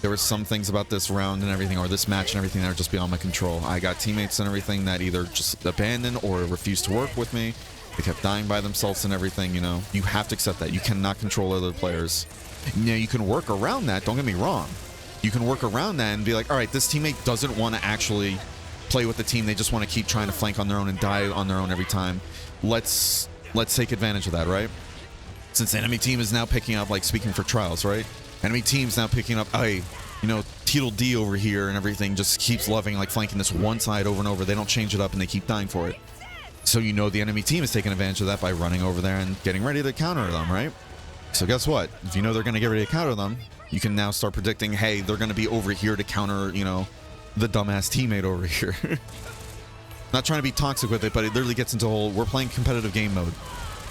There were some things about this round and everything, or this match and everything that are just beyond my control. I got teammates and everything that either just abandoned or refused to work with me. They kept dying by themselves and everything, you know. You have to accept that. You cannot control other players. Now, you can work around that, don't get me wrong. You can work around that and be like, all right, this teammate doesn't want to actually play with the team. They just want to keep trying to flank on their own and die on their own every time. Let's take advantage of that, right? Since the enemy team is now picking up, like, speaking for trials, right? Enemy team's now picking up, hey, you know, Teedle D over here and everything just keeps loving, like, flanking this one side over and over. They don't change it up and they keep dying for it. So you know the enemy team is taking advantage of that by running over there and getting ready to counter them, right? So guess what? If you know they're going to get ready to counter them, you can now start predicting, hey, they're going to be over here to counter, you know, the dumbass teammate over here. Not trying to be toxic with it, but it literally gets into a whole, we're playing competitive game mode.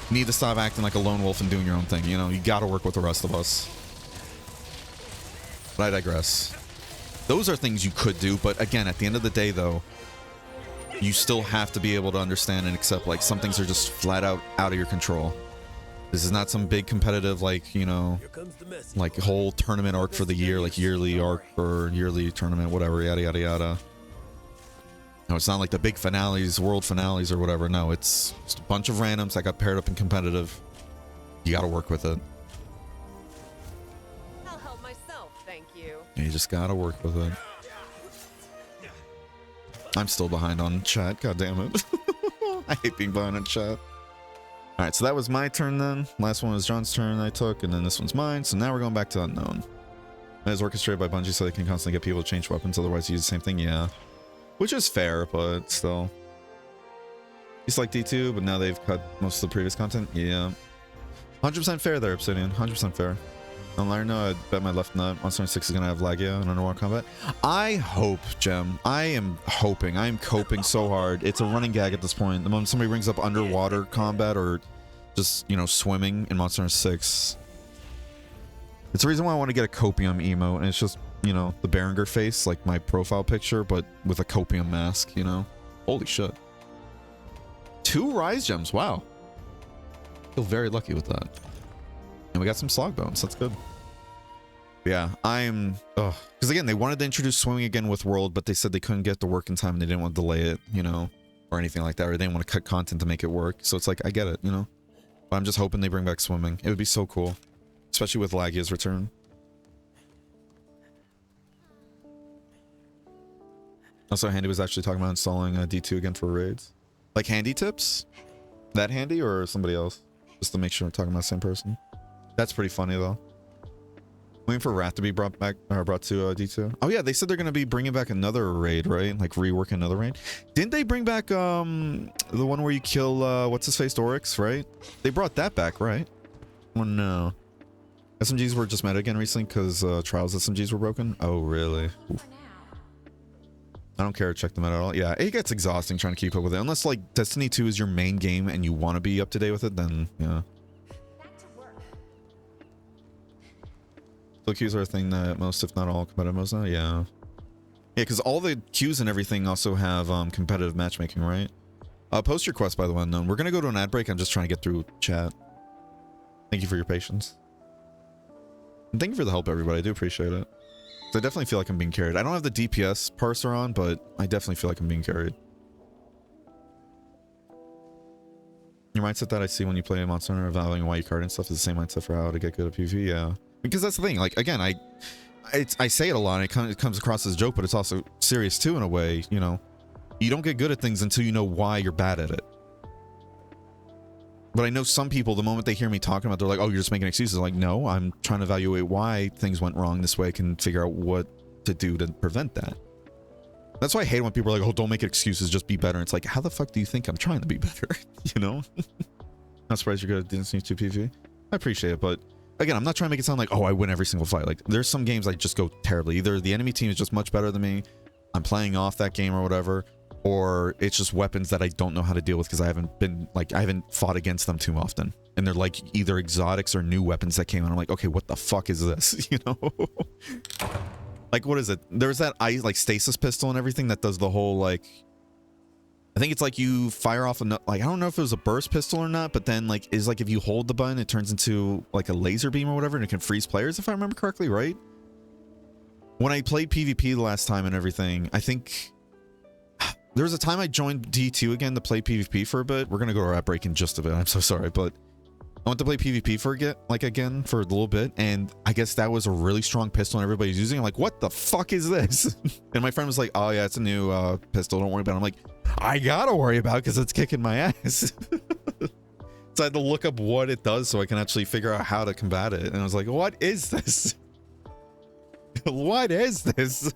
You need to stop acting like a lone wolf and doing your own thing. You know, you got to work with the rest of us. But I digress. Those are things you could do, but again, at the end of the day, though, you still have to be able to understand and accept, like, some things are just flat out of your control. This is not some big competitive, like, you know, like whole tournament arc for the year, like yearly arc or yearly tournament, whatever, yada, yada, yada. No, it's not like the big finales, world finales or whatever. No, it's just a bunch of randoms that got paired up in competitive. You got to work with it. I'll help myself, thank you. You just got to work with it. I'm still behind on chat. God damn it. I hate being behind on chat. All right, so that was my turn then. Last one was John's turn I took, and then this one's mine. So now we're going back to Unknown. It is orchestrated by Bungie so they can constantly get people to change weapons, otherwise use the same thing. Yeah. Which is fair, but still. It's like D2, but now they've cut most of the previous content. Yeah. 100% fair there, Obsidian. 100% fair. On Liar, no, I bet my left nut. Monster Hunter 6 is going to have Lagia in underwater combat. I hope, Gem. I am hoping. I am coping so hard. It's a running gag at this point. The moment somebody brings up underwater combat or just, you know, swimming in Monster Hunter 6. It's the reason why I want to get a copium emote, and it's just, you know, the Berenger face, like my profile picture, but with a copium mask, you know? Holy shit. 2 Rise Gems, wow. I feel very lucky with that. And we got some slog bones, that's good. Yeah, I'm... because again, they wanted to introduce swimming again with World, but they said they couldn't get the work in time and they didn't want to delay it, you know? Or anything like that, or they didn't want to cut content to make it work. So it's like, I get it, you know? But I'm just hoping they bring back swimming. It would be so cool. Especially with Lagia's return. Also, Handy was actually talking about installing D2 again for raids. Like Handy tips? That Handy or somebody else? Just to make sure we're talking about the same person. That's pretty funny though. Waiting for Wrath to be brought back, or brought to D2. Oh yeah, they said they're gonna be bringing back another raid, right? Like reworking another raid. Didn't they bring back the one where you kill what's his face, Oryx, right? They brought that back, right? Oh no. SMGs were just meta again recently because Trials SMGs were broken. Oh really? Oof. I don't care to check them out at all. Yeah, it gets exhausting trying to keep up with it. Unless, like, Destiny 2 is your main game and you want to be up to date with it, then, yeah. So queues are a thing that most, if not all, competitive modes now? Yeah. Yeah, because all the queues and everything also have competitive matchmaking, right? Post your quest, by the way, Unknown. We're going to go to an ad break. I'm just trying to get through chat. Thank you for your patience. And thank you for the help, everybody. I do appreciate it. I definitely feel like I'm being carried. I don't have the DPS parser on, but I definitely feel like I'm being carried. Your mindset that I see when you play a Monster Hunter, evaluating why you card and stuff is the same mindset for how to get good at PvP. Yeah, because that's the thing. Like again, I say it a lot, and it comes across as a joke, but it's also serious too in a way. You know, you don't get good at things until you know why you're bad at it. But I know some people, the moment they hear me talking about, they're like, "Oh, you're just making excuses." I'm like, no, I'm trying to evaluate why things went wrong. This way, I can figure out what to do to prevent that. That's why I hate when people are like, "Oh, don't make excuses, just be better." It's like, how the fuck do you think I'm trying to be better? You know? Not surprised you're good at Destiny 2 PvP. I appreciate it, but again, I'm not trying to make it sound like, oh, I win every single fight. Like, there's some games I just go terribly. Either the enemy team is just much better than me, I'm playing off that game or whatever, or it's just weapons that I don't know how to deal with because I haven't fought against them too often. And they're like either exotics or new weapons that came out. I'm like, okay, what the fuck is this? You know? Like, what is it? There's that ice, like, stasis pistol and everything that does the whole, like, I think it's like you fire off like, I don't know if it was a burst pistol or not, but then like is like if you hold the button, it turns into like a laser beam or whatever, and it can freeze players, if I remember correctly, right? When I played PvP the last time and everything, I think there was a time I joined D2 again to play PvP for a bit. We're gonna go to our break in just a bit. I'm so sorry, but I went to play PvP for again for a little bit, and I guess that was a really strong pistol and everybody's using. I'm like, what the fuck is this? And my friend was like, oh yeah, it's a new pistol, don't worry about it. I'm like, I gotta worry about it because it's kicking my ass. So I had to look up what it does so I can actually figure out how to combat it. And I was like, what is this? What is this?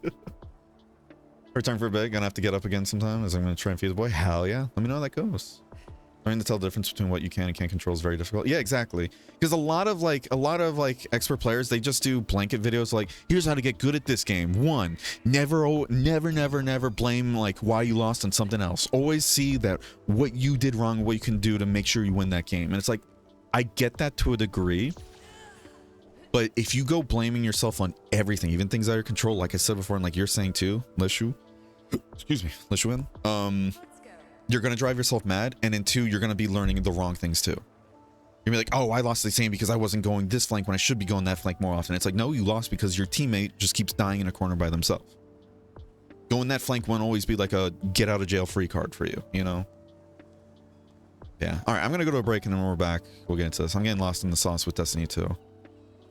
Return for a bit, gonna have to get up again sometime as I'm gonna try and feed the boy. Hell yeah, let me know how that goes. Trying to tell the difference between what you can and can't control is very difficult. Yeah, exactly. Because a lot of expert players, they just do blanket videos like, here's how to get good at this game. One, never blame like why you lost on something else. Always see that what you did wrong, what you can do to make sure you win that game. And it's like, I get that to a degree, but if you go blaming yourself on everything, even things out of your control, like I said before, and like you're saying too, Lishu, excuse me, Lishuin, you're going to drive yourself mad, and then two, you're going to be learning the wrong things too. You're going to be like, oh, I lost the same because I wasn't going this flank when I should be going that flank more often. It's like, no, you lost because your teammate just keeps dying in a corner by themselves. Going that flank won't always be like a get out of jail free card for you, you know? Yeah. All right, I'm going to go to a break, and then when we're back, we'll get into this. I'm getting lost in the sauce with Destiny 2.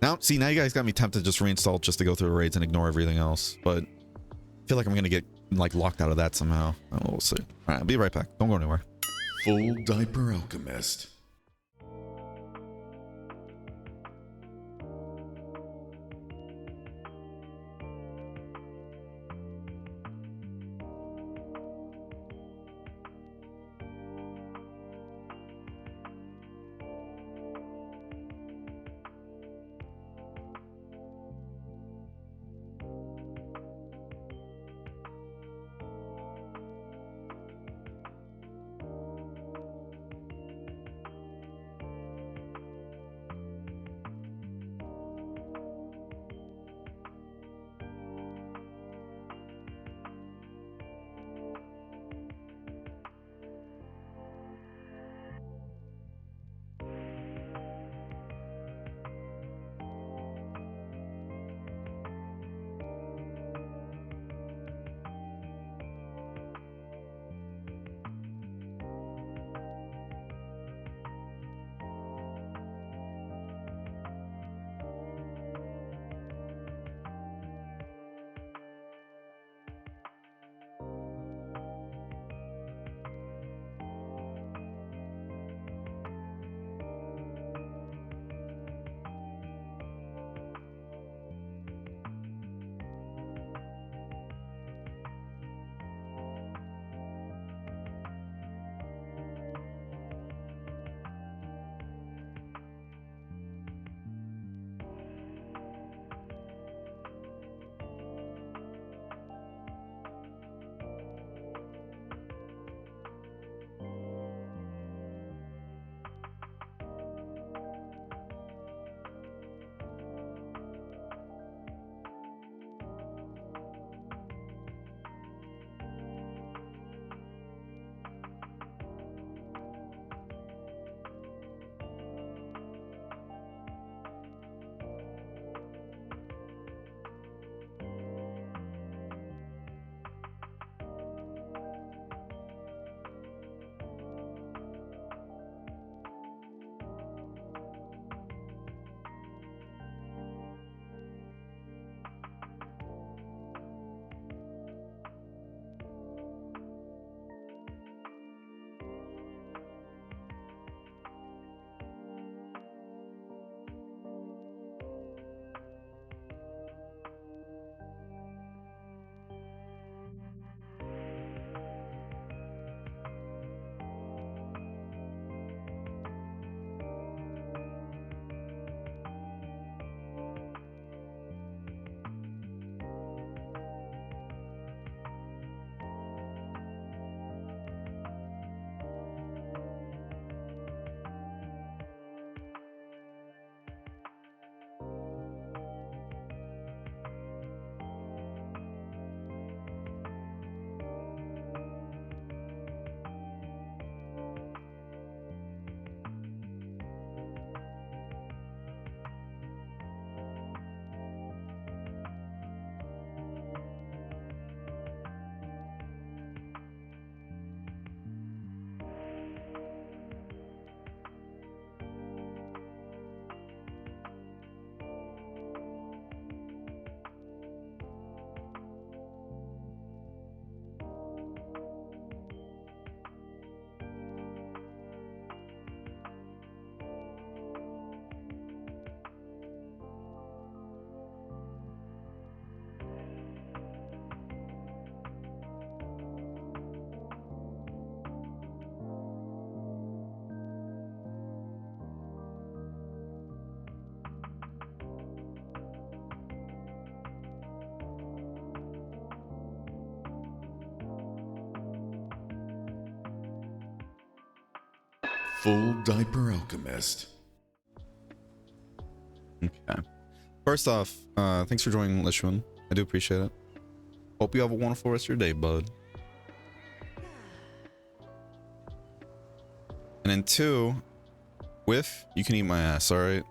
Now you guys got me tempted to just reinstall just to go through the raids and ignore everything else, but I feel like I'm going to get like locked out of that somehow. We'll see. All right, I'll be right back. Don't go anywhere. Full Diaper Alchemist. Full Diaper Alchemist. Okay. First off, thanks for joining, Lishwan. I do appreciate it. Hope you have a wonderful rest of your day, bud. And then 2, Whiff, you can eat my ass, alright?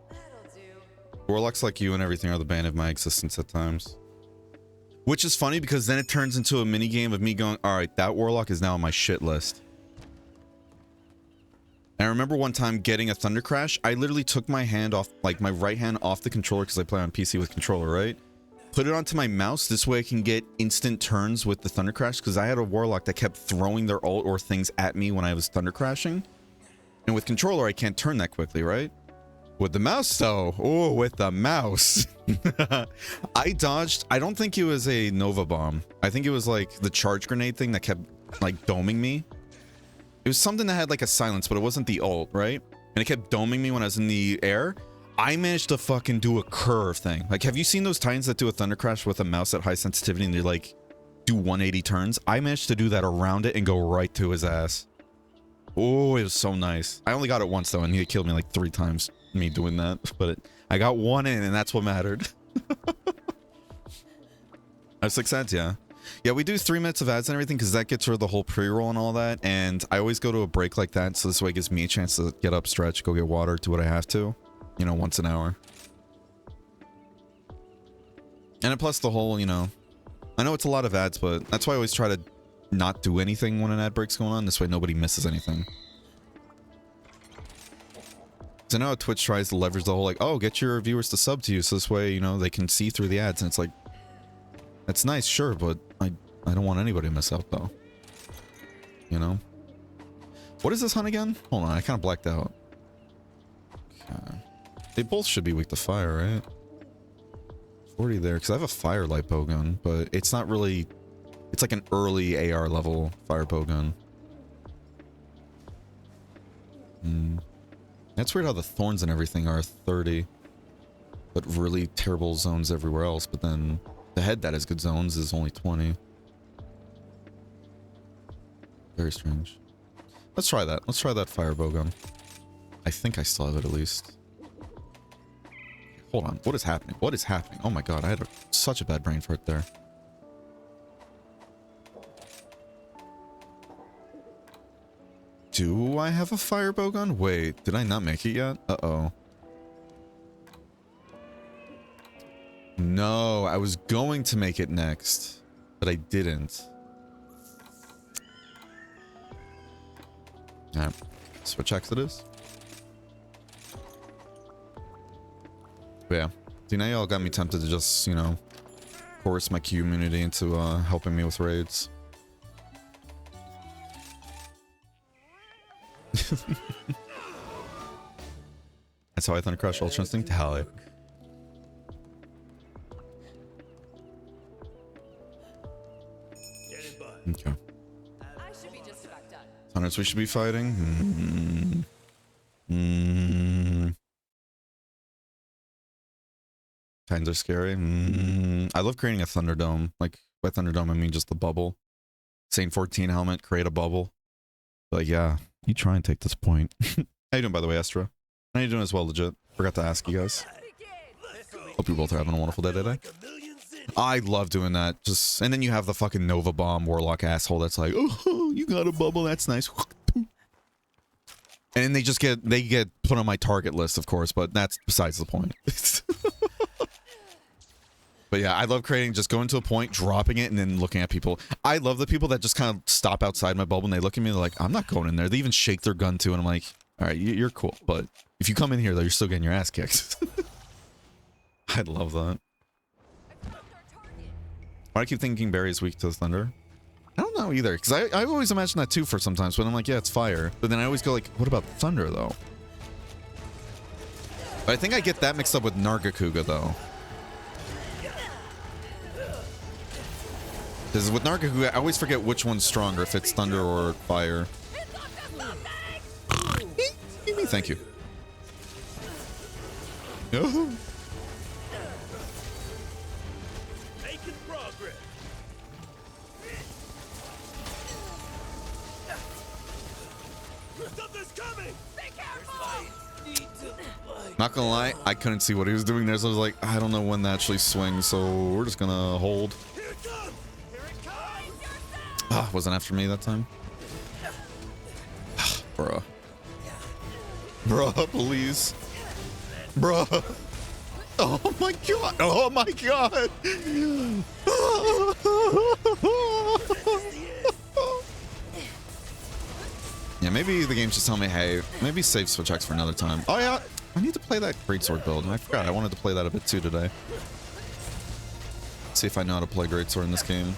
That'll do. Warlocks like you and everything are the bane of my existence at times. Which is funny because then it turns into a mini game of me going, alright, that Warlock is now on my shit list. And I remember one time getting a Thunder Crash. I literally took my hand off, like my right hand off the controller because I play on PC with controller, right? Put it onto my mouse. This way I can get instant turns with the Thunder Crash because I had a Warlock that kept throwing their ult or things at me when I was Thunder Crashing. And with controller, I can't turn that quickly, right? With the mouse, though. Oh, with the mouse. I dodged. I don't think it was a Nova Bomb. I think it was like the charge grenade thing that kept like doming me. It was something that had like a silence, but it wasn't the ult, right? And it kept doming me when I was in the air. I managed to fucking do a curve thing. Like, have you seen those Titans that do a Thunder Crash with a mouse at high sensitivity and they like do 180 turns? I managed to do that around it and go right to his ass. Oh, it was so nice. I only got it once though, and he killed me like 3 times me doing that. But I got one in, and that's what mattered. I have 6 ads, yeah. Yeah, we do 3 minutes of ads and everything because that gets rid of the whole pre-roll and all that. And I always go to a break like that, so this way it gives me a chance to get up, stretch, go get water, do what I have to. You know, once an hour. And plus the whole, you know, I know it's a lot of ads, but that's why I always try to not do anything when an ad break's going on. This way nobody misses anything. So now Twitch tries to leverage the whole like, oh, get your viewers to sub to you, so this way, you know, they can see through the ads. And it's like, that's nice, sure, but I don't want anybody to miss out though. You know? What is this hunt again? Hold on, I kind of blacked out. Okay. They both should be weak to fire, right? 40 there, because I have a firelight bow gun, but it's not really... It's like an early AR level fire bow gun. That's weird how the thorns and everything are 30. But really terrible zones everywhere else, but then the head that has good zones is only 20. Very strange. Let's try that. Let's try that fire bow gun. I think I still have it at least. Hold on. What is happening? What is happening? Oh my god, I had such a bad brain fart there. Do I have a fire bow gun? Wait, did I not make it yet? Uh-oh. No, I was going to make it next, but I didn't. Alright, switch exodus. But yeah, see, now y'all got me tempted to just, you know, coerce my community into helping me with raids. That's how I Thunder Crush Ultra Instinct? Hell yeah. Okay. I should be just about done. Hunters we should be fighting? Titans are scary. I love creating a Thunderdome. Like, by Thunderdome, I mean just the bubble. Sane 14 helmet, create a bubble. Like, yeah, you try and take this point. How you doing, by the way, Estra? How you doing as well, legit? Forgot to ask you guys. Hope you both are having a wonderful day today. I love doing that. Just, and then you have the fucking Nova Bomb Warlock asshole that's like, oh, you got a bubble, that's nice. And they just get put on my target list, of course, but that's besides the point. But yeah, I love creating, just going to a point, dropping it, and then looking at people. I love the people that just kind of stop outside my bubble and they look at me, they're like, I'm not going in there. They even shake their gun too, and I'm like, all right, you're cool, but if you come in here, though, you're still getting your ass kicked. I love that. Why do I keep thinking Barry is weak to the thunder? I don't know either, because I always imagine that too for sometimes, but I'm like, yeah, it's fire. But then I always go like, what about thunder, though? But I think I get that mixed up with Nargacuga, though. Because with Nargacuga, I always forget which one's stronger, if it's thunder or fire. Thank you. Oh. Making progress. Something's coming! Be careful! Not gonna lie, I couldn't see what he was doing there, so I was like, I don't know when to actually swing, so we're just gonna hold. Here it comes! Here it comes! Ah, wasn't after me that time. Bruh. Bruh, please. Bruh. Oh my god. Oh my god. Yeah, maybe the game's just telling me, hey, maybe save Switch X for another time. Oh yeah, I need to play that Greatsword build. I forgot, I wanted to play that a bit too today. See if I know how to play Greatsword in this game.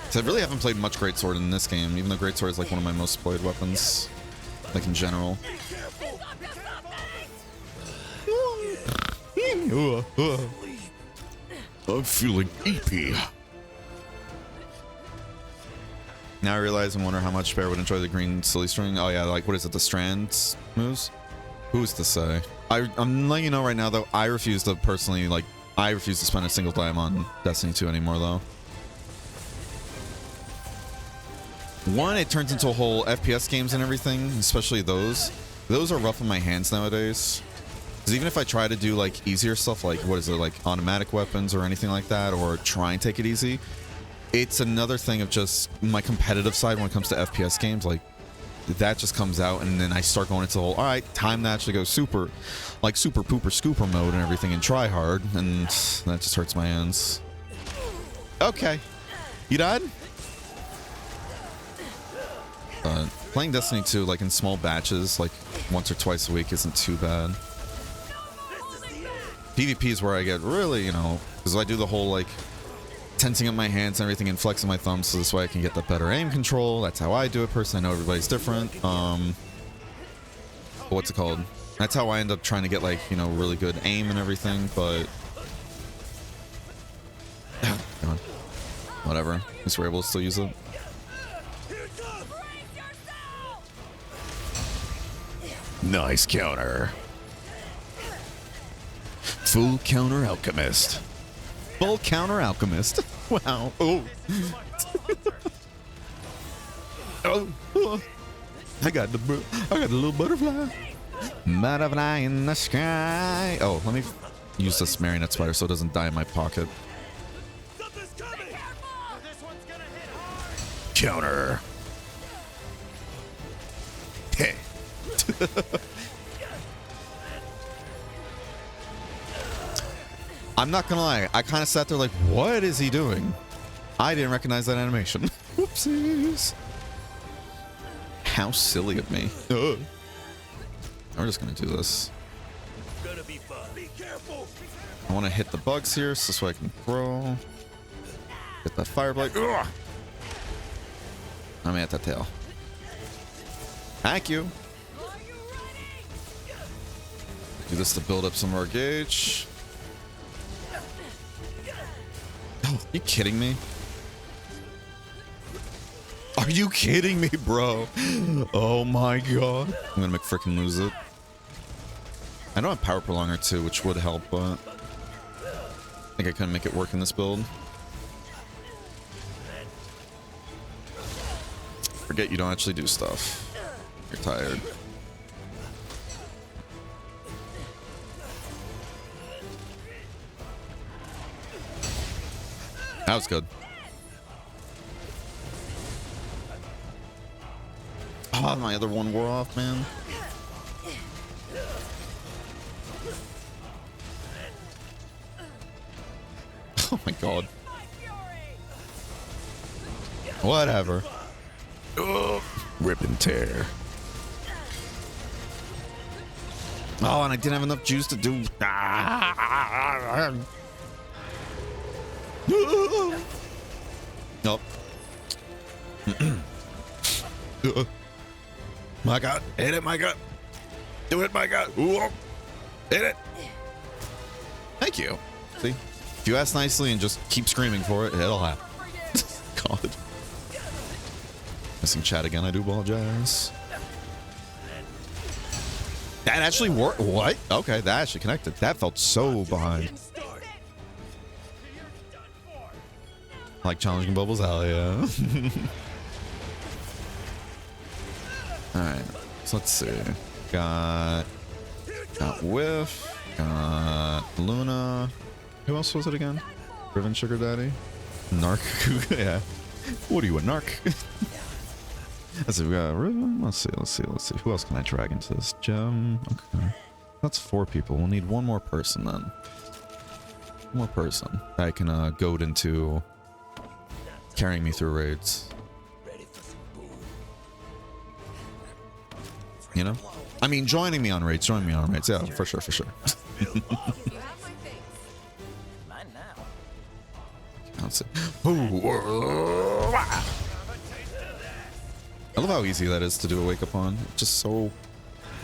So I really haven't played much Greatsword in this game, even though Greatsword is like one of my most played weapons, like in general. I'm feeling eepy. Now I realize and wonder how much Bear would enjoy the green silly string. Oh yeah, like what is it, the strands moves? Who's to say? I'm letting you know right now though, I refuse to personally, like, I refuse to spend a single dime on Destiny 2 anymore though. One, it turns into a whole FPS games and everything, especially those. Those are rough on my hands nowadays. Because even if I try to do like easier stuff, like what is it, like automatic weapons or anything like that, or try and take it easy, it's another thing of just my competitive side when it comes to FPS games. Like that just comes out, and then I start going into the whole, all right, time to actually go super, like super pooper scooper mode and everything and try hard, and that just hurts my hands. Okay, you died? Playing Destiny 2 like in small batches, like once or twice a week, isn't too bad. PvP is where I get really, you know, because I do the whole like tensing up my hands and everything and flexing my thumbs, so this way I can get the better aim control. That's how I do it personally. I know everybody's different. What's it called? That's how I end up trying to get, like, you know, really good aim and everything, but whatever. At least we're able to still use it. Nice counter. Full counter alchemist. Full counter alchemist. Wow. Oh. Oh. I got the little butterfly. Butterfly in the sky. Oh, let me use this marionette spider so it doesn't die in my pocket. Something's coming! This one's gonna hit hard! Counter. Hey. I'm not gonna lie, I kind of sat there like, what is he doing? I didn't recognize that animation. Whoopsies. How silly of me. We're just gonna do this. Gonna be fun. Be careful! I want to hit the bugs here so this way I can throw. Get that fire blade. Ugh. I'm at that tail. Thank you. Do this to build up some more gauge. Oh, are you kidding me? Are you kidding me, bro? Oh my god. I'm gonna frickin' lose it. I don't have power prolonger too, which would help, but I think I couldn't make it work in this build. Forget you don't actually do stuff. You're tired. That was good. Oh, my other one wore off, man. Oh my god. Whatever. Oh, rip and tear. Oh, and I didn't have enough juice to do. Nope. My god. Hit it, my god. Do it, my god. Ooh. Hit it. Thank you. See? If you ask nicely and just keep screaming for it, it'll happen. God. Missing chat again, I do apologize. That actually worked. What? Okay, that actually connected. That felt so behind. Like challenging bubbles? Hell yeah. Alright, so let's see. Got Whiff, got Luna. Who else was it again? Riven Sugar Daddy? Narc? Yeah. What are you, a narc? Let's see, we got Riven. Let's see. Who else can I drag into this? Gem. Okay. That's 4 people. We'll need one more person then. One more person that I can goad into carrying me through raids. You know? I mean, joining me on raids. Yeah, for sure. You have my things. Mine now. Let's see. Ooh. I love how easy that is to do a wake up on. Just so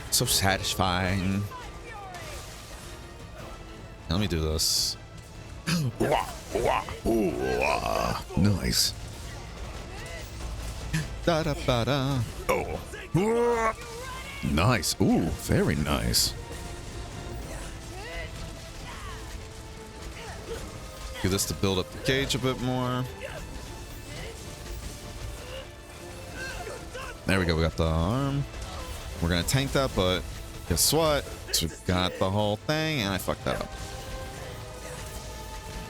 satisfying. Let me do this. Nice. Da da ba da. Oh. Nice. Ooh, very nice. Do this to build up the gauge a bit more. There we go. We got the arm. We're gonna tank that, but guess what? So we got the whole thing, and I fucked that up.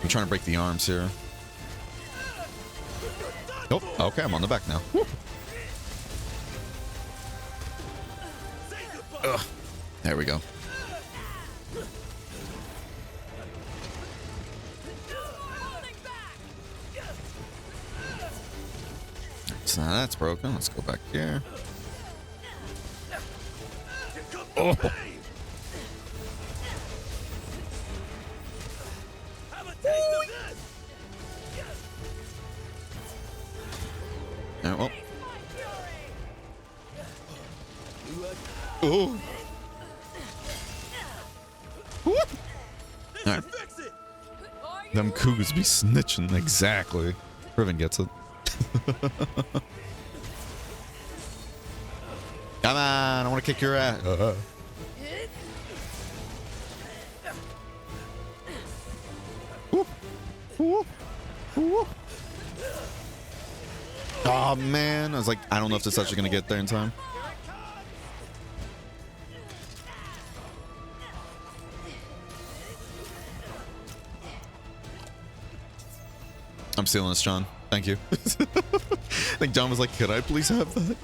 I'm trying to break the arms here. Nope. Okay, I'm on the back now. Woo. Ugh. There we go. So now that's broken. Let's go back here. Oh. Yeah, well. Oh. Alright. Them cougars be snitching. Exactly. Riven gets it. Come on, I want to kick your ass. Oh man, I was like, I don't know if this is actually gonna get there in time. I'm stealing this, John. Thank you. I think John was like, could I please have that?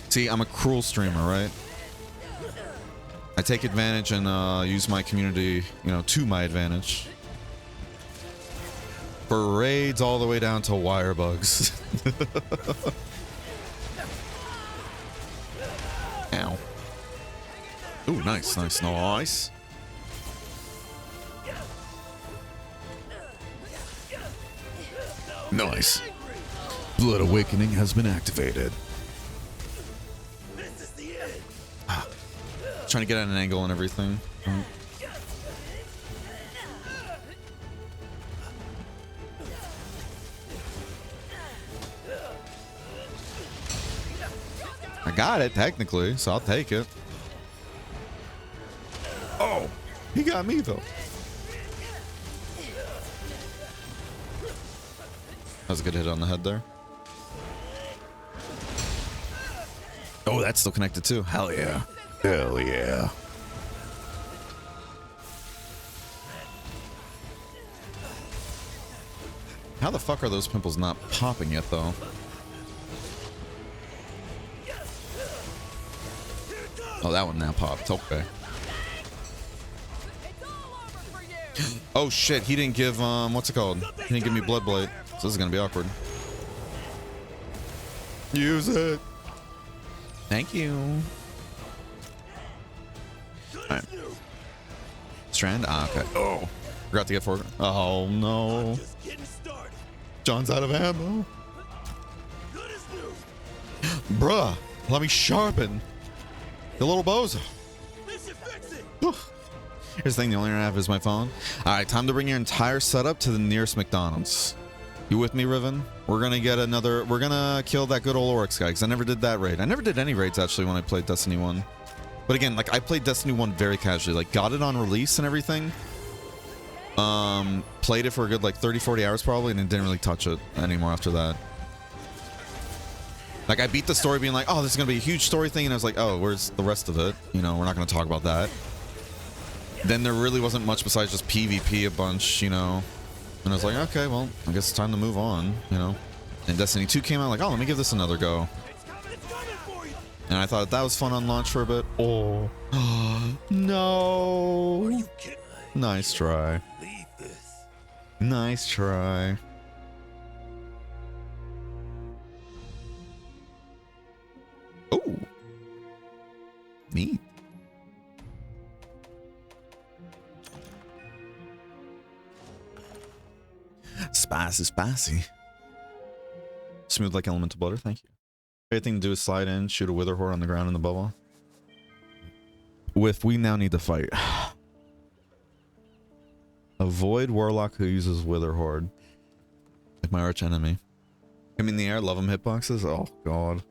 See, I'm a cruel streamer, right? I take advantage and use my community, you know, to my advantage. For raids all the way down to wire bugs. Ow. Ooh, nice. Nice. Blood Awakening has been activated. Trying to get at an angle and everything. I got it, technically, so I'll take it. Oh, he got me, though. That was a good hit on the head there. Oh, that's still connected, too. Hell yeah. Hell yeah. How the fuck are those pimples not popping yet, though? Oh, that one now popped. Okay. Oh shit, he didn't give what's it called? He didn't give me Blood Blade. So this is gonna be awkward. Use it. Thank you. Alright. Strand? Ah, okay. Oh. Forgot to get forward. Oh no. John's out of ammo. Bruh, let me sharpen the little bozo. Here's the thing, the only internet I have is my phone. Alright, time to bring your entire setup to the nearest McDonald's. You with me, Riven? We're gonna get another, we're gonna kill that good old Oryx guy, because I never did that raid. I never did any raids, actually, when I played Destiny 1. But again, like, I played Destiny 1 very casually. Like, got it on release and everything. Played it for a good like 30-40 hours probably, and then didn't really touch it anymore after that. Like I beat the story being like, oh, this is gonna be a huge story thing, and I was like, oh, where's the rest of it? You know, we're not gonna talk about that. Then there really wasn't much besides just PvP a bunch, you know. And I was like, okay, well, I guess it's time to move on, you know. And Destiny 2 came out, like, oh, let me give this another go. And I thought that was fun on launch for a bit. Oh, no. Nice try. Nice try. Oh, neat. Spicy, spicy. Smooth like elemental butter, thank you. Everything to do is slide in, shoot a wither horde on the ground in the bubble. With we now need to fight. Avoid warlock who uses wither horde. Like my arch enemy. Him in the air, love him hitboxes. Oh god.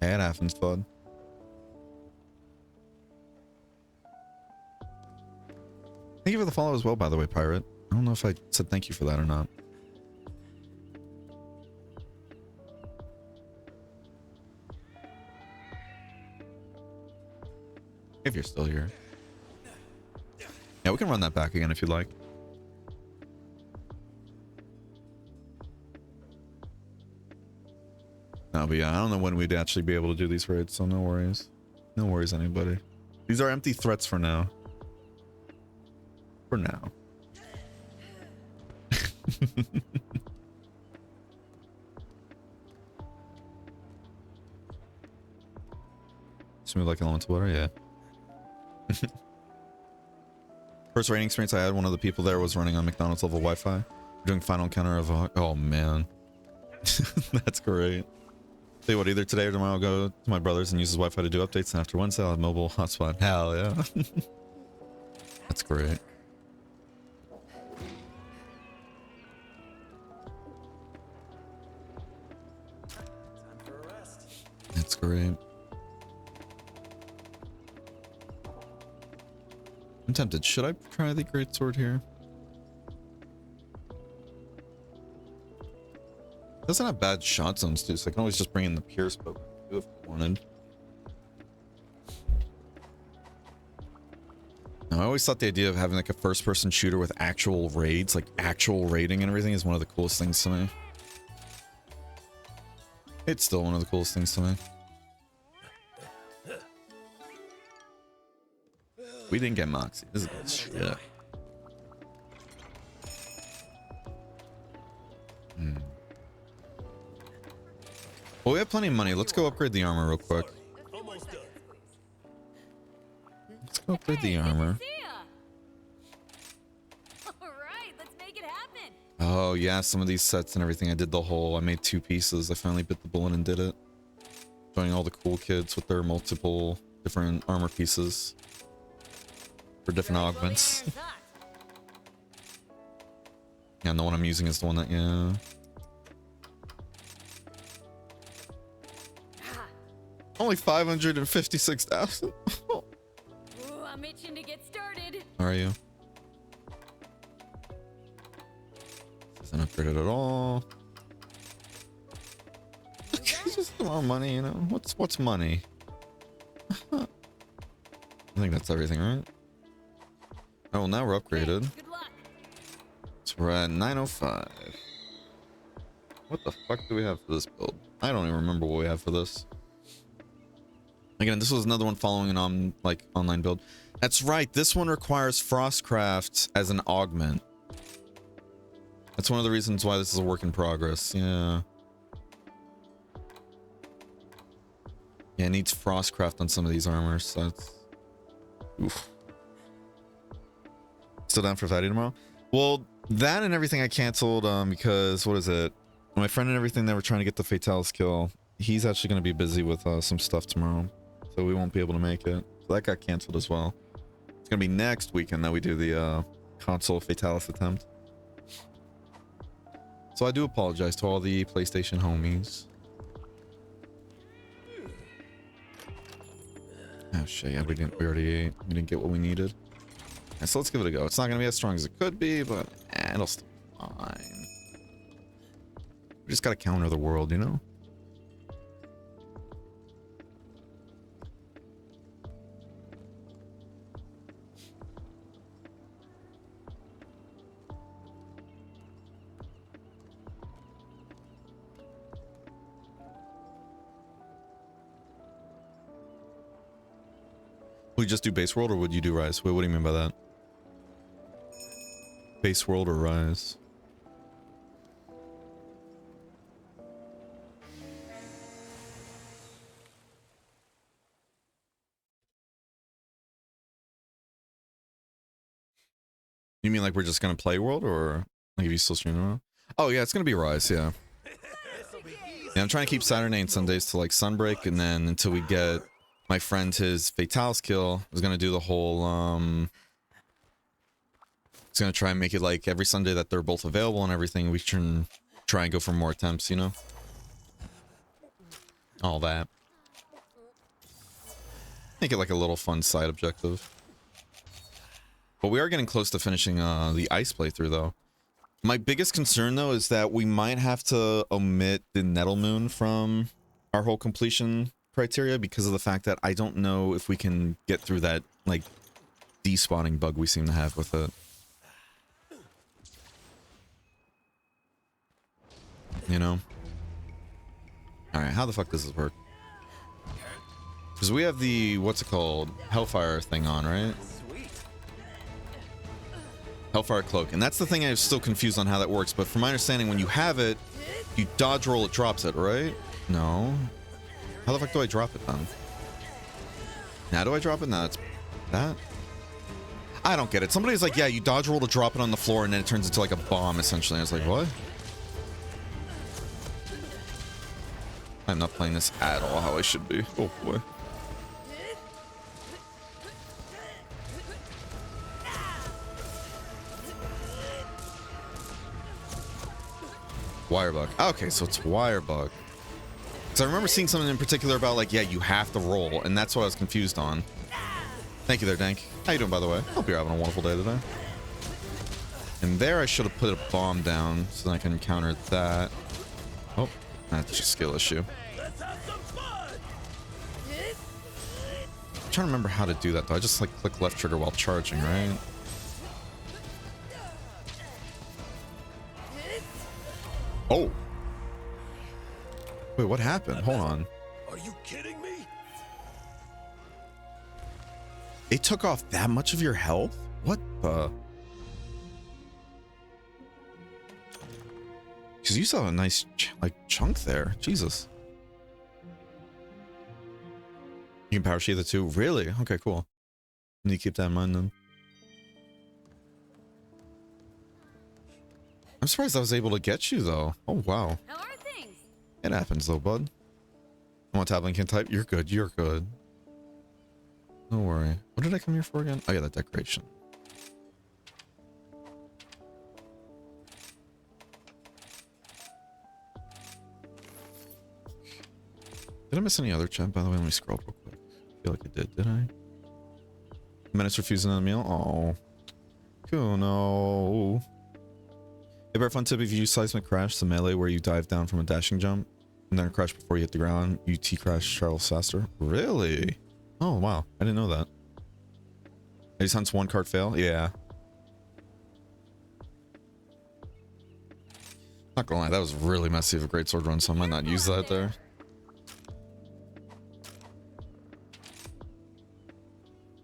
Yeah, it happens, bud. Thank you for the follow as well, by the way, Pirate. I don't know if I said thank you for that or not. If you're still here. Yeah, we can run that back again if you'd like. No, but yeah, I don't know when we'd actually be able to do these raids, so no worries. No worries, anybody. These are empty threats for now. For now. Smooth like elemental water, yeah. First raiding experience I had, one of the people there was running on McDonald's level Wi-Fi. Doing final encounter of oh man. That's great. Tell you what, either today or tomorrow I'll go to my brother's and use his Wi-Fi to do updates, and after Wednesday I'll have mobile hotspot. Hell yeah. That's great. That's great. I'm tempted. Should I try the greatsword here? Doesn't have bad shot zones too, so I can always just bring in the pierce bow if I wanted. Now, I always thought the idea of having like a first-person shooter with actual raids, like actual raiding and everything, is one of the coolest things to me. It's still one of the coolest things to me. We didn't get Moxie. This is good shit. Well, we have plenty of money. Let's go upgrade the armor real quick. Let's go upgrade the armor. Alright, let's make it happen. Oh yeah, some of these sets and everything. I did the whole, I made 2 pieces. I finally bit the bullet and did it. Showing all the cool kids with their multiple different armor pieces. For different augments. Yeah, and the one I'm using is the one that, yeah. Only 556,000. Ooh, I'm itching to get started. How are you? This isn't upgraded at all. It's just more money, you know. What's money? I think that's everything, right? Oh, well, now we're upgraded. Good luck. So we're at 905. What the fuck do we have for this build? I don't even remember what we have for this. Again, this was another one following an online build. That's right. This one requires Frostcraft as an augment. That's one of the reasons why this is a work in progress. Yeah. Yeah, it needs Frostcraft on some of these armors. So that's... Oof. Still down for Friday tomorrow? Well, that and everything I canceled because, what is it? My friend and everything that were trying to get the Fatalis kill, he's actually going to be busy with some stuff tomorrow. So we won't be able to make it. So that got canceled as well. It's going to be next weekend that we do the console Fatalis attempt. So I do apologize to all the PlayStation homies. Oh shit, yeah, we already ate. We didn't get what we needed. Yeah, so let's give it a go. It's not going to be as strong as it could be, but it'll still be fine. We just got to counter the world, you know? Would you just do base world or would you do rise? Wait, what do you mean by that? Base world or rise? You mean like we're just gonna play world or like if you still stream around? Oh yeah, it's gonna be rise, yeah. Yeah, I'm trying to keep Saturday and Sundays to like Sunbreak, and then until we get my friend his Fatale skill, I was gonna do the whole it's gonna try and make it like every Sunday that they're both available and everything, we can try and go for more attempts, you know? All that. Make it like a little fun side objective. But we are getting close to finishing the ice playthrough though. My biggest concern though is that we might have to omit the Nettle Moon from our whole completion criteria because of the fact that I don't know if we can get through that like despawning bug we seem to have with it. You know? Alright, how the fuck does this work? Because we have the, what's it called? Hellfire thing on, right? Hellfire Cloak. And that's the thing I was still confused on how that works. But from my understanding, when you have it, you dodge roll, it drops it, right? No. How the fuck do I drop it then? Now do I drop it? No, it's that. I don't get it. Somebody's like, yeah, you dodge roll to drop it on the floor and then it turns into like a bomb, essentially. I was like, what? I'm not playing this at all how I should be. Oh boy. Wire bug. Okay, so it's wire bug. Because I remember seeing something in particular about like, yeah, you have to roll, and that's what I was confused on. Thank you there, Dank. How you doing, by the way? Hope you're having a wonderful day today. And there I should have put a bomb down so that I can counter that. Oh, that's just a skill issue. Let's have some fun. I'm trying to remember how to do that though. I just like click left trigger while charging, right? Oh. Wait, what happened? Hold on. Are you kidding me? It took off that much of your health? What the? Because you saw a nice like chunk there. Jesus. You can power sheath it too? Really? Okay, cool. Need to keep that in mind then. I'm surprised I was able to get you though. Oh wow. How are things? It happens though, bud. I want tablet can type. You're good. You're good. Don't worry. What did I come here for again? Oh yeah, that decoration. Did I miss any other chat? By the way, let me scroll real quick. I feel like I did I? Menace refusing a meal? Oh. Cool, no. A very fun tip if you use seismic crash, the melee where you dive down from a dashing jump and then crash before you hit the ground, you T-crash travels faster. Really? Oh wow, I didn't know that. These hunts one card fail? Yeah. Not gonna lie, that was really messy of a great sword run, so I might not use that there.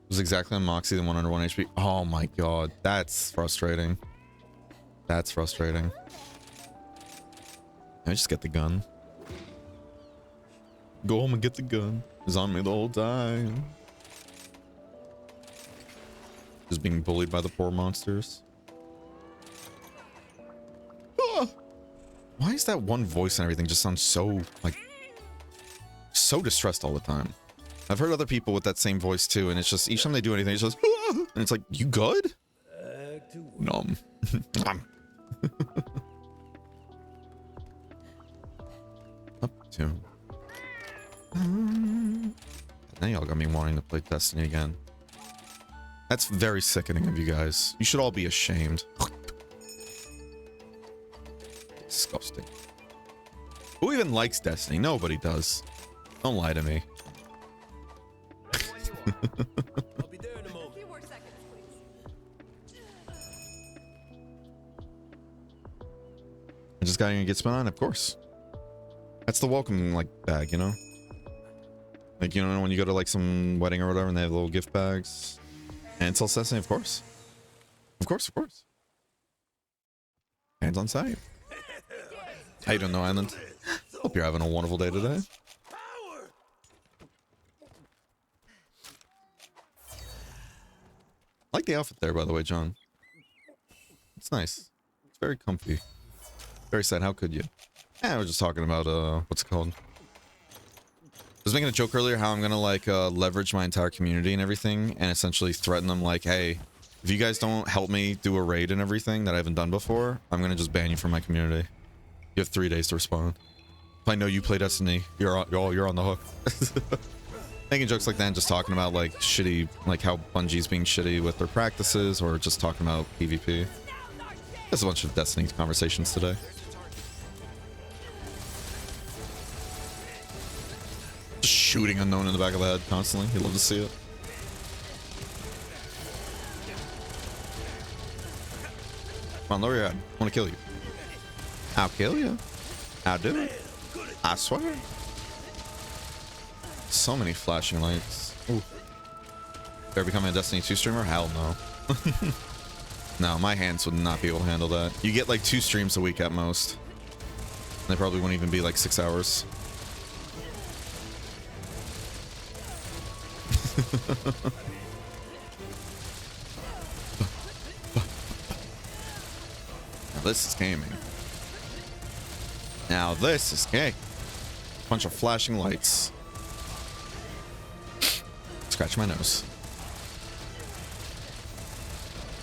It was exactly on Moxie, the one under 1 HP. Oh my god, that's frustrating. That's frustrating. I just get the gun. Go home and get the gun. It's on me the whole time. Just being bullied by the poor monsters. Ah! Why is that one voice and everything just sounds so, like, so distressed all the time? I've heard other people with that same voice too, and it's just, each time they do anything, it's just, ah! And it's like, you good? Nom. Nom. Up to. Now y'all got me wanting to play Destiny again. That's very sickening of you guys. You should all be ashamed. Disgusting. Who even likes Destiny? Nobody does. Don't lie to me. I'll be there in a A moment. few more seconds, please. I just gotta get spun on, of course. That's the welcome like bag, you know? Like, you know, when you go to like some wedding or whatever and they have little gift bags. And it's all Destiny, of course. Of course, of course. Hands on side. How you doing, No Island? Hope you're having a wonderful day today. Power! I like the outfit there, by the way, John. It's nice. It's very comfy. Very sad. How could you? Yeah, we're just talking about, what's it called? I was making a joke earlier how I'm gonna, like, leverage my entire community and everything and essentially threaten them, like, hey, if you guys don't help me do a raid and everything that I haven't done before, I'm gonna just ban you from my community. You have 3 days to respond. If I know you play Destiny, you're on the hook. Making jokes like that and just talking about, like, shitty, like, how Bungie's being shitty with their practices or just talking about PvP. There's a bunch of Destiny conversations today. Just shooting unknown in the back of the head constantly. You love to see it. Come on, lower your head. I want to kill you. I'll kill you. I'll do it. I swear. So many flashing lights. Ooh. They're becoming a Destiny 2 streamer? Hell no. No, my hands would not be able to handle that. You get like 2 streams a week at most. And they probably wouldn't even be like 6 hours. Now this is gaming. Now this is gay. Bunch of flashing lights. Scratch my nose.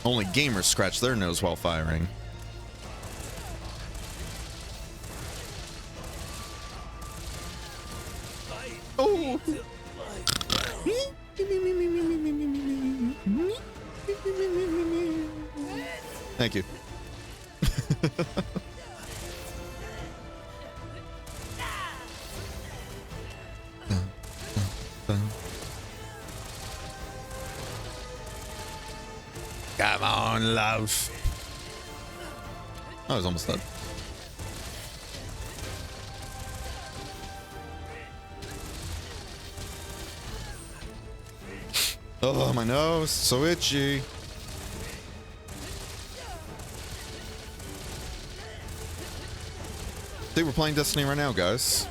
Only gamers scratch their nose while firing. Oh. Thank you. Come on, love. Oh, I was almost dead. Oh, my nose, so itchy. See, we're playing Destiny right now, guys.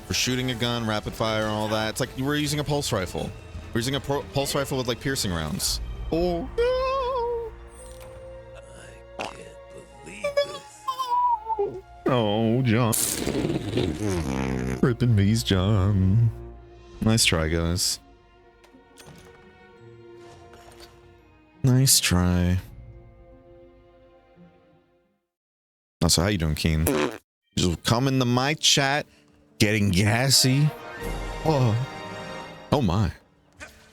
We're shooting a gun, rapid fire, and all that. It's like we're using a pulse rifle. We're using a pulse rifle with like piercing rounds. Oh no! I can't believe this. Oh, John. Ripping me's John. Nice try, guys. Nice try. Oh, so how you doing, Keen? Just come into my chat, getting gassy. Oh, oh my.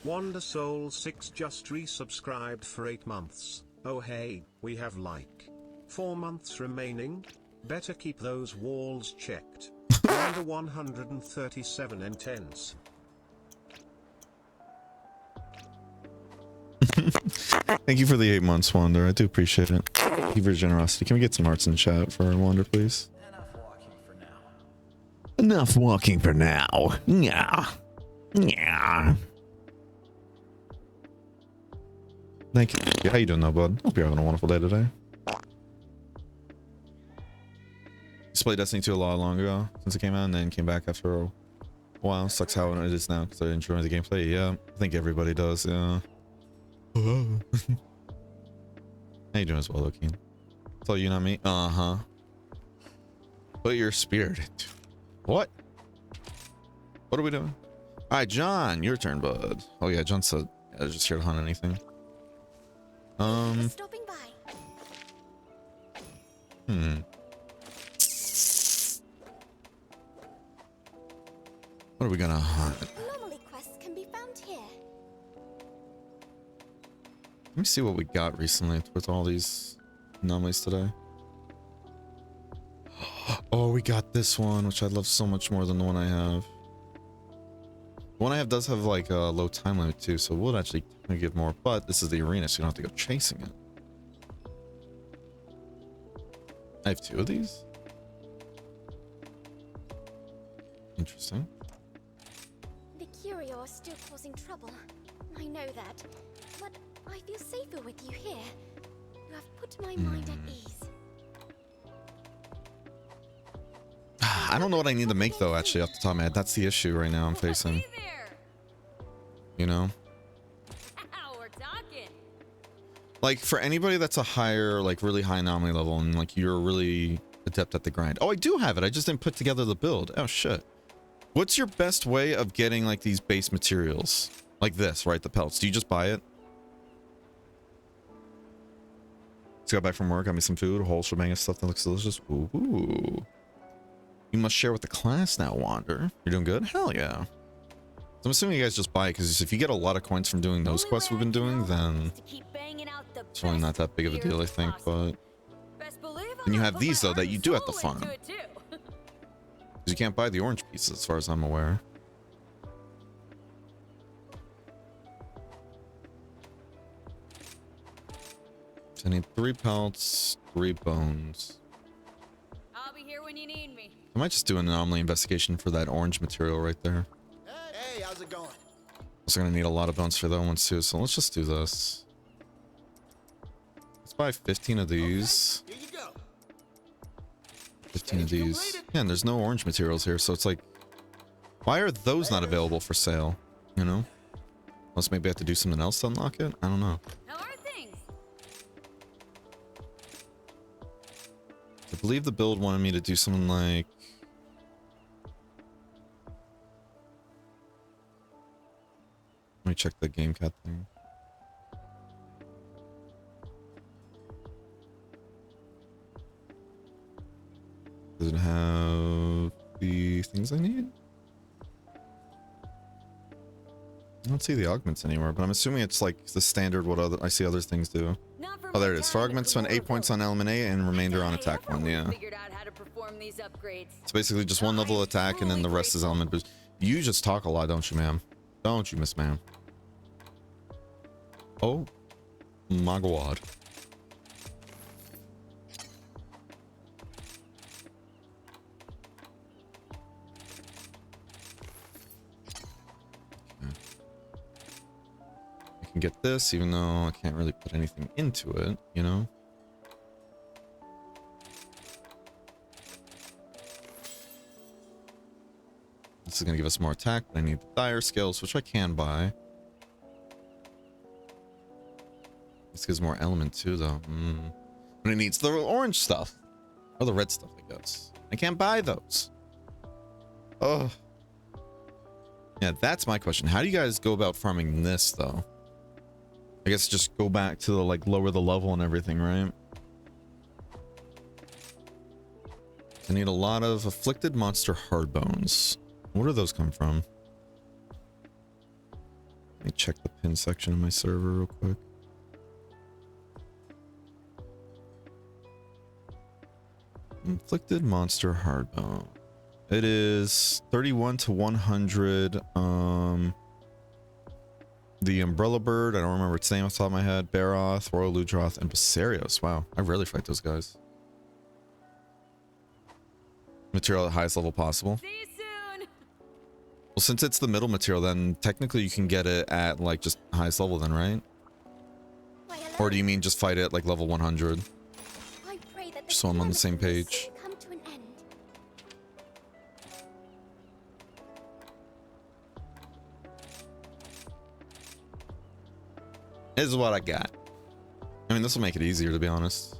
Wonder Soul 6 just resubscribed for 8 months. Oh hey, we have like 4 months remaining. Better keep those walls checked. Wonder 137 intense. Thank you for the 8 months, Wander. I do appreciate it. Thank you for your generosity. Can we get some hearts in chat for Wander, please? Enough walking for now. Enough walking for now. Yeah. Yeah. Thank you. Yeah, how you doing though, bud? Hope you're having a wonderful day today. Just played Destiny 2 a lot long ago since it came out and then came back after a while. Sucks how it is now because I enjoy the gameplay. Yeah, I think everybody does, yeah. How you doing as well, though, Keen? It's all you, not me. Uh-huh. Put your spirit into. What? What are we doing? All right, John, your turn, bud. Oh yeah, John said I was just here to hunt anything. Stopping by. What are we gonna hunt? Anomaly quests can be found here. Let me see what we got recently with all these anomalies today. Oh, we got this one, which I love so much more than the one I have. The one I have does have like a low time limit too, so we'll actually give more, but this is the arena, so you don't have to go chasing it. I have 2 of these. Interesting. The Curio are still causing trouble. I know that. But I feel safer with you here. You have put my mind at ease. I don't know what I need to make though, actually, off the top of my head. That's the issue right now I'm facing. You know? We're talking. Like, for anybody that's a higher, like, really high anomaly level and, like, you're really adept at the grind. Oh, I do have it. I just didn't put together the build. Oh, shit. What's your best way of getting, like, these base materials? Like this, right? The pelts. Do you just buy it? Just got back from work. Got me some food. A whole shebang of stuff that looks delicious. Ooh. You must share with the class now, Wander. You're doing good? Hell yeah. So I'm assuming you guys just buy it, because if you get a lot of coins from doing those quests we've been doing, then it's really not that big of a deal, I think, but... And you have these, though, that you do have to farm. Because you can't buy the orange pieces, as far as I'm aware. So I need 3 pelts, 3 bones. I'll be here when you need me. I might just do an anomaly investigation for that orange material right there. Hey, how's it going? Also gonna need a lot of bones for that one too, so let's just do this. Let's buy 15 of these. Here you go. 15 of these. Yeah, and there's no orange materials here, so it's like, why are those not available for sale? You know? Unless maybe I have to do something else to unlock it? I don't know. How are things? I believe the build wanted me to do something like... Let me check the game cat thing. Does it have the things I need? I don't see the augments anywhere, but I'm assuming it's like the standard what other I see other things do. Oh, there it is. For augments, spend 8 points on element A and remainder on attack one. Yeah. It's basically just 1 level attack and then the rest is element boost. You just talk a lot, don't you, ma'am? Don't you, Miss Ma'am? Oh my god. I can get this, even though I can't really put anything into it, you know? This is going to give us more attack, but I need the dire scales, which I can buy. This gives more element too, though. But it needs the orange stuff. Or the red stuff, I guess. I can't buy those. Oh. Yeah, that's my question. How do you guys go about farming this, though? I guess just go back to the, like, lower the level and everything, right? I need a lot of afflicted monster hard bones. Where do those come from? Let me check the pin section of my server real quick. Inflicted monster hardbone. It is 31 to 100. The Umbrella Bird, I don't remember its name off the top of my head. Baroth, Royal Ludroth, and Basarios. Wow, I rarely fight those guys. Material at highest level possible. See you soon. Well, since it's the middle material, then technically you can get it at like just highest level then, right? Or do you mean just fight it at like level 100? Just so I'm on the same page. This is what I got. I mean, this will make it easier, to be honest.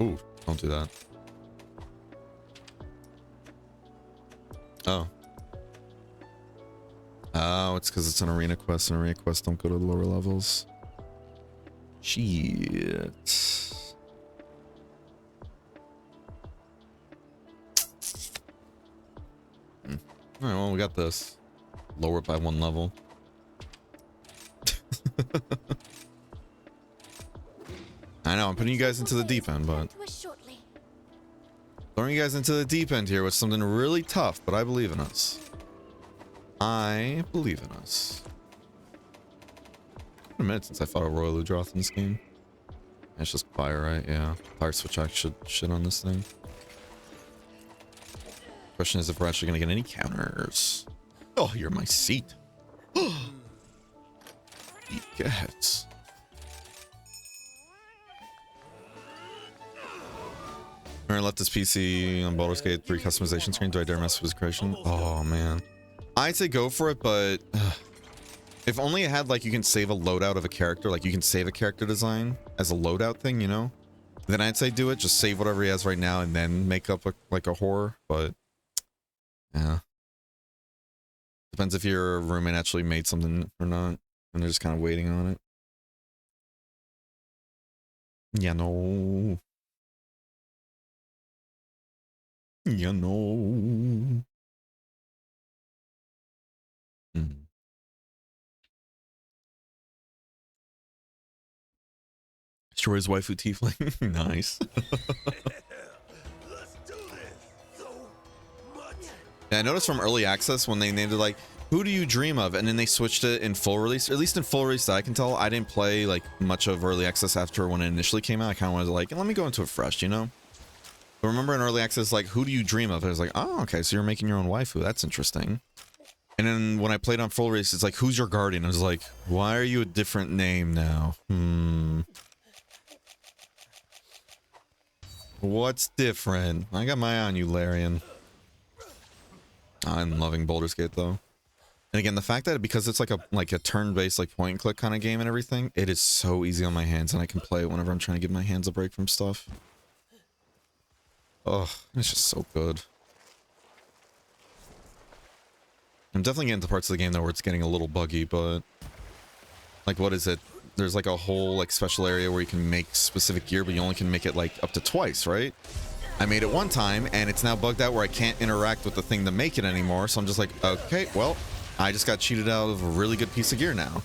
Ooh, don't do that. Oh. Oh, it's because it's an arena quest, and arena quests don't go to the lower levels. Shit. Alright, well, we got this. Lower it by 1 level. I'm putting you guys into the deep end, but To us shortly. throwing you guys into the deep end here with something really tough, but I believe in us. I believe in us. It's been a minute since I fought a Royal Udroth in this game. It's just fire, right? Yeah. Fire switch should shit on this thing. Question is if we're actually gonna get any counters. Oh, you're my seat. Eat cats. I left this PC on Baldur's Gate 3 customization screen. Do I dare mess with his creation? Oh man, I'd say go for it, but if only it had like you can save a loadout of a character, like you can save a character design as a loadout thing, you know? Then I'd say do it. Just save whatever he has right now and then make up like a horror. But yeah, depends if your roommate actually made something or not, and they're just kind of waiting on it. Yeah, no. You know. Destroys waifu tiefling. Nice. Let's do this. So much. Yeah, I noticed from early access when they named it like, who do you dream of? And then they switched it in full release, or at least in full release that I can tell. I didn't play like much of early access after when it initially came out. I kind of wanted to like, let me go into it fresh, you know? But remember in early access, like, who do you dream of? I was like, oh, okay, so you're making your own waifu. That's interesting. And then when I played on full release, it's like, who's your guardian? I was like, why are you a different name now? What's different? I got my eye on you, Larian. I'm loving Baldur's Gate though. And again, the fact that because it's like a turn-based like point and click kind of game and everything, it is so easy on my hands, and I can play it whenever I'm trying to give my hands a break from stuff. Oh, it's just so good. I'm definitely getting to parts of the game though where it's getting a little buggy, but like, what is it? There's like a whole like special area where you can make specific gear, but you only can make it like up to twice, right? I made it one time and it's now bugged out where I can't interact with the thing to make it anymore. So I'm just like, okay, well, I just got cheated out of a really good piece of gear now.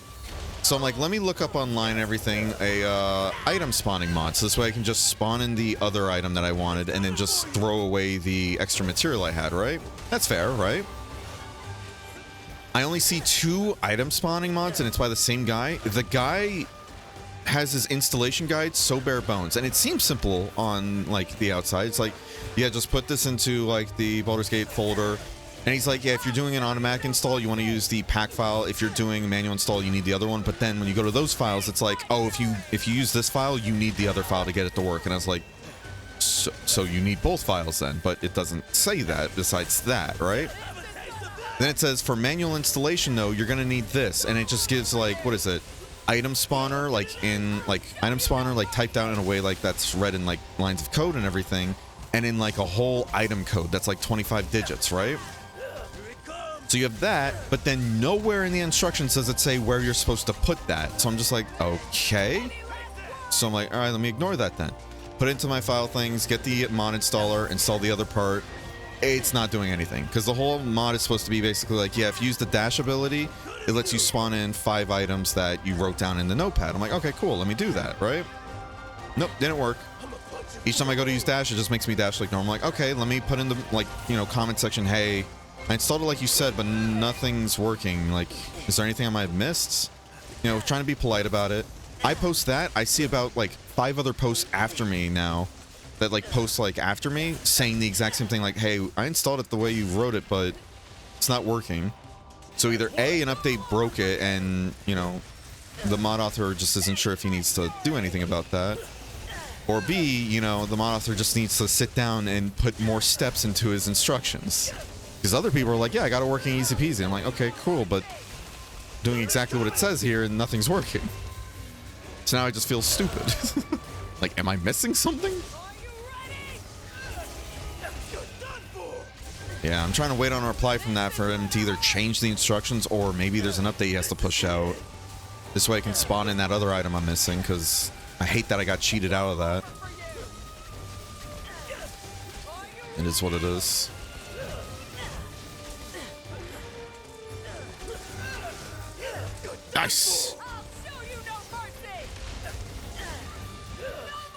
So I'm like, let me look up online and everything, a item spawning mod. So this way I can just spawn in the other item that I wanted and then just throw away the extra material I had, right? That's fair, right? I only see 2 item spawning mods and it's by the same guy. The guy has his installation guide so bare bones, and it seems simple on like the outside. It's like, yeah, just put this into like the Baldur's Gate folder. And he's like, yeah, if you're doing an automatic install, you want to use the pack file. If you're doing a manual install, you need the other one. But then when you go to those files, it's like, oh, if you use this file, you need the other file to get it to work. And I was like, so you need both files then? But it doesn't say that besides that, right? Then it says for manual installation though, you're gonna need this, and it just gives like, what is it? Item spawner, like in like item spawner, like typed out in a way like that's read in like lines of code and everything, and in like a whole item code that's like 25 digits, right? So you have that, but then nowhere in the instructions does it say where you're supposed to put that. So I'm just like, okay. So I'm like, all right, let me ignore that then. Put it into my file things, get the mod installer, install the other part. It's not doing anything because the whole mod is supposed to be basically like, yeah, if you use the dash ability, it lets you spawn in 5 items that you wrote down in the notepad. I'm like, okay, cool, let me do that, right? Nope, didn't work. Each time I go to use dash, it just makes me dash like normal. I'm like, okay, let me put in the like, you know, comment section, hey, I installed it like you said, but nothing's working. Like, is there anything I might have missed? You know, trying to be polite about it. I post that, I see about like 5 other posts after me now that like post like after me saying the exact same thing, like, hey, I installed it the way you wrote it, but it's not working. So either A, an update broke it and, you know, the mod author just isn't sure if he needs to do anything about that, or B, you know, the mod author just needs to sit down and put more steps into his instructions. Because other people are like, yeah, I got it working easy peasy. I'm like, okay, cool, but doing exactly what it says here and nothing's working. So now I just feel stupid. Like, am I missing something? Yeah, I'm trying to wait on a reply from that for him to either change the instructions or maybe there's an update he has to push out. This way I can spawn in that other item I'm missing, because I hate that I got cheated out of that. It is what it is. Nice!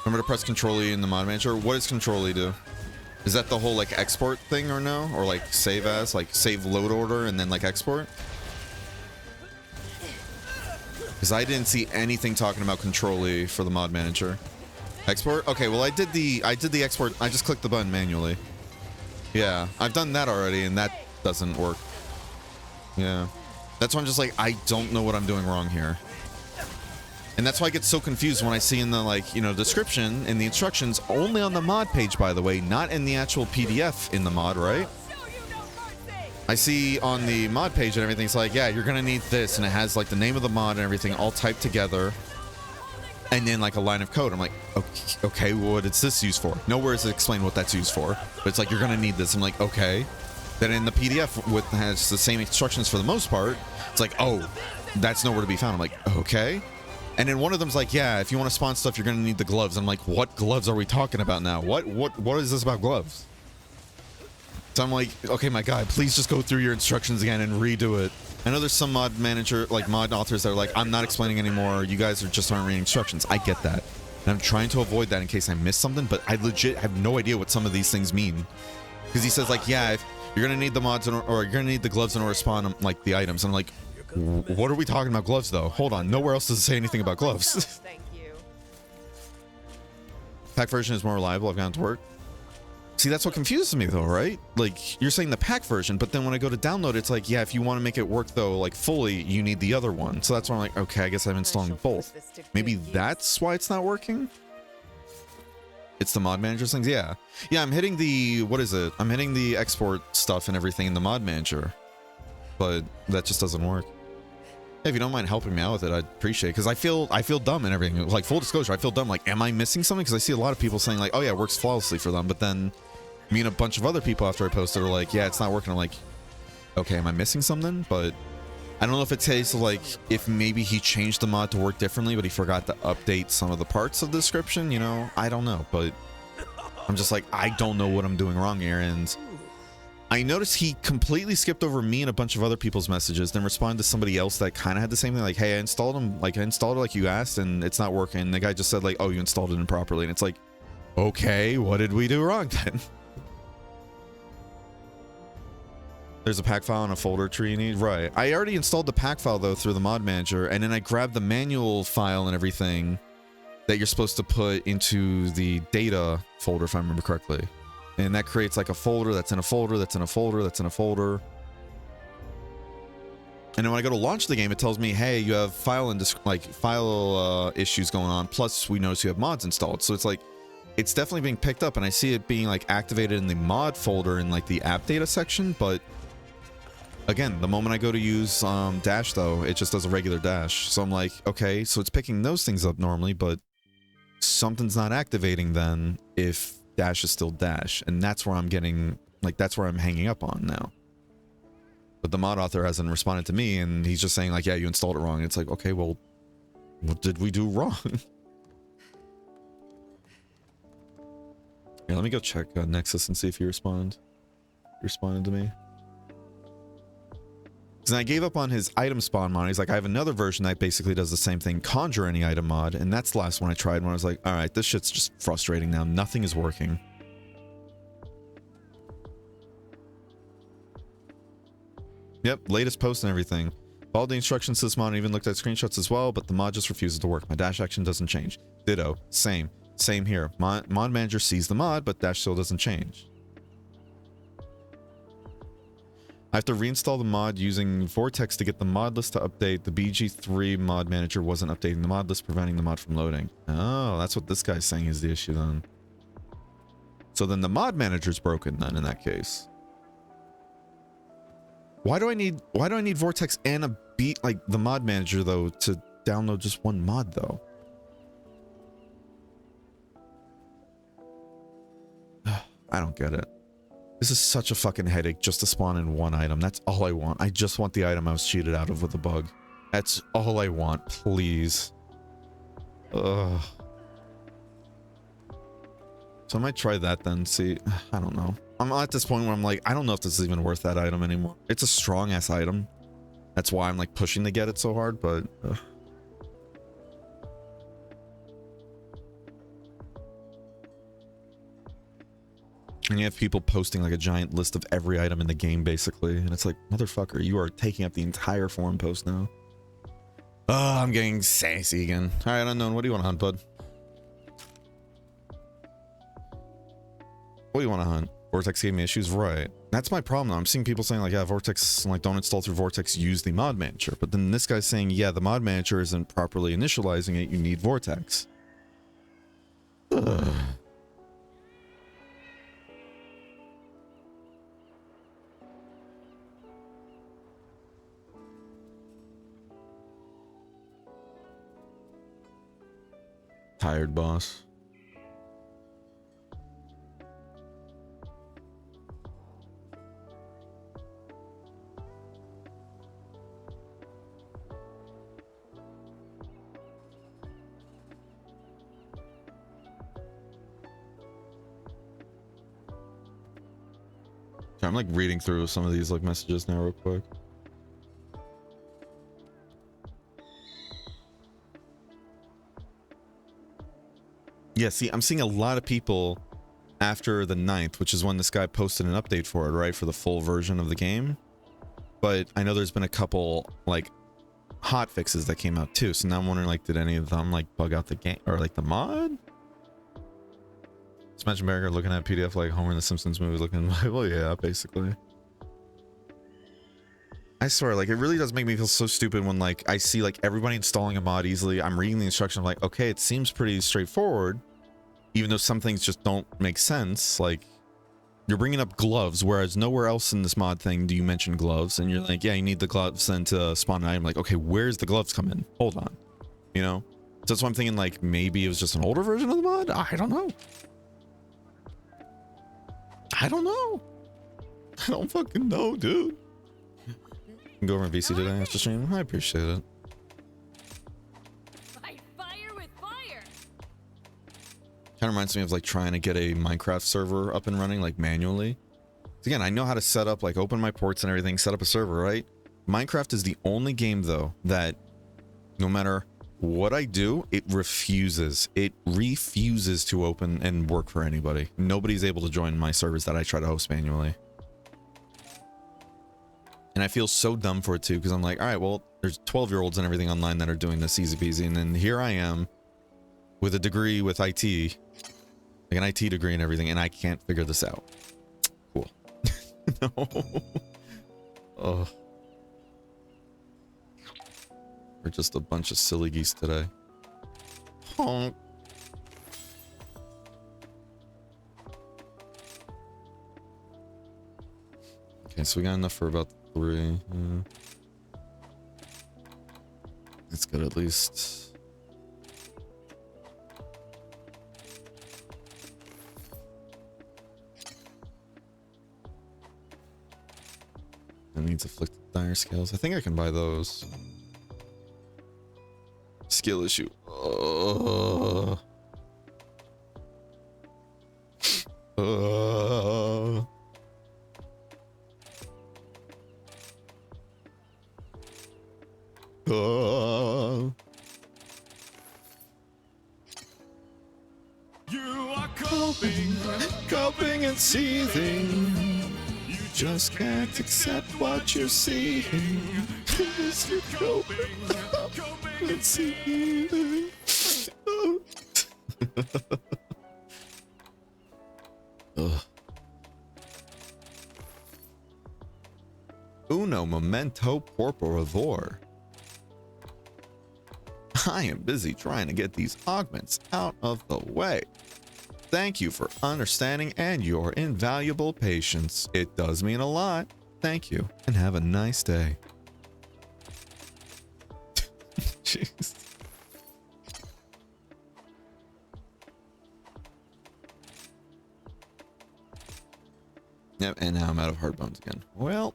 Remember to press Control E in the mod manager. What does Control E do? Is that the whole like export thing or no? Or like save as, like save load order and then like export? Because I didn't see anything talking about Control E for the mod manager. Export? Okay, well I did the export. I just clicked the button manually. Yeah, I've done that already and that doesn't work. Yeah. That's why I'm just like, I don't know what I'm doing wrong here. And that's why I get so confused when I see in the, like, you know, description in the instructions, only on the mod page, by the way, not in the actual PDF in the mod, right? I see on the mod page and everything, it's like, yeah, you're gonna need this, and it has like the name of the mod and everything all typed together, and then like a line of code. I'm like, okay, what is this used for? Nowhere is it explained what that's used for, but it's like, you're gonna need this. I'm like, okay. Then in the PDF with has the same instructions for the most part, it's like, oh, that's nowhere to be found. I'm like, okay. And then one of them's like, yeah, if you want to spawn stuff, you're gonna need the gloves. I'm like, what gloves are we talking about now? What is this about gloves? So I'm like, okay, my guy, please just go through your instructions again and redo it. I know there's some mod manager, like mod authors that are like, I'm not explaining anymore. You guys are just aren't reading instructions. I get that. And I'm trying to avoid that in case I miss something, but I legit have no idea what some of these things mean. Because he says like, yeah, if you're gonna need the mods or you're gonna need the gloves in order to spawn like the items. I'm like, what are we talking about gloves though? Hold on, nowhere else does it say anything about gloves. Thank you. Pack version is more reliable. I've gotten to work. See, that's what confuses me though, right? Like, you're saying the pack version, but then when I go to download, it's like, yeah, if you want to make it work though, like fully, you need the other one. So that's why I'm like, okay, I guess I'm installing both. Maybe that's why it's not working? It's the mod manager things? Yeah. Yeah, I'm hitting the, what is it? I'm hitting the export stuff and everything in the mod manager, but that just doesn't work. If you don't mind helping me out with it, I'd appreciate it, because I feel dumb and everything. Like, full disclosure, I feel dumb. Like, am I missing something? Because I see a lot of people saying like, oh yeah, it works flawlessly for them, but then me and a bunch of other people after I posted are like, yeah, it's not working. I'm like, okay, am I missing something? But I don't know if it tastes like if maybe he changed the mod to work differently, but he forgot to update some of the parts of the description, you know? I don't know, but I'm just like, I don't know what I'm doing wrong here. And I noticed he completely skipped over me and a bunch of other people's messages, then responded to somebody else that kind of had the same thing, like, hey, I installed it like you asked, and it's not working. And the guy just said like, oh, you installed it improperly. And it's like, okay, what did we do wrong then? There's a pack file and a folder tree you need. Right. I already installed the pack file though through the mod manager, and then I grabbed the manual file and everything that you're supposed to put into the data folder, if I remember correctly. And that creates like a folder that's in a folder that's in a folder that's in a folder. And then when I go to launch the game, it tells me, hey, you have file issues going on. Plus, we notice you have mods installed. So it's like, it's definitely being picked up, and I see it being like activated in the mod folder in like the app data section. But again, the moment I go to use dash though, it just does a regular dash. So I'm like, okay, so it's picking those things up normally, but something's not activating then if dash is still dash. And that's where I'm getting, like, that's where I'm hanging up on now. But the mod author hasn't responded to me, and he's just saying like, yeah, you installed it wrong. It's like, okay, well, what did we do wrong? Here, let me go check Nexus and see if he responded to me. And I gave up on his item spawn mod. He's like, I have another version that basically does the same thing, conjure any item mod, and that's the last one I tried when I was like, all right, this shit's just frustrating now. Nothing is working. Yep, latest post and everything. Followed the instructions to this mod and even looked at screenshots as well, but the mod just refuses to work. My dash action doesn't change. Ditto. Same here. Mod manager sees the mod, but dash still doesn't change. I have to reinstall the mod using Vortex to get the mod list to update. The BG3 mod manager wasn't updating the mod list, preventing the mod from loading. Oh, that's what this guy's saying is the issue then. So then the mod manager's broken then in that case. Why do I need Vortex and the mod manager though to download just one mod though? I don't get it. This is such a fucking headache just to spawn in one item. That's all I want. I just want the item I was cheated out of with the bug. That's all I want, please. Ugh. So I might try that then, see. I don't know. I'm at this point where I'm like, I don't know if this is even worth that item anymore. It's a strong ass item. That's why I'm like pushing to get it so hard, but And you have people posting like a giant list of every item in the game, basically. And it's like, motherfucker, you are taking up the entire forum post now. Oh, I'm getting sassy again. All right, Unknown, what do you want to hunt, bud? What do you want to hunt? Vortex gave me issues, right? That's my problem. I'm seeing people saying like, yeah, Vortex, like don't install through Vortex, use the mod manager. But then this guy's saying, yeah, the mod manager isn't properly initializing it. You need Vortex. Ugh. Tired boss. Okay, I'm like reading through some of these like messages now real quick. Yeah, see, I'm seeing a lot of people after the 9th, which is when this guy posted an update for it, right? For the full version of the game. But I know there's been a couple, like, hot fixes that came out too. So now I'm wondering, like, did any of them, like, bug out the game? Or, like, the mod? Just imagine Barrier looking at PDF like Homer in the Simpsons movie looking like, well, yeah, basically. I swear, like, it really does make me feel so stupid when, like, I see, like, everybody installing a mod easily. I'm reading the instructions, like, okay, it seems pretty straightforward. Even though some things just don't make sense. Like, you're bringing up gloves, whereas nowhere else in this mod thing do you mention gloves. And you're like, yeah, you need the gloves then to spawn an item. Like, okay, where's the gloves come in? Hold on. You know? So that's why I'm thinking, like, maybe it was just an older version of the mod? I don't know. I don't know. I don't fucking know, dude. You can go over and VC today after stream. I appreciate it. Fight fire with fire. Kind of reminds me of like trying to get a Minecraft server up and running like manually. Again, I know how to set up, like open my ports and everything, set up a server, right? Minecraft is the only game though that no matter what I do, it refuses to open and work for anybody. Nobody's able to join my servers that I try to host manually. And I feel so dumb for it too, because I'm like, all right, well, there's 12-year-olds and everything online that are doing this easy peasy. And then here I am with a degree with IT, like an IT degree and everything, and I can't figure this out. Cool. No. Oh. We're just a bunch of silly geese today. Honk. Okay, so we got enough for about 3. Let's get at least. It needs afflicted dire scales. I think I can buy those. Skill issue. You are coping, Coping and seething. You just can't accept what you're seeing. Yes, you're coping and seething. Ugh. Uno momento porporavor. I am busy trying to get these augments out of the way. Thank you for understanding and your invaluable patience. It does mean a lot. Thank you, and have a nice day. Jeez. Yep, and now I'm out of hard bones again. Well,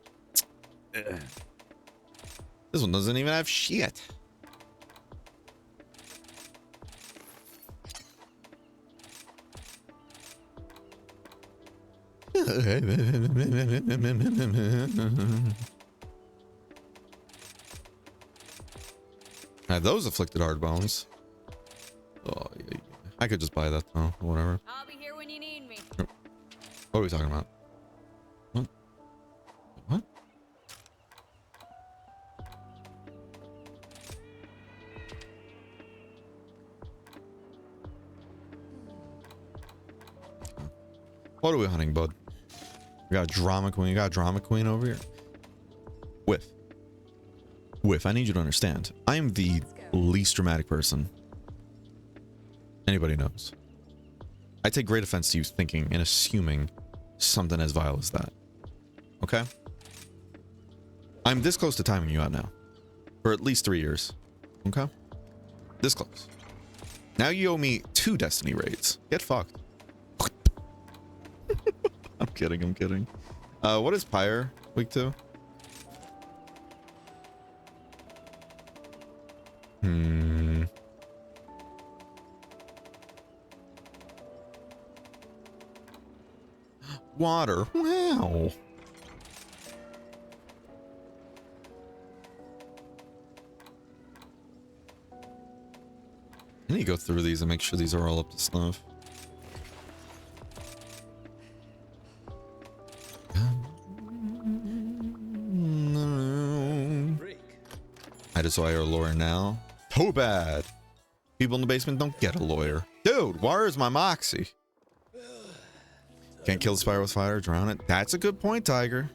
this one doesn't even have shit. Now those afflicted hard bones. Oh, yeah. I could just buy that though. Whatever. I'll be here when you need me. What are we talking about? What? What? What are we hunting, bud? We got a drama queen. You got a drama queen over here. Whiff, I need you to understand. I am the least dramatic person anybody knows. I take great offense to you thinking and assuming something as vile as that. Okay? I'm this close to timing you out now. For at least 3 years. Okay? This close. Now you owe me 2 Destiny raids. Get fucked. I'm kidding, I'm kidding. What is Pyre week 2? Water. Wow. I need to go through these and make sure these are all up to snuff. I just hire a lawyer now. Too bad. People in the basement don't get a lawyer. Dude, where's my moxie? Can't kill the spider with fire, drown it. That's a good point, Tiger.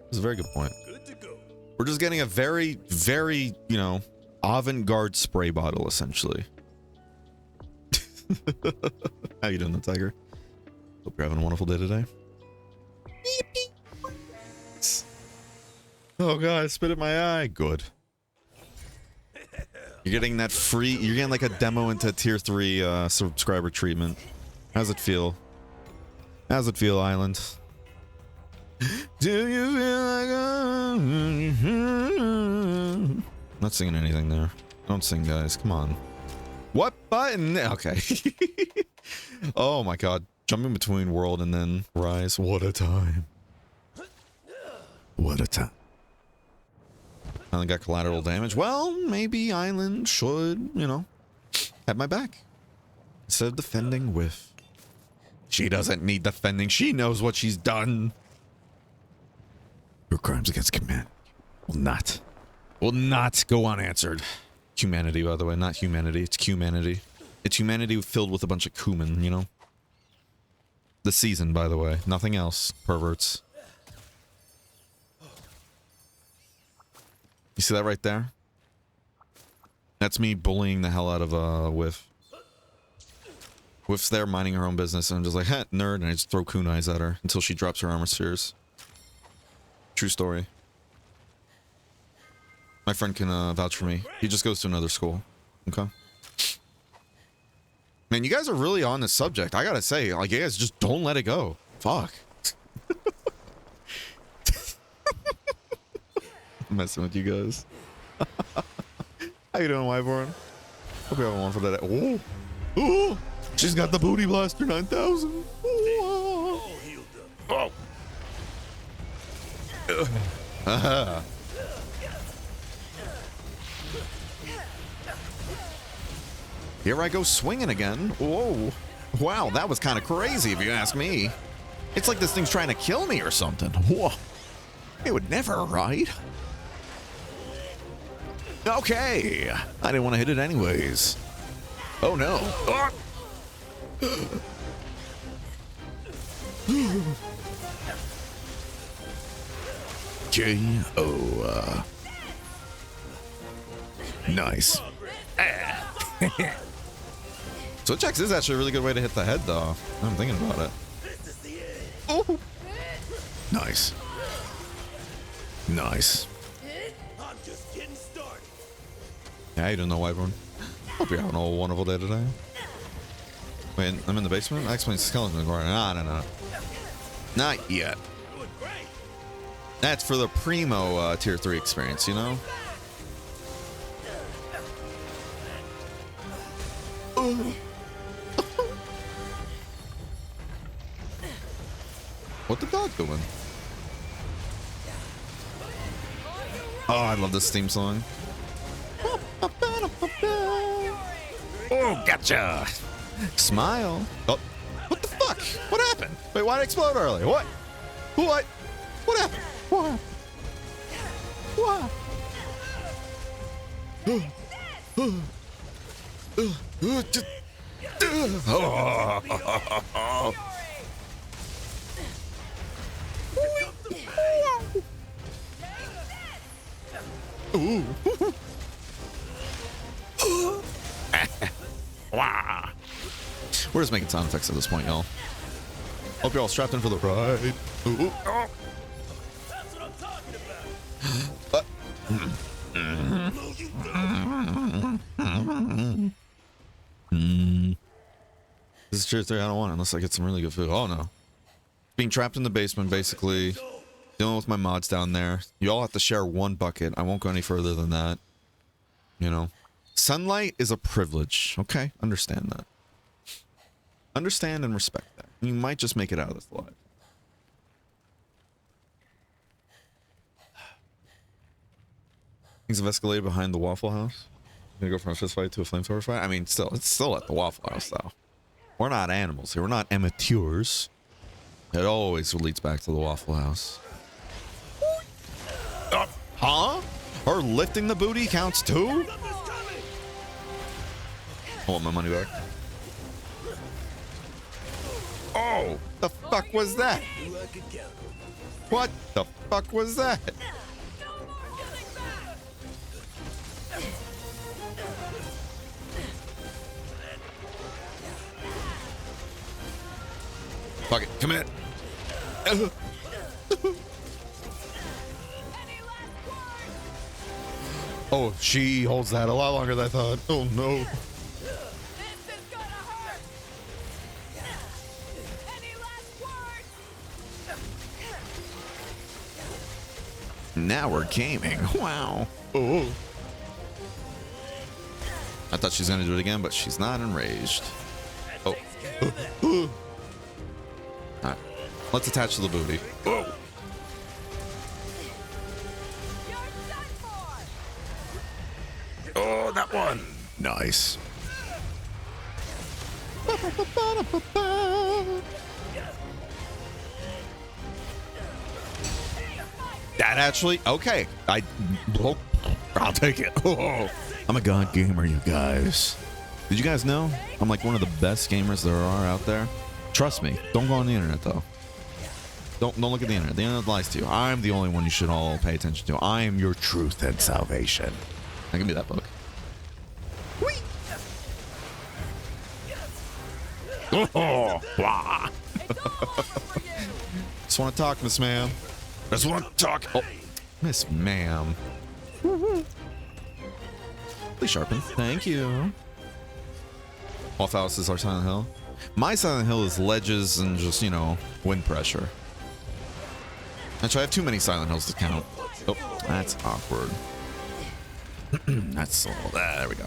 That's a very good point. Good to go. We're just getting a very, very, you know, avant-garde spray bottle, essentially. How you doing, the Tiger? Hope you're having a wonderful day today. Oh god, I spit in my eye. Good. You're getting that free, you're getting like a demo into tier 3 subscriber treatment. How's it feel? How's it feel, Island? Do you feel like I'm not singing anything there. Don't sing, guys. Come on. What button? Okay. Oh my god. Jumping between world and then rise. What a time. What a time. I only got collateral damage. Well, maybe Island should, you know, have my back. Instead of defending with. She doesn't need defending. She knows what she's done. Your crimes against humanity will not go unanswered. Humanity, by the way, not humanity. It's humanity. It's humanity filled with a bunch of cumin, you know? The season, by the way. Nothing else. Perverts. You see that right there? That's me bullying the hell out of Whiff. Whiff's there minding her own business, and I'm just like, heh, nerd, and I just throw kunais at her until she drops her armor spheres. True story. My friend can vouch for me. He just goes to another school. Okay. Man, you guys are really on this subject. I gotta say, like, you guys just don't let it go. Fuck. I'm messing with you guys. How you doing, Wyborn? Hope you're having one for that. Oh, oh, she's got the booty blaster 9000. Oh. Oh. Here I go swinging again. Whoa. Wow, that was kind of crazy if you ask me. It's like this thing's trying to kill me or something. Whoa. It would never, right? Okay. I didn't want to hit it anyways. Oh no. J-O. Nice. Switch X is actually a really good way to hit the head, though. I'm thinking about it. Oh. Nice. Nice. I'm just getting started. Yeah, you don't know, Wyvern. Hope you're having a wonderful day today. Wait, I'm in the basement? That explains the skeleton guard. No. Not yet. Doing great. That's for the primo tier 3 experience, you know? What the dog doing? Oh, I love this theme song. Oh, gotcha! Smile. Oh, what the fuck? What happened? Wait, why'd it explode earlier? What? What? What happened? What? What? We're just making sound effects at this point, y'all. Hope you're all strapped in for the ride. Ooh. Oh. That's what I'm talking about. This is tier 3. I don't want it unless I get some really good food. Oh no. Being trapped in the basement, basically. Dealing with my mods down there. You all have to share one bucket. I won't go any further than that. You know. Sunlight is a privilege. Okay? Understand that. Understand and respect that. You might just make it out of this alive. Things have escalated behind the Waffle House. Gonna go from a fist fight to a flamethrower fight? I mean, it's still at the Waffle House, though. We're not animals here. We're not amateurs. It always leads back to the Waffle House. Huh? Her lifting the booty counts too? I want my money back. Oh, the fuck was that? What the fuck was that? Fuck it, come in. Oh, she holds that a lot longer than I thought. Oh no. Now we're gaming. Wow. Oh. I thought she was gonna do it again, but she's not enraged. Oh. Alright. Let's attach to the booty. Oh. Oh, that one. Nice. That actually, okay. I'll take it. Oh, I'm a god gamer, you guys. Did you guys know I'm like one of the best gamers there are out there? Trust me. Don't go on the internet though. Don't look at the internet. The internet lies to you. I'm the only one you should all pay attention to. I am your truth and salvation. Now give me that book. Whee! Oh, blah. Just want to talk, Miss Ma'am. Just want to talk. Oh, Miss Ma'am. Please sharpen. Thank you. Waffle House is our Silent Hill. My Silent Hill is ledges and just, you know, wind pressure. Actually, I have too many Silent Hills to count. Oh, that's awkward. That's all. There we go.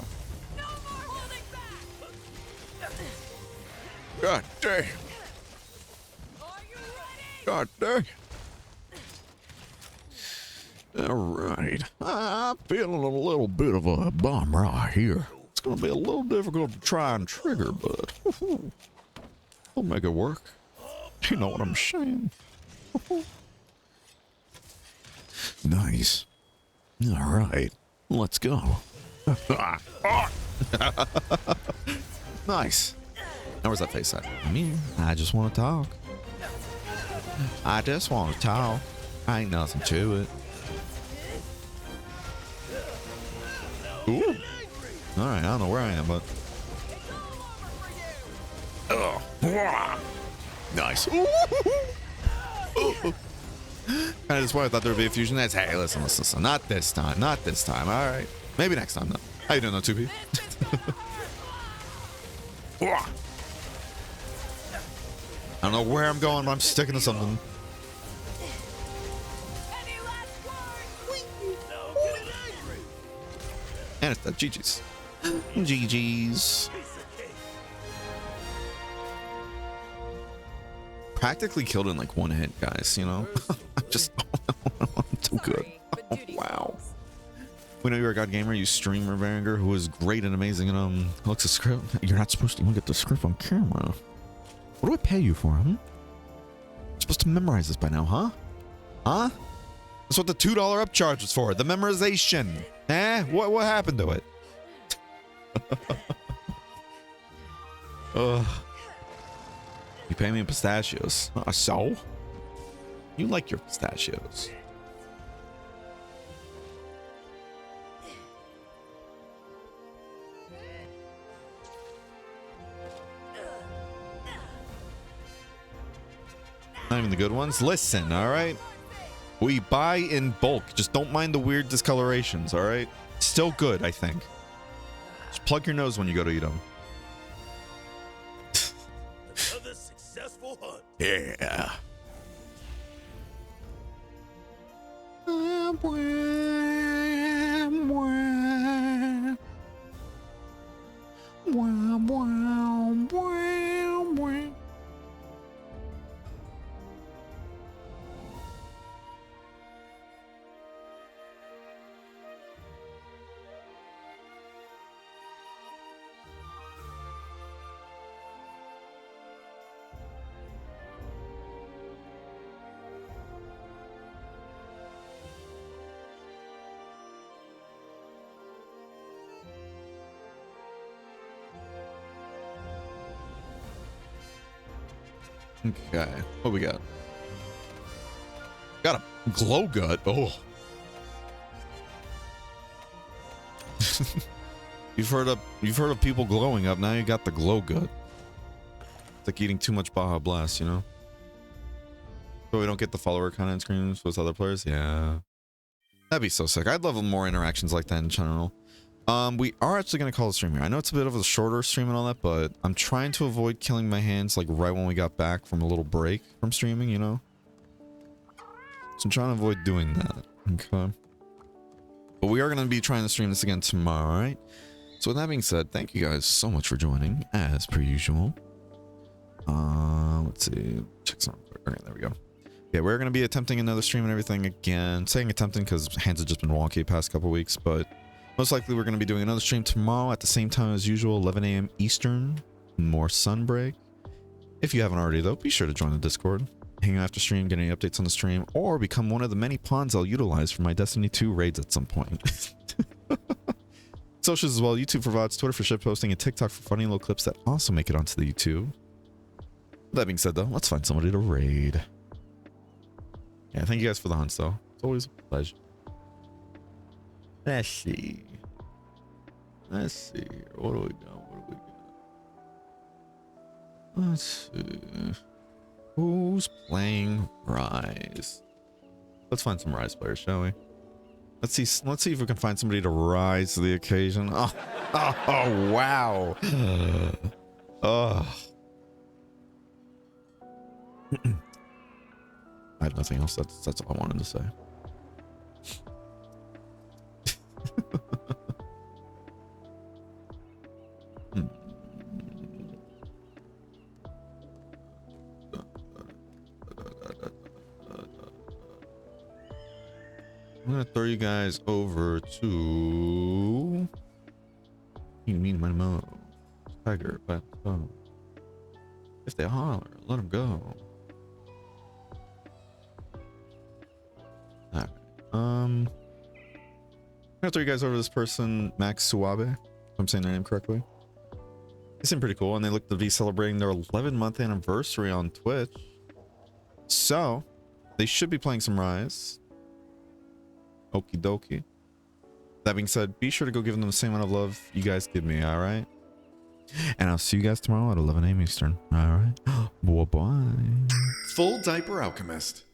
God dang. God dang. All right. I'm feeling a little bit of a bomb right here. It's going to be a little difficult to try and trigger, but we'll make it work. You know what I'm saying? Nice. All right. Let's go. Nice. Now where's that face at? I mean, I just want to talk. I just want to talk. Ain't nothing to it. Ooh. All right, I don't know where I am, but. Oh. Nice. Kind of just why I thought there would be a fusion. That's hey, listen. Not this time. Not this time. All right. Maybe next time, though. How you doing, though, 2P? I don't know where I'm going, but I'm sticking to something. And it's the GG's. GG's. Practically killed in like one hit, guys, you know? I'm just I'm too good. Oh, wow. We know you're a god gamer. You streamer Varinger, who is great and amazing and looks at script. You're not supposed to look at the script on camera. What do I pay you for, huh? You're supposed to memorize this by now, huh? Huh? That's what the $2 upcharge was for. The memorization. Eh? What happened to it? Ugh. You pay me in pistachios. So? You like your pistachios. Not even the good ones. Listen, all right? We buy in bulk. Just don't mind the weird discolorations, all right? Still good, I think. Just plug your nose when you go to eat them. Another successful hunt. Yeah. Okay, what we got? Got a glow gut. Oh. You've heard of people glowing up. Now you got the glow gut. It's like eating too much Baja Blast, you know? So we don't get the follower kind of screens with other players. Yeah, that'd be so sick. I'd love more interactions like that in general. We are actually going to call the stream here. I know it's a bit of a shorter stream and all that, but I'm trying to avoid killing my hands like right when we got back from a little break from streaming, you know? So I'm trying to avoid doing that. Okay. But we are going to be trying to stream this again tomorrow, all right? So with that being said, thank you guys so much for joining, as per usual. Let's see. Check some. Okay, there we go. Yeah, we're going to be attempting another stream and everything again. Saying attempting because hands have just been wonky the past couple weeks, but most likely we're going to be doing another stream tomorrow at the same time as usual, 11 a.m. Eastern. More Sunbreak. If you haven't already, though, be sure to join the Discord. Hang out after stream, get any updates on the stream, or become one of the many pawns I'll utilize for my Destiny 2 raids at some point. Socials as well. YouTube for VODs, Twitter for shit posting, and TikTok for funny little clips that also make it onto the YouTube. That being said, though, let's find somebody to raid. Yeah, thank you guys for the hunts, though. It's always a pleasure. Let's see. Let's see. What do we got? What do we got? Let's see. Who's playing Rise? Let's find some Rise players, shall we? Let's see if we can find somebody to rise to the occasion. Oh wow. Oh. I had nothing else. That's all I wanted to say. I'm gonna throw you guys over to my mo tiger, but if they holler, let them go. All right. I'm gonna throw you guys over to this person, Max Suabe, if I'm saying their name correctly. They seem pretty cool, and they look to be celebrating their 11-month anniversary on Twitch, so they should be playing some Rise. Okie dokie. That being said, be sure to go give them the same amount of love you guys give me, alright? And I'll see you guys tomorrow at 11 a.m. Eastern, alright? Bye-bye. Full Diaper Alchemist.